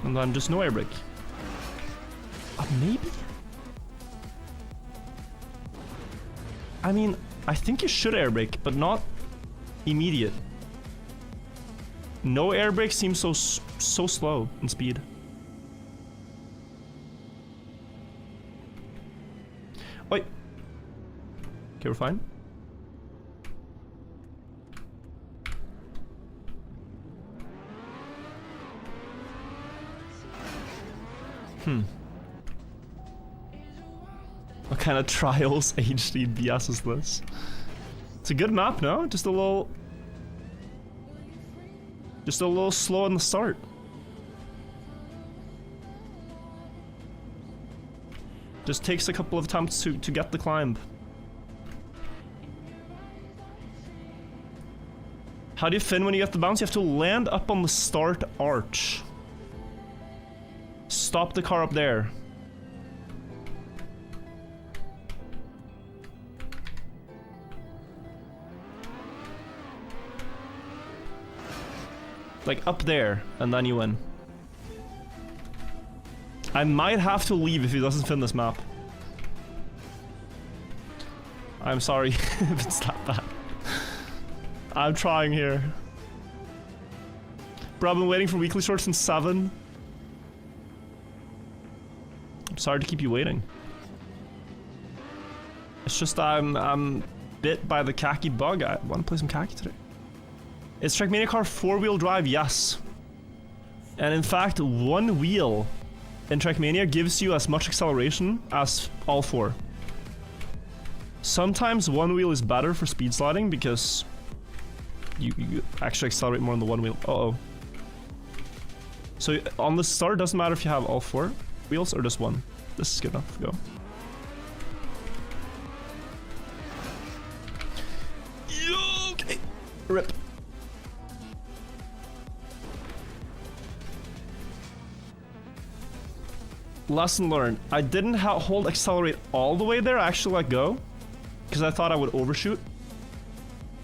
And then just no air brake. Maybe? I mean, I think you should air brake, but not immediate. No air brake seems so slow in speed. Wait. Okay, we're fine. What kind of Trials HD BS is this? It's a good map, no? Just a little slow on the start. Just takes a couple of attempts to get the climb. How do you fin when you get the bounce? You have to land up on the start arch. Stop the car up there. Like up there, and then you win. I might have to leave if he doesn't fin this map. I'm sorry if it's that bad. I'm trying here. Bro, I've been waiting for weekly shorts since 7. I'm sorry to keep you waiting. It's just I'm bit by the Kacky bug. I want to play some Kacky today. Is Trackmania car 4-wheel drive? Yes. And in fact, one wheel in Trackmania gives you as much acceleration as all 4. Sometimes one wheel is better for speed sliding because you actually accelerate more on the one wheel. Uh-oh. So on the start, it doesn't matter if you have all 4 wheels or just one. This is good enough. Go. Yo, okay. Rip. Lesson learned. I didn't hold accelerate all the way there. I actually let go because I thought I would overshoot,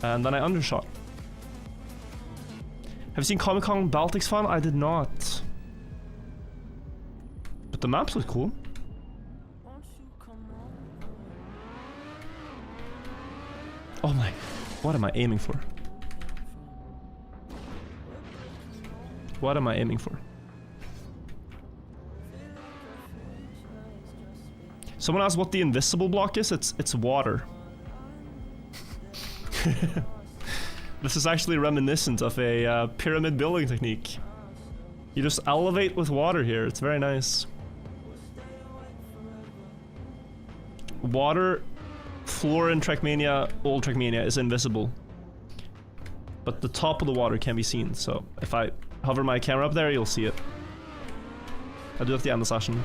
and then I undershot. Have you seen Comic Con Baltic's Fun? I did not. But the maps look cool. Oh my, what am I aiming for? What am I aiming for? Someone asked what the invisible block is. It's water. This is actually reminiscent of a pyramid building technique. You just elevate with water here. It's very nice. Water floor in Trackmania, old Trackmania, is invisible. But the top of the water can be seen, so if I hover my camera up there, you'll see it. I'll do it at the end of the session.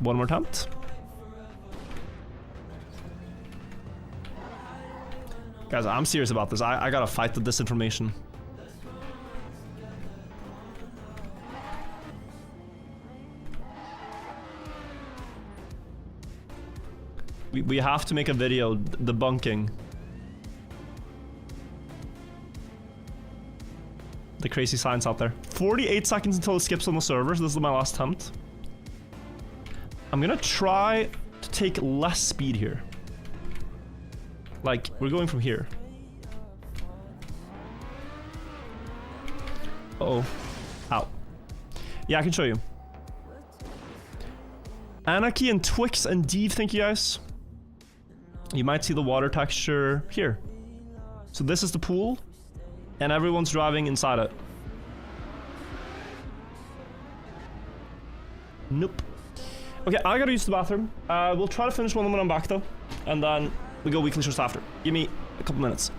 One more attempt. Guys, I'm serious about this. I gotta fight the disinformation. We have to make a video debunking the crazy science out there. 48 seconds until it skips on the server, so this is my last attempt. I'm gonna try to take less speed here. Like, we're going from here. Uh-oh. Ow. Yeah, I can show you. Anarchy and Twix and Deeve, thank you guys. You might see the water texture here. So this is the pool, and everyone's driving inside it. Nope. Okay, I gotta use the bathroom. We'll try to finish one of them when I'm back though, and then we go weekly shorts after. Give me a couple minutes.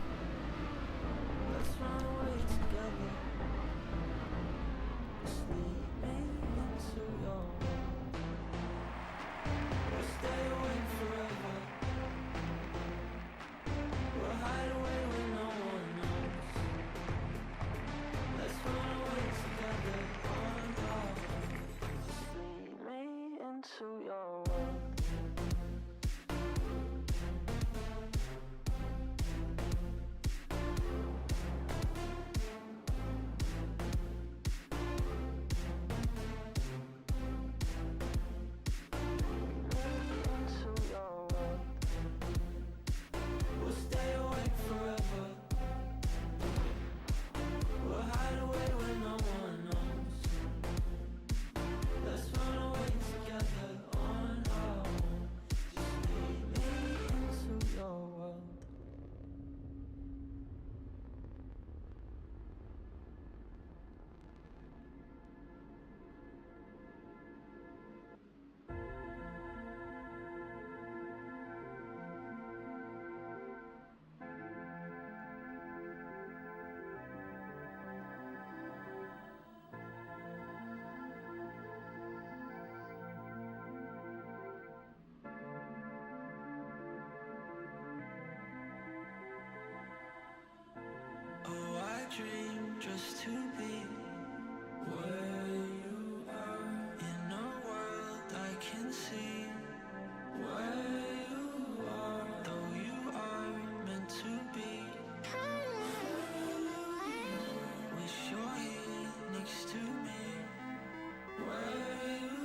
dream just to be where you are, in a world I can see where you are, though you are meant to be. Wish you're here next to me, where you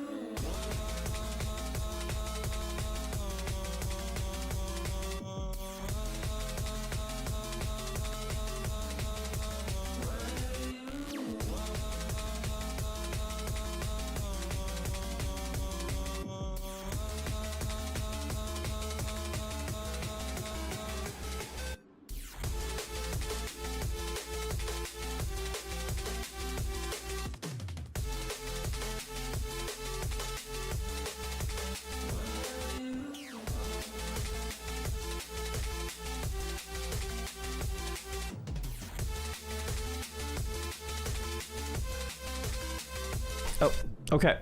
Oh, okay.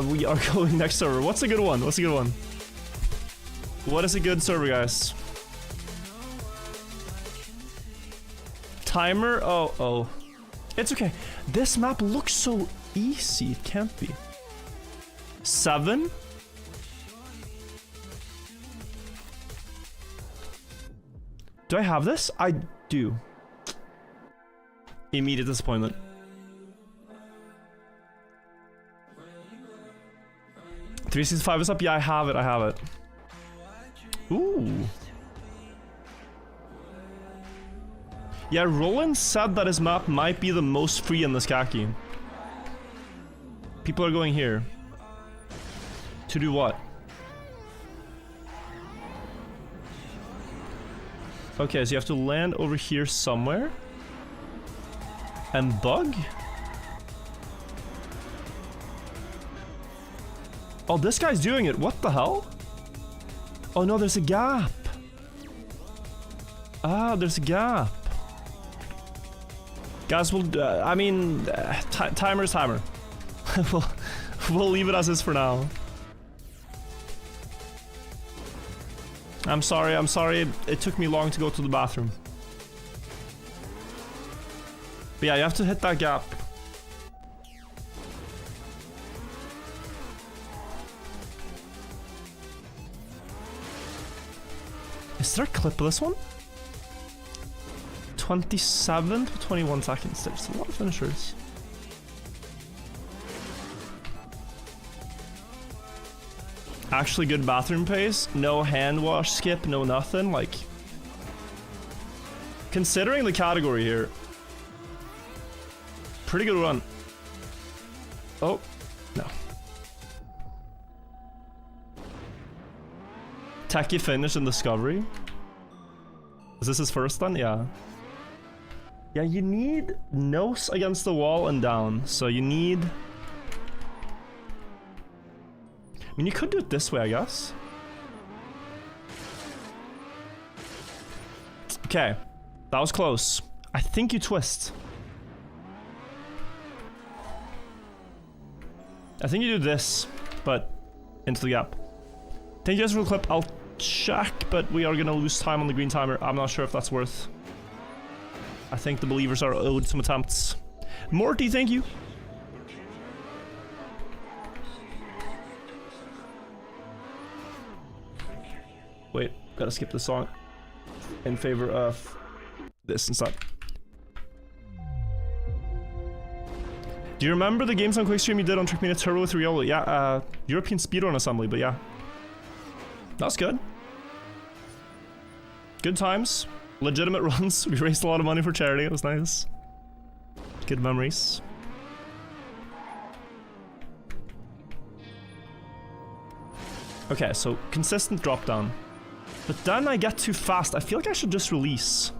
We are going next server. What's a good one? What's a good one? What is a good server, guys? Timer? Oh. It's okay. This map looks so easy. It can't be. 7? Do I have this? I do. Immediate disappointment. $365 is up? Yeah, I have it. Ooh. Yeah, Roland said that his map might be the most free in this Kacky. People are going here. To do what? Okay, so you have to land over here somewhere. And bug? Oh, this guy's doing it. What the hell? Oh no, there's a gap. Ah, there's a gap. Guys, I mean, timer's timer. we'll leave it as is for now. I'm sorry, it took me long to go to the bathroom. But yeah, you have to hit that gap. Is there a clip of this one? 27 to 21 seconds. There's a lot of finishers. Actually good bathroom pace. No hand wash skip, no nothing. Like, considering the category here, pretty good run. Oh, no. Techie finish in Discovery. Is this his first then? Yeah. Yeah, you need nose against the wall and down. So you need... I mean, you could do it this way, I guess. Okay. That was close. I think you twist. I think you do this, but into the gap. Thank you guys for the clip. I'll check, but we are gonna lose time on the green timer. I'm not sure if that's worth. I think the believers are owed some attempts. Morty, thank you. Wait, gotta skip the song in favor of this instead. Do you remember the games on Quickstream you did on Trickmania Turbo with Riolo? Yeah, European Speedrun Assembly, but yeah. That's good. Good times. Legitimate runs. We raised a lot of money for charity. It was nice. Good memories. Okay, so consistent drop down. But then I get too fast. I feel like I should just release.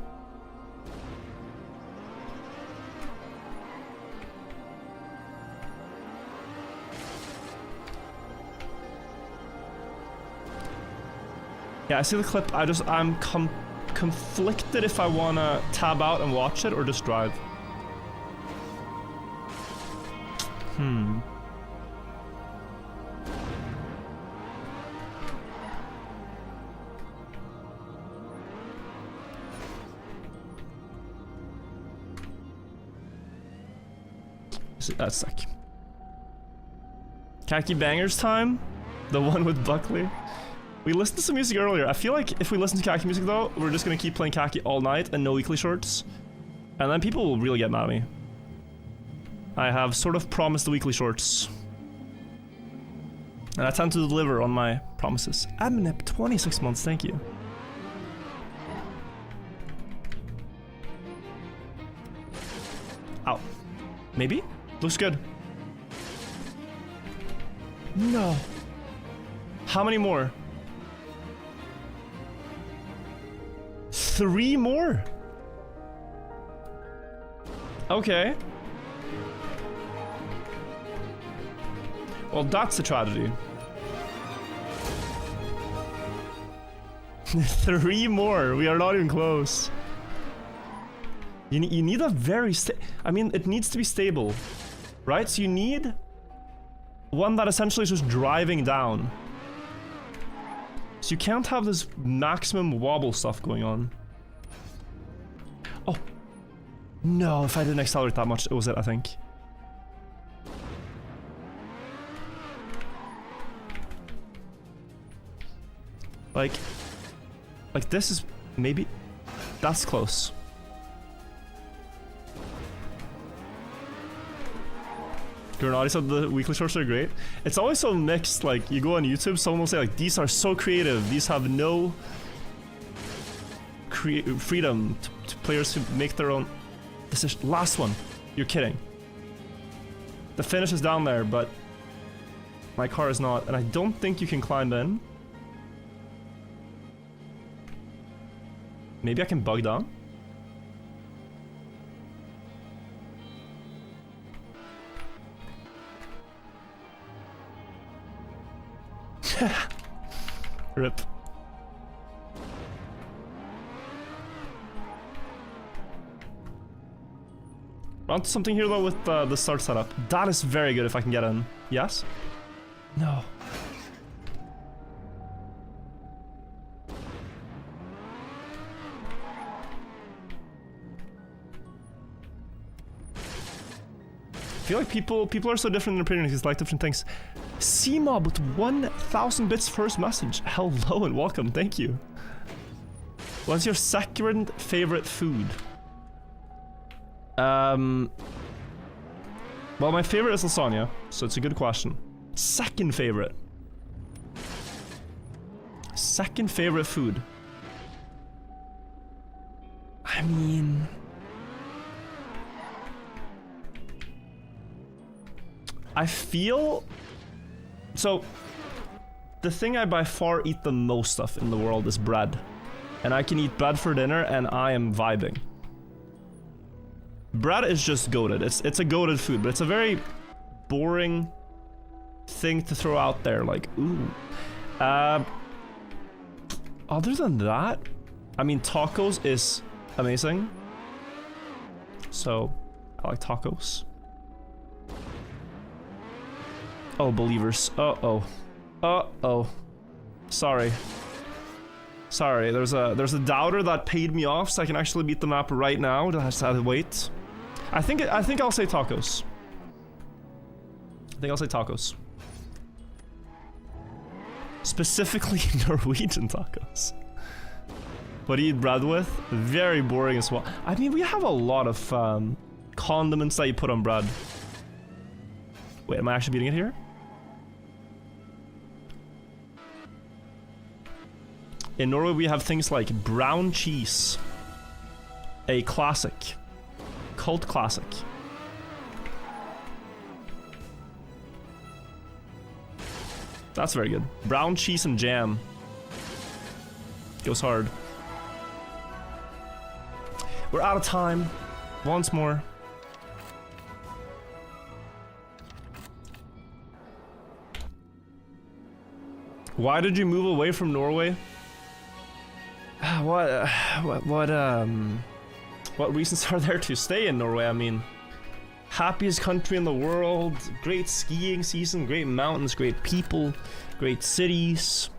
Yeah, I see the clip. I'm conflicted if I wanna tab out and watch it or just drive. That's sick. Kacky Bangers time? The one with Buckley? We listened to some music earlier. I feel like if we listen to Kacky music though, we're just gonna keep playing Kacky all night and no weekly shorts. And then people will really get mad at me. I have sort of promised the weekly shorts. And I tend to deliver on my promises. Adminip, 26 months, thank you. Ow. Maybe? Looks good. No. How many more? 3 more? Okay. Well, that's a tragedy. 3 more. We are not even close. You need a very I mean, it needs to be stable, right? So you need one that essentially is just driving down. So you can't have this maximum wobble stuff going on. Oh. No, if I didn't accelerate that much, it was it, I think. Like this is maybe... That's close. Granati said the weekly shorts are great. It's always so mixed, like, you go on YouTube, someone will say, like, these are so creative, these have no freedom to players to make their own decision. Last one. You're kidding. The finish is down there, but My car is not, and I don't think you can climb in. Maybe I can bug down? Rip. We're onto something here though with the start setup. That is very good if I can get in. Yes? No. I feel like people are so different in their opinions, like different things. C-Mob with 1,000 bits first message. Hello and welcome, thank you. What's your second favorite food? Well, my favorite is lasagna, so it's a good question. Second favorite. Second favorite food. I mean... I feel... So, the thing I by far eat the most of in the world is bread. And I can eat bread for dinner and I am vibing. Bread is just goated. It's a goated food, but it's a very boring thing to throw out there, like, ooh. Other than that, I mean, tacos is amazing. So, I like tacos. Oh, believers. Uh-oh. Uh-oh. Sorry. Sorry, there's a doubter that paid me off so I can actually beat the map right now. I just had to wait. I think I'll say tacos. I think I'll say tacos. Specifically Norwegian tacos. What do you eat bread with? Very boring as well. I mean, we have a lot of condiments that you put on bread. Wait, am I actually beating it here? In Norway, we have things like brown cheese. A classic. Cult classic. That's very good. Brown cheese and jam. Goes hard. We're out of time. Once more. Why did you move away from Norway? What reasons are there to stay in Norway? I mean, happiest country in the world, great skiing season, great mountains, great people, great cities.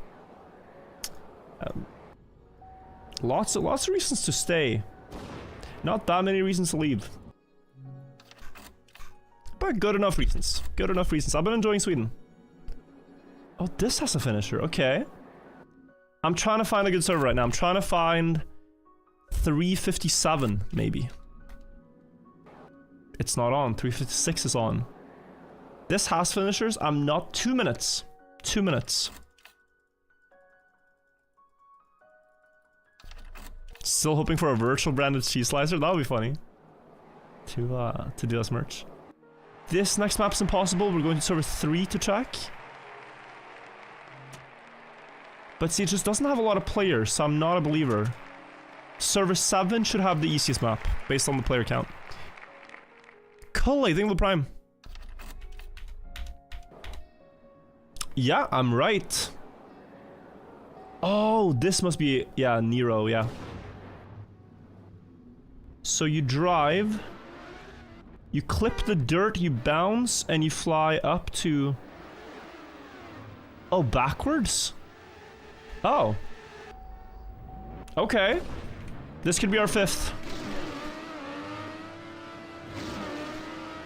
Lots of reasons to stay. Not that many reasons to leave. But good enough reasons. Good enough reasons. I've been enjoying Sweden. Oh, this has a finisher. Okay. I'm trying to find a good server right now. I'm trying to find 357, maybe. It's not on. 356 is on. This has finishers. I'm not. 2 minutes. 2 minutes. Still hoping for a virtual branded cheese slicer. That would be funny. To do as merch. This next map's impossible. We're going to server 3 to check. But see, it just doesn't have a lot of players, so I'm not a believer. Server 7 should have the easiest map, based on the player count. Cool, I think the prime. Yeah, I'm right. Oh, this must be, yeah, Nero, yeah. So you drive, you clip the dirt, you bounce, and you fly up to... Oh, backwards? Oh. Okay. This could be our 5th.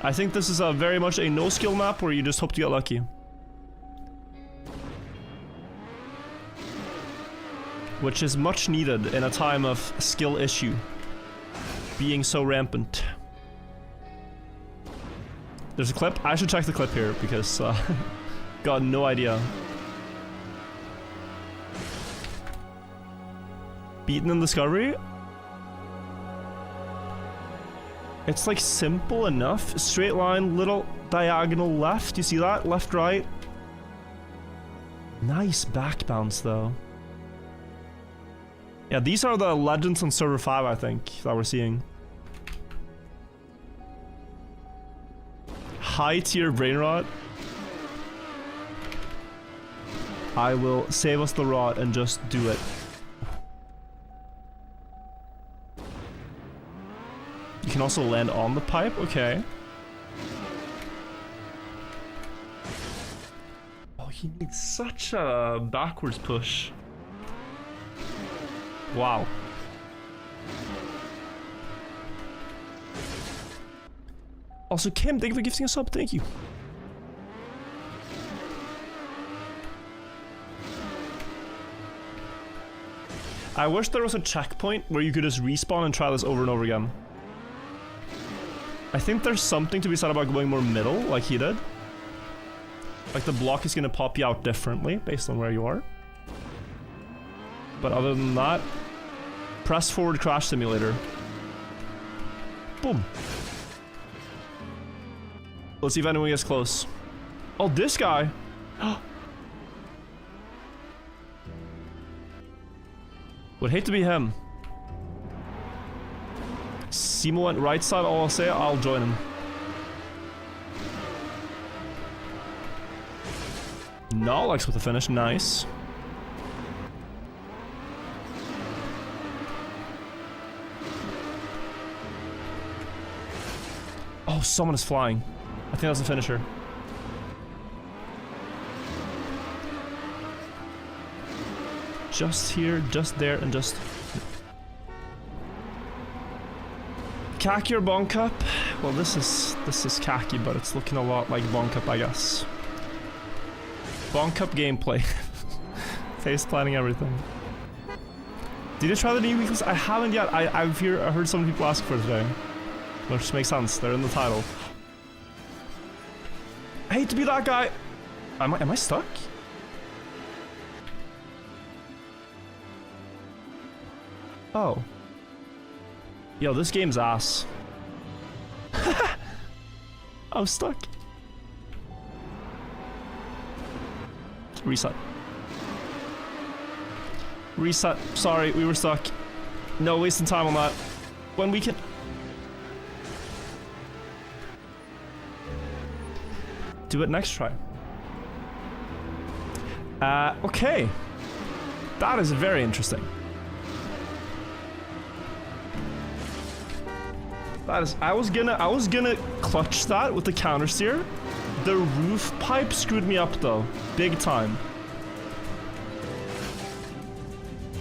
I think this is a very much a no-skill map where you just hope to get lucky. Which is much needed in a time of skill issue being so rampant. There's a clip. I should check the clip here because got no idea. Beaten in Discovery? It's like simple enough. Straight line, little diagonal left. You see that? Left, right. Nice back bounce though. Yeah, these are the legends on server 5, I think, that we're seeing. High tier brain rot. I will save us the rot and just do it. You can also land on the pipe, okay. Oh, he needs such a backwards push. Wow. Also, Kim, thank you for gifting a sub, thank you. I wish there was a checkpoint where you could just respawn and try this over and over again. I think there's something to be said about going more middle, like he did. Like the block is gonna pop you out differently based on where you are. But other than that, press forward crash simulator. Boom. Let's see if anyone gets close. Oh, this guy. Would hate to be him. Simo went right side, all I'll say, I'll join him. Nolix with the finish, nice. Oh, someone is flying. I think that's the finisher. Just here, just there, and just... Kacky or Bon Cup? Well, this is Kacky, but it's looking a lot like Bon Cup, I guess. Bon Cup gameplay. Face planning everything. Did you try the new weeklies? I haven't yet. I heard some people ask for it today. Which makes sense, they're in the title. I hate to be that guy. Am I stuck? Oh. Yo, this game's ass. I'm stuck. Reset. Reset. Sorry, we were stuck. No wasting time on that. When we can... do it next try. Okay. That is very interesting. That is, I was gonna clutch that with the counter steer. The roof pipe screwed me up though, big time.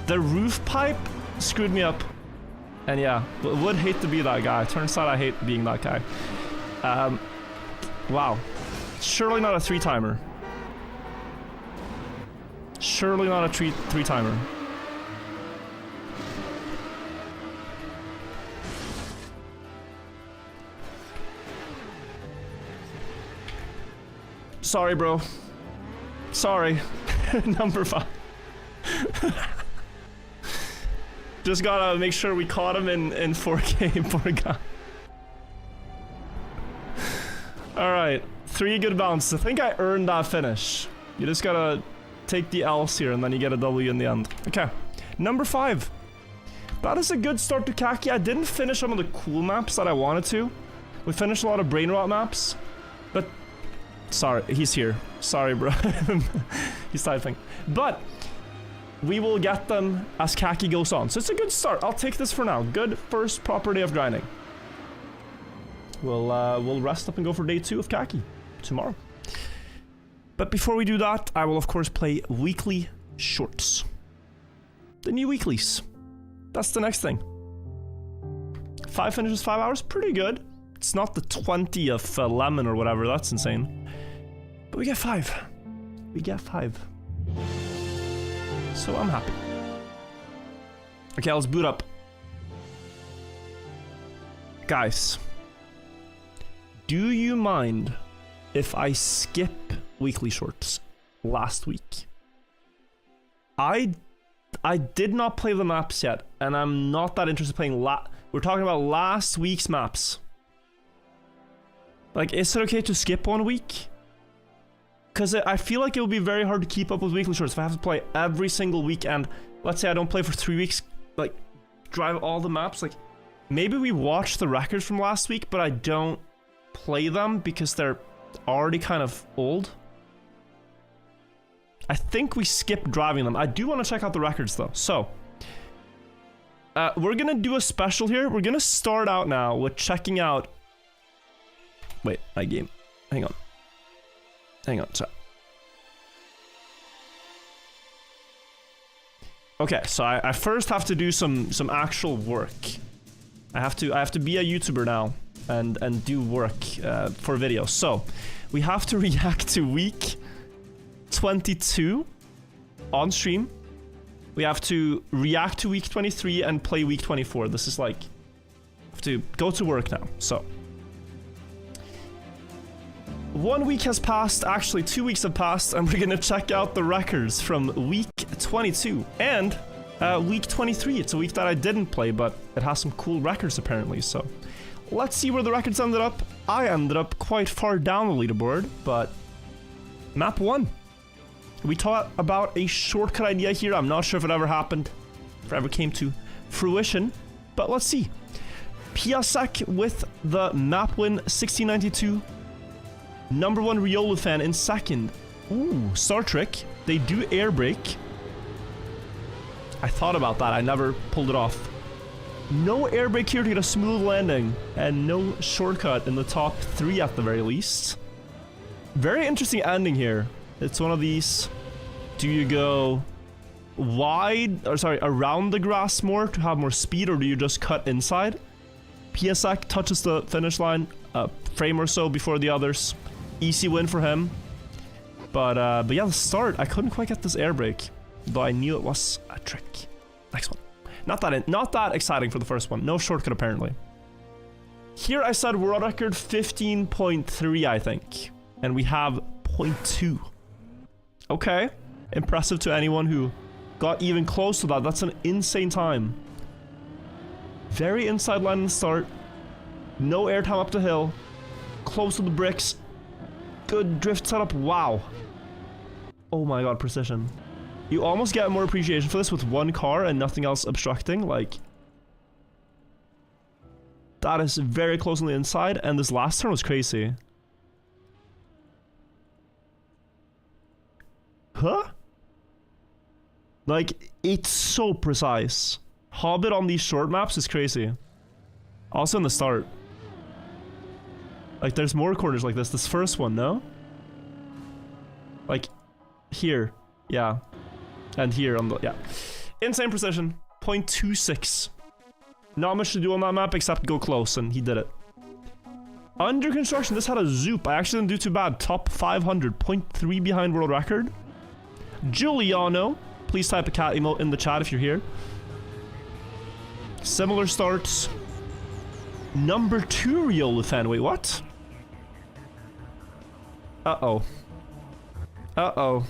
The roof pipe screwed me up, and yeah, would hate to be that guy. Turns out I hate being that guy. Wow, surely not a 3-timer. Surely not a 3-timer. Sorry, bro. Sorry. Number 5. Just gotta make sure we caught him in 4K, poor guy. Alright, 3 good bounces. I think I earned that finish. You just gotta take the L's here and then you get a W in the end. Okay, number 5. That is a good start to Kacky. I didn't finish some of the cool maps that I wanted to. We finished a lot of brain rot maps, but sorry, he's here. Sorry, bro. He's typing. But we will get them as Kacky goes on. So it's a good start. I'll take this for now. Good first proper day of grinding. We'll rest up and go for day 2 of Kacky tomorrow. But before we do that, I will of course play weekly shorts. The new weeklies. That's the next thing. 5 finishes, 5 hours, pretty good. It's not the 20 of lemon or whatever, that's insane. But we get 5. We get 5. So I'm happy. Okay, let's boot up. Guys, do you mind if I skip weekly shorts last week? I did not play the maps yet, and I'm not that interested in playing we're talking about last week's maps. Like, is it okay to skip 1 week? Because I feel like it would be very hard to keep up with weekly shorts if I have to play every single weekend. Let's say I don't play for 3 weeks, like, drive all the maps. Like, maybe we watch the records from last week, but I don't play them because they're already kind of old. I think we skipped driving them. I do want to check out the records though. So, we're gonna do a special here. We're gonna start out now with checking out... Wait, my game. Hang on. Hang on, chat. Okay, so I first have to do some actual work. I have to be a YouTuber now and do work for videos. So, we have to react to week 22 on stream. We have to react to week 23 and play week 24. This is like, I have to go to work now. So 1 week has passed, actually 2 weeks have passed, and we're gonna check out the records from week 22 and week 23. It's a week that I didn't play, but it has some cool records apparently. So let's see where the records ended up. I ended up quite far down the leaderboard, but map 1. We talked about a shortcut idea here. I'm not sure if it ever happened, if it ever came to fruition, but let's see. Piasek with the map win, 1692. Number 1 Riolu fan in second. Ooh, Star Trek. They do air brake. I thought about that. I never pulled it off. No air brake here to get a smooth landing, and no shortcut in the top 3 at the very least. Very interesting ending here. It's one of these, do you go wide, or sorry, around the grass more to have more speed, or do you just cut inside? Piasek touches the finish line a frame or so before the others. Easy win for him. But yeah, the start, I couldn't quite get this air brake, though I knew it was a trick. Next one. Not that exciting for the first one. No shortcut apparently. Here I said world record 15.3, I think. And we have 0.2. Okay, impressive to anyone who got even close to that. That's an insane time. Very inside line in the start. No airtime up the hill. Close to the bricks. Good drift setup. Wow. Oh my god, precision. You almost get more appreciation for this with one car and nothing else obstructing. Like, that is very close on the inside, and this last turn was crazy. Huh? Like, it's so precise. Hobbit on these short maps is crazy. Also in the start. Like, there's more corners like this. This first one, no? Like, here. Yeah. And here on the... yeah. Insane precision. 0.26. Not much to do on that map except go close, and he did it. Under construction, this had a zoop. I actually didn't do too bad. Top 500. 0.3 behind world record. Giuliano, please type a cat emote in the chat if you're here. Similar starts. Number 2 Riolu fan. Wait, what? Uh-oh. Uh-oh.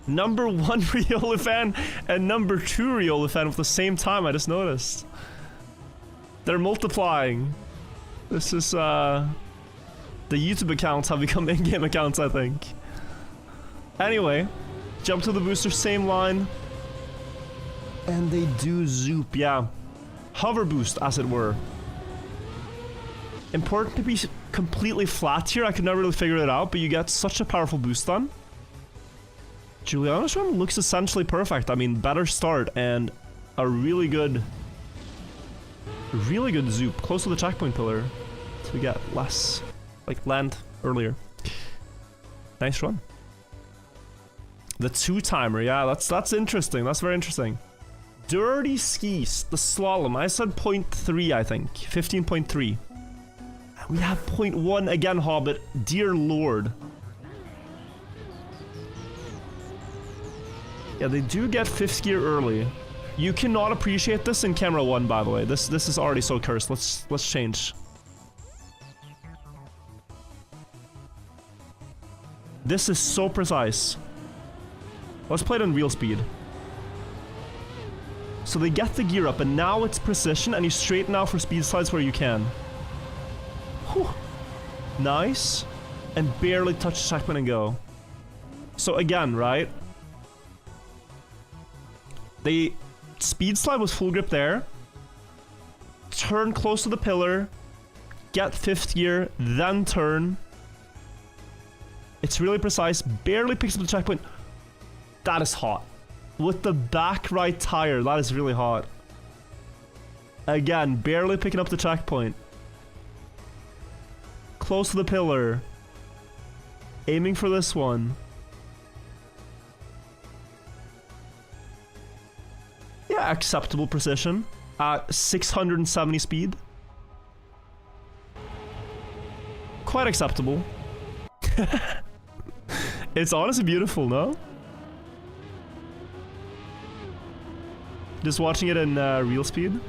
Number 1 Riolu fan and number 2 Riolu fan at the same time, I just noticed. They're multiplying. This is, the YouTube accounts have become in-game accounts, I think. Anyway. Jump to the booster, same line. And they do zoop, yeah. Hover boost, as it were. Important to be completely flat here. I could never really figure it out, but you get such a powerful boost on. Giuliano's run looks essentially perfect. I mean, better start and a really good zoop. Close to the checkpoint pillar to get less, like, land earlier. Nice run. The 2-timer, yeah, that's interesting. That's very interesting. Dirty Skis, the slalom. I said 0.3, I think. 15.3. We have 0.1 again, Hobbit. Dear Lord. Yeah, they do get 5th gear early. You cannot appreciate this in camera 1, by the way. This is already so cursed. Let's change. This is so precise. Let's play it on real speed. So they get the gear up, and now it's precision, and you straighten out for speed slides where you can. Whew. Nice. and barely touch the checkpoint and go. So again, right? The speed slide was full grip there. Turn close to the pillar. Get 5th gear, then turn. It's really precise. Barely picks up the checkpoint. That is hot. With the back right tire, that is really hot. Again, barely picking up the checkpoint. Close to the pillar. Aiming for this one. Yeah, acceptable precision. At 670 speed. Quite acceptable. It's honestly beautiful, no? Just watching it in real speed.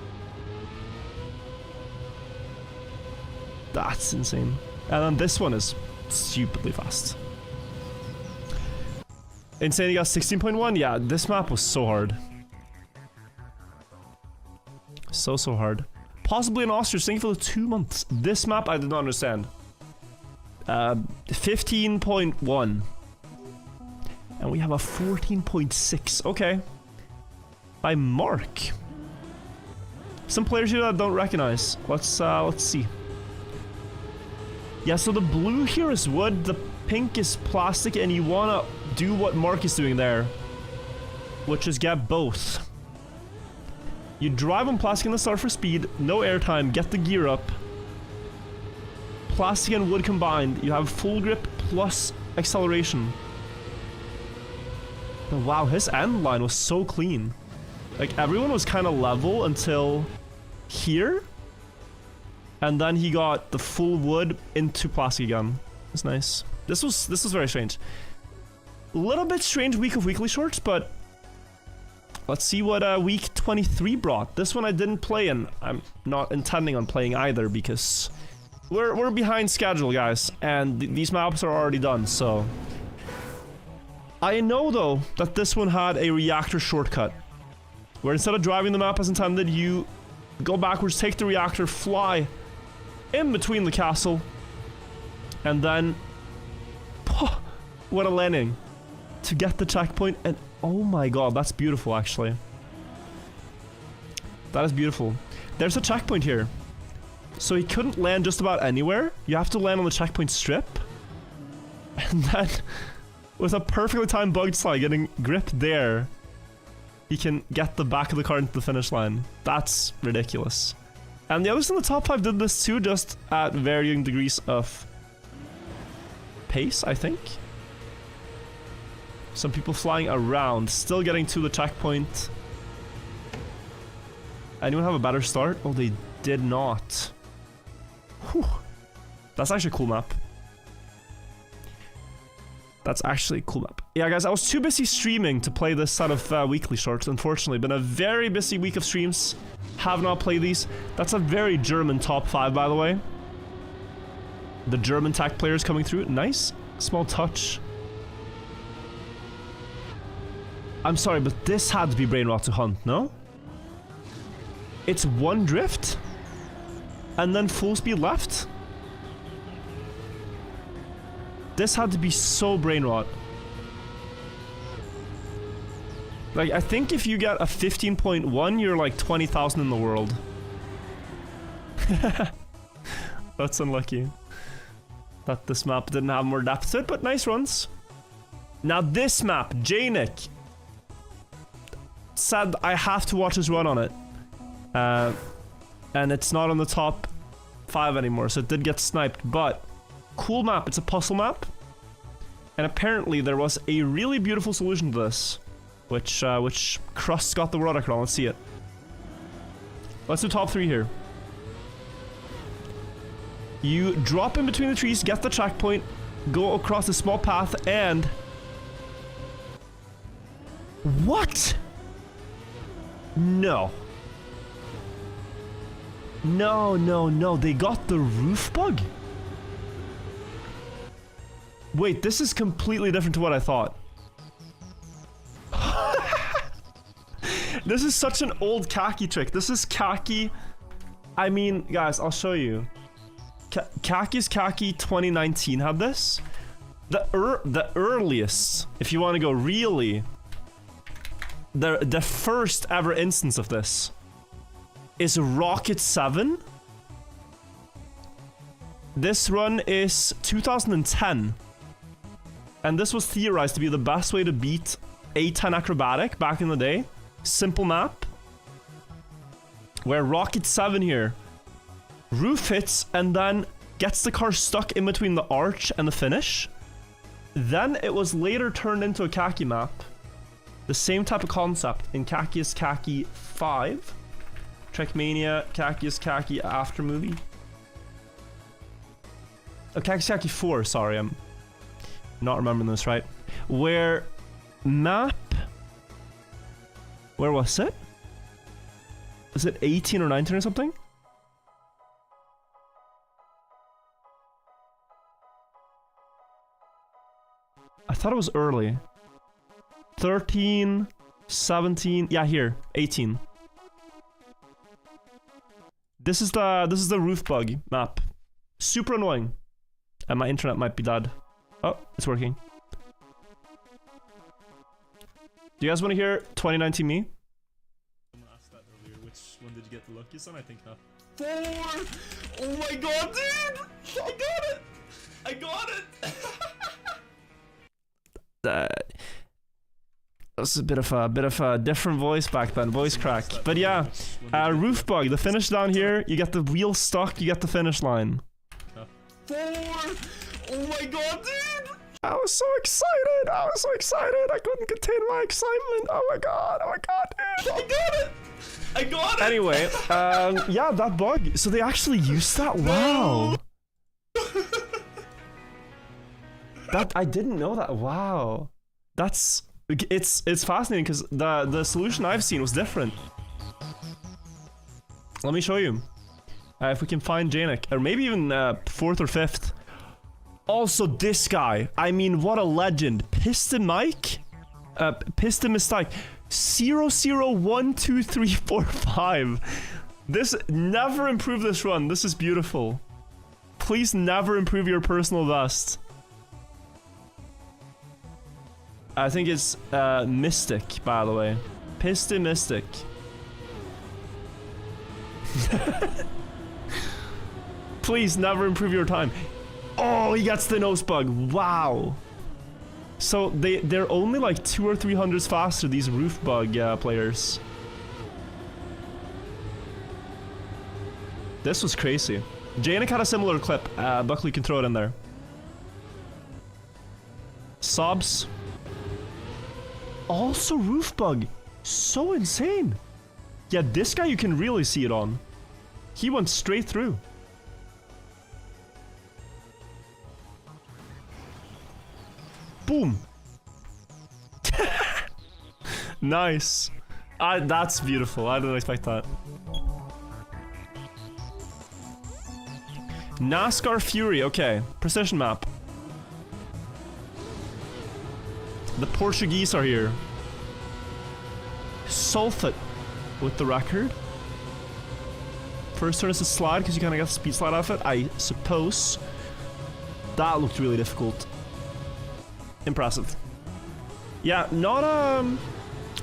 That's insane. And then this one is stupidly fast. Insane, you got 16.1? Yeah, this map was so hard. So hard. Possibly an ostrich, thank you for the 2 months. This map I did not understand. 15.1. And we have a 14.6. Okay. By Mark. Some players here that I don't recognize. Let's see. Yeah, so the blue here is wood, the pink is plastic, and you wanna do what Mark is doing there. Which is get both. You drive on plastic in the start for speed, no airtime, get the gear up. Plastic and wood combined, you have full grip plus acceleration. But wow, his end line was so clean. Like, everyone was kind of level until here. And then he got the full wood into plastic again. That's nice. This was very strange. A little bit strange week of weekly shorts, but let's see what week 23 brought. This one I didn't play, and I'm not intending on playing either because we're behind schedule, guys, and these maps are already done. So I know though that this one had a reactor shortcut, where instead of driving the map as intended, you go backwards, take the reactor, fly in between the castle, and then what a landing to get the checkpoint. And oh my god, that's beautiful actually. That is beautiful. There's a checkpoint here, so he couldn't land just about anywhere. You have to land on the checkpoint strip, and then with a perfectly timed bugged slide, getting gripped there, he can get the back of the car into the finish line. That's ridiculous. And the others in the top 5 did this too, just at varying degrees of pace, I think. Some people flying around, still getting to the checkpoint. Anyone have a better start? Oh, they did not. Whew. That's actually a cool map. That's actually a cool map. Yeah, guys, I was too busy streaming to play this set of weekly shorts, unfortunately. Been a very busy week of streams. Have not played these. That's a very German top 5, by the way. The German tech players coming through. Nice. Small touch. I'm sorry, but this had to be brain rot to hunt, no? It's one drift? And then full speed left? This had to be so brain rot. Like, I think if you get a 15.1, you're like 20,000 in the world. That's unlucky. That this map didn't have more depth to it, but nice runs. Now this map, J-Nick said I have to watch his run on it. And it's not on the top 5 anymore, so it did get sniped, but cool map. It's a puzzle map. And apparently there was a really beautiful solution to this, which Crust got the world record on. Let's see it. Let's do top 3 here. You drop in between the trees, get the checkpoint, go across a small path, and... What? No. No, no, no. They got the roof bug? Wait, this is completely different to what I thought. This is such an old Kacky trick. This is Kacky. I mean, guys, I'll show you. Kackiest Kacky 2019 had this. The earliest, if you want to go really, the first ever instance of this is Rocket 7. This run is 2010. And this was theorized to be the best way to beat A10 Acrobatic back in the day. Simple map. Where Rocket 7 here, roof hits and then gets the car stuck in between the arch and the finish. Then it was later turned into a Kacky map. The same type of concept in Kackiest Kacky 5. Trackmania, Kackiest Kacky after movie. Oh, Kackiest Kacky 4, sorry, I'm not remembering this right. Where map... Where was it? Was it 18 or 19 or something? I thought it was early. 13, 17, yeah, here, 18. This is the roof bug map. Super annoying. And my internet might be dead. Oh, it's working. Do you guys want to hear 2019 me? Someone asked that earlier. Which one did you get the luckiest on? I think 4! Oh my god, dude! I got it! I got it! That was a bit of a different voice back then, voice crack. But yeah, roof bug, the finish down here, you get the wheel stuck, you get the finish line. 4! Oh my god, dude! I was so excited! I was so excited! I couldn't contain my excitement! Oh my god, dude! I got it! I got it! Anyway, yeah, that bug. So they actually used that? Wow! That, I didn't know that. Wow. That's... It's fascinating because the solution I've seen was different. Let me show you. If we can find Janik. Or maybe even 4th or 5th. Also, this guy. I mean, what a legend. Piston Mike? Piston Mistake. 00123445. This... Never improve this run. This is beautiful. Please never improve your personal best. I think it's Mystic, by the way. Piston Mystic. Please never improve your time. Oh, he gets the nose bug. Wow. So they're only like 200 or 300 faster, these roof bug players. This was crazy. Janik had a similar clip. Buckley can throw it in there. Sobs. Also roof bug. So insane. Yeah, this guy you can really see it on. He went straight through. Boom. Nice. That's beautiful. I didn't expect that. NASCAR Fury. Okay. Precision map. The Portuguese are here. Sulfate with the record. First turn is a slide because you kind of got the speed slide off it, I suppose. That looked really difficult. Impressive. Yeah, not a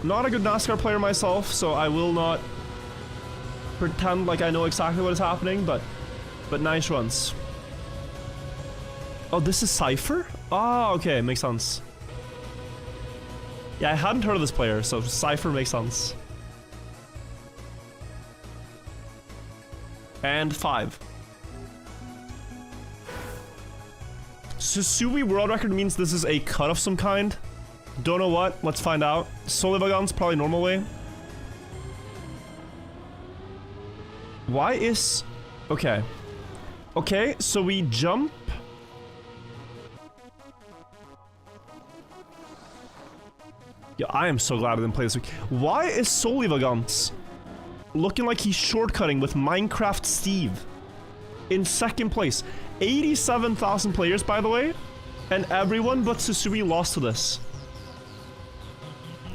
good NASCAR player myself, so I will not pretend like I know exactly what is happening, but nice runs. Oh, this is Cypher? Oh, okay, makes sense. Yeah, I hadn't heard of this player, so Cypher makes sense. And 5. Susui world record means this is a cut of some kind. Don't know what. Let's find out. Solivagon's probably normal way. Why is... Okay. Okay, so we jump... Yeah, I am so glad I didn't play this week. Why is Solivagans looking like he's shortcutting with Minecraft Steve in 2nd place? 87,000 players, by the way, and everyone but Susui lost to this.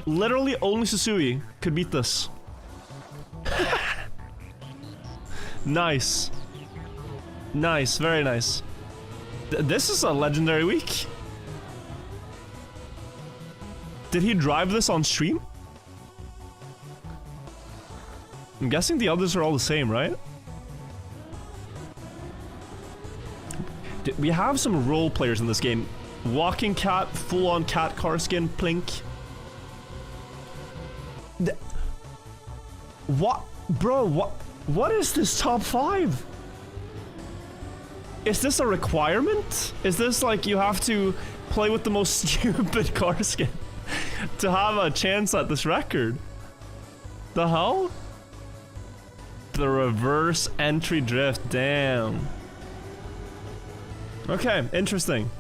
Literally only Susui could beat this. Nice. Nice, very nice. This is a legendary week. Did he drive this on stream? I'm guessing the others are all the same, right? We have some role players in this game. Walking cat, full-on cat car skin, plink. What? Bro, what is this top 5? Is this a requirement? Is this like you have to play with the most stupid car skin to have a chance at this record? The hell? The reverse entry drift, damn. Okay, interesting.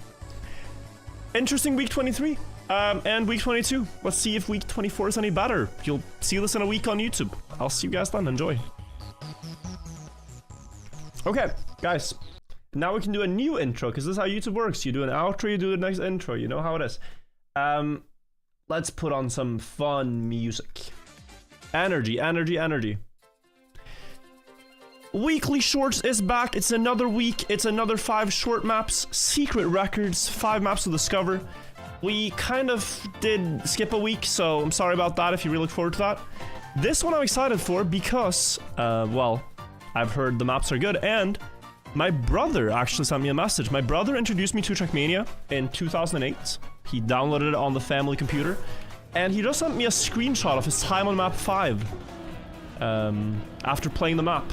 Interesting week 23. And week 22. Let's see if week 24 is any better. You'll see this in a week on YouTube. I'll see you guys then. Enjoy. Okay, guys. Now we can do a new intro, because this is how YouTube works. You do an outro, you do the next intro. You know how it is. Let's put on some fun music. Energy, energy, energy. Weekly Shorts is back. It's another week. It's another 5 short maps. Secret records. 5 maps to discover. We kind of did skip a week, so I'm sorry about that if you really look forward to that. This one I'm excited for because, well, I've heard the maps are good, and my brother actually sent me a message. My brother introduced me to Trackmania in 2008. He downloaded it on the family computer, and he just sent me a screenshot of his time on map 5 after playing the map.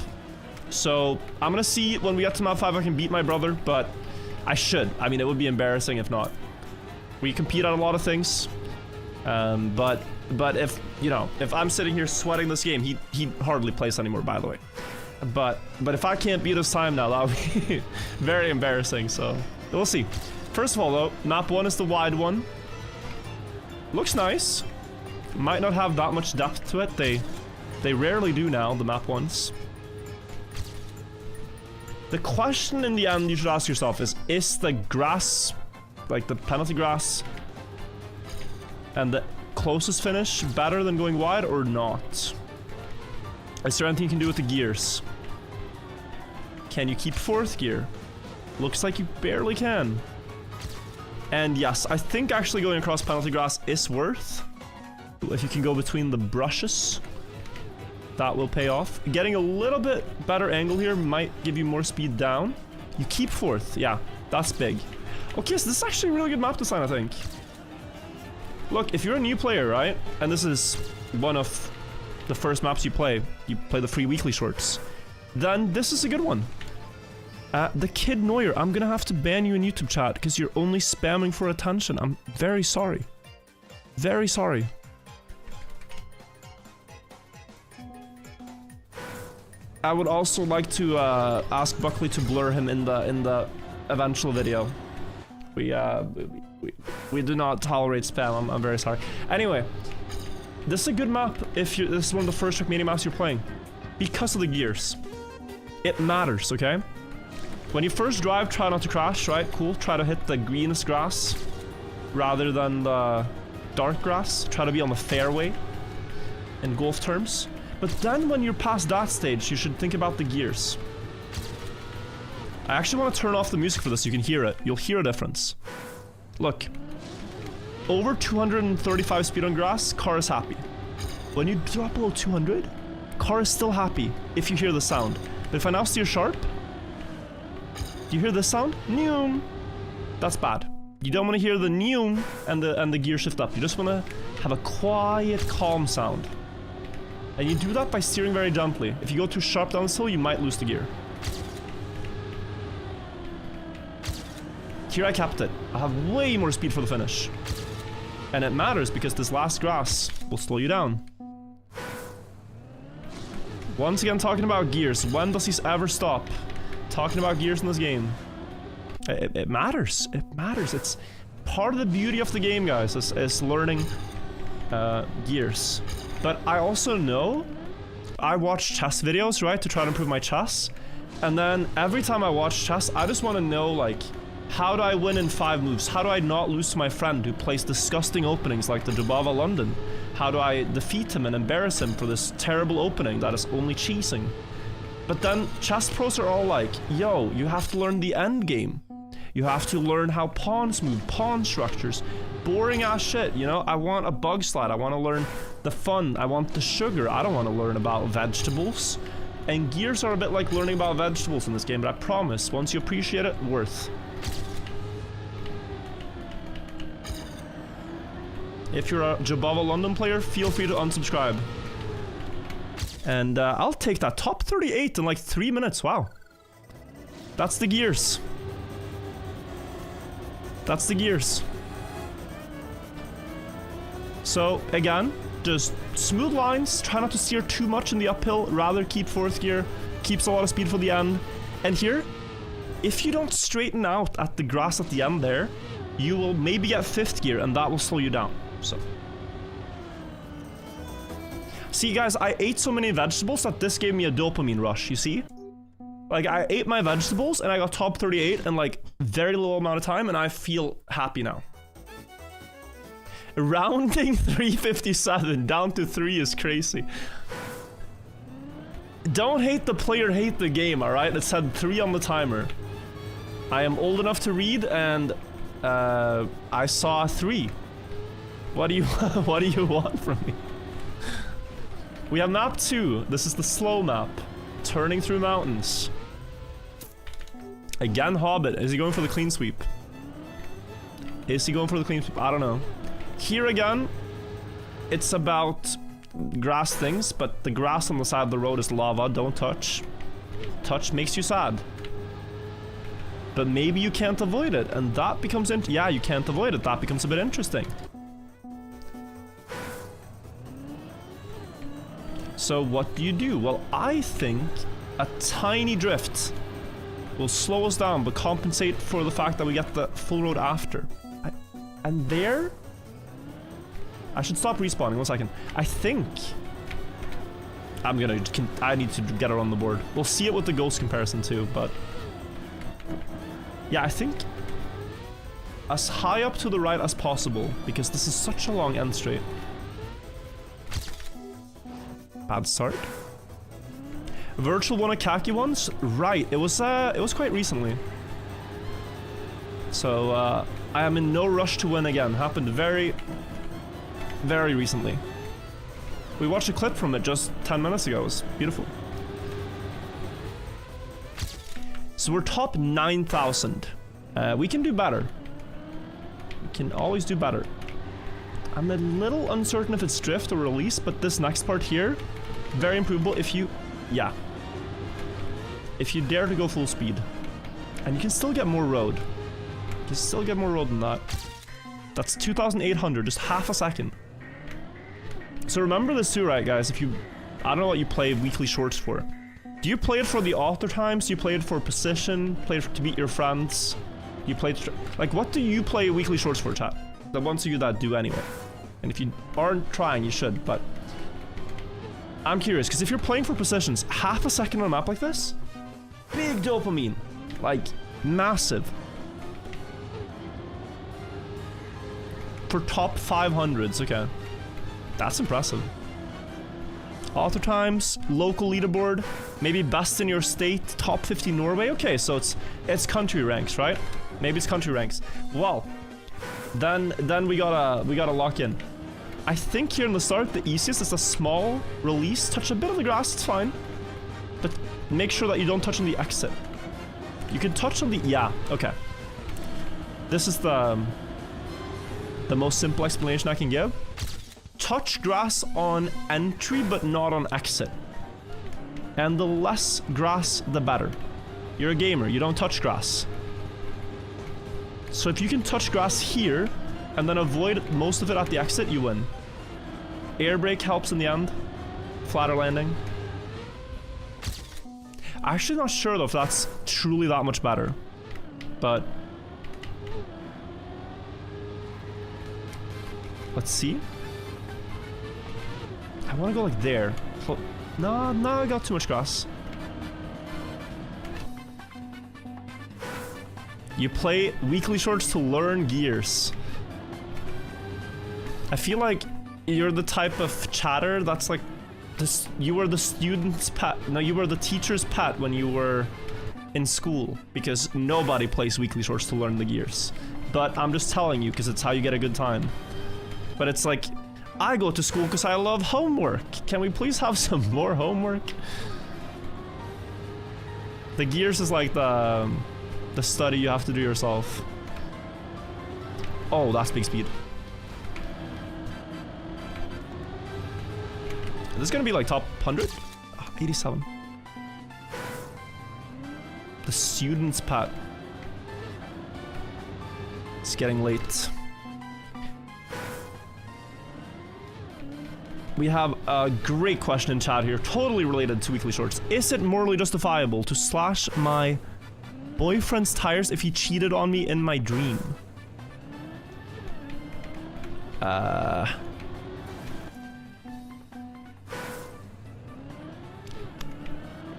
So I'm gonna see when we get to map 5 if I can beat my brother, but I should. I mean, it would be embarrassing if not. We compete at a lot of things, but if, you know, if I'm sitting here sweating this game, he hardly plays anymore, by the way. But if I can't beat his time now, that would be very embarrassing, so we'll see. First of all, though, map 1 is the wide one. Looks nice. Might not have that much depth to it. They rarely do now, the map 1s. The question in the end you should ask yourself is the grass, like the penalty grass, and the closest finish better than going wide or not? Is there anything you can do with the gears? Can you keep 4th gear? Looks like you barely can. And yes, I think actually going across penalty grass is worth. If you can go between the brushes, that will pay off. Getting a little bit better angle here might give you more speed down. You keep 4th, yeah, that's big. Okay, so this is actually a really good map design, I think. Look, if you're a new player, right, and this is one of the first maps you play the free weekly shorts, then this is a good one. The Kid Neuer, I'm gonna have to ban you in YouTube chat because you're only spamming for attention. I'm very sorry. Very sorry. I would also like to ask Buckley to blur him in the eventual video. We do not tolerate spam. I'm very sorry. Anyway, this is a good map if this is one of the first Trackmania maps you're playing, because of the gears. It matters, okay? When you first drive, try not to crash, right? Cool. Try to hit the greenest grass rather than the dark grass. Try to be on the fairway in golf terms. But then when you're past that stage, you should think about the gears. I actually want to turn off the music for this so you can hear it. You'll hear a difference. Look. Over 235 speed on grass, car is happy. When you drop below 200, car is still happy if you hear the sound. But if I now steer sharp, do you hear this sound? Neum. That's bad. You don't want to hear the neum and the gear shift up. You just want to have a quiet, calm sound. And you do that by steering very gently. If you go too sharp down this hill, you might lose the gear. Here I capped it. I have way more speed for the finish. And it matters because this last grass will slow you down. Once again, talking about gears. When does he ever stop talking about gears in this game? It matters. It matters. It's part of the beauty of the game, guys, is learning gears. But I also know I watch chess videos, right, to try to improve my chess. And then every time I watch chess, I just want to know, like, how do I win in 5 moves? How do I not lose to my friend who plays disgusting openings like the Dubava London? How do I defeat him and embarrass him for this terrible opening that is only cheesing? But then chess pros are all like, yo, you have to learn the end game. You have to learn how pawns move, pawn structures. Boring ass shit, you know? I want a bug slide. I want to learn the fun. I want the sugar. I don't want to learn about vegetables. And gears are a bit like learning about vegetables in this game, but I promise, once you appreciate it, worth. If you're a Jabava London player, feel free to unsubscribe. And I'll take that. Top 38 in like 3 minutes. Wow. That's the gears. That's the gears. So, again, just smooth lines. Try not to steer too much in the uphill. Rather keep 4th gear. Keeps a lot of speed for the end. And here, if you don't straighten out at the grass at the end there, you will maybe get 5th gear and that will slow you down. So. See guys, I ate so many vegetables that this gave me a dopamine rush, you see? Like, I ate my vegetables and I got top 38 in like very little amount of time and I feel happy now. Rounding 357 down to 3 is crazy. Don't hate the player, hate the game, alright? It said 3 on the timer. I am old enough to read and I saw 3. What do you what do you want from me? We have map 2. This is the slow map. Turning through mountains. Again, Hobbit. Is he going for the clean sweep? Is he going for the clean sweep? I don't know. Here again, it's about grass things, but the grass on the side of the road is lava. Don't touch. Touch makes you sad. But maybe you can't avoid it, and that becomes yeah, you can't avoid it. That becomes a bit interesting. So what do you do? Well, I think a tiny drift will slow us down, but compensate for the fact that we get the full road after. And there... I should stop respawning, 1 second. I think... I need to get it on the board. We'll see it with the ghost comparison too, but... Yeah, I think... as high up to the right as possible, because this is such a long end straight. Bad start. Virtual won a Kacky once? Right, it was quite recently. So, I am in no rush to win again. Happened very, very recently. We watched a clip from it just 10 minutes ago. It was beautiful. So we're top 9,000. We can do better. We can always do better. I'm a little uncertain if it's drift or release, but this next part here, very improvable if you... yeah. If you dare to go full speed. And you can still get more road. You can still get more road than that. That's 2,800, just half a second. So remember this too, right, guys? If you... I don't know what you play weekly shorts for. Do you play it for the author times? Do you play it for position? Play it to beat your friends? You play it... like, what do you play weekly shorts for, chat? The ones of you that do anyway. And if you aren't trying, you should, but... I'm curious, because if you're playing for positions, half a second on a map like this? Big dopamine. Like, massive. For top 500s, okay. That's impressive. Author times, local leaderboard, maybe best in your state, top 50 Norway. Okay, so it's country ranks, right? Maybe it's country ranks. Well, then we gotta lock in. I think here in the start, the easiest is a small release. Touch a bit of the grass, it's fine. But make sure that you don't touch on the exit. You can touch on the... yeah, okay. This is the most simple explanation I can give. Touch grass on entry, but not on exit. And the less grass, the better. You're a gamer, you don't touch grass. So if you can touch grass here, and then avoid most of it at the exit, you win. Air brake helps in the end. Flatter landing. I'm actually not sure though if that's truly that much better. But... let's see. I want to go like there. No, I got too much grass. You play weekly shorts to learn gears. I feel like you're the type of chatter that's like You were the student's pet. No, you were the teacher's pet when you were in school, because nobody plays weekly shorts to learn the gears. But I'm just telling you because it's how you get a good time. But it's like, I go to school because I love homework. Can we please have some more homework? The gears is like the study you have to do yourself. Oh, that's big speed. Is this gonna be like top 100? Oh, 87. The student's pet. It's getting late. We have a great question in chat here, totally related to weekly shorts. Is it morally justifiable to slash my boyfriend's tires if he cheated on me in my dream?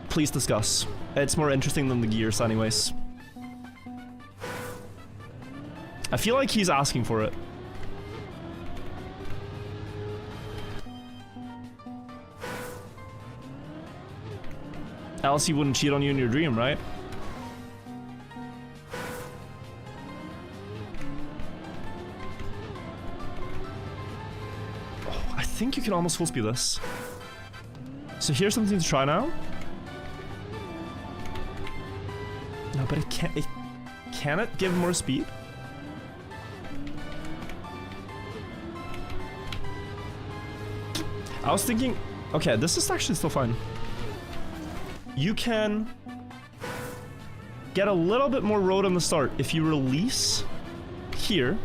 Please discuss. It's more interesting than the gears anyways. I feel like he's asking for it. Else he wouldn't cheat on you in your dream, right? Oh, I think you can almost full speed this. So here's something to try now. No, but it can't. Can it give more speed? I was thinking, okay, this is actually still fine. You can get a little bit more road on the start if you release here.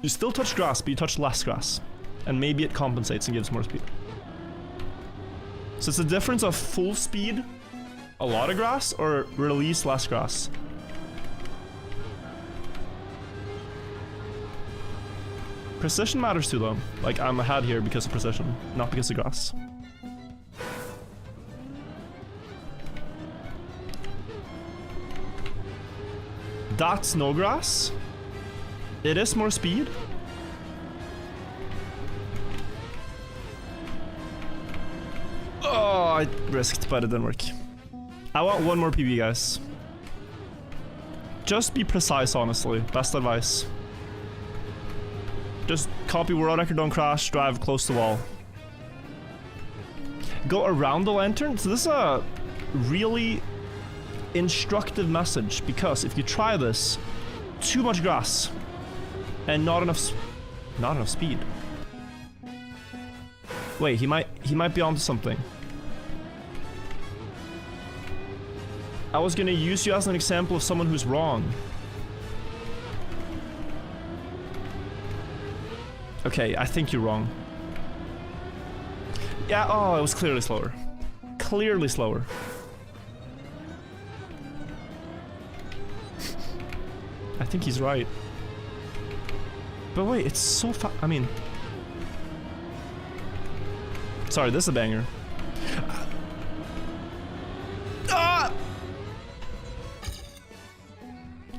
You still touch grass, but you touch less grass. And maybe it compensates and gives more speed. So it's a difference of full speed, a lot of grass, or release less grass. Precision matters too though. Like, I'm ahead here because of precision, not because of grass. That's no grass. It is more speed. Oh, I risked, but it didn't work. I want one more PB, guys. Just be precise, honestly. Best advice. Just copy world record, don't crash, drive close to wall. Go around the lantern. So this is a really instructive message, because if you try this, too much grass and not enough speed. Wait, he might be onto something. I was gonna use you as an example of someone who's wrong. Okay, I think you're wrong. Yeah, oh, it was clearly slower. Clearly slower. I think he's right. But wait, it's so I mean... Sorry, this is a banger. Ah!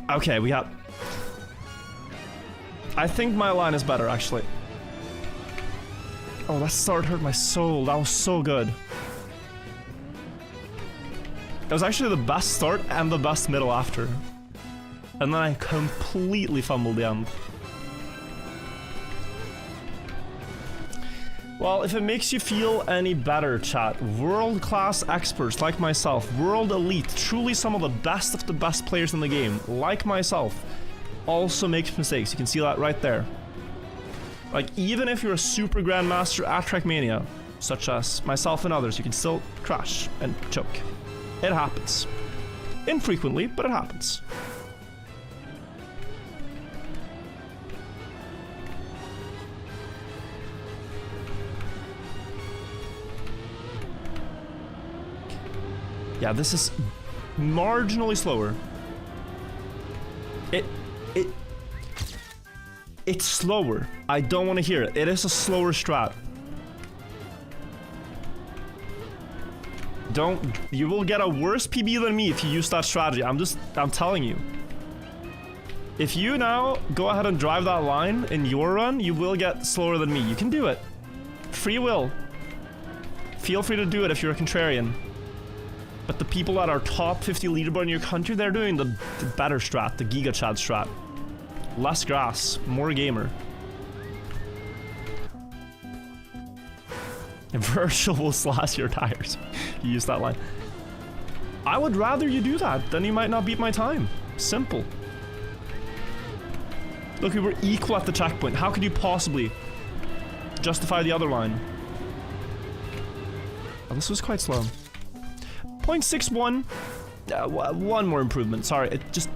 Okay, we got... I think my line is better, actually. Oh, that start hurt my soul. That was so good. It was actually the best start and the best middle after. And then I completely fumbled the end. Well, if it makes you feel any better, chat, world-class experts like myself, world elite, truly some of the best players in the game, like myself, also makes mistakes. You can see that right there. Like, even if you're a super grandmaster at Trackmania, such as myself and others, you can still crash and choke. It happens. Infrequently, but it happens. Yeah, this is marginally slower. It's slower. I don't want to hear it. It is a slower strat. You will get a worse PB than me if you use that strategy. I'm telling you. If you now go ahead and drive that line in your run, you will get slower than me. You can do it. Free will. Feel free to do it if you're a contrarian. But the people that are top 50 leaderboard in your country, they're doing the better strat, the Giga Chad strat. Less grass, more gamer. Virtual will slash your tires. You use that line. I would rather you do that, then you might not beat my time. Simple. Look, we were equal at the checkpoint. How could you possibly justify the other line? Oh, this was quite slow. 0.61. One more improvement. Sorry, it just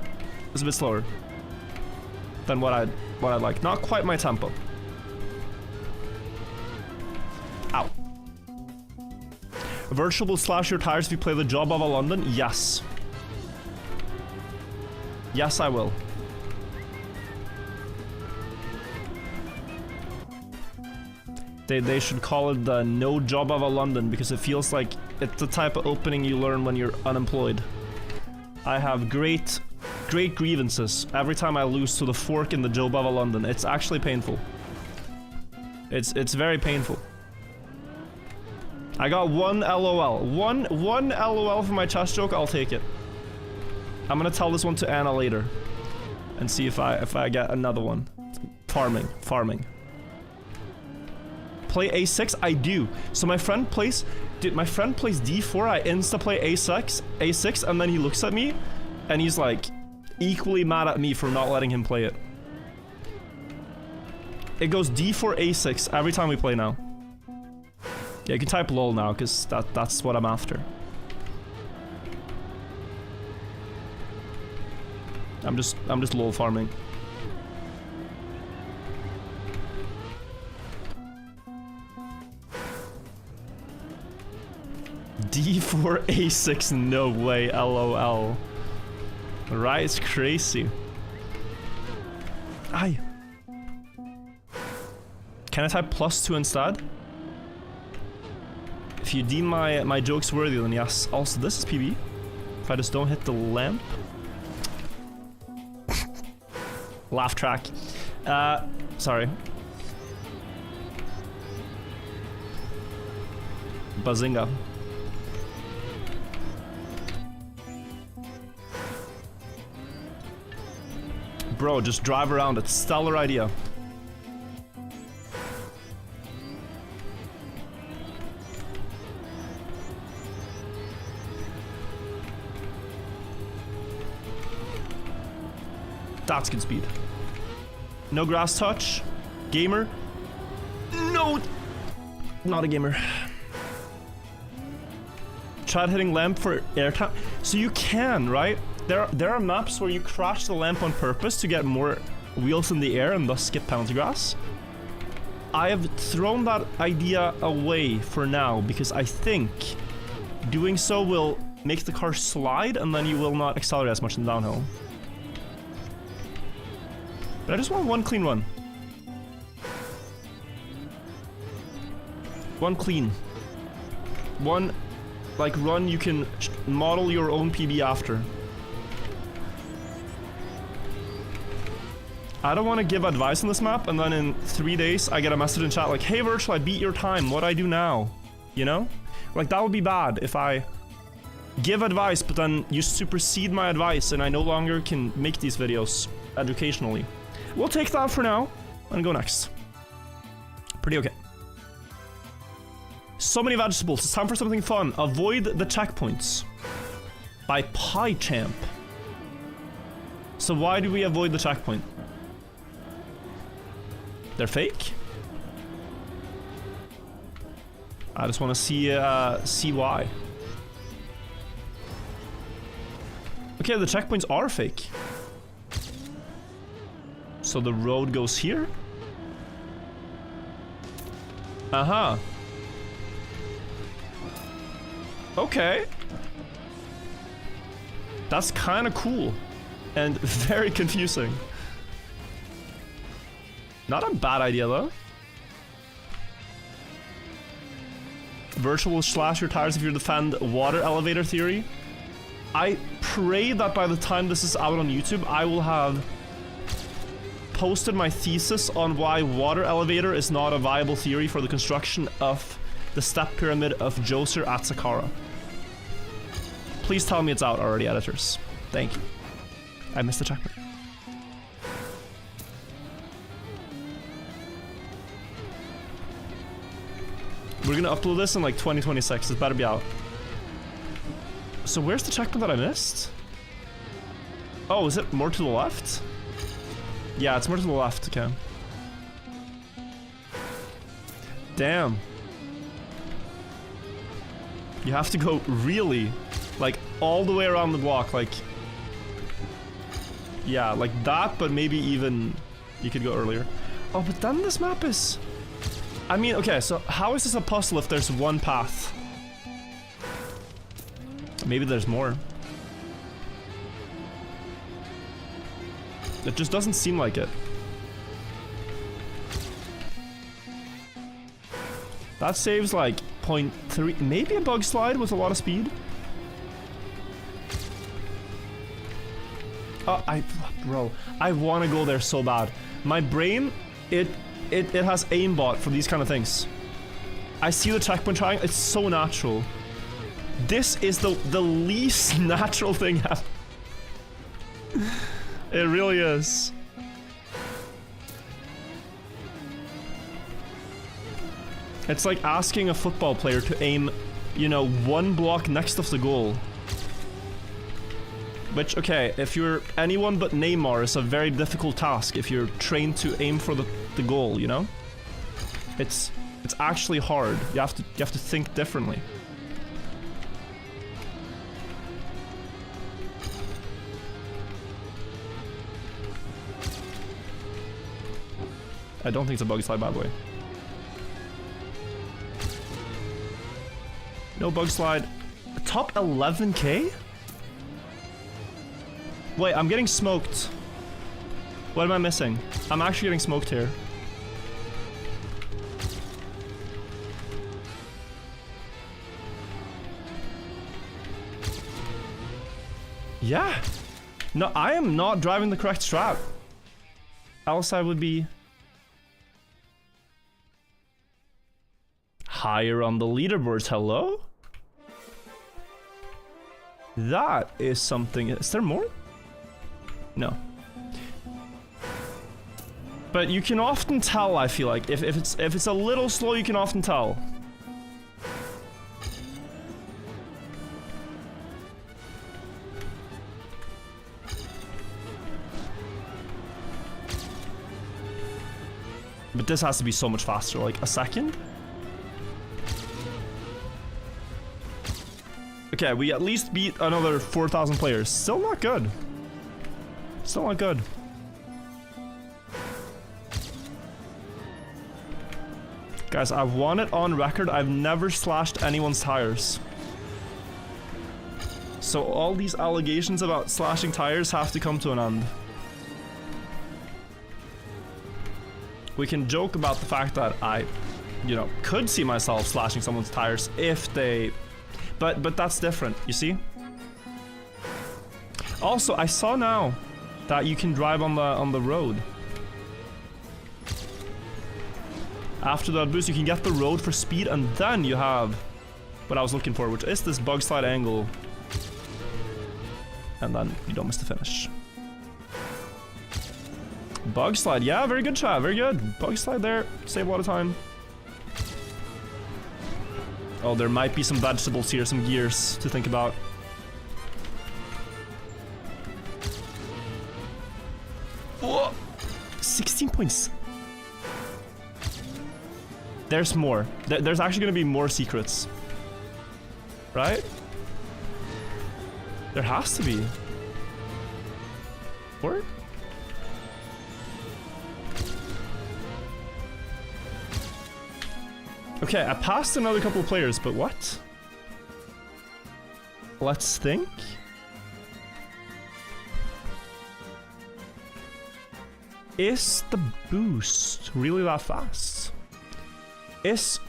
was a bit slower than what I'd like. Not quite my tempo. Ow. Virtual will slash your tires if you play the job of a London. Yes. Yes, I will. They should call it the no job of a London because it feels like it's the type of opening you learn when you're unemployed. I have great grievances every time I lose to the fork in the job of a London. It's actually painful. It's very painful. I got one LOL. One LOL for my chest joke, I'll take it. I'm gonna tell this one to Anna later. And see if I get another one. Farming. Play A6? I do. So my friend plays... Dude, my friend plays D4, I insta-play A6, and then he looks at me, and he's like, equally mad at me for not letting him play it. It goes D4, A6 every time we play now. Yeah, you can type lol now, because that's what I'm after. I'm just lol farming. D4 A6, no way, LOL. Right, it's crazy. Aye. Can I type +2 instead? If you deem my jokes worthy, then yes. Also, this is PB. If I just don't hit the lamp. Laugh track. Sorry. Bazinga. Bro, just drive around it. Stellar idea. That's good speed. No grass touch. Gamer. No! Not a gamer. Tried hitting lamp for airtime. So you can, right? There are maps where you crash the lamp on purpose to get more wheels in the air and thus skip penalty grass. I have thrown that idea away for now because I think doing so will make the car slide and then you will not accelerate as much in downhill. But I just want one clean run. One clean. One, like, run you can model your own PB after. I don't want to give advice on this map and then in 3 days I get a message in chat like, hey Virtual, I beat your time, what do I do now? You know? Like, that would be bad if I give advice but then you supersede my advice and I no longer can make these videos educationally. We'll take that for now and go next. Pretty okay. So many vegetables, it's time for something fun. Avoid the checkpoints. By PyChamp. So why do we avoid the checkpoint? They're fake? I just want to see why. Okay, the checkpoints are fake. So the road goes here? Uh-huh. Okay. That's kind of cool. And very confusing. Not a bad idea, though. Virtual will slash your tires if you defend water elevator theory. I pray that by the time this is out on YouTube, I will have posted my thesis on why water elevator is not a viable theory for the construction of the step pyramid of Joser at Sakara. Please tell me it's out already, editors. Thank you. I missed the checkpoint. We're gonna upload this in like 2026. It's better be out. So where's the checkpoint that I missed? Oh, is it more to the left? Yeah, it's more to the left, okay. Damn. You have to go really, like, all the way around the block, like... Yeah, like that, but maybe even you could go earlier. Oh, but then this map is... I mean, okay, so how is this a puzzle if there's one path? Maybe there's more. It just doesn't seem like it. That saves like 0.3, maybe a bug slide with a lot of speed. Bro, I want to go there so bad. My brain, it has aimbot for these kind of things. I see the checkpoint trying, it's so natural. This is the least natural thing ever. It really is. It's like asking a football player to aim, you know, one block next of the goal. Which, okay, if you're anyone but Neymar, it's a very difficult task if you're trained to aim for the goal, you know? It's actually hard. You have to think differently. I don't think it's a bug slide, by the way. No bug slide. Top 11k? Wait, I'm getting smoked. What am I missing? I'm actually getting smoked here. Yeah. No, I am not driving the correct strat. Else I would be higher on the leaderboards. Hello? That is something. Is there more? No. But you can often tell, I feel like. If it's a little slow, you can often tell. But this has to be so much faster, like a second? Okay, we at least beat another 4,000 players. Still not good. Still not good. Guys, I want it on record, I've never slashed anyone's tires. So all these allegations about slashing tires have to come to an end. We can joke about the fact that I, you know, could see myself slashing someone's tires if they... But that's different, you see? Also, I saw now that you can drive on the road. After that boost, you can get the road for speed, and then you have what I was looking for, which is this bug slide angle. And then you don't miss the finish. Bug slide, yeah, very good chat, very good. Bug slide there, save a lot of time. Oh, there might be some vegetables here, some gears to think about. Whoa! 16 points. There's more. There's actually gonna be more secrets. Right? There has to be. Or? Okay, I passed another couple of players, but what? Let's think. Is the boost really that fast?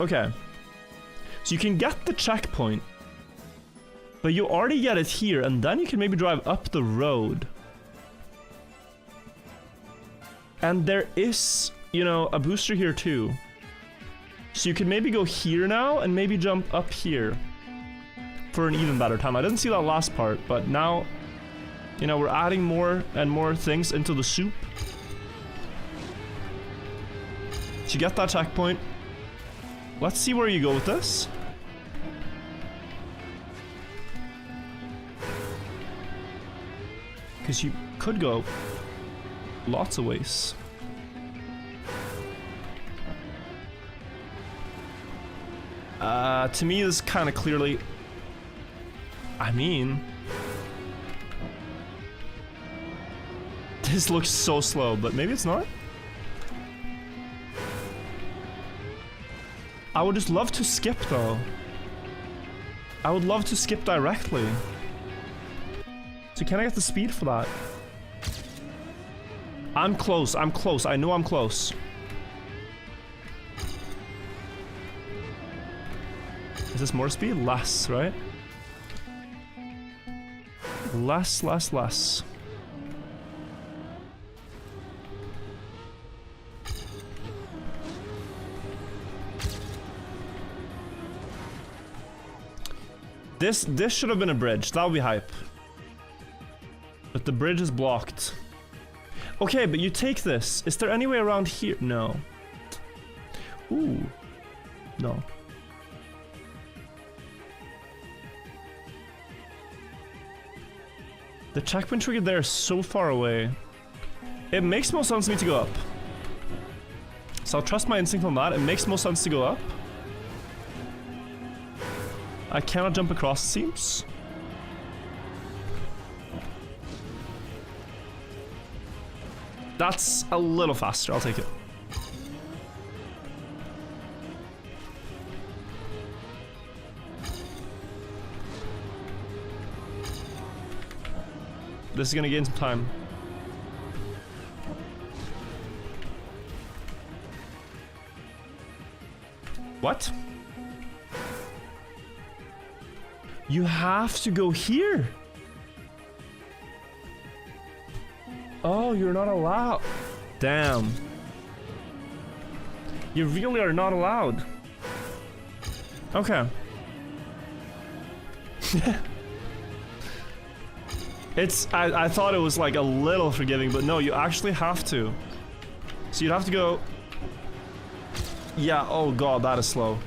Okay. So you can get the checkpoint, but you already get it here, and then you can maybe drive up the road. And there is, you know, a booster here too. So you can maybe go here now and maybe jump up here for an even better time. I didn't see that last part, but now, you know, we're adding more and more things into the soup. So you get that checkpoint. Let's see where you go with this. Because you could go lots of ways. To me, this is kind of clearly... I mean... This looks so slow, but maybe it's not? I would just love to skip, though. I would love to skip directly. So can I get the speed for that? I'm close, I'm close, I know I'm close. Is this more speed? Less, right? Less, less, less. This should have been a bridge. That would be hype. But the bridge is blocked. Okay, but you take this. Is there any way around here? No. Ooh. No. The checkpoint trigger there is so far away. It makes more sense to me to go up. So I'll trust my instinct on that. It makes more sense to go up. I cannot jump across, it seems. That's a little faster, I'll take it. This is gonna gain some time. What? You have to go here. Oh, you're not allowed. Damn. You really are not allowed. Okay. I thought it was like a little forgiving, but no, you actually have to. So you'd have to go... Yeah, oh god, that is slow.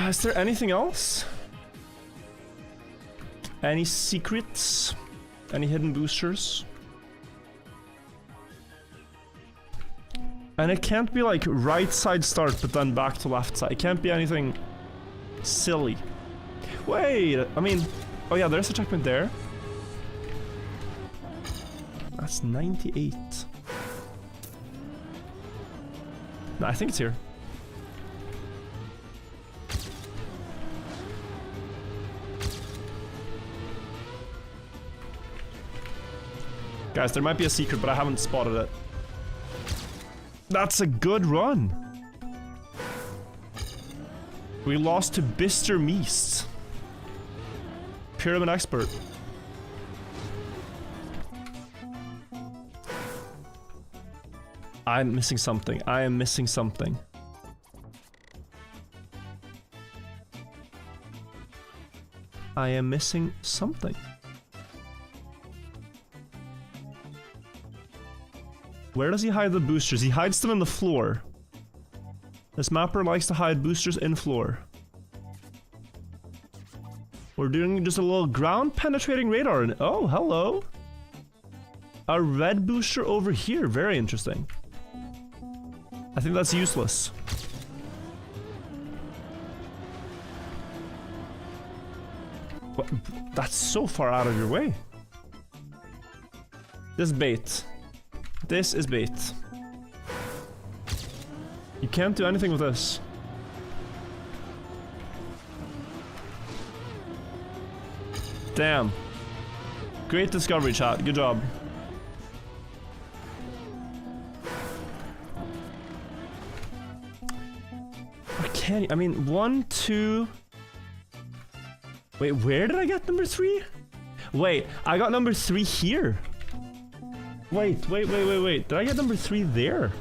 Is there anything else? Any secrets? Any hidden boosters? And it can't be like right side start, but then back to left side. It can't be anything silly. Wait, I mean... Oh yeah, there's a checkpoint there. That's 98. No, I think it's here. Guys, there might be a secret, but I haven't spotted it. That's a good run. We lost to Mr. Meast. Pyramid expert. I'm missing something. I am missing something. I am missing something. Where does he hide the boosters? He hides them in the floor. This mapper likes to hide boosters in floor. We're doing just a little ground penetrating radar. And oh, hello. A red booster over here. Very interesting. I think that's useless. What? That's so far out of your way. This is bait. This is bait. You can't do anything with this. Damn. Great discovery, chat. Good job. What can you? I mean, 1, 2... Wait, where did I get number 3? Wait, I got number 3 here. Wait. Did I get number 3 there?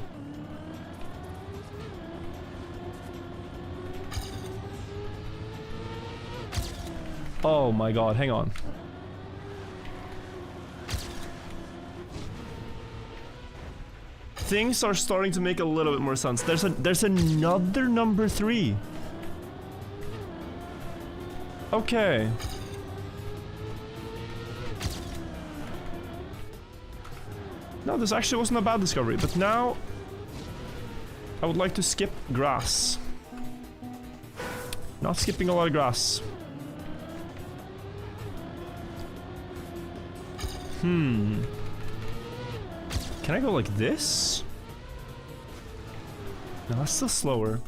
Oh my god, hang on. Things are starting to make a little bit more sense. There's another number 3. Okay. No, this actually wasn't a bad discovery, but now I would like to skip grass. Not skipping a lot of grass. Can I go like this? No, that's still slower.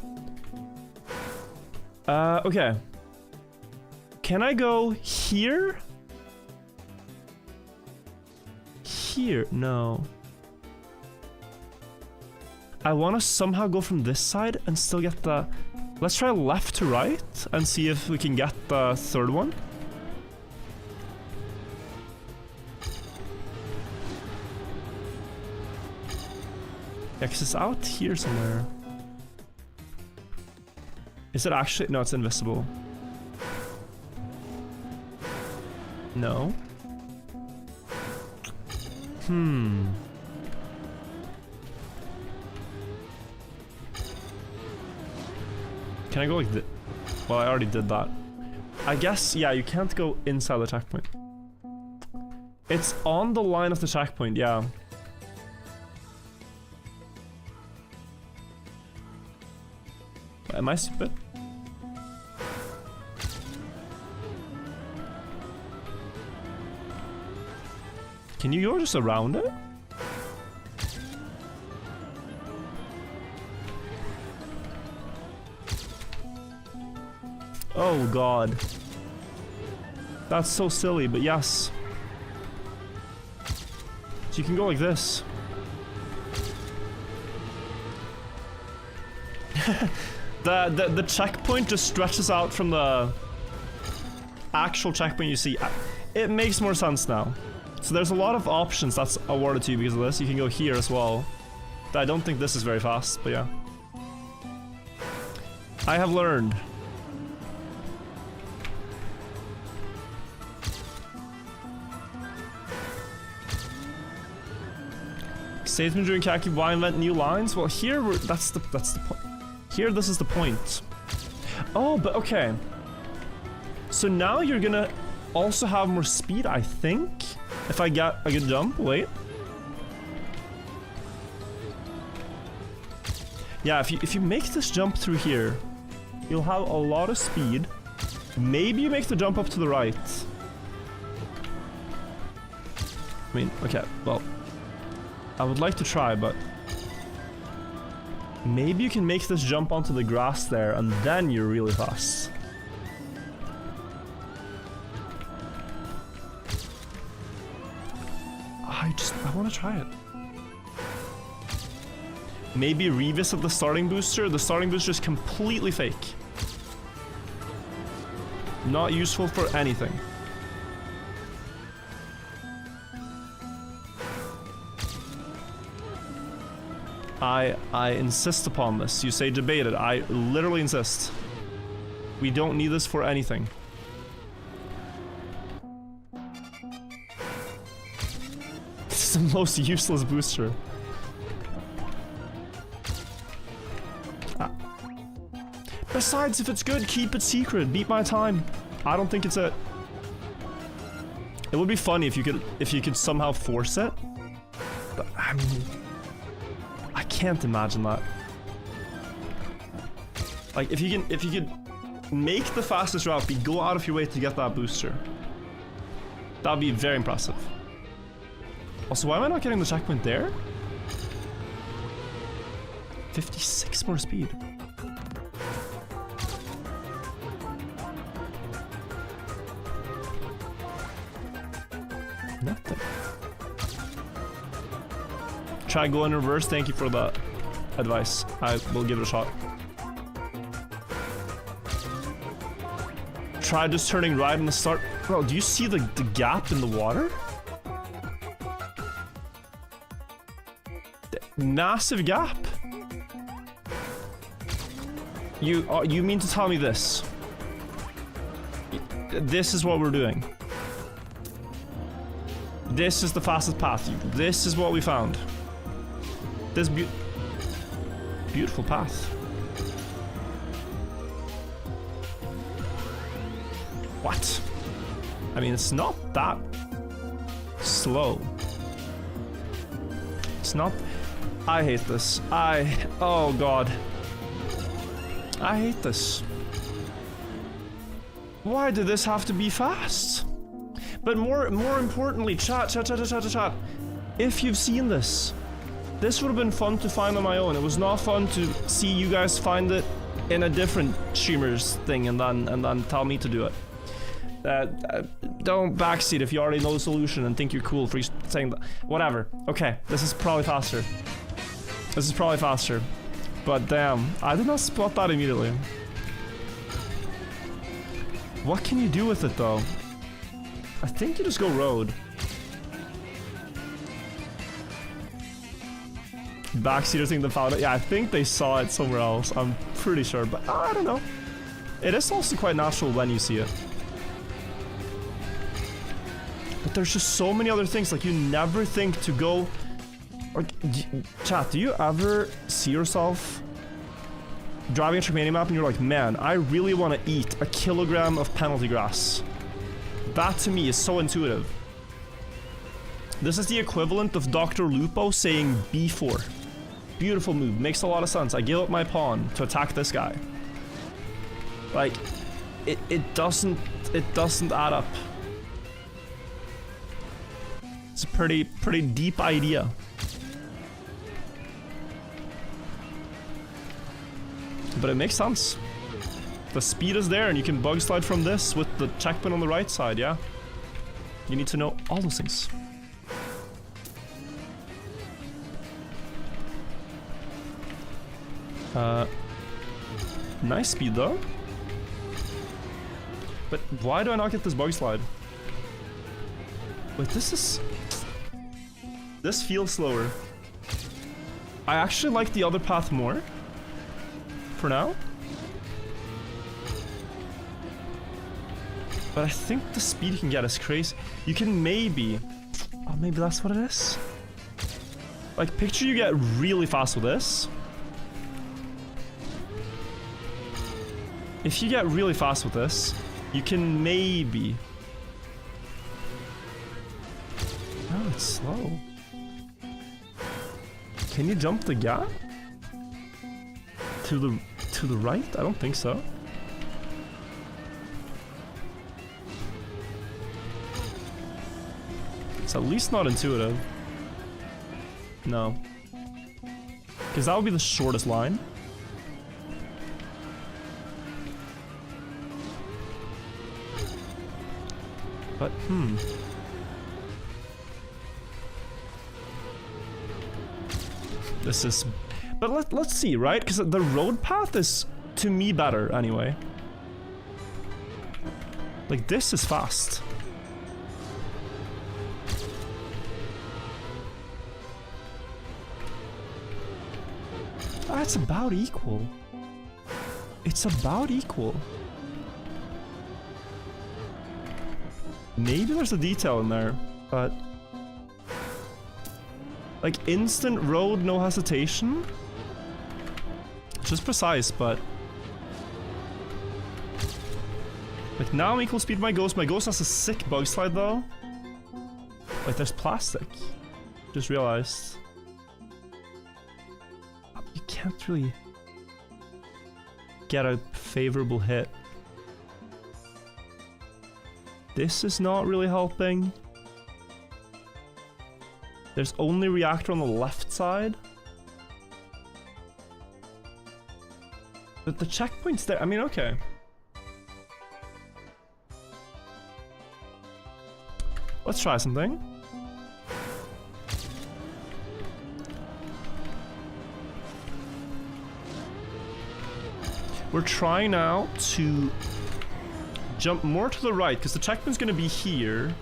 Okay. Can I go here? Here? No. I want to somehow go from this side and still get the... Let's try left to right and see if we can get the third one. Yeah, because it's out here somewhere. Is it actually... No, it's invisible. No. Can I go like this? Well, I already did that. I guess, yeah, you can't go inside the checkpoint. It's on the line of the checkpoint, yeah. Am I stupid? Can you go just around it? Oh god. That's so silly, but yes. So you can go like this. The checkpoint just stretches out from the actual checkpoint you see. It makes more sense now. So there's a lot of options that's awarded to you because of this. You can go here as well. I don't think this is very fast, but yeah. I have learned. Statement during Kacky, why invent new lines? Well, here that's the point. Here, this is the point. Oh, but okay. So now you're gonna also have more speed, I think. If I get a good jump, wait. Yeah, if you make this jump through here, you'll have a lot of speed. Maybe you make the jump up to the right. I mean, okay, well, I would like to try, but maybe you can make this jump onto the grass there, and then you're really fast. I want to try it. Maybe revisit the starting booster. The starting booster is completely fake. Not useful for anything. I insist upon this. You say debate it. I literally insist. We don't need this for anything. This is the most useless booster. Besides, if it's good, keep it secret. Beat my time. I don't think it's it. It would be funny if you could somehow force it. But I mean, I can't imagine that. Like if you could make the fastest route, but go out of your way to get that booster. That'd be very impressive. Also, why am I not getting the checkpoint there? 56 more speed. Nothing. Try go in reverse. Thank you for the advice. I will give it a shot. Try just turning right in the start. Bro, do you see the gap in the water? Massive gap. You mean to tell me this? This is what we're doing. This is the fastest path. This is what we found. This beautiful path. What? I mean, it's not that slow. It's not... I hate this. Oh god. I hate this. Why did this have to be fast? But more importantly, chat. If you've seen this, this would have been fun to find on my own. It was not fun to see you guys find it in a different streamer's thing and then tell me to do it. Don't backseat if you already know the solution and think you're cool for saying that. Whatever. Okay, this is probably faster. This is probably faster. But damn, I did not spot that immediately. What can you do with it though? I think you just go road. Backseater think they found it. Yeah, I think they saw it somewhere else. I'm pretty sure, but I don't know. It is also quite natural when you see it. But there's just so many other things, like you never think to go... Or, chat, do you ever see yourself driving a Trackmania map and you're like, man, I really want to eat a kilogram of penalty grass? That to me is so intuitive. This is the equivalent of Dr. Lupo saying B4. Beautiful move, makes a lot of sense. I give up my pawn to attack this guy. Like, it doesn't add up. It's a pretty deep idea. But it makes sense. The speed is there and you can bug slide from this with the checkpoint on the right side, yeah? You need to know all those things. Nice speed though. But why do I not get this bug slide? Wait, this feels slower. I actually like the other path more. For now. But I think the speed you can get is crazy. You can maybe... Oh, maybe that's what it is? Like, picture you get really fast with this. If you get really fast with this, you can maybe... Oh, it's slow. Can you jump the gap? To the right? I don't think so. It's at least not intuitive. No. Because that would be the shortest line. But, This is... But let's see, right? Because the road path is, to me, better anyway. Like, this is fast. It's about equal. It's about equal. Maybe there's a detail in there, but... Like, instant road, no hesitation? Just precise, but... Like, now I'm equal speed to my ghost. My ghost has a sick bug slide, though. Like, there's plastic. Just realized. You can't really... get a favorable hit. This is not really helping. There's only reactor on the left side. But the checkpoint's there. I mean, okay. Let's try something. We're trying now to jump more to the right, because the checkpoint's gonna be here.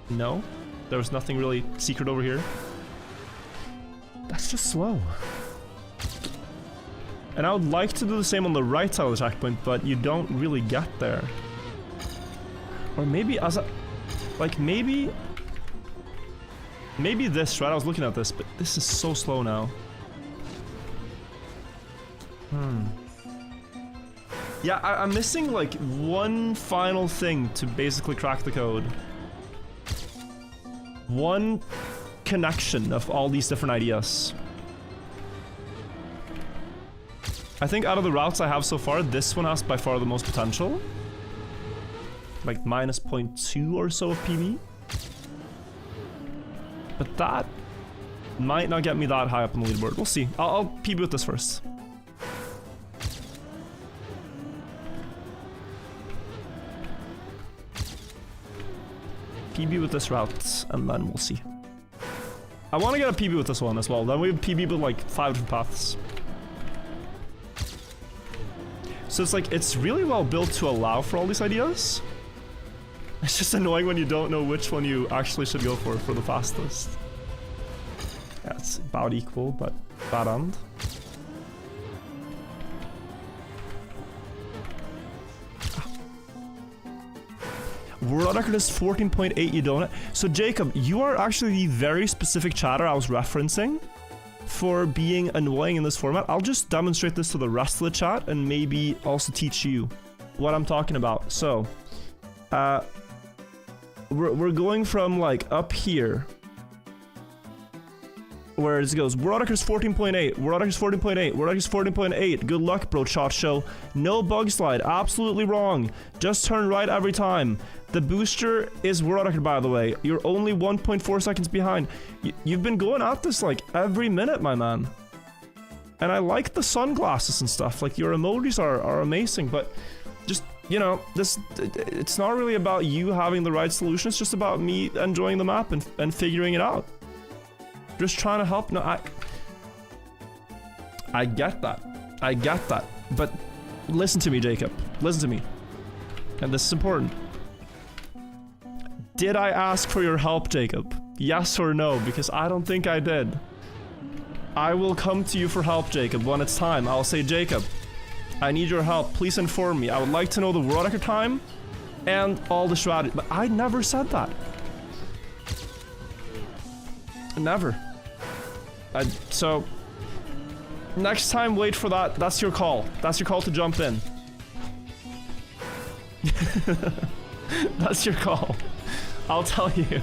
No, there was nothing really secret over here. That's just slow. And I would like to do the same on the right side of the checkpoint, but you don't really get there. Or maybe as a... Like, maybe this, right? I was looking at this, but this is so slow now. Yeah, I'm missing, like, one final thing to basically crack the code. One connection of all these different ideas. I think out of the routes I have so far, this one has by far the most potential. Like minus 0.2 or so of PB. But that might not get me that high up on the leaderboard. We'll see. I'll PB with this first. PB with this route, and then we'll see. I want to get a PB with this one as well. Then we have PB with like 5 different paths. So it's like, it's really well built to allow for all these ideas. It's just annoying when you don't know which one you actually should go for the fastest. Yeah, it's about equal, but bad end. World record is 14.8, you don't. So Jacob, you are actually the very specific chatter I was referencing for being annoying in this format. I'll just demonstrate this to the rest of the chat and maybe also teach you what I'm talking about. So, we're going from like up here, where it goes, world record is 14.8, world record is 14.8, world record is 14.8. Good luck, bro. Shot show. No bug slide. Absolutely wrong. Just turn right every time. The booster is world record, by the way. You're only 1.4 seconds behind. You've been going at this like every minute, my man. And I like the sunglasses and stuff. Like, your emojis are amazing, but just, you know, it's not really about you having the right solution. It's just about me enjoying the map and figuring it out. Just trying to help. No, I get that. I get that. But listen to me, Jacob. Listen to me. And this is important. Did I ask for your help, Jacob? Yes or no? Because I don't think I did. I will come to you for help, Jacob, when it's time. I'll say, Jacob, I need your help. Please inform me. I would like to know the world record time and all the strategy. But I never said that. Never. So, next time, wait for that. That's your call. That's your call to jump in. That's your call. I'll tell you.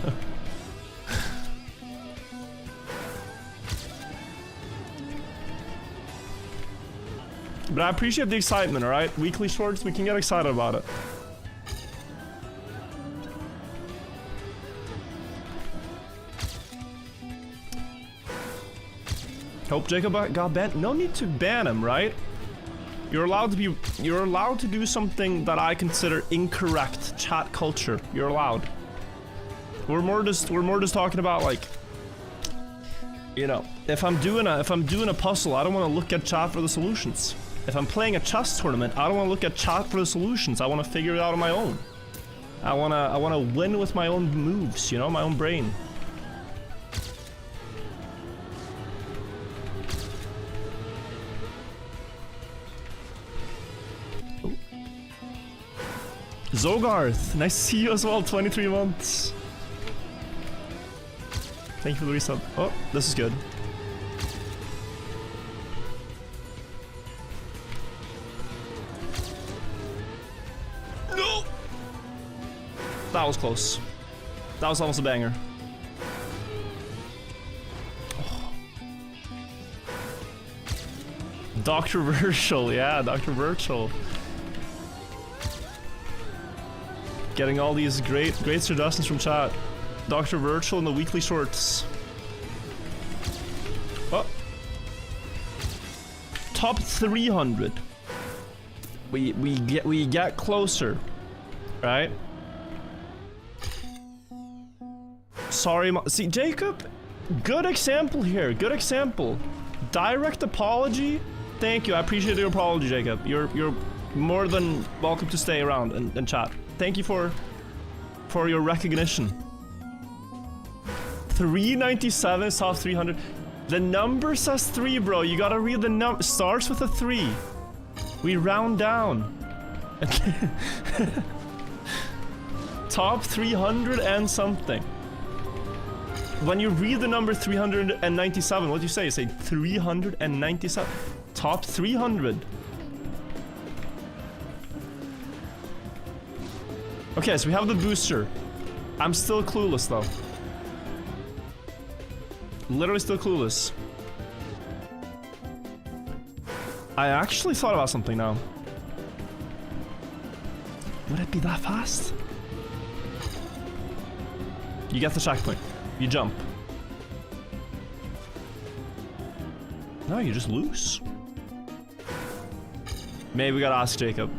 But I appreciate the excitement, alright? Weekly shorts, we can get excited about it. Hope Jacob got banned. No need to ban him, right? You're allowed to do something that I consider incorrect chat culture. You're allowed. We're more just talking about, like, you know, if I'm doing a puzzle, I don't want to look at chat for the solutions. If I'm playing a chess tournament, I don't want to look at chat for the solutions. I want to figure it out on my own. I wanna win with my own moves, you know, my own brain. Zogarth, nice to see you as well, 23 months. Thank you for the resub. Oh, this is good. No! That was close. That was almost a banger. Oh. Dr. Virtual, yeah, Dr. Virtual. Getting all these great suggestions from chat. Dr. Virtual in the weekly shorts. Oh. Top 300. We get closer, right? Sorry, see, Jacob, good example here. Good example. Direct apology. Thank you. I appreciate your apology, Jacob. You're more than welcome to stay around and chat. Thank you for your recognition. 397 is top 300. The number says 3, bro. You gotta read the number. Starts with a 3. We round down. Top 300 and something. When you read the number 397, what do you say? You say 397. Top 300. Okay, so we have the booster. I'm still clueless though. Literally still clueless. I actually thought about something now. Would it be that fast? You get the checkpoint. You jump. No, you just lose. Maybe we gotta ask Jacob.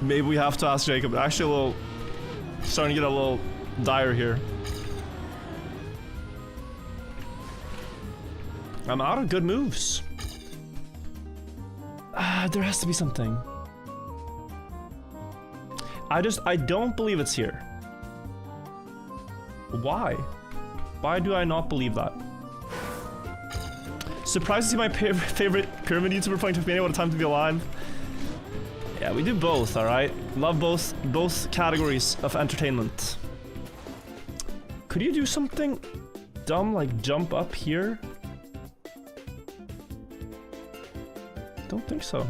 Maybe we have to ask Jacob. Actually, a little... starting to get a little dire here. I'm out of good moves. There has to be something. I don't believe it's here. Why? Why do I not believe that? Surprised to see my favorite pyramid YouTuber playing Tiffany. What a time to be alive. Yeah, we do both, alright? Love both categories of entertainment. Could you do something dumb like jump up here? Don't think so.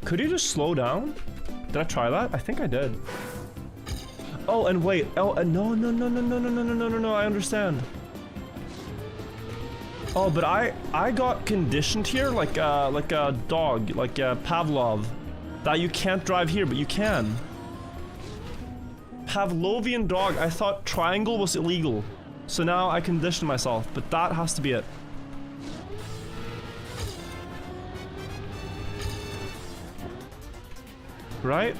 Could you just slow down? Did I try that? I think I did. Oh, and wait. Oh, no, I understand. Oh, but I got conditioned here like a dog, like a Pavlov, that you can't drive here, but you can. Pavlovian dog. I thought triangle was illegal, so now I conditioned myself, but that has to be it. Right?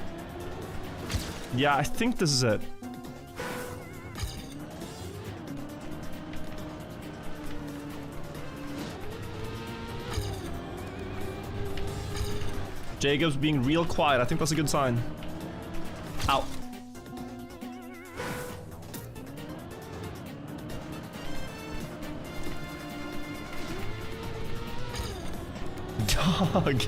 Yeah, I think this is it. Jacob's being real quiet. I think that's a good sign. Ow. Dog.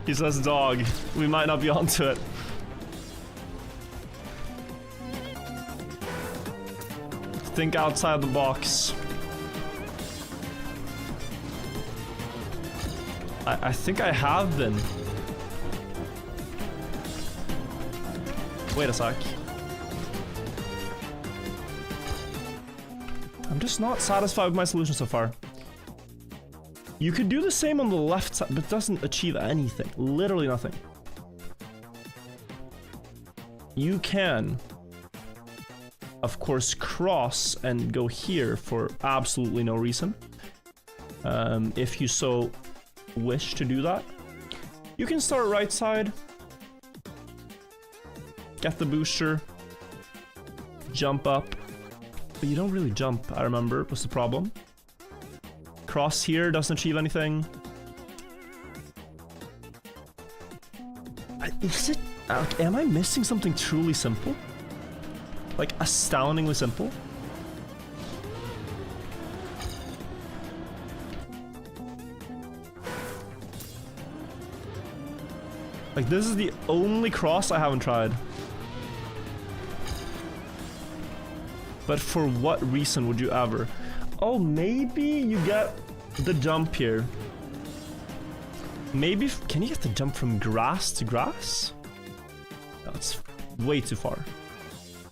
He says dog. We might not be onto it. Think outside the box. I think I have been. Wait a sec. I'm just not satisfied with my solution so far. You could do the same on the left side, but it doesn't achieve anything. Literally nothing. You can, of course, cross and go here for absolutely no reason. If you so wish to do that. You can start right side. Get the booster. Jump up. But you don't really jump, I remember, was the problem. Cross here doesn't achieve anything. Is it... am I missing something truly simple? Like, astoundingly simple? Like, this is the only cross I haven't tried. But for what reason would you ever? Oh, maybe you get the jump here. Maybe... can you get the jump from grass to grass? That's way too far.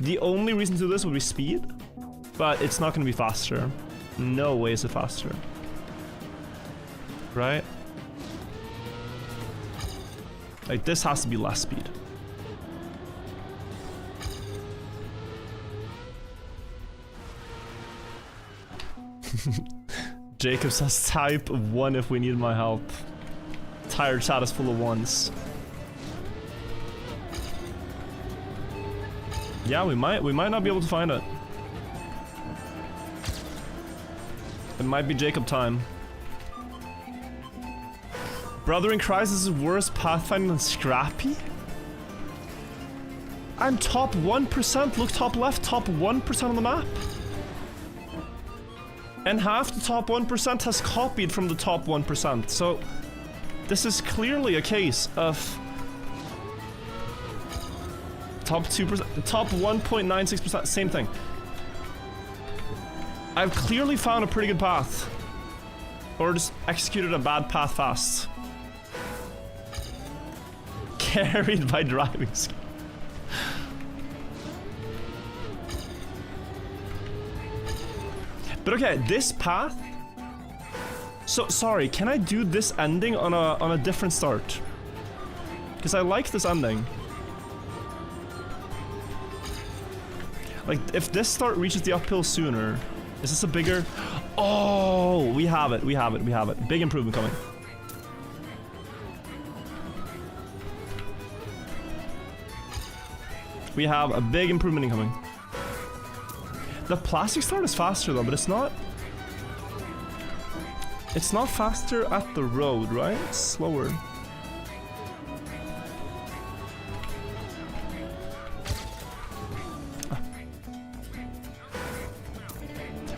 The only reason to do this would be speed. But it's not going to be faster. No way is it faster. Right? Like, this has to be less speed. Jacob says type 1 if we need my help. Tired chat is full of ones. Yeah, we might not be able to find it. It might be Jacob time. Brother in Christ is worse pathfinding than Scrappy? I'm top 1%. Look, top left, top 1% on the map. And half the top 1% has copied from the top 1%. So this is clearly a case of top 2%, top 1.96%, same thing. I've clearly found a pretty good path. Or just executed a bad path fast. Carried by driving skill. But okay, this path. So sorry, can I do this ending on a different start? Because I like this ending. Like if this start reaches the uphill sooner, is this a bigger? Oh, we have it. We have it. We have it. Big improvement coming. We have a big improvement incoming. The plastic start is faster though, but it's not. It's not faster at the road, right? It's slower.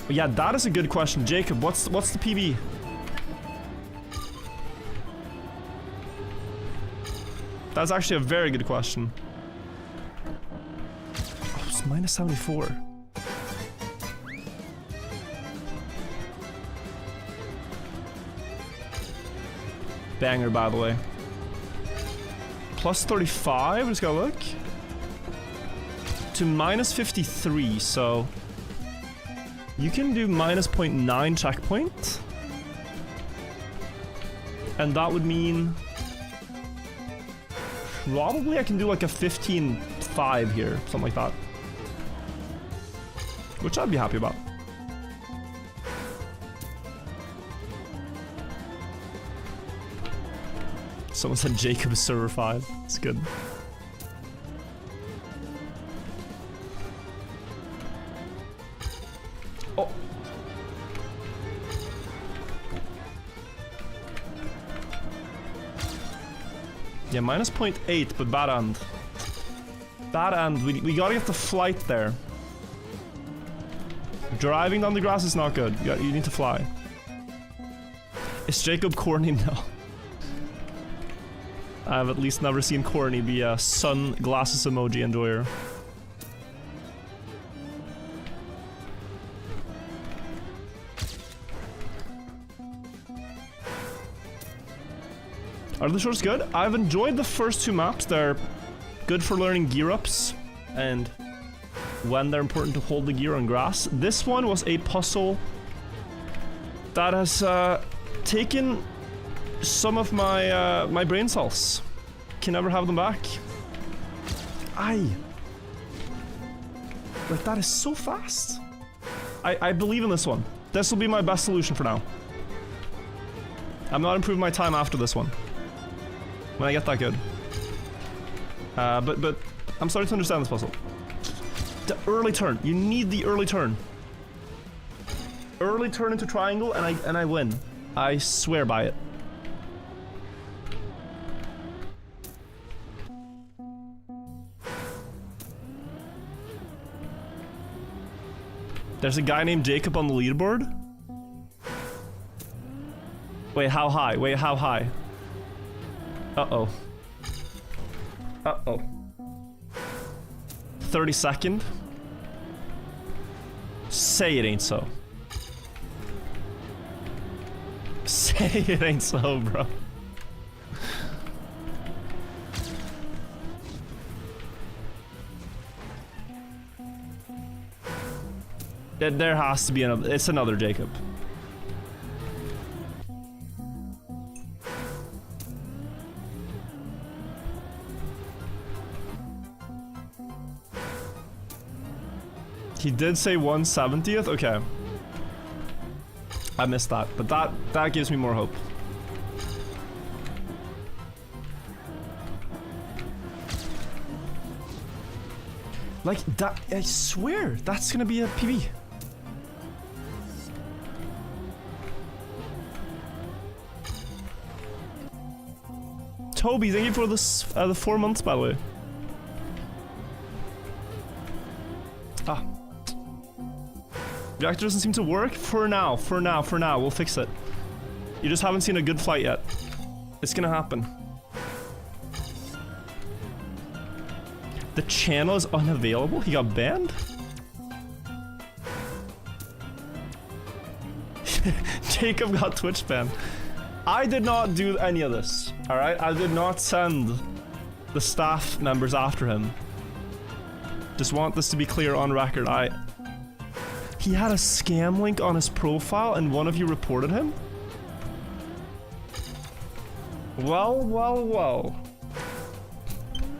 Yeah, that is a good question, Jacob. What's the PB? That's actually a very good question. Oh, it's minus 74. Banger, by the way. Plus 35, let's go look. To minus 53, so you can do minus 0.9 checkpoint. And that would mean probably I can do like a 15.5 here, something like that. Which I'd be happy about. Someone said Jacob is server 5. It's good. Oh. Yeah, minus 0.8, but bad end. Bad end. We gotta get the flight there. Driving down the grass is not good. You need to fly. Is Jacob corny? No. I've at least never seen corny be a sunglasses emoji enjoyer. Are the shorts good? I've enjoyed the first two maps. They're good for learning gear ups and when they're important to hold the gear on grass. This one was a puzzle that has taken some of my my brain cells. Can never have them back. Aye. Like that is so fast. I believe in this one. This will be my best solution for now. I'm not improving my time after this one. When I get that good. But I'm starting to understand this puzzle. The early turn. You need the early turn. Early turn into triangle and I win. I swear by it. There's a guy named Jacob on the leaderboard. Wait, how high? Wait, how high? Uh-oh. Uh-oh. 32nd? Say it ain't so. Say it ain't so, bro. There has to be another. It's another Jacob. He did say 1/70th? Okay. I missed that, but that gives me more hope. Like that, I swear that's gonna be a PB. Toby, thank you for this the 4 months, by the way. Reactor doesn't seem to work for now. We'll fix it. You just haven't seen a good flight yet. It's gonna happen. The channel is unavailable? He got banned? Jacob got Twitch banned. I did not do any of this, alright? I did not send the staff members after him. Just want this to be clear on record. He had a scam link on his profile and one of you reported him? Well.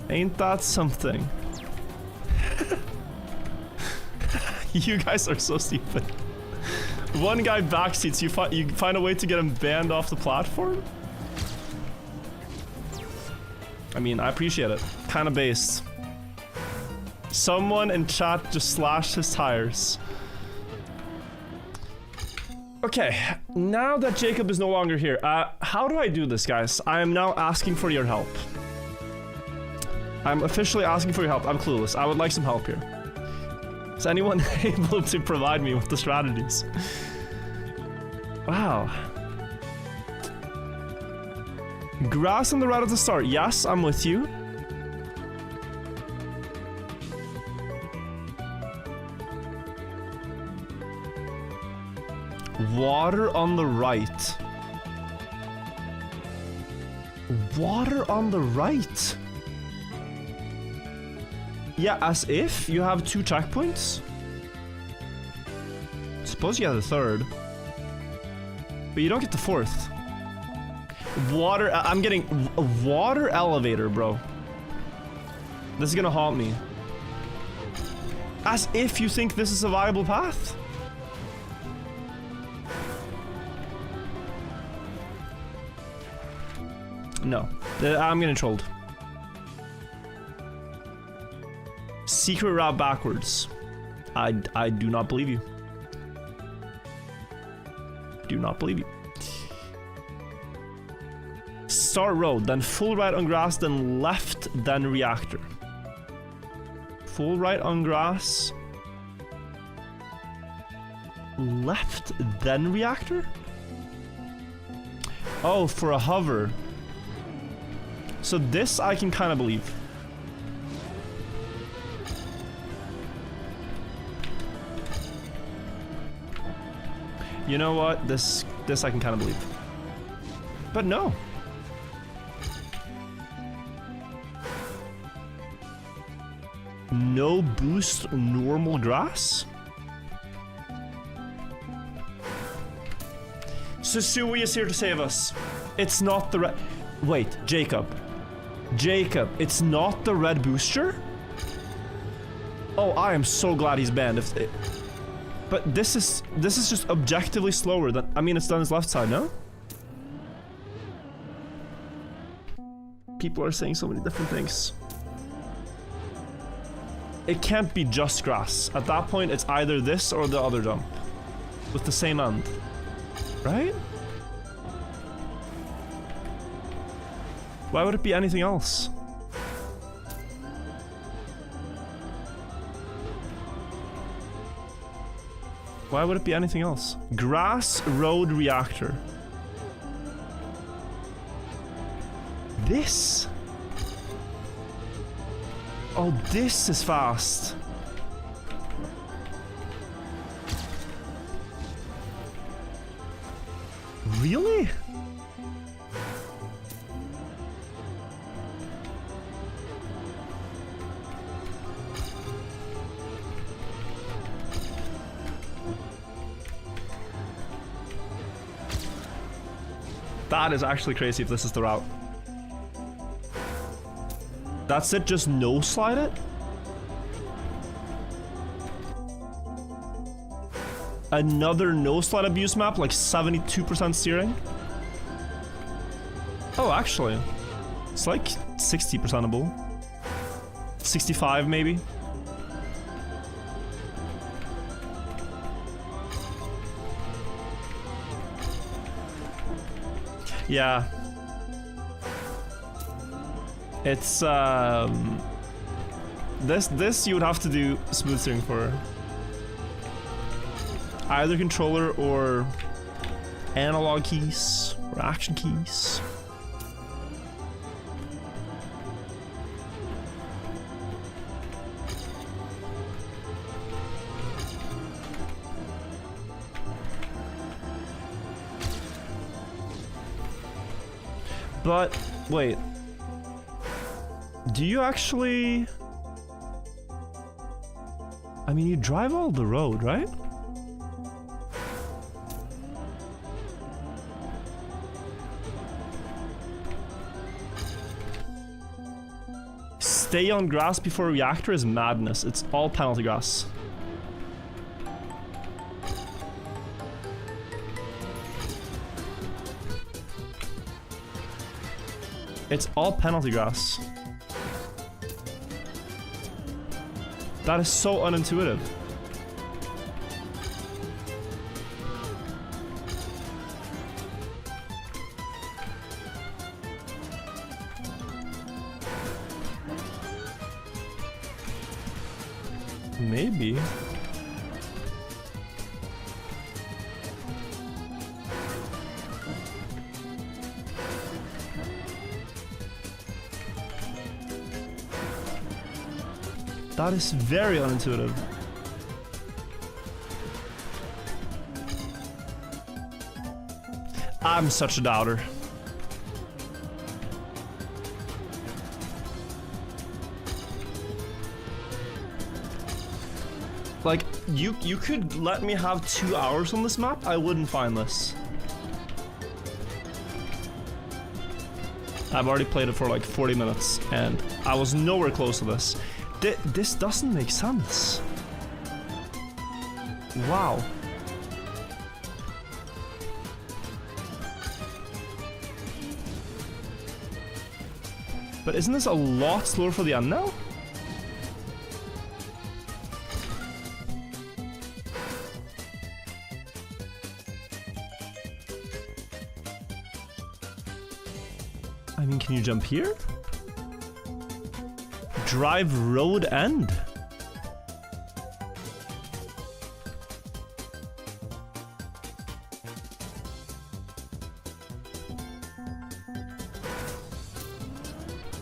Ain't that something? You guys are so stupid. One guy backseats, you find a way to get him banned off the platform? I mean, I appreciate it. Kinda based. Someone in chat just slashed his tires. Okay, now that Jacob is no longer here, how do I do this, guys? I am now asking for your help. I'm officially asking for your help. I'm clueless. I would like some help here. Is anyone able to provide me with the strategies? Wow. Grass on the right at the start. Yes, I'm with you. Water on the right. Water on the right? Yeah, as if you have 2 checkpoints. Suppose you have the 3rd. But you don't get the 4th. Water, I'm getting a water elevator, bro. This is gonna haunt me. As if you think this is a viable path. No, I'm getting trolled. Secret route backwards. I do not believe you. Do not believe you. Start road, then full right on grass, then left, then reactor. Full right on grass. Left, then reactor? Oh, for a hover. So this I can kind of believe. You know what? This I can kind of believe. But no. No boost normal grass? Susui is here to save us. It's not the red... Wait, Jacob. Jacob, it's not the red booster? Oh, I am so glad he's banned. But this is just objectively slower than... I mean, it's done his left side, no? People are saying so many different things. It can't be just grass. At that point, it's either this or the other jump. With the same end. Right? Why would it be anything else? Why would it be anything else? Grass road reactor. This? Oh, this is fast. Really? That is actually crazy if this is the route. That's it, just no slide it? Another no slide abuse map, like 72% steering? Oh, actually. It's like 60%able. 65 maybe? Yeah. It's this you would have to do smooth steering for. either controller or analog keys or action keys. But wait, do you actually? I mean, you drive all the road, right? Stay on grass before reactor is madness. It's all penalty grass. It's all penalty grass. That is so unintuitive. Maybe. That is very unintuitive. I'm such a doubter. Like, you could let me have 2 hours on this map, I wouldn't find this. I've already played it for like 40 minutes, and I was nowhere close to this. This doesn't make sense. Wow. But isn't this a lot slower for the end now? I mean, can you jump here? Drive road end.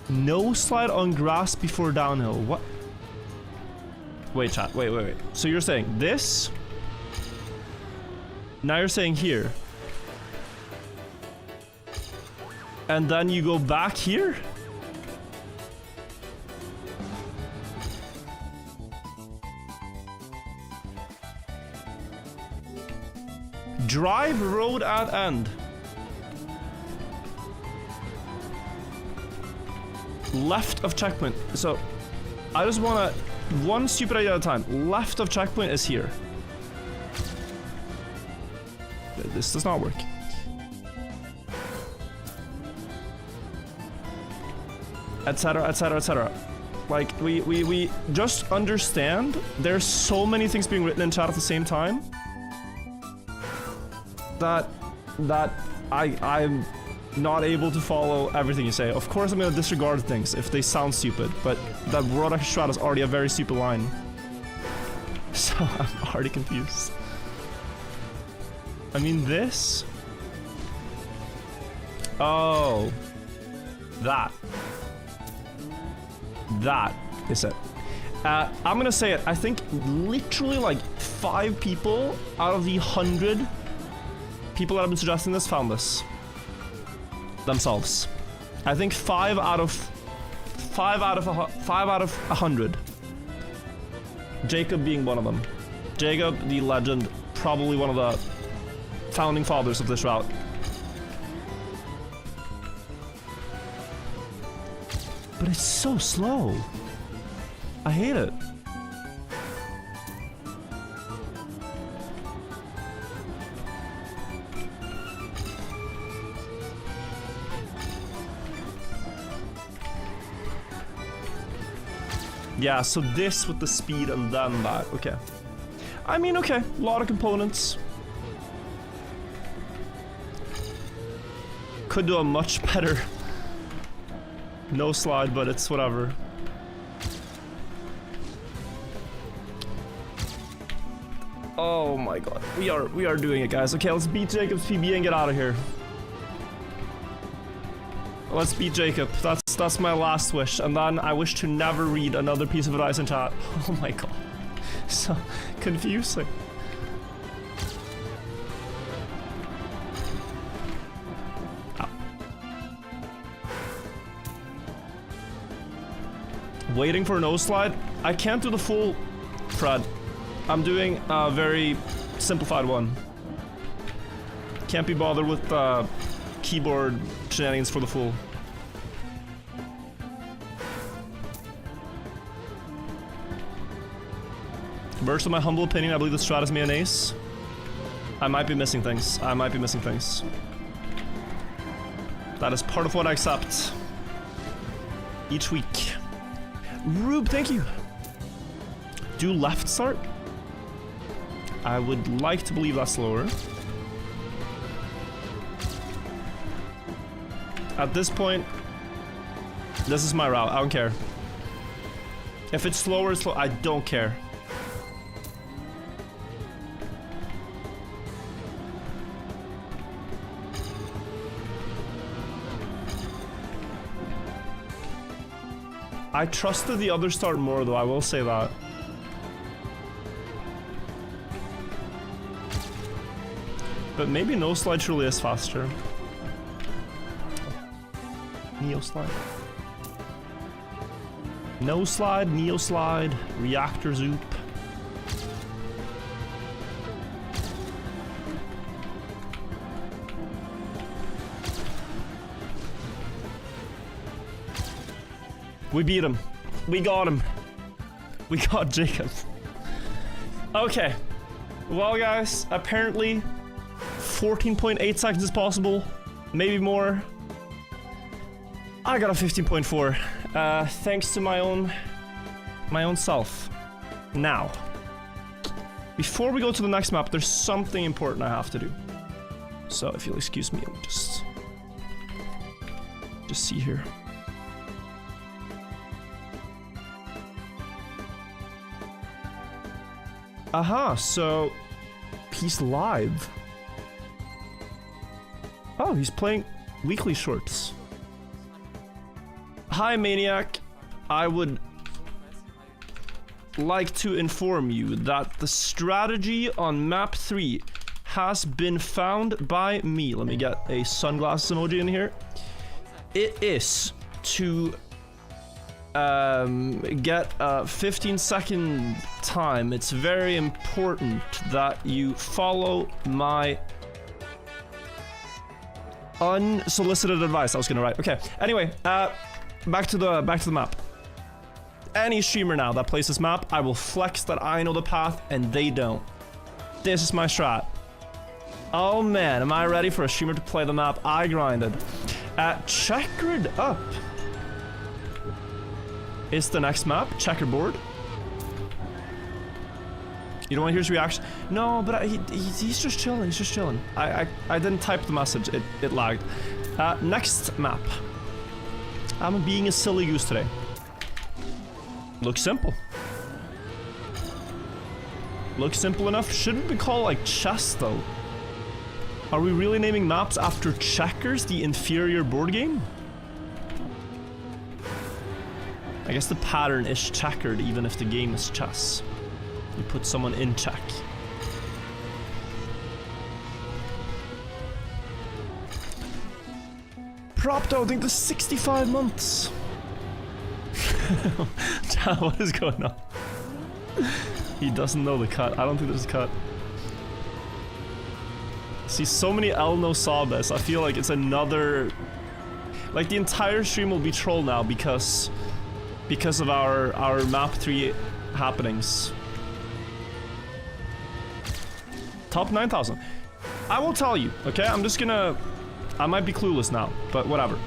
No slide on grass before downhill. What? Wait, chat. Wait. So you're saying this? Now you're saying here. And then you go back here? Drive road at end. Left of checkpoint. So, I just wanna... One stupid idea at a time. Left of checkpoint is here. This does not work. Etc, etc, etc. Like, we just understand there's so many things being written in chat at the same time that I'm not able to follow everything you say. Of course I'm gonna disregard things if they sound stupid, but that word extra is already a very stupid line. So I'm already confused. I mean this? Oh. That is it. I'm gonna say it. I think literally like 5 people out of the 100 people that have been suggesting this found this themselves. I think 5 out of 100. Jacob being one of them. Jacob, the legend, probably one of the founding fathers of this route. But it's so slow. I hate it. Yeah, so this with the speed and then that. Okay. I mean, okay. A lot of components. Could do a much better no slide, but it's whatever. Oh my god. We are doing it, guys. Okay, let's beat Jacob's PB and get out of here. Let's beat Jacob. That's my last wish. And then I wish to never read another piece of advice in chat. Oh my god. So confusing. Ow. Waiting for a nose slide. I can't do the full Fred. I'm doing a very simplified one. Can't be bothered with keyboard shenanigans for the full. Verse of my humble opinion, I believe the strat is mayonnaise. I might be missing things. I might be missing things. That is part of what I accept. Each week. Rube, thank you. Do left start? I would like to believe that's slower. At this point, this is my route. I don't care. If it's slower, it's slow. I don't care. I trusted the other start more though, I will say that. But maybe no slide truly is faster. Neo slide. No slide, neo slide, reactor zoop. We beat him. We got him. We got Jacob. Okay. Well, guys, apparently 14.8 seconds is possible. Maybe more. I got a 15.4. Thanks to my own self. Now, before we go to the next map, there's something important I have to do. So if you'll excuse me, I'll just see here. Aha, so he's live. Oh, he's playing weekly shorts. Hi, Maniac. I would like to inform you that the strategy on map 3 has been found by me. Let me get a sunglasses emoji in here. It is to get a 15-second time. It's very important that you follow my unsolicited advice. I was gonna write. Okay. Anyway, back to the map. Any streamer now that plays this map, I will flex that I know the path and they don't. This is my strat. Oh man, am I ready for a streamer to play the map I grinded? Checkered up is the next map. Checkerboard. You don't want to hear his reaction? No, but he's just chilling. He's just chilling. I didn't type the message. It lagged. Next map. I'm being a silly goose today. Looks simple. Looks simple enough. Shouldn't we call like chess though? Are we really naming maps after checkers, the inferior board game? I guess the pattern is checkered even if the game is chess. You put someone in check. Propped out into 65 months. What is going on? He doesn't know the cut. I don't think there's a cut. See, so many El No Sabes. I feel like it's another... Like, the entire stream will be troll now because of our map 3 happenings. Top 9,000. I will tell you, okay? I'm just gonna... I might be clueless now, but whatever.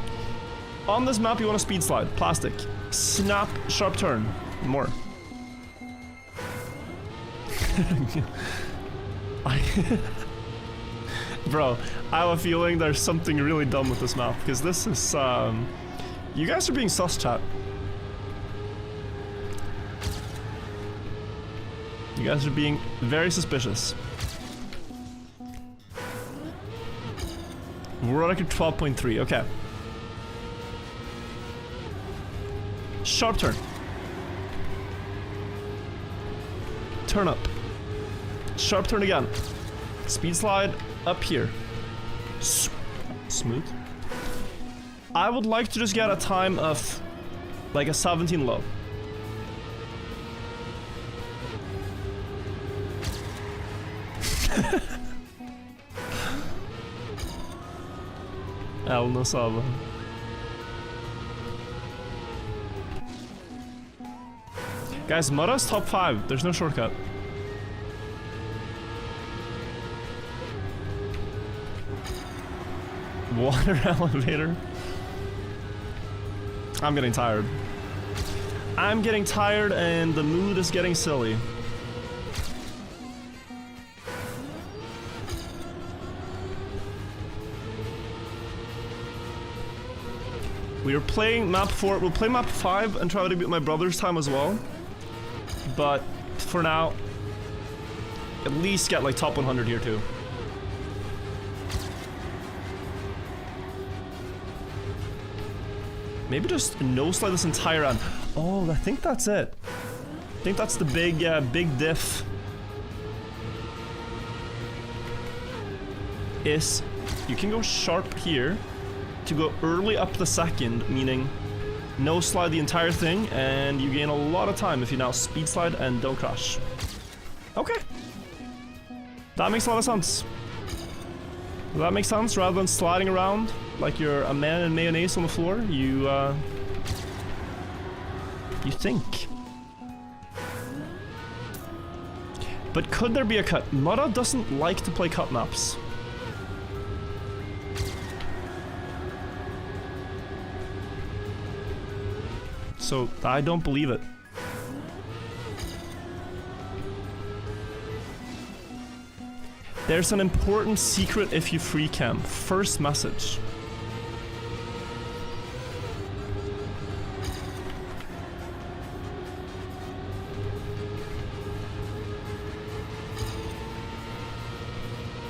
On this map, you want a speed slide. Plastic. Snap, sharp turn. More. Bro, I have a feeling there's something really dumb with this map, because this is, you guys are being sus, chat. You guys are being very suspicious. World record 12.3, okay. Sharp turn. Turn up. Sharp turn again. Speed slide up here. Smooth. I would like to just get a time of like a 17 low. El no sabe. Guys, Mura's top 5. There's no shortcut. Water elevator. I'm getting tired. I'm getting tired and the mood is getting silly. We are playing map 4. We'll play map 5 and try to beat my brother's time as well. But for now, at least get like top 100 here too. Maybe just no slide this entire round. Oh, I think that's it. I think that's the big, big diff. Is you can go sharp here to go early up the second, meaning no slide the entire thing, and you gain a lot of time if you now speed slide and don't crash. Okay. That makes a lot of sense. That makes sense. Rather than sliding around like you're a man in mayonnaise on the floor, you think. But could there be a cut? Mura doesn't like to play cut maps. So I don't believe it. There's an important secret if you free cam. First message.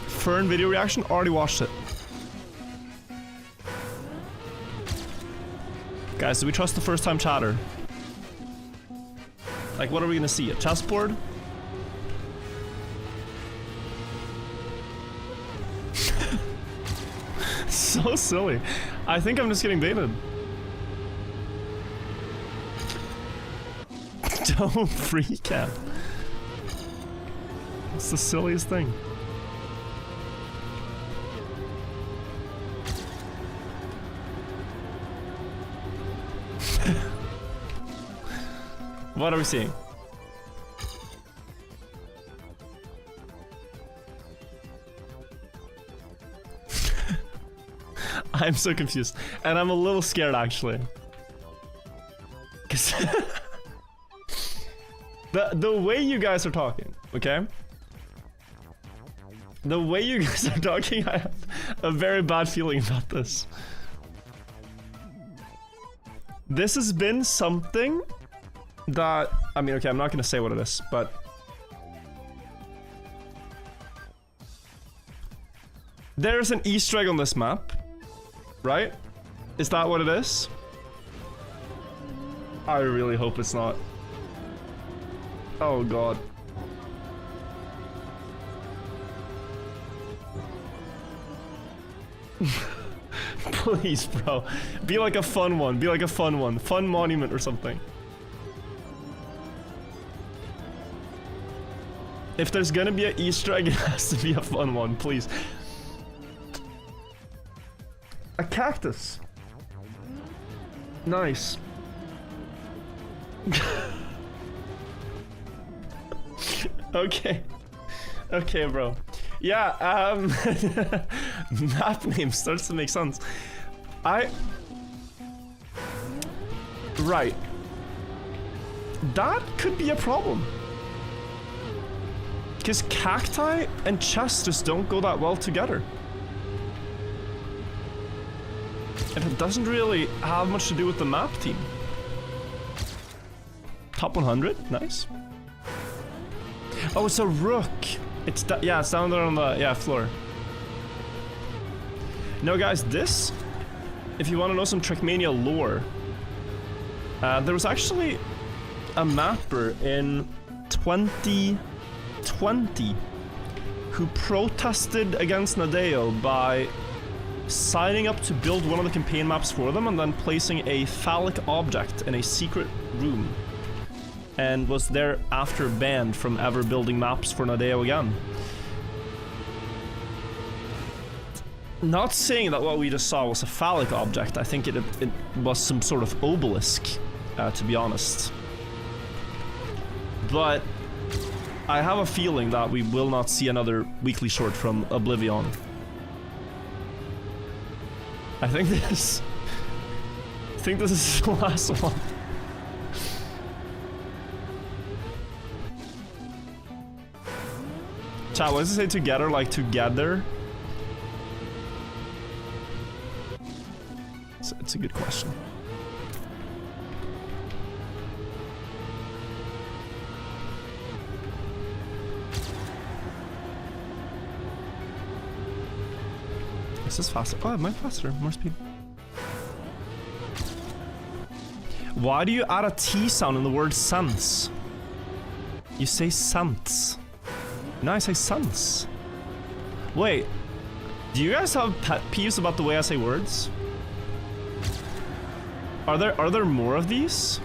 Fern video reaction, already watched it. Guys, do we trust the first time chatter? Like, what are we gonna see? A chessboard? So silly. I think I'm just getting baited. Don't free cam. It's the silliest thing. What are we seeing? I'm so confused. And I'm a little scared, actually. Cause the way you guys are talking, okay? The way you guys are talking, I have a very bad feeling about this. This has been something that, I mean, okay, I'm not gonna say what it is, but there's an Easter egg on this map, right? Is that what it is? I really hope it's not. Oh god. Please, bro. Be like a fun one. Be like a fun one. Fun monument or something. If there's gonna be an Easter egg, it has to be a fun one, please. A cactus. Nice. Okay. Okay, bro. Yeah, map name starts to make sense. Right. That could be a problem. Because cacti and chess just don't go that well together. And it doesn't really have much to do with the map team. Top 100, nice. Oh, it's a rook. It's yeah, it's down there on the floor. No, guys, this, if you want to know some Trackmania lore, there was actually a mapper in 2020 who protested against Nadeo by signing up to build one of the campaign maps for them and then placing a phallic object in a secret room, and was thereafter banned from ever building maps for Nadeo again. Not saying that what we just saw was a phallic object. I think it was some sort of obelisk, to be honest. But I have a feeling that we will not see another weekly short from Oblivion. I think this is the last one. Chat, what does it say together? Like together? It's a good question. This is faster. Oh, it might faster. More speed. Why do you add a T sound in the word sense? You say sense. No, I say sense. Wait. Do you guys have pet peeves about the way I say words? Are there more of these?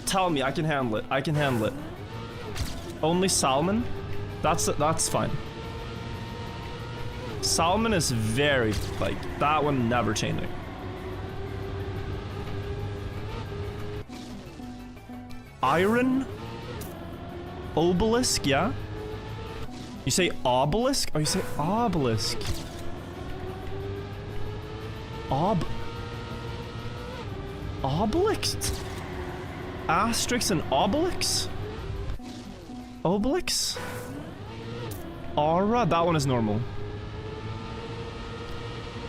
Tell me, I can handle it. I can handle it. Only salmon? That's fine. Salmon is very, like, that one never changing. Iron? Obelisk, yeah? You say obelisk? Or you say obelisk? Obelix? Asterix and Obelix? Obelix? Aura? That one is normal.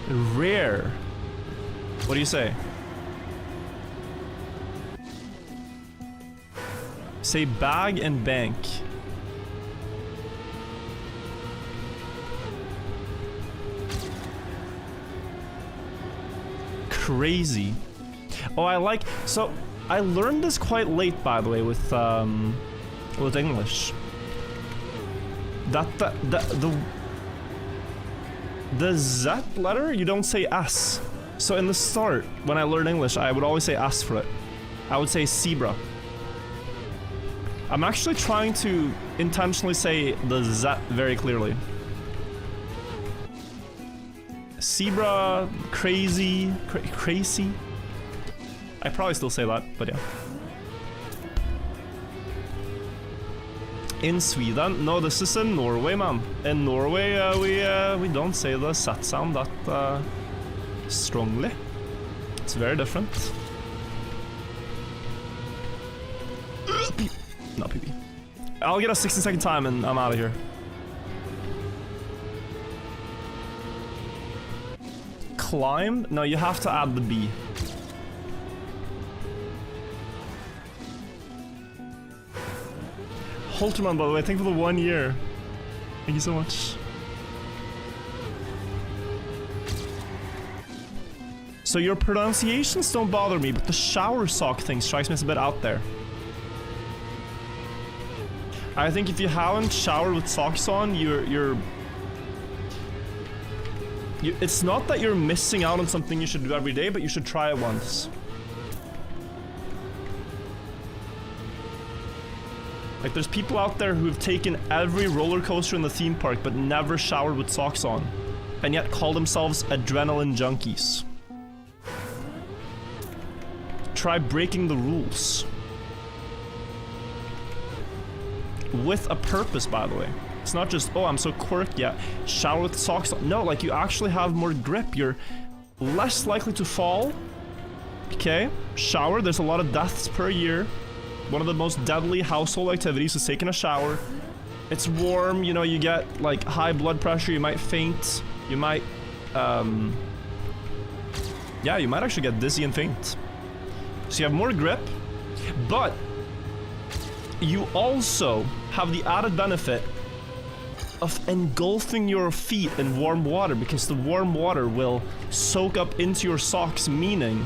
Rare. What do you say? Say bag and bank. Crazy. Oh, I like, so I learned this quite late, by the way, with English. That the Z letter, you don't say S. So in the start, when I learned English, I would always say S for it. I would say zebra. I'm actually trying to intentionally say the Z very clearly. Zebra, crazy, crazy. I probably still say that, but yeah. In Sweden? No, this is in Norway, man. In Norway, we don't say the Z sound that strongly. It's very different. Not PP. I'll get a 16-second time and I'm out of here. Climb? No, you have to add the B. Holterman, by the way, thank you for the 1 year. Thank you so much. So your pronunciations don't bother me, but the shower sock thing strikes me as a bit out there. I think if you haven't showered with socks on, it's not that you're missing out on something you should do every day, but you should try it once. Like, there's people out there who've taken every roller coaster in the theme park but never showered with socks on, and yet call themselves adrenaline junkies. Try breaking the rules. With a purpose, by the way. It's not just, oh, I'm so quirky, yeah, shower with socks on. No, like, you actually have more grip. You're less likely to fall. Okay? Shower, there's a lot of deaths per year. One of the most deadly household activities is taking a shower. It's warm, you know, you get, like, high blood pressure, you might faint. You might, yeah, you might actually get dizzy and faint. So you have more grip, but you also have the added benefit of engulfing your feet in warm water, because the warm water will soak up into your socks, meaning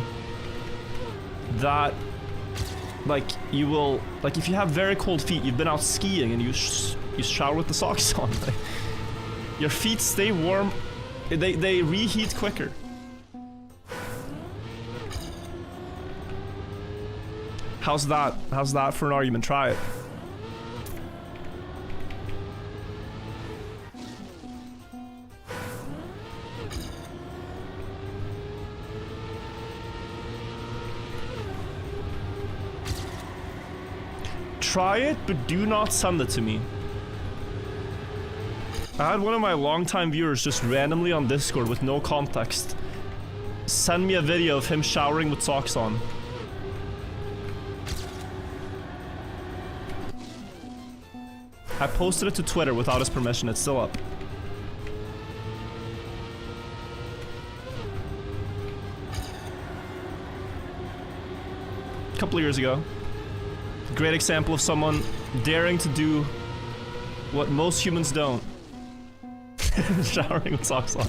that, like, you will, like, if you have very cold feet, you've been out skiing and you shower with the socks on, like, your feet stay warm, they reheat quicker. How's that? How's that for an argument? Try it. Try it, but do not send it to me. I had one of my longtime viewers just randomly on Discord with no context send me a video of him showering with socks on. I posted it to Twitter without his permission. It's still up. A couple of years ago. Great example of someone daring to do what most humans don't. Showering with socks on.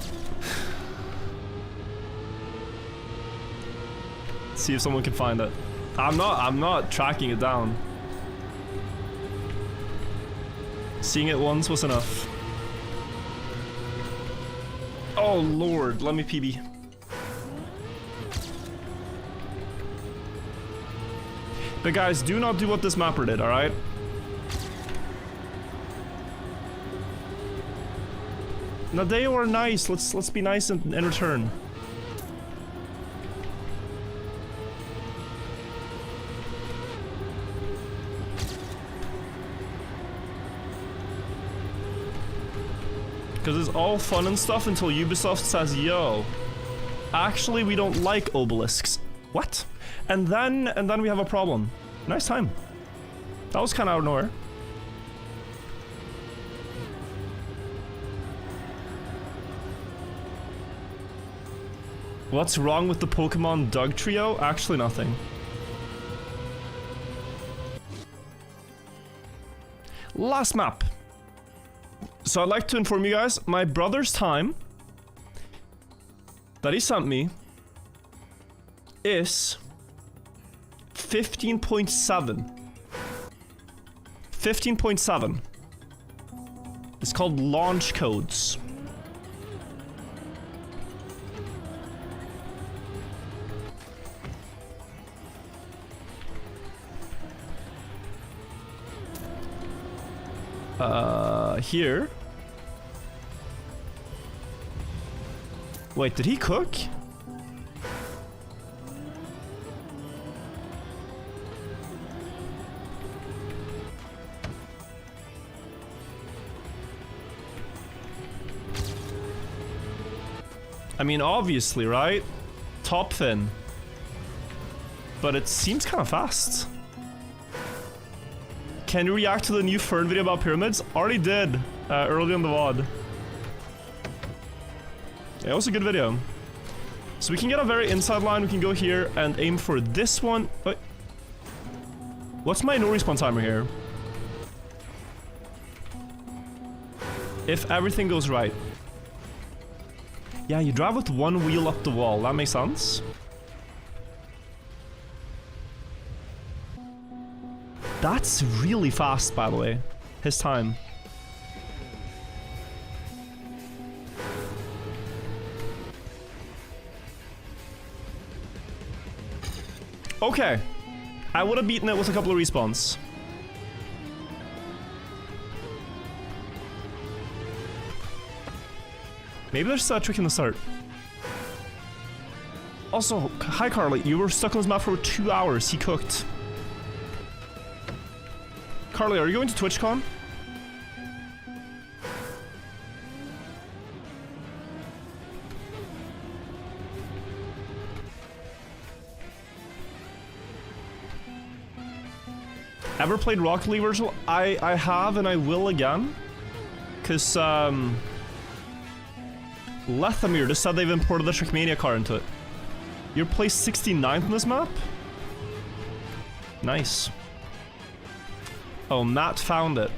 See if someone can find it. I'm not tracking it down. Seeing it once was enough. Oh lord, let me PB. But guys, do not do what this mapper did, alright? Now they were nice, let's be nice in return. Because it's all fun and stuff until Ubisoft says, yo, actually we don't like obelisks. What? And then we have a problem. Nice time. That was kind of out of nowhere. What's wrong with the Pokemon Doug trio? Actually nothing. Last map. So I'd like to inform you guys, my brother's time that he sent me is 15.7. 15.7. It's called launch codes. Here. Wait, did he cook? I mean, obviously, right? Top fin. But it seems kind of fast. Can you react to the new Fern video about pyramids? Already did, early on the VOD. Yeah, it was a good video. So we can get a very inside line, we can go here and aim for this one. Wait. What's my no respawn timer here? If everything goes right. Yeah, you drive with one wheel up the wall, that makes sense. That's really fast, by the way. His time. Okay. I would have beaten it with a couple of respawns. Maybe there's a trick in the start. Also, hi Carly, you were stuck on this map for 2 hours. He cooked. Carly, are you going to TwitchCon? Ever played Rocket League Virtual? I have and I will again. Cause Lethamir just said they've imported the Trickmania car into it. You're placed 69th in this map? Nice. Oh, Matt found it.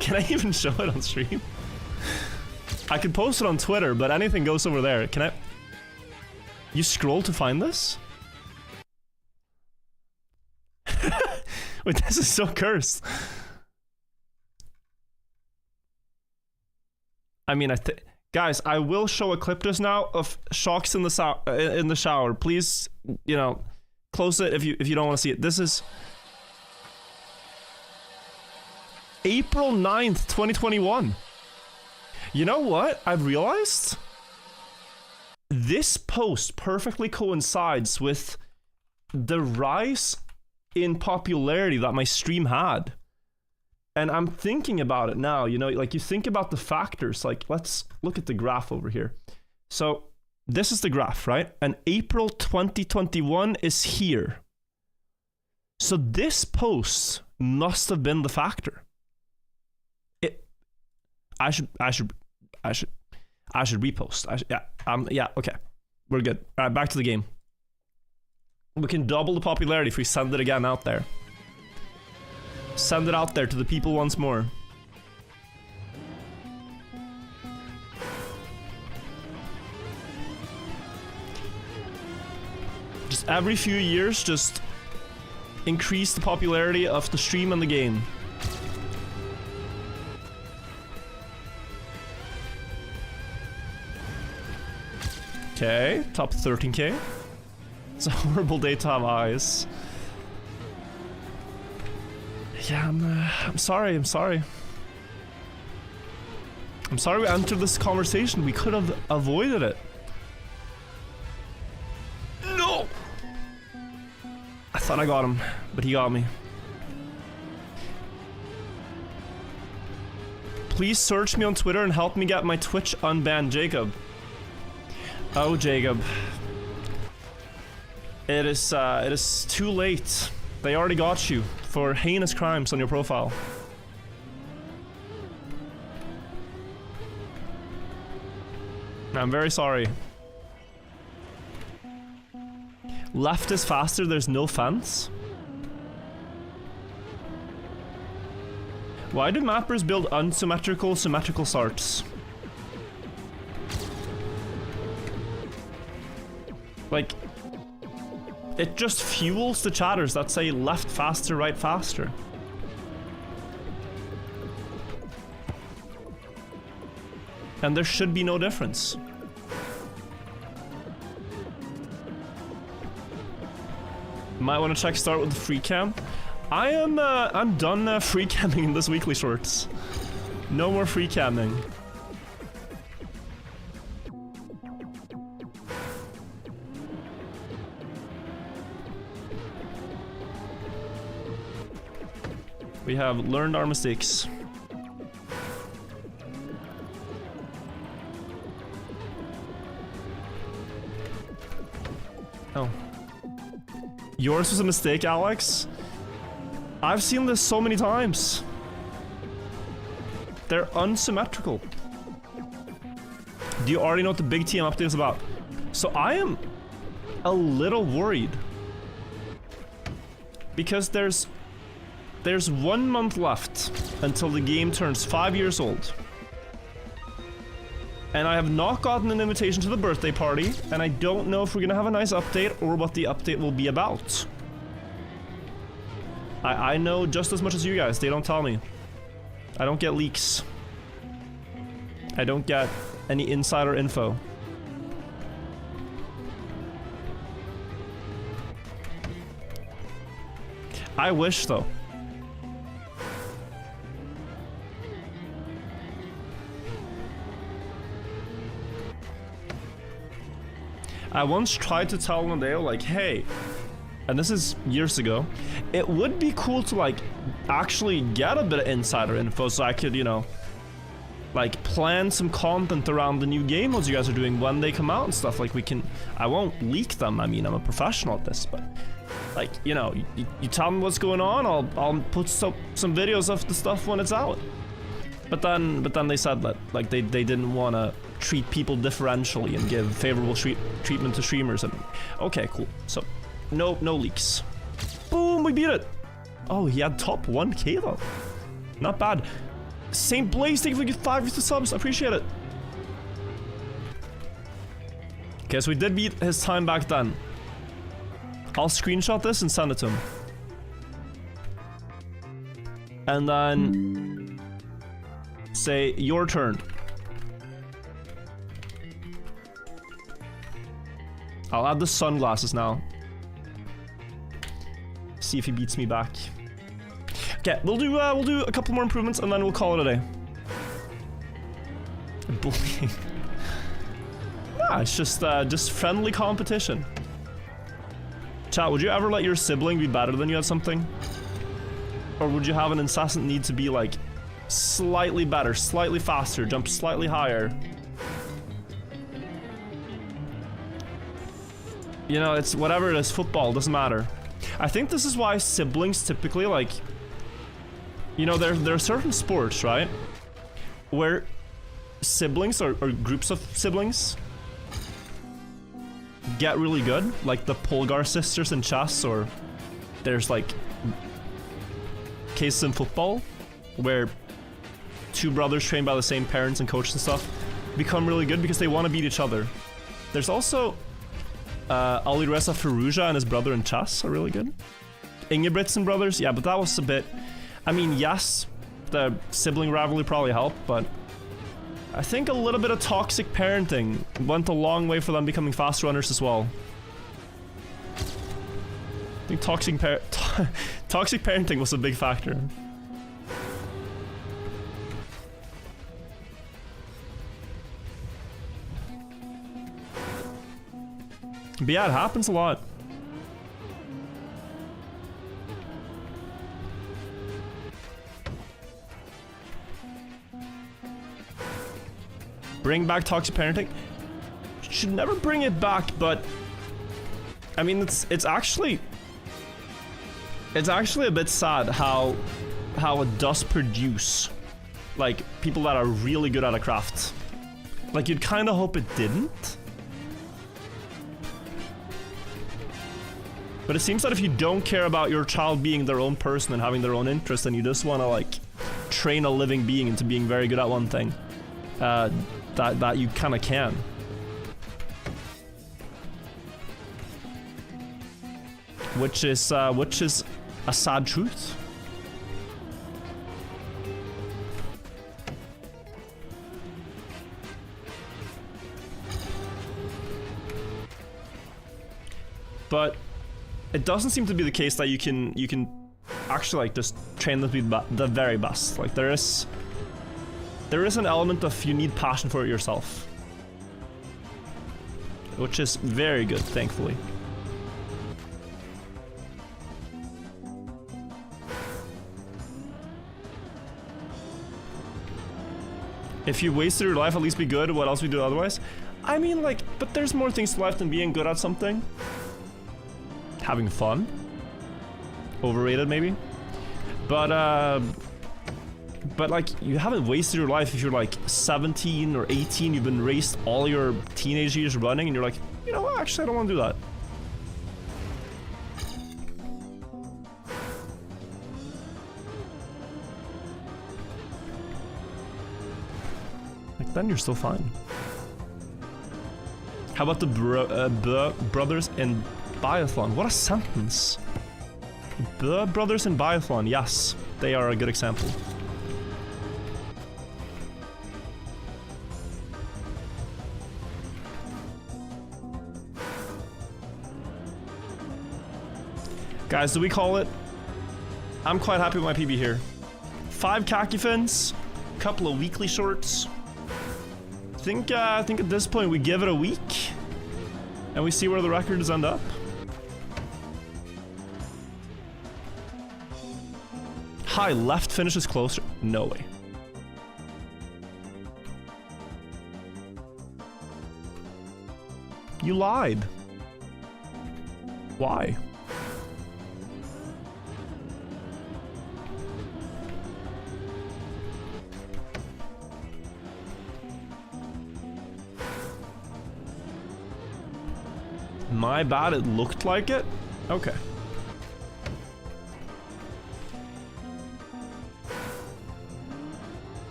Can I even show it on stream? I could post it on Twitter, but anything goes over there. Can I? You scroll to find this? Wait, this is so cursed. I mean, guys, I will show a clip just now of shocks in the shower. Please, you know, close it if you don't want to see it. This is April 9th, 2021. You know what? I've realized this post perfectly coincides with the rise in popularity that my stream had. And I'm thinking about it now, you know, like you think about the factors, like let's look at the graph over here. So this is the graph, right? And April 2021 is here. So this post must have been the factor. I should repost. Yeah, okay. We're good. All right, back to the game. We can double the popularity if we send it again out there. Send it out there to the people once more. Just every few years, just increase the popularity of the stream and the game. Okay, top 13k. It's a horrible day to have eyes. Yeah, I'm sorry. I'm sorry we entered this conversation. We could have avoided it. No! I thought I got him, but he got me. Please search me on Twitter and help me get my Twitch unbanned, Jacob. Oh, Jacob. It is too late. They already got you for heinous crimes on your profile. I'm very sorry. Left is faster, there's no fence. Why do mappers build unsymmetrical, symmetrical starts? Like, it just fuels the chatters that say left faster, right faster. And there should be no difference. Might want to check start with the free cam. I'm done free camming in this weekly shorts. No more free camming. We have learned our mistakes. Oh. Yours was a mistake, Alex? I've seen this so many times. They're unsymmetrical. Do you already know what the big TM update is about? So I am a little worried. Because there's 1 month left until the game turns 5 years old. And I have not gotten an invitation to the birthday party, and I don't know if we're gonna have a nice update or what the update will be about. I know just as much as you guys, they don't tell me. I don't get leaks. I don't get any insider info. I wish though. I once tried to tell Nadeo, like, hey, and this is years ago, it would be cool to, like, actually get a bit of insider info so I could, you know, like, plan some content around the new game modes you guys are doing when they come out and stuff. Like, we can, I won't leak them, I mean, I'm a professional at this, but, like, you know, you tell me what's going on, I'll put some videos of the stuff when it's out. But then they said that, like, they didn't want to treat people differentially and give favorable treatment to streamers. And okay, cool. So Nope, no leaks. Boom, we beat it. Oh, he had top 1k though. Not bad. Saint Blaze, thank you for the 5 subs. I appreciate it. Okay, so we did beat his time back then. I'll screenshot this and send it to him. And then say, your turn. I'll add the sunglasses now. See if he beats me back. Okay, we'll do a couple more improvements and then we'll call it a day. Bullying. Nah, it's just friendly competition. Chat, would you ever let your sibling be better than you at something? Or would you have an incessant need to be like slightly better, slightly faster, jump slightly higher? You know, it's whatever it is, football, doesn't matter. I think this is why siblings typically, like, you know, there are certain sports, right, where siblings or groups of siblings get really good, like the Polgar sisters in chess, or there's like cases in football where two brothers trained by the same parents and coaches and stuff become really good because they want to beat each other. There's also Alireza Firouzja and his brother in chess are really good. Ingebrigtsen brothers, yeah, but that was a bit... I mean, yes, the sibling rivalry probably helped, but I think a little bit of toxic parenting went a long way for them becoming fast runners as well. I think toxic parenting was a big factor. But yeah, it happens a lot. Bring back toxic parenting? Should never bring it back, but I mean, it's actually a bit sad how it does produce like people that are really good at a craft. Like, you'd kind of hope it didn't. But it seems that if you don't care about your child being their own person and having their own interests, and you just want to like train a living being into being very good at one thing, that you kind of can. Which is a sad truth. But it doesn't seem to be the case that you can actually like just train them to be the very best. Like, there is an element of you need passion for it yourself, which is very good, thankfully. If you wasted your life, at least be good. What else would you do otherwise? I mean, like, but there's more things to life than being good at something. Having fun. Overrated, maybe. But like, you haven't wasted your life if you're like 17 or 18, you've been raised all your teenage years running, and you're like, you know what, actually I don't want to do that. Like, then you're still fine. How about the brothers in biathlon? What a sentence. The brothers in biathlon, yes, they are a good example. Guys, do we call it? I'm quite happy with my PB here. 5 khaki fins, couple of weekly shorts. I think at this point we give it a week and we see where the records end up. High left finishes closer. No way. You lied. Why? My bad, it looked like it. Okay.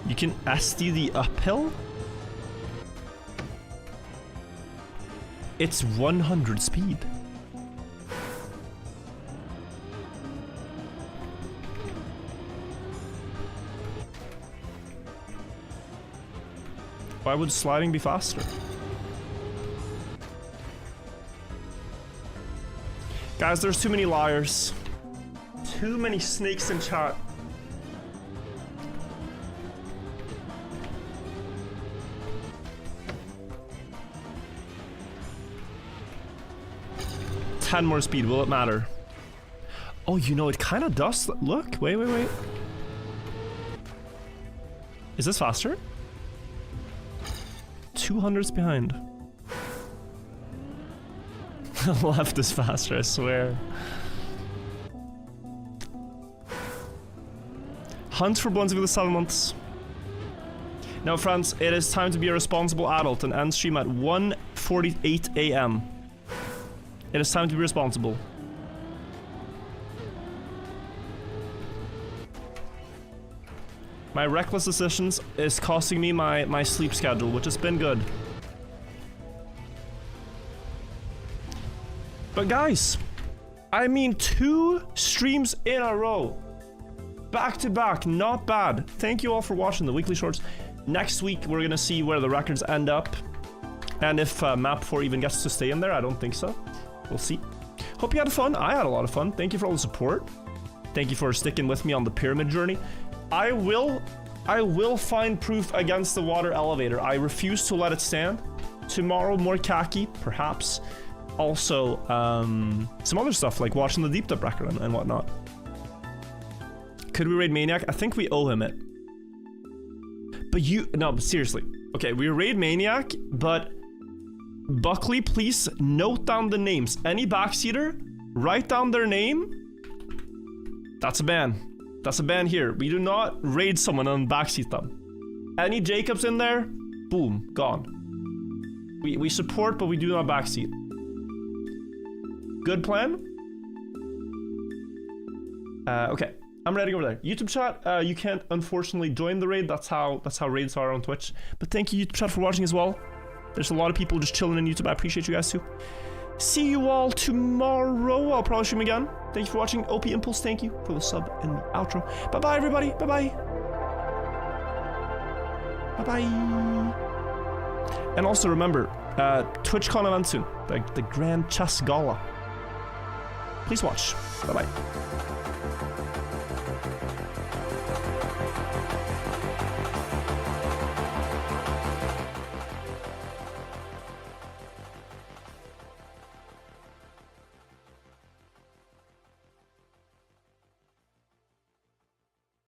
You can SD the uphill? It's 100 speed. Why would sliding be faster? Guys, there's too many liars. Too many snakes in chat. Ten more speed, will it matter? Oh, you know, it kind of does. Look, wait. Is this faster? 200's behind. Left is faster, I swear. Hunt for Bones for the 7 months. Now, friends, it is time to be a responsible adult and end stream at 1:48 a.m. It is time to be responsible. My reckless decisions is costing me my sleep schedule, which has been good. But guys, I mean 2 streams in a row. Back to back, not bad. Thank you all for watching the weekly shorts. Next week, we're gonna see where the records end up. And if map 4 even gets to stay in there, I don't think so. We'll see. Hope you had fun. I had a lot of fun. Thank you for all the support. Thank you for sticking with me on the pyramid journey. I will find proof against the water elevator. I refuse to let it stand. Tomorrow, more Kacky, perhaps. Also, some other stuff like watching the deep dip record and whatnot. Could we raid Maniac? I think we owe him it. But no, seriously. Okay, we raid Maniac, but Buckley, please note down the names. Any backseater, write down their name. That's a ban. That's a ban here. We do not raid someone and backseat them. Any Jacobs in there, boom, gone. We support, but we do not backseat. Good plan? Okay, I'm ready over there. YouTube chat, you can't unfortunately join the raid. That's how raids are on Twitch. But thank you, YouTube chat, for watching as well. There's a lot of people just chilling in YouTube. I appreciate you guys too. See you all tomorrow. I'll probably stream again. Thank you for watching. OP Impulse, thank you for the sub and the outro. Bye-bye, everybody. Bye-bye. Bye-bye. And also remember, TwitchCon event soon. The Grand Chess Gala. Please watch. Bye-bye.